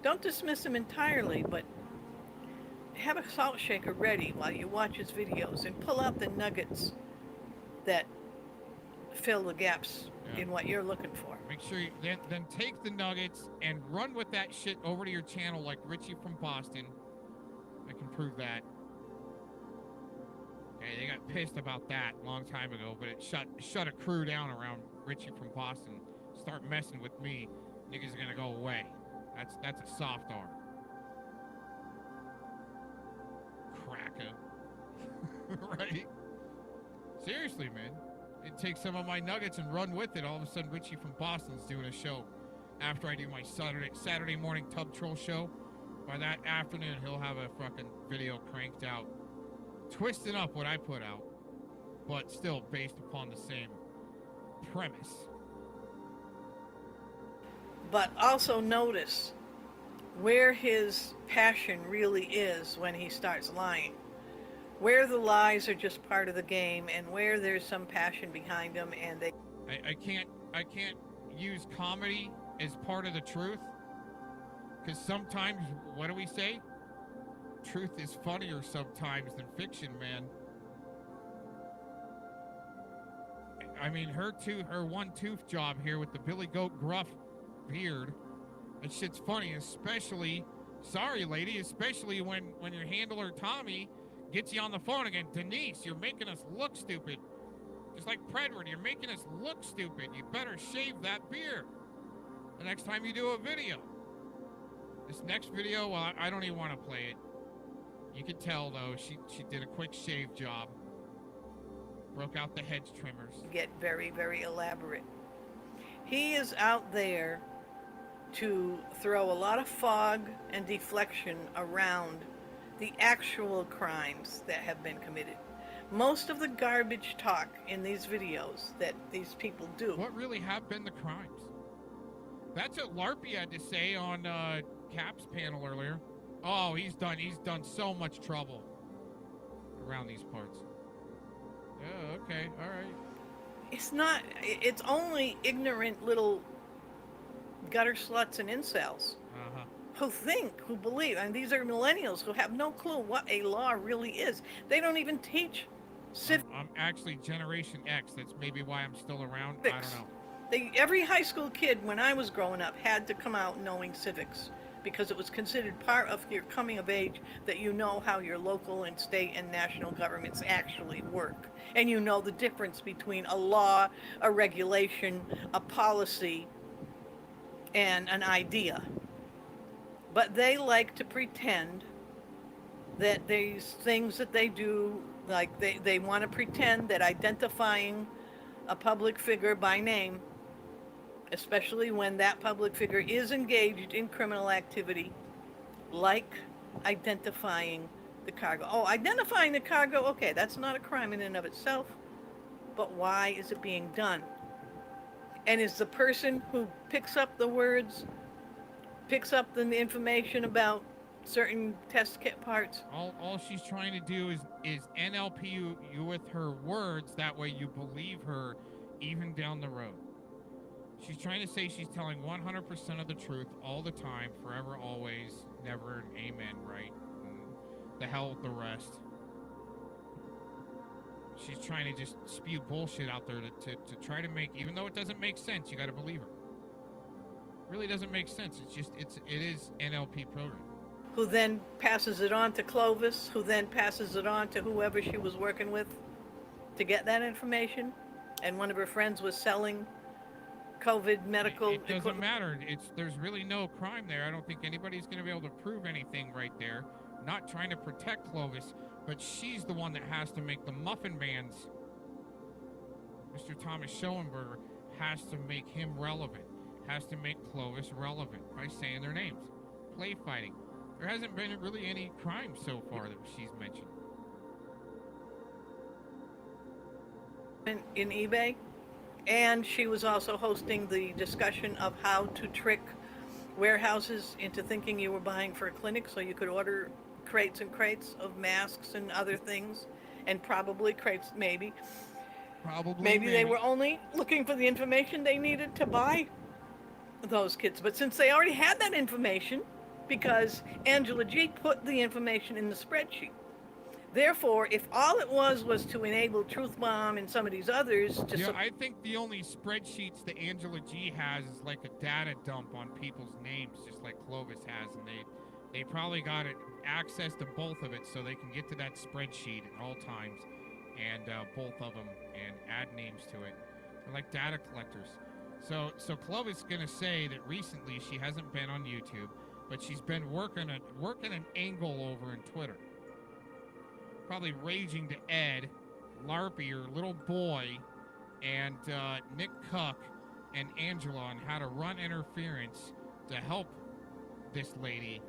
don't dismiss him entirely, but have a salt shaker ready while you watch his videos and pull out the nuggets that fill the gaps in what you're looking for. Make sure you then take the nuggets and run with that shit over to your channel like Richie from Boston. I can prove that. Okay, they got pissed about that a long time ago, but it shut a crew down around Richie from Boston. Start messing with me, niggas are gonna go away. That's a soft R. Cracker. Right? Seriously, man. It takes some of my nuggets and run with it. All of a sudden, Richie from Boston's doing a show after I do my Saturday morning Tub Troll show. By that afternoon, he'll have a fucking video cranked out, twisting up what I put out, but still based upon the same premise. But also notice where his passion really is when he starts lying. Where the lies are just part of the game and where there's some passion behind them and they... I can't use comedy as part of the truth. Because sometimes, what do we say? Truth is funnier sometimes than fiction, man. I mean, her one tooth job here with the Billy Goat gruff beard, that shit's funny, especially, sorry lady, especially when your handler Tommy gets you on the phone again. Denise, you're making us look stupid. Just like Predward, you're making us look stupid. You better shave that beard the next time you do a video. This next video, well, I don't even want to play it. You can tell, though, she did a quick shave job. Broke out the hedge trimmers. Get very, very elaborate. He is out there to throw a lot of fog and deflection around the actual crimes that have been committed. Most of the garbage talk in these videos that these people do. What really have been the crimes? That's what LARPY had to say on Cap's panel earlier. Oh, he's done so much trouble around these parts. Oh, okay, all right. It's only ignorant little gutter sluts and incels who believe, and these are millennials who have no clue what a law really is. They don't even teach civics. I'm actually Generation X. That's maybe why I'm still around. I don't know. Every high school kid when I was growing up had to come out knowing civics because it was considered part of your coming of age that you know how your local and state and national governments actually work. And you know the difference between a law, a regulation, a policy, and an idea. But they like to pretend that these things that they do, like they want to pretend that identifying a public figure by name, especially when that public figure is engaged in criminal activity, like identifying the cargo. Oh, identifying the cargo, okay, that's not a crime in and of itself, but why is it being done? And is the person who picks up the words, picks up the information about certain test kit parts? All she's trying to do is NLP you with her words. That way you believe her even down the road. She's trying to say she's telling 100% of the truth all the time, forever, always, never, and amen, right? And the hell with the rest. She's trying to just spew bullshit out there to try to make, even though it doesn't make sense, you got to believe her. It really doesn't make sense. It is NLP program. Who then passes it on to Clovis, who then passes it on to whoever she was working with to get that information. And one of her friends was selling COVID medical It doesn't matter. There's really no crime there. I don't think anybody's going to be able to prove anything right there. Not trying to protect Clovis, but she's the one that has to make the muffin bands. Mr. Thomas Schoenberger has to make him relevant, has to make Clovis relevant by saying their names. Play fighting. There hasn't been really any crime so far that she's mentioned. in eBay. And she was also hosting the discussion of how to trick warehouses into thinking you were buying for a clinic, so you could order crates and crates of masks and other things, and probably crates, maybe they were only looking for the information they needed to buy those kits. But since they already had that information, because Angela G put the information in the spreadsheet, therefore, if all it was to enable Truth Bomb and some of these others to... Yeah, I think the only spreadsheets that Angela G has is like a data dump on people's names, just like Clovis has, and they probably got access to both of it so they can get to that spreadsheet at all times, and both of them, and add names to it. They're like data collectors. So Clovis is gonna say that recently she hasn't been on YouTube, but she's been working an angle over in Twitter. Probably raging to Ed, LARPY, her little boy, and Nick Cuck and Angela on how to run interference to help this lady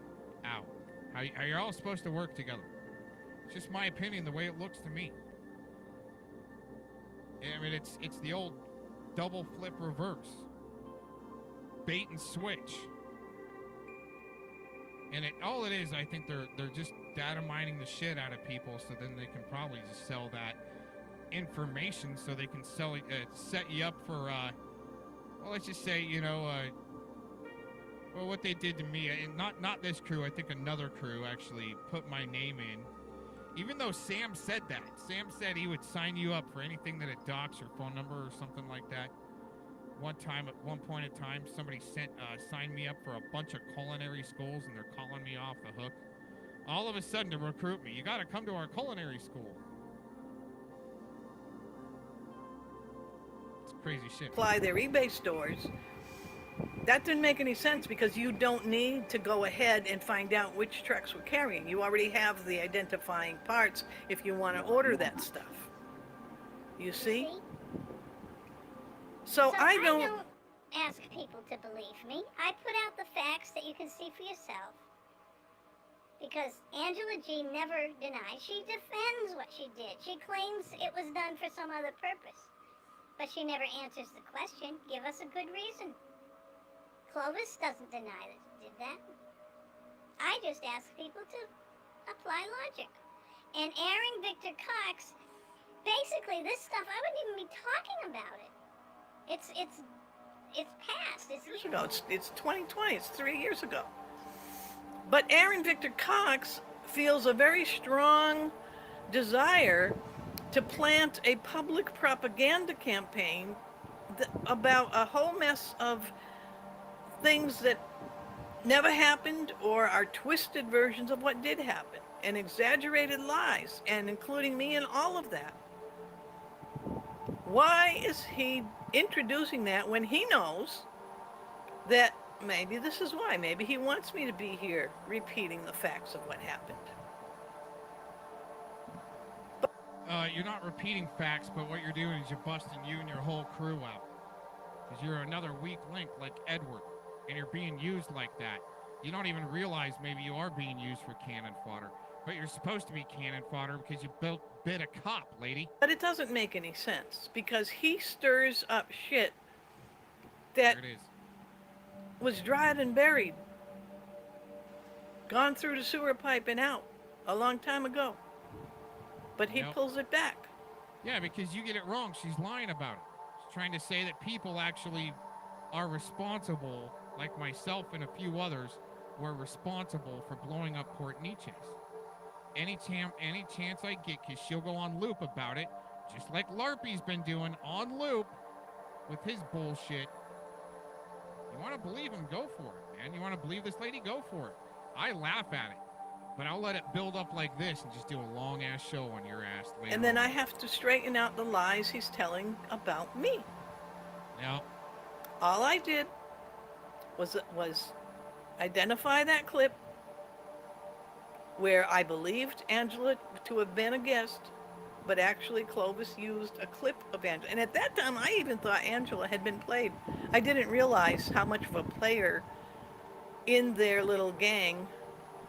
out. How you're all supposed to work together. It's just my opinion, the way it looks to me. I mean, it's the old double flip reverse. Bait and switch. And all it is, I think they're just data mining the shit out of people, so then they can probably just sell that information, so they can set you up for, well, let's just say, well, what they did to me, and not this crew, I think another crew actually put my name in. Even though Sam said that. Sam said he would sign you up for anything that had docs your phone number or something like that. One point in time, somebody signed me up for a bunch of culinary schools, and they're calling me off the hook. All of a sudden, to recruit me, you got to come to our culinary school. It's crazy shit. Apply their eBay stores. That didn't make any sense, because you don't need to go ahead and find out which trucks were carrying. You already have the identifying parts if you want to order that stuff. You see? So I don't ask people to believe me. I put out the facts that you can see for yourself. Because Angela G never denies. She defends what she did. She claims it was done for some other purpose. But she never answers the question. Give us a good reason. Clovis doesn't deny that she did that. I just ask people to apply logic. And airing Victor Cox, basically this stuff, I wouldn't even be talking about it. It's past. It's years ago. It's 2020. It's 3 years ago. But Aaron Victor Cox feels a very strong desire to plant a public propaganda campaign about a whole mess of things that never happened or are twisted versions of what did happen, and exaggerated lies, and including me in all of that. Why is he introducing that when he knows that maybe this is why? Maybe he wants me to be here repeating the facts of what happened. you're not repeating facts, but what you're doing is you're busting you and your whole crew out. Because you're another weak link like Edward, and you're being used like that. You don't even realize maybe you are being used for cannon fodder. But you're supposed to be cannon fodder because you bit a cop, lady. But it doesn't make any sense because he stirs up shit that was dried and buried, gone through the sewer pipe and out a long time ago. But he pulls it back. Yeah, because you get it wrong. She's lying about it. She's trying to say that people actually are responsible, like myself and a few others, were responsible for blowing up Port Neches. Any chance I get, because she'll go on loop about it, just like LARPY's been doing on loop with his bullshit. You want to believe him, go for it, man. You want to believe this lady, go for it. I laugh at it, but I'll let it build up like this and just do a long-ass show on your ass later. And then I have to straighten out the lies he's telling about me. Yeah. All I did was identify that clip where I believed Angela to have been a guest, but actually Clovis used a clip of Angela. And at that time, I even thought Angela had been played. I didn't realize how much of a player in their little gang,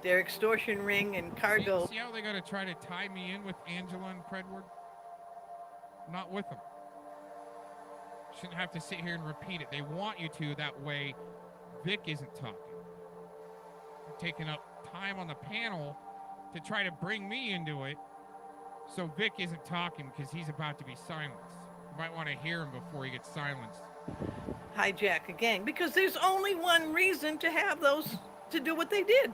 their extortion ring and cargo. See how they got to try to tie me in with Angela and Credward? I'm not with them. Shouldn't have to sit here and repeat it. They want you to, that way Vic isn't talking. They're taking up time on the panel to try to bring me into it so Vic isn't talking because he's about to be silenced. You might want to hear him before he gets silenced. Hijack a gang, because there's only one reason to have those, to do what they did.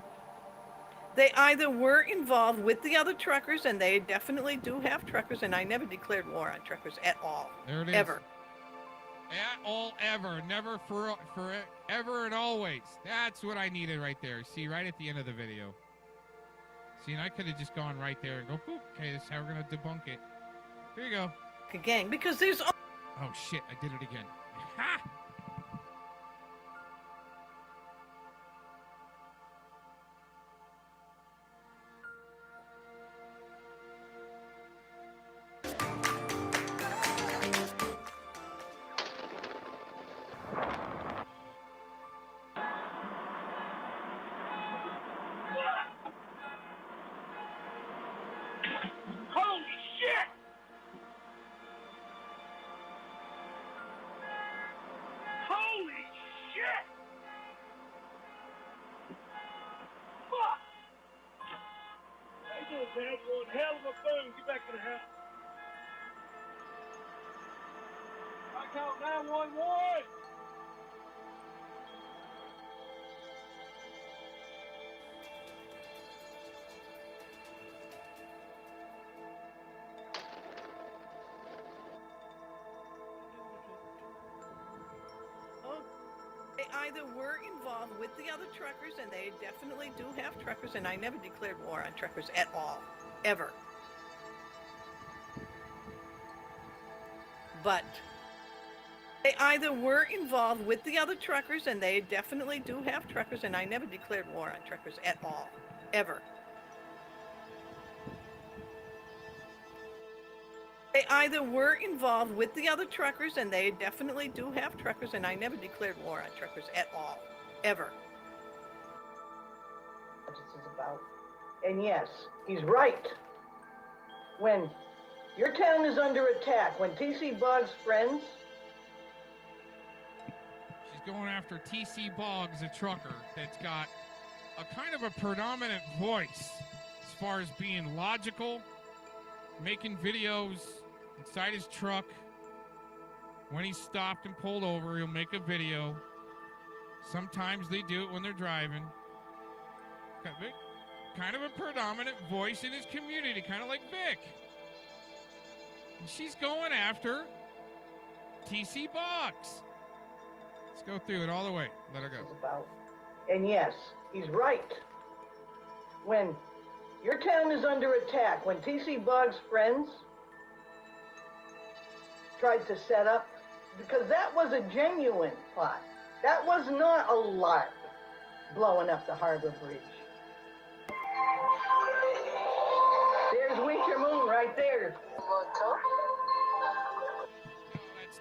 They either were involved with the other truckers, and they definitely do have truckers, and I never declared war on truckers at all. There it is. Ever. At all, ever. Never, for ever and always. That's what I needed right there. See, right at the end of the video. See, and I could have just gone right there and go, boop, okay, this is how we're going to debunk it. Here you go. A gang, because there's... Oh, shit, I did it again. Ha! Holy shit! Holy shit! Fuck! They just had one hell of a boom. Get back to the house. I called 911. They either were involved with the other truckers, and they definitely do have truckers, and I never declared war on truckers at all. Ever. But they either were involved with the other truckers, and they definitely do have truckers, and I never declared war on truckers at all. Ever. They either were involved with the other truckers, and they definitely do have truckers, and I never declared war on truckers at all. Ever. What this is about. And yes, he's right. When your town is under attack, when TC Boggs' friends... She's going after TC Boggs, a trucker that's got a kind of a predominant voice as far as being logical, making videos inside his truck. When he's stopped and pulled over, he'll make a video. Sometimes they do it when they're driving. Kind of a predominant voice in his community, kind of like Vic. And she's going after TC Boggs. Let's go through it all the way. Let her go. About. And yes, he's right. When your town is under attack, when TC Boggs' friends tried to set up, because that was a genuine plot. That was not a LARP blowing up the Harbor Bridge. There's Winter Moon right there.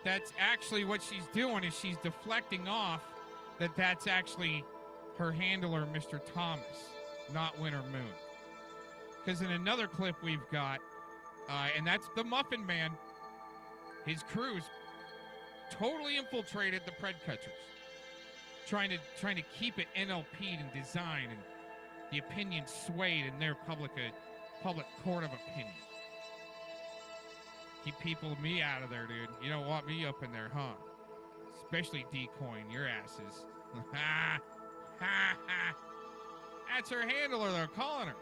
That's actually what she's doing, is she's deflecting off that's actually her handler, Mr. Thomas, not Winter Moon. Because in another clip we've got, and that's the Muffin Man, his crew's totally infiltrated the Pred Catchers, trying to keep it NLP'd and design, and the opinion swayed in their public court of opinion. Keep people me out of there, dude. You don't want me up in there, huh? Especially decoying your asses. Ha ha ha. That's her handler, they're calling her.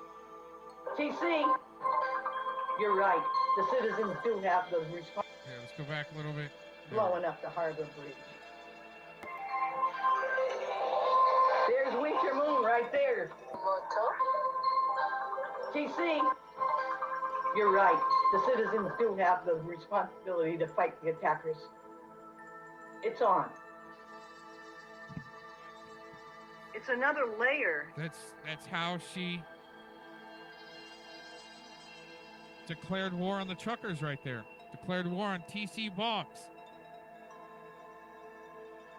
TC, you're right. The citizens do have the responsibility. Yeah, let's go back a little bit. Blowing up the harbor bridge. There's Winter Moon right there. TC, you're right. The citizens do have the responsibility to fight the attackers. It's on. It's another layer. That's how she declared war on the truckers right there. Declared war on TC Boggs.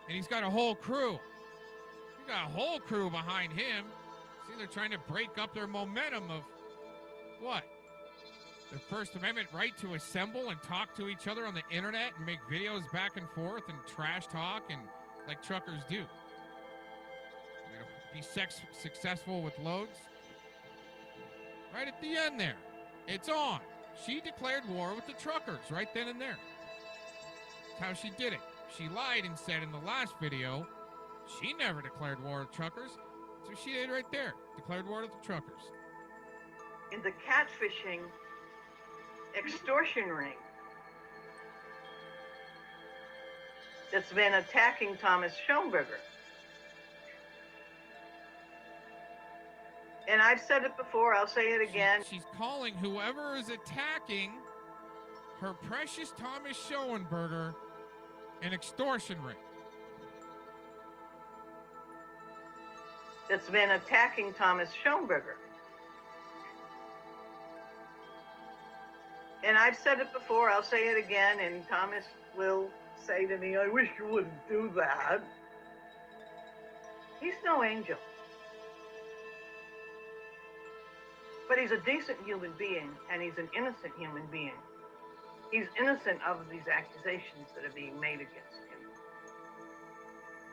And he's got a whole crew. He's got a whole crew behind him. See, they're trying to break up their momentum of what? Their First Amendment right to assemble and talk to each other on the internet and make videos back and forth and trash talk and like truckers do. Be successful with loads. Right at the end there. It's on. She declared war with the truckers right then and there. That's how she did it. She lied and said in the last video she never declared war with truckers. So she did right there. Declared war with the truckers. In the catfishing extortion ring that's been attacking Thomas Schoenberger. And I've said it before, I'll say it again. She's calling whoever is attacking her precious Thomas Schoenberger an extortion ring. That's been attacking Thomas Schoenberger. And I've said it before, I'll say it again, and Thomas will say to me, I wish you wouldn't do that. He's no angel. But he's a decent human being, and he's an innocent human being. He's innocent of these accusations that are being made against him.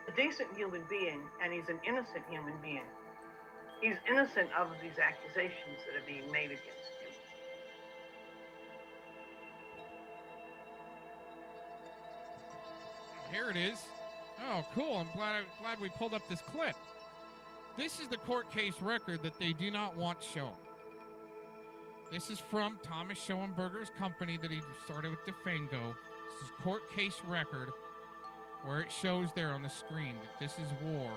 A decent human being, and he's an innocent human being. He's innocent of these accusations that are being made against him. Here it is. Oh, cool. I'm glad we pulled up this clip. This is the court case record that they do not want shown. This is from Thomas Schoenberger's company that he started with DeFango. This is court case record where it shows there on the screen that this is war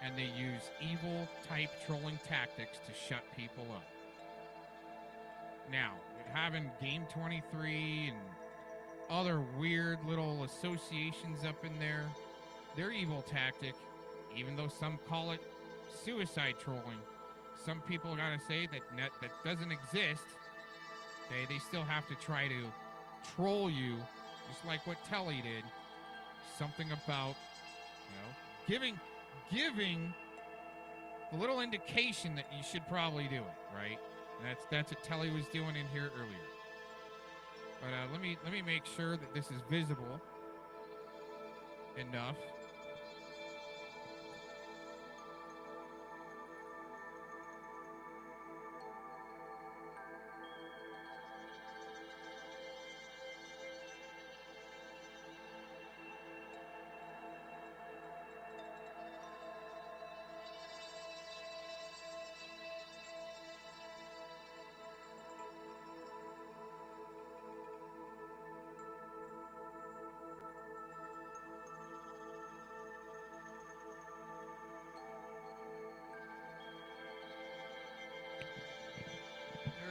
and they use evil type trolling tactics to shut people up. Now, having Game 23 and other weird little associations up in there, their evil tactic, even though some call it suicide trolling, some people gotta say that that doesn't exist. They still have to try to troll you, just like what Tele did. Something about, giving the little indication that you should probably do it, right? And that's what Tele was doing in here earlier. But let me make sure that this is visible enough.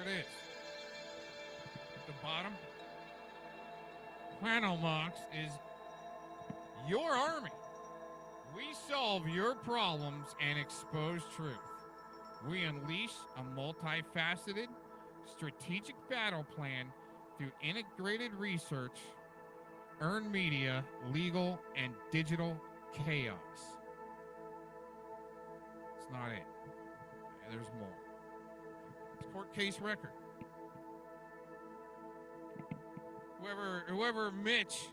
There it is. At the bottom, Planomox is your army. We solve your problems and expose truth. We unleash a multifaceted, strategic battle plan through integrated research, earned media, legal, and digital chaos. It's not it. There's more. It's court case record. Whoever Mitch,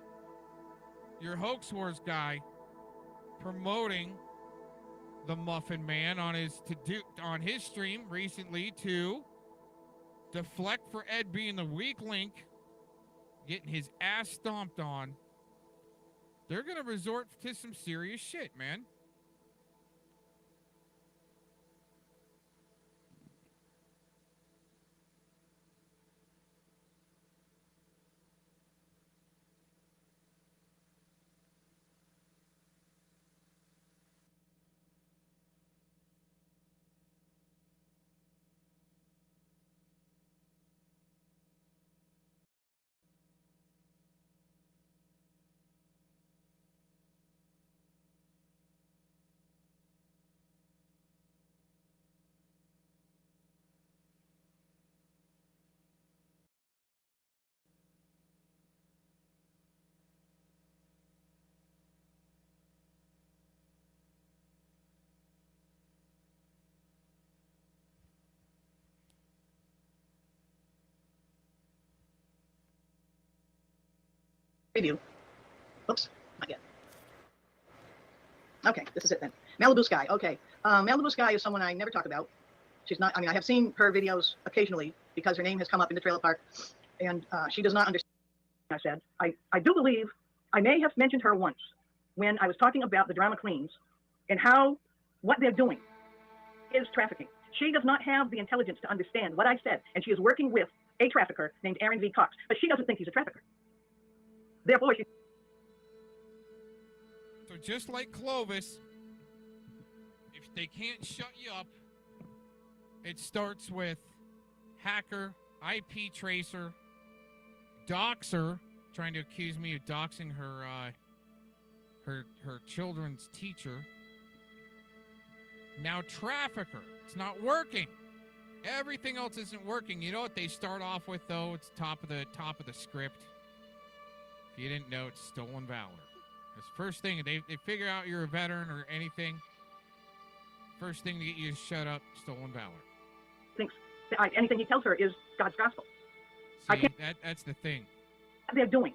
your hoax wars guy, promoting the Muffin Man on his stream recently to deflect for Ed being the weak link, getting his ass stomped on. They're gonna resort to some serious shit, man. Review. Oops, not yet. Okay, this is it then. Malibu Sky. Okay, Malibu Sky is someone I never talk about. She's not. I mean, I have seen her videos occasionally because her name has come up in the trailer park, and she does not understand. I said, I do believe I may have mentioned her once when I was talking about the drama queens and how what they're doing is trafficking. She does not have the intelligence to understand what I said, and she is working with a trafficker named Aaron V. Cox, but she doesn't think he's a trafficker. Therefore, she... So just like Clovis, if they can't shut you up, it starts with hacker, IP tracer, doxer, trying to accuse me of doxing her children's teacher. Now trafficker. It's not working. Everything else isn't working. You know what they start off with though? It's top of the script. If you didn't know, it's stolen valor. It's first thing they figure out you're a veteran or anything. First thing to get you to shut up, stolen valor. Thinks anything he tells her is God's gospel. See, that's the thing. What they're doing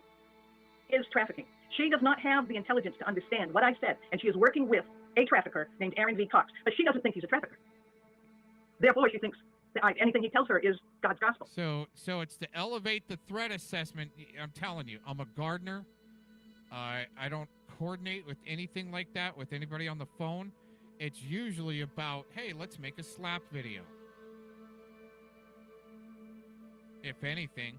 is trafficking. She does not have the intelligence to understand what I said, and she is working with a trafficker named Aaron V. Cox, but she doesn't think he's a trafficker. Therefore, she thinks anything he tells her is God's gospel. So it's to elevate the threat assessment. I'm telling you, I'm a gardener. I don't coordinate with anything like that with anybody on the phone. It's usually about, hey, let's make a slap video. If anything.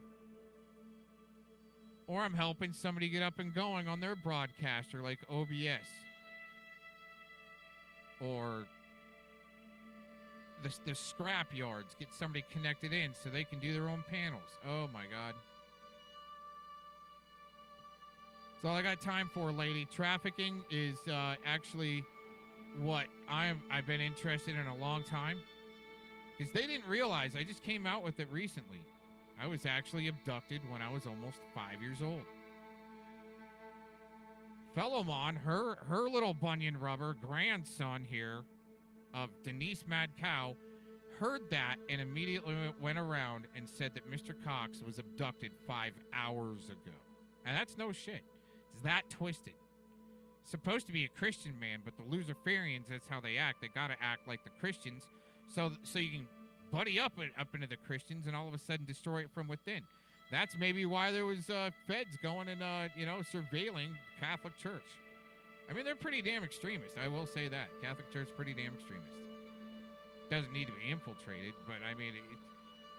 Or I'm helping somebody get up and going on their broadcaster like OBS. Or the scrap yards, get somebody connected in so they can do their own panels. Oh my God. That's all I got time for, lady. Trafficking is actually what I've been interested in a long time. Because they didn't realize, I just came out with it recently. I was actually abducted when I was almost 5 years old. Philomon, her little bunion rubber grandson here of Denise Mad Cow, heard that and immediately went around and said that Mr. Cox was abducted 5 hours ago. And that's no shit. It's that twisted. Supposed to be a Christian man, but the Luciferians, that's how they act. They gotta act like the Christians, so you can buddy up into the Christians and all of a sudden destroy it from within. That's maybe why there was feds going and surveilling Catholic Church. I mean, they're pretty damn extremist. I will say that Catholic Church is pretty damn extremist. Doesn't need to be infiltrated, but I mean,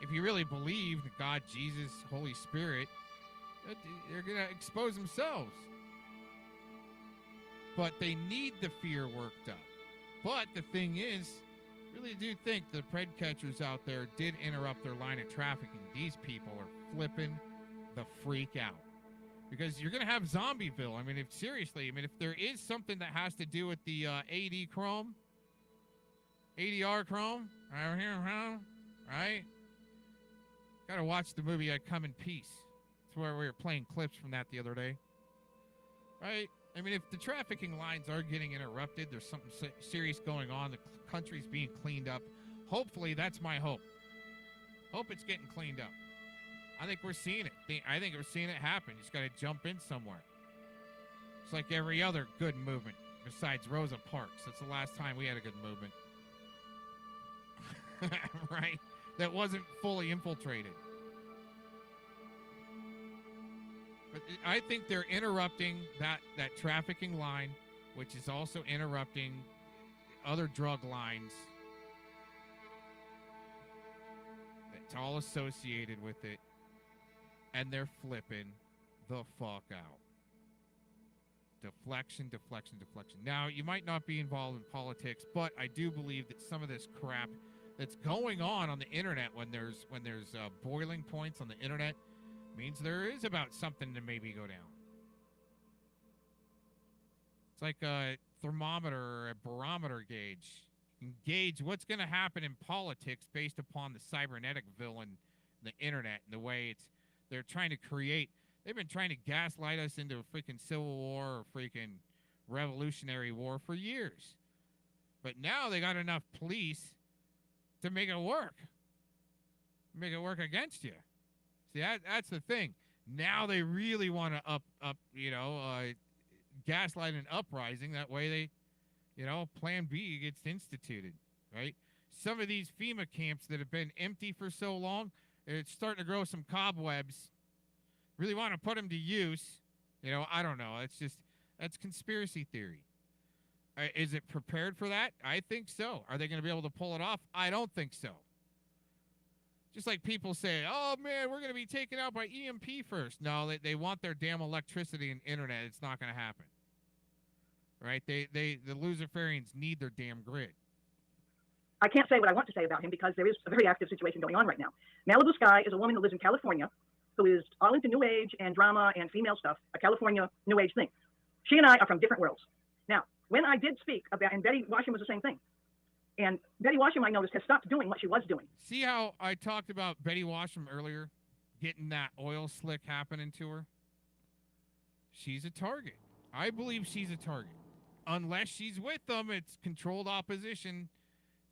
if you really believe in God, Jesus, Holy Spirit, they're gonna expose themselves. But they need the fear worked up. But the thing is, really do think the pred catchers out there did interrupt their line of trafficking. These people are flipping the freak out. Because you're going to have Zombieville. I mean, if there is something that has to do with the ADR Chrome, right? Gotta watch the movie Come in Peace. That's where we were playing clips from that the other day. Right? I mean, if the trafficking lines are getting interrupted, there's something serious going on, the country's being cleaned up. Hopefully, that's my hope. Hope it's getting cleaned up. I think we're seeing it. I think we're seeing it happen. You just got to jump in somewhere. It's like every other good movement besides Rosa Parks. That's the last time we had a good movement. Right? That wasn't fully infiltrated. But I think they're interrupting that trafficking line, which is also interrupting other drug lines. It's all associated with it. And they're flipping the fuck out. Deflection, deflection, deflection. Now, you might not be involved in politics, but I do believe that some of this crap that's going on the internet when there's boiling points on the internet means there is about something to maybe go down. It's like a thermometer or a barometer gauge. You can gauge what's going to happen in politics based upon the cybernetic villain, the internet, and the way they're trying to create. They've been trying to gaslight us into a freaking civil war or freaking revolutionary war for years. But now they got enough police to make it work. Make it work against you. See, that's the thing. Now they really want to gaslight an uprising. That way Plan B gets instituted, right? Some of these FEMA camps that have been empty for so long, it's starting to grow some cobwebs. Really want to put them to use. I don't know. That's conspiracy theory. Is it prepared for that? I think so. Are they going to be able to pull it off? I don't think so. Just like people say, oh, man, we're going to be taken out by EMP first. No, they want their damn electricity and internet. It's not going to happen. Right? The Luciferians need their damn grid. I can't say what I want to say about him because there is a very active situation going on right now. Malibu Sky is a woman who lives in California who is all into New Age and drama and female stuff, a California New Age thing. She and I are from different worlds. Now, when I did speak about, and Betty Washington was the same thing. And Betty Washington, I noticed, has stopped doing what she was doing. See how I talked about Betty Washington earlier, getting that oil slick happening to her? She's a target. I believe she's a target. Unless she's with them, it's controlled opposition.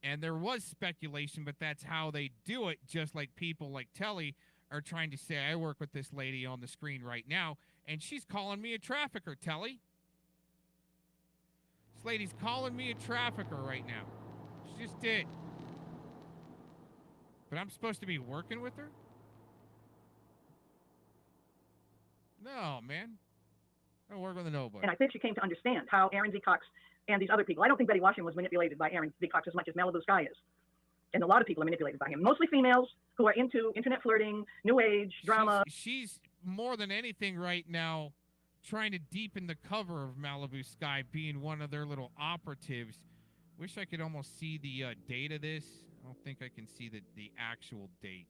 And there was speculation, but that's how they do it, just like people like Tele are trying to say, I work with this lady on the screen right now, and she's calling me a trafficker, Tele. This lady's calling me a trafficker right now. She just did. But I'm supposed to be working with her? No, man. I don't work with a nobody. And I think she came to understand how Aaron Z. Cox and these other people, I don't think Betty Washington was manipulated by Aaron Z. Cox as much as Malibu Sky is. And a lot of people are manipulated by him. Mostly females who are into internet flirting, New Age, drama. She's more than anything right now trying to deepen the cover of Malibu Sky, being one of their little operatives. Wish I could almost see the date of this. I don't think I can see the actual date.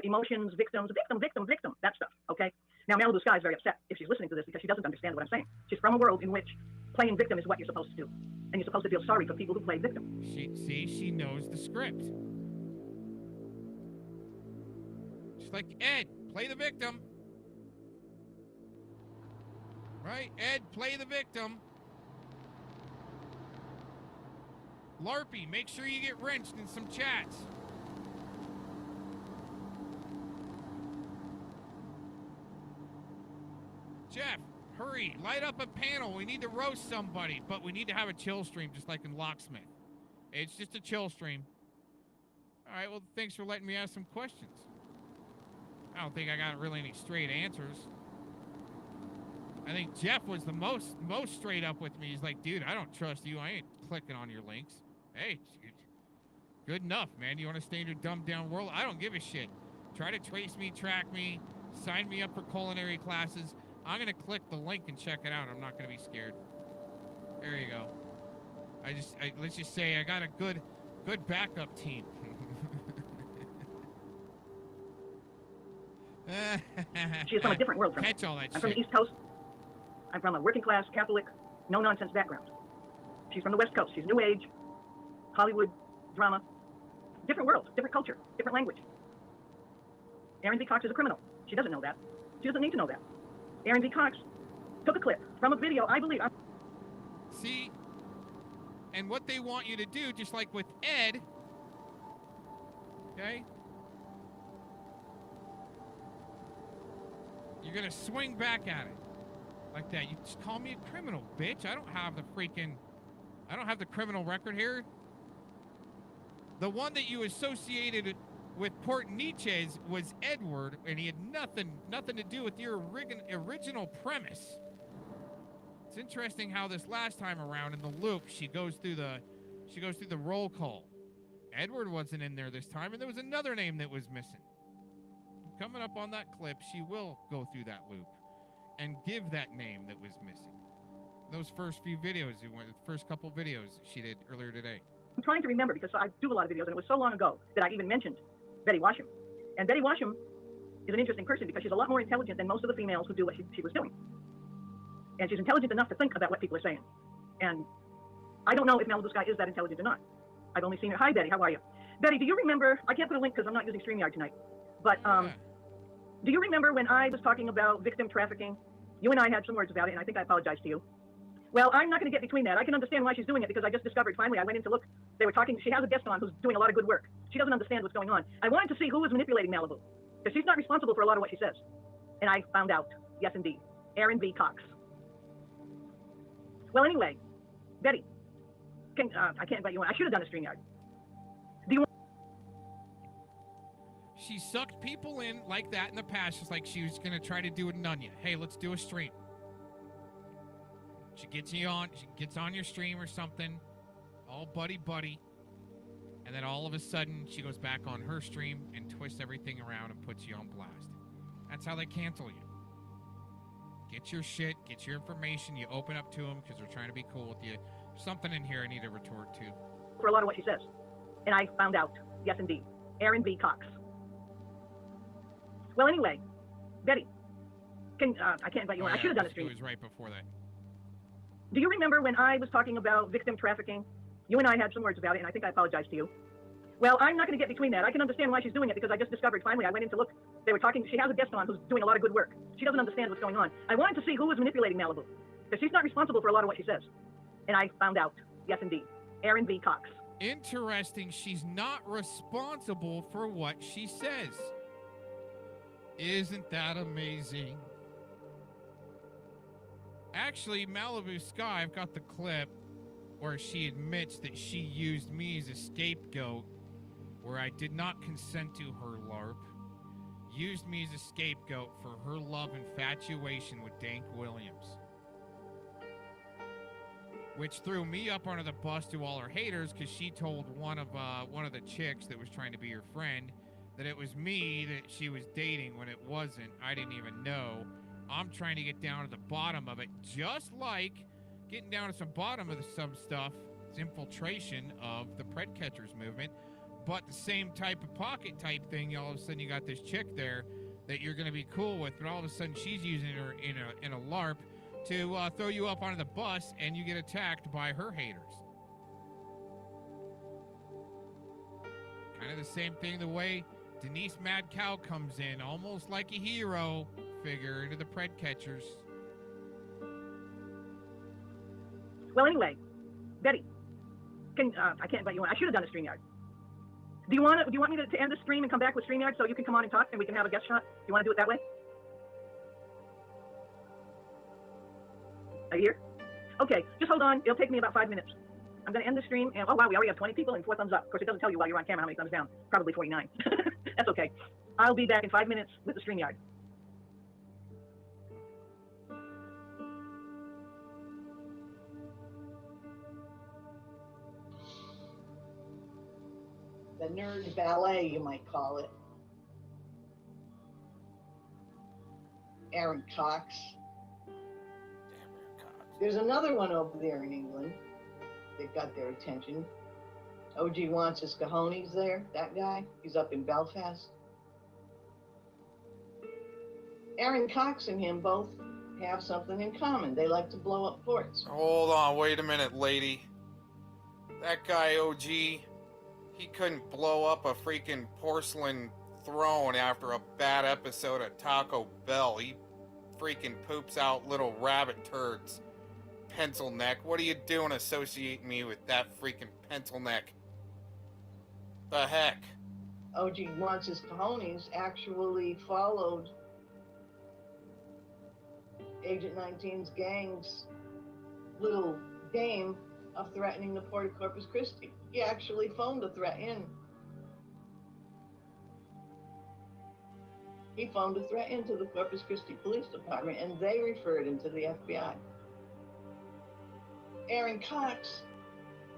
Emotions, victim, that stuff, okay? Now, Malibu Sky is very upset if she's listening to this because she doesn't understand what I'm saying. She's from a world in which playing victim is what you're supposed to do. And you're supposed to feel sorry for people who play victim. She knows the script. She's like, Ed, play the victim. Right? Ed, play the victim. LARPY, make sure you get wrenched in some chats. Jeff, hurry, light up a panel. We need to roast somebody, but we need to have a chill stream just like in Locksmith. It's just a chill stream. All right, well, thanks for letting me ask some questions. I don't think I got really any straight answers. I think Jeff was the most straight up with me. He's like, dude, I don't trust you. I ain't clicking on your links. Hey, good enough, man. You want to stay in your dumbed down world? I don't give a shit. Try to trace me, track me, sign me up for culinary classes. I'm going to click the link and check it out. I'm not going to be scared. There you go. Let's just say I got a good backup team. She's from a different world from me. Catch all that I'm from the East Coast. I'm from a working class, Catholic, no-nonsense background. She's from the West Coast. She's New Age, Hollywood, drama. Different world, different culture, different language. Aaron V. Cox is a criminal. She doesn't know that. She doesn't need to know that. Aaron V. Cox took a clip from a video, I believe. See? And what they want you to do, just like with Ed, okay? You're gonna swing back at it like that. You just call me a criminal, bitch. I don't have the criminal record here. The one that you associated with Port Nietzsche's was Edward, and he had nothing to do with your original premise. It's interesting how this last time around in the loop, she goes through the roll call. Edward wasn't in there this time, and there was another name that was missing. Coming up on that clip, she will go through that loop and give that name that was missing. Those first few videos, the first couple videos she did earlier today. I'm trying to remember because I do a lot of videos, and it was so long ago that I even mentioned Betty Washam. And Betty Washam is an interesting person because she's a lot more intelligent than most of the females who do what she was doing. And she's intelligent enough to think about what people are saying. And I don't know if Malibu Sky is that intelligent or not. I've only seen her. Hi, Betty. How are you? Betty, do you remember? I can't put a link because I'm not using StreamYard tonight. But do you remember when I was talking about victim trafficking? You and I had some words about it, and I think I apologized to you. Well, I'm not going to get between that. I can understand why she's doing it because I just discovered, finally, I went in to look. They were talking. She has a guest on who's doing a lot of good work. She doesn't understand what's going on. I wanted to see who was manipulating Malibu because she's not responsible for a lot of what she says. And I found out, yes, indeed, Aaron V. Cox. Well, anyway, Betty, I can't invite you on. I should have done a StreamYard. Do you want? She sucked people in like that in the past, just like she was going to try to do with Nunya. Hey, let's do a stream. She gets you on, she gets on your stream or something, all buddy-buddy, and then all of a sudden she goes back on her stream and twists everything around and puts you on blast. That's how they cancel you. Get your shit, get your information, you open up to them because they're trying to be cool with you. There's something in here I need to retort to. For a lot of what she says. And I found out, yes, indeed, Aaron V. Cox. Well, anyway, Betty, I can't invite you on. I should have done a stream. It was right before that. Do you remember when I was talking about victim trafficking? You and I had some words about it, and I think I apologized to you. Well, I'm not going to get between that. I can understand why she's doing it because I just discovered, finally, I went in to look. They were talking. She has a guest on who's doing a lot of good work. She doesn't understand what's going on. I wanted to see who was manipulating Malibu because she's not responsible for a lot of what she says. And I found out, yes, indeed, Aaron V. Cox. Interesting. She's not responsible for what she says. Isn't that amazing? Actually, Malibu Sky, I've got the clip where she admits that she used me as a scapegoat, where I did not consent to her LARP, used me as a scapegoat for her love infatuation with Dank Williams, which threw me up under the bus to all her haters because she told one of the chicks that was trying to be her friend that it was me that she was dating when it wasn't. I didn't even know. I'm trying to get down to the bottom of it, just like getting down to some bottom of some stuff. It's infiltration of the Pred Catchers movement, but the same type of pocket type thing. All of a sudden, you got this chick there that you're going to be cool with, but all of a sudden, she's using her in a LARP to throw you up onto the bus, and you get attacked by her haters. Kind of the same thing the way Denise Mad Cow comes in, almost like a hero figure into the Pred Catchers. Well, anyway, Betty, I can't invite you on. I should have done a StreamYard. Do you want me to end the stream and come back with StreamYard so you can come on and talk and we can have a guest shot? Do you want to do it that way? Are you here? Okay, just hold on. It'll take me about 5 minutes. I'm going to end the stream. And, oh, wow, we already have 20 people and 4 thumbs up. Of course, it doesn't tell you while you're on camera how many thumbs down. Probably 49. That's okay. I'll be back in 5 minutes with the StreamYard. The nerd ballet, you might call it. Aaron Cox. There's another one over there in England that got their attention. OG wants his cojones there, that guy. He's up in Belfast. Aaron Cox and him both have something in common. They like to blow up forts. Hold on, wait a minute, lady. That guy, OG, he couldn't blow up a freaking porcelain throne after a bad episode of Taco Bell. He freaking poops out little rabbit turds. Pencil neck. What are you doing associating me with that freaking pencil neck? The heck? OG wants his cojones actually followed Agent 19's gang's little game of threatening the port of Corpus Christi. He actually phoned a threat in. He phoned a threat into the Corpus Christi Police Department, and they referred him to the FBI. Aaron Cox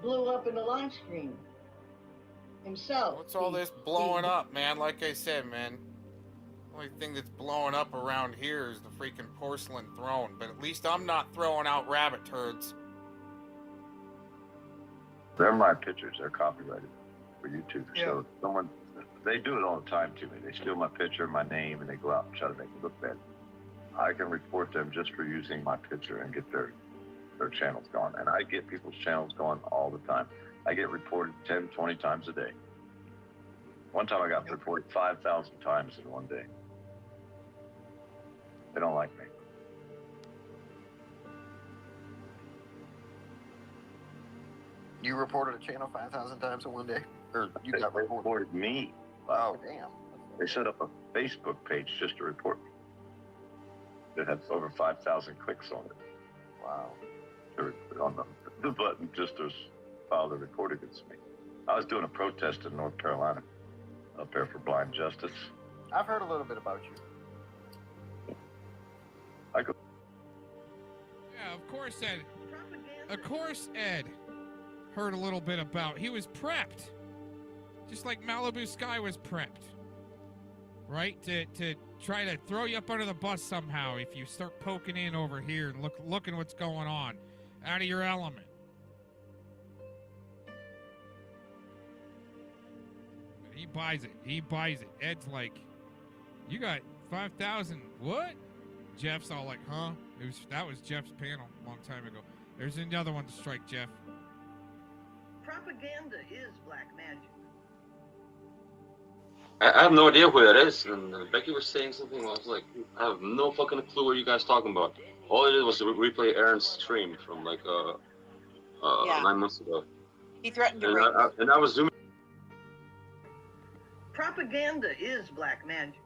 blew up in the live stream himself. What's all this blowing up, man? Like I said, man, the only thing that's blowing up around here is the freaking porcelain throne. But at least I'm not throwing out rabbit turds. They're my pictures. They're copyrighted for YouTube. Yeah. So someone, they do it all the time to me. They steal my picture, my name, and they go out and try to make me look bad. I can report them just for using my picture and get their channels gone. And I get people's channels gone all the time. I get reported 10, 20 times a day. One time I got reported 5,000 times in one day. They don't like me. You reported a channel 5,000 times in one day? Or you got reported me. Wow. Oh, damn. They set up a Facebook page just to report me. It had over 5,000 clicks on it. Wow. On the button just to file the report against me. I was doing a protest in North Carolina up there for blind justice. I've heard a little bit about you. Yeah, of course, Ed. Of course, Ed. Heard a little bit about. He was prepped. Just like Malibu Sky was prepped. Right? To try to throw you up under the bus somehow if you start poking in over here and looking what's going on. Out of your element. He buys it. He buys it. Ed's like, you got 5,000. What? Jeff's all like, huh? That was Jeff's panel a long time ago. There's another one to strike Jeff. Propaganda is black magic. I have no idea who that is, and Becky was saying something. I was like, I have no fucking clue what you guys talking about. All it did was to replay Aaron's stream from like 9 months ago. He threatened to rape. And I was zooming. Propaganda is black magic.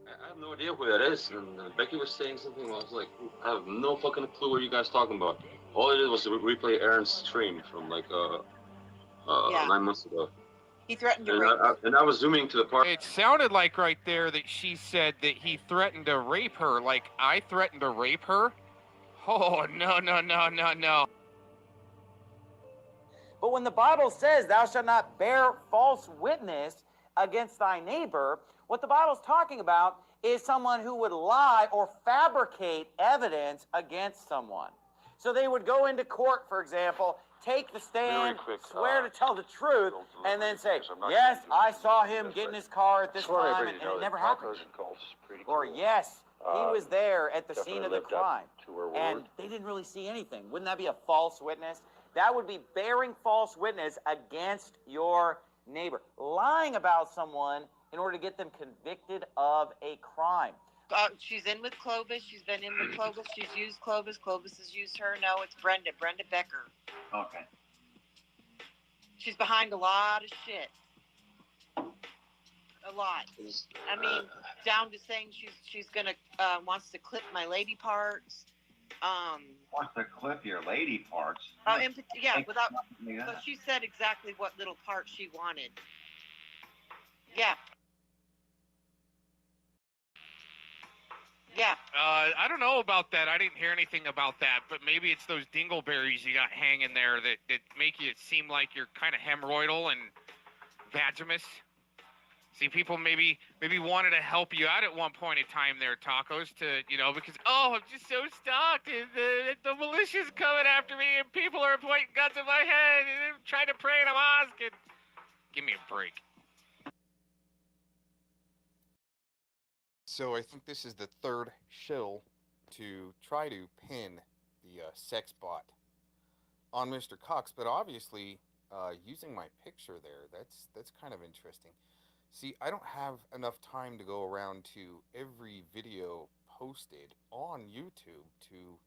I have no idea who that is, and Becky was saying something. I was like, I have no fucking clue what you guys talking about. All it did was to replay Aaron's stream from like 9 months ago. He threatened to rape. And I was zooming to the part. It sounded like right there that she said that he threatened to rape her. Like I threatened to rape her? Oh, no. But when the Bible says thou shalt not bear false witness against thy neighbor, what the Bible's talking about is someone who would lie or fabricate evidence against someone. So they would go into court, for example, take the stand, swear to tell the truth, and then say, yes, I saw him get in his car at this time, and it never happened. Or, yes, he was there at the scene of the crime, and they didn't really see anything. Wouldn't that be a false witness? That would be bearing false witness against your neighbor, lying about someone in order to get them convicted of a crime. She's in with Clovis. She's been in with Clovis. She's used Clovis. Clovis has used her. No, it's Brenda. Brenda Becker. Okay. She's behind a lot of shit. A lot. I mean, down to saying she's gonna wants to clip my lady parts. Wants to clip your lady parts. Without. So she said exactly what little part she wanted. Yeah. Yeah. I don't know about that. I didn't hear anything about that, but maybe it's those dingleberries you got hanging there that make you seem like you're kind of hemorrhoidal and vaginous. See, people maybe wanted to help you out at one point in time there, Tacos, because, I'm just so stuck. The militia's coming after me, and people are pointing guns at my head, and trying to pray in a mosque. And give me a break. So I think this is the third shill to try to pin the sex bot on Mr. Cox, but obviously using my picture there. That's kind of interesting. See, I don't have enough time to go around to every video posted on YouTube to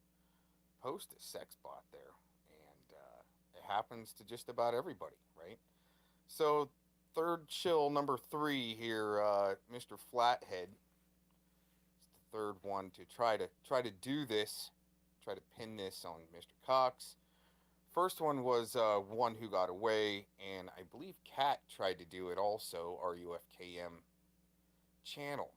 post a sex bot there, and it happens to just about everybody, right? So, third chill number 3 here, Mr. Flathead. It's the third one to try to do this, try to pin this on Mr. Cox. First one was one who got away, and I believe Kat tried to do it also, RUFKM channel.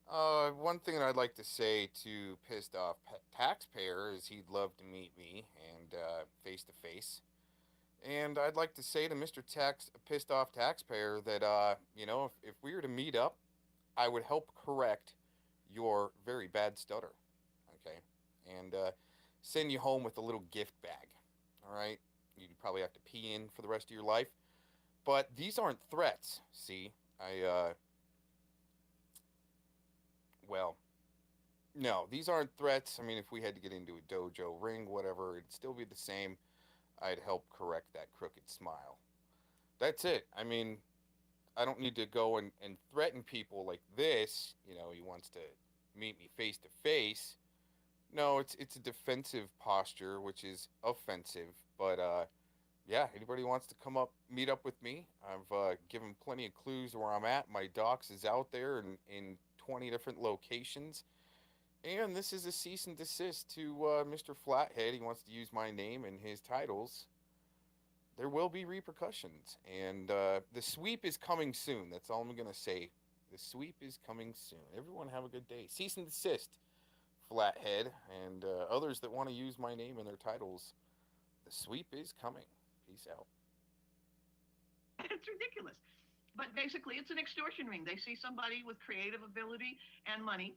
One thing that I'd like to say to pissed off taxpayer is he'd love to meet me and face to face. And I'd like to say to Mr. Pissed Off Taxpayer that, you know, if we were to meet up, I would help correct your very bad stutter, okay? And send you home with a little gift bag, all right? You'd probably have to pee in for the rest of your life. But these aren't threats, see? Well, no, these aren't threats. I mean, if we had to get into a dojo ring, whatever, it'd still be the same. I'd help correct that crooked smile. That's it. I mean, I don't need to go and threaten people like this. You know, he wants to meet me face to face. No, it's a defensive posture, which is offensive. But, yeah, anybody wants to come up, meet up with me. I've given plenty of clues where I'm at. My docs is out there in 20 different locations. And this is a cease and desist to Mr. Flathead. He wants to use my name and his titles. There will be repercussions. And the sweep is coming soon. That's all I'm going to say. The sweep is coming soon. Everyone have a good day. Cease and desist, Flathead, and others that want to use my name and their titles. The sweep is coming. Peace out. It's ridiculous. But basically, it's an extortion ring. They see somebody with creative ability and money.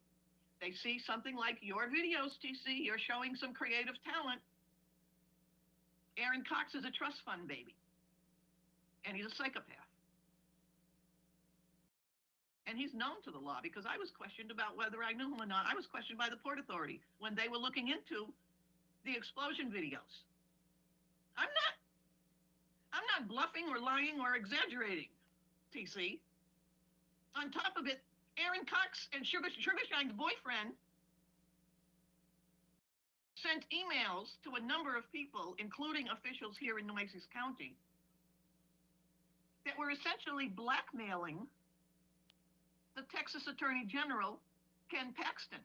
They see something like your videos, TC. You're showing some creative talent. Aaron Cox is a trust fund baby. And he's a psychopath. And he's known to the law because I was questioned about whether I knew him or not. I was questioned by the Port Authority when they were looking into the explosion videos. I'm not bluffing or lying or exaggerating, TC. On top of it, Aaron Cox and Sugar Shine's boyfriend sent emails to a number of people, including officials here in Nueces County, that were essentially blackmailing the Texas Attorney General, Ken Paxton.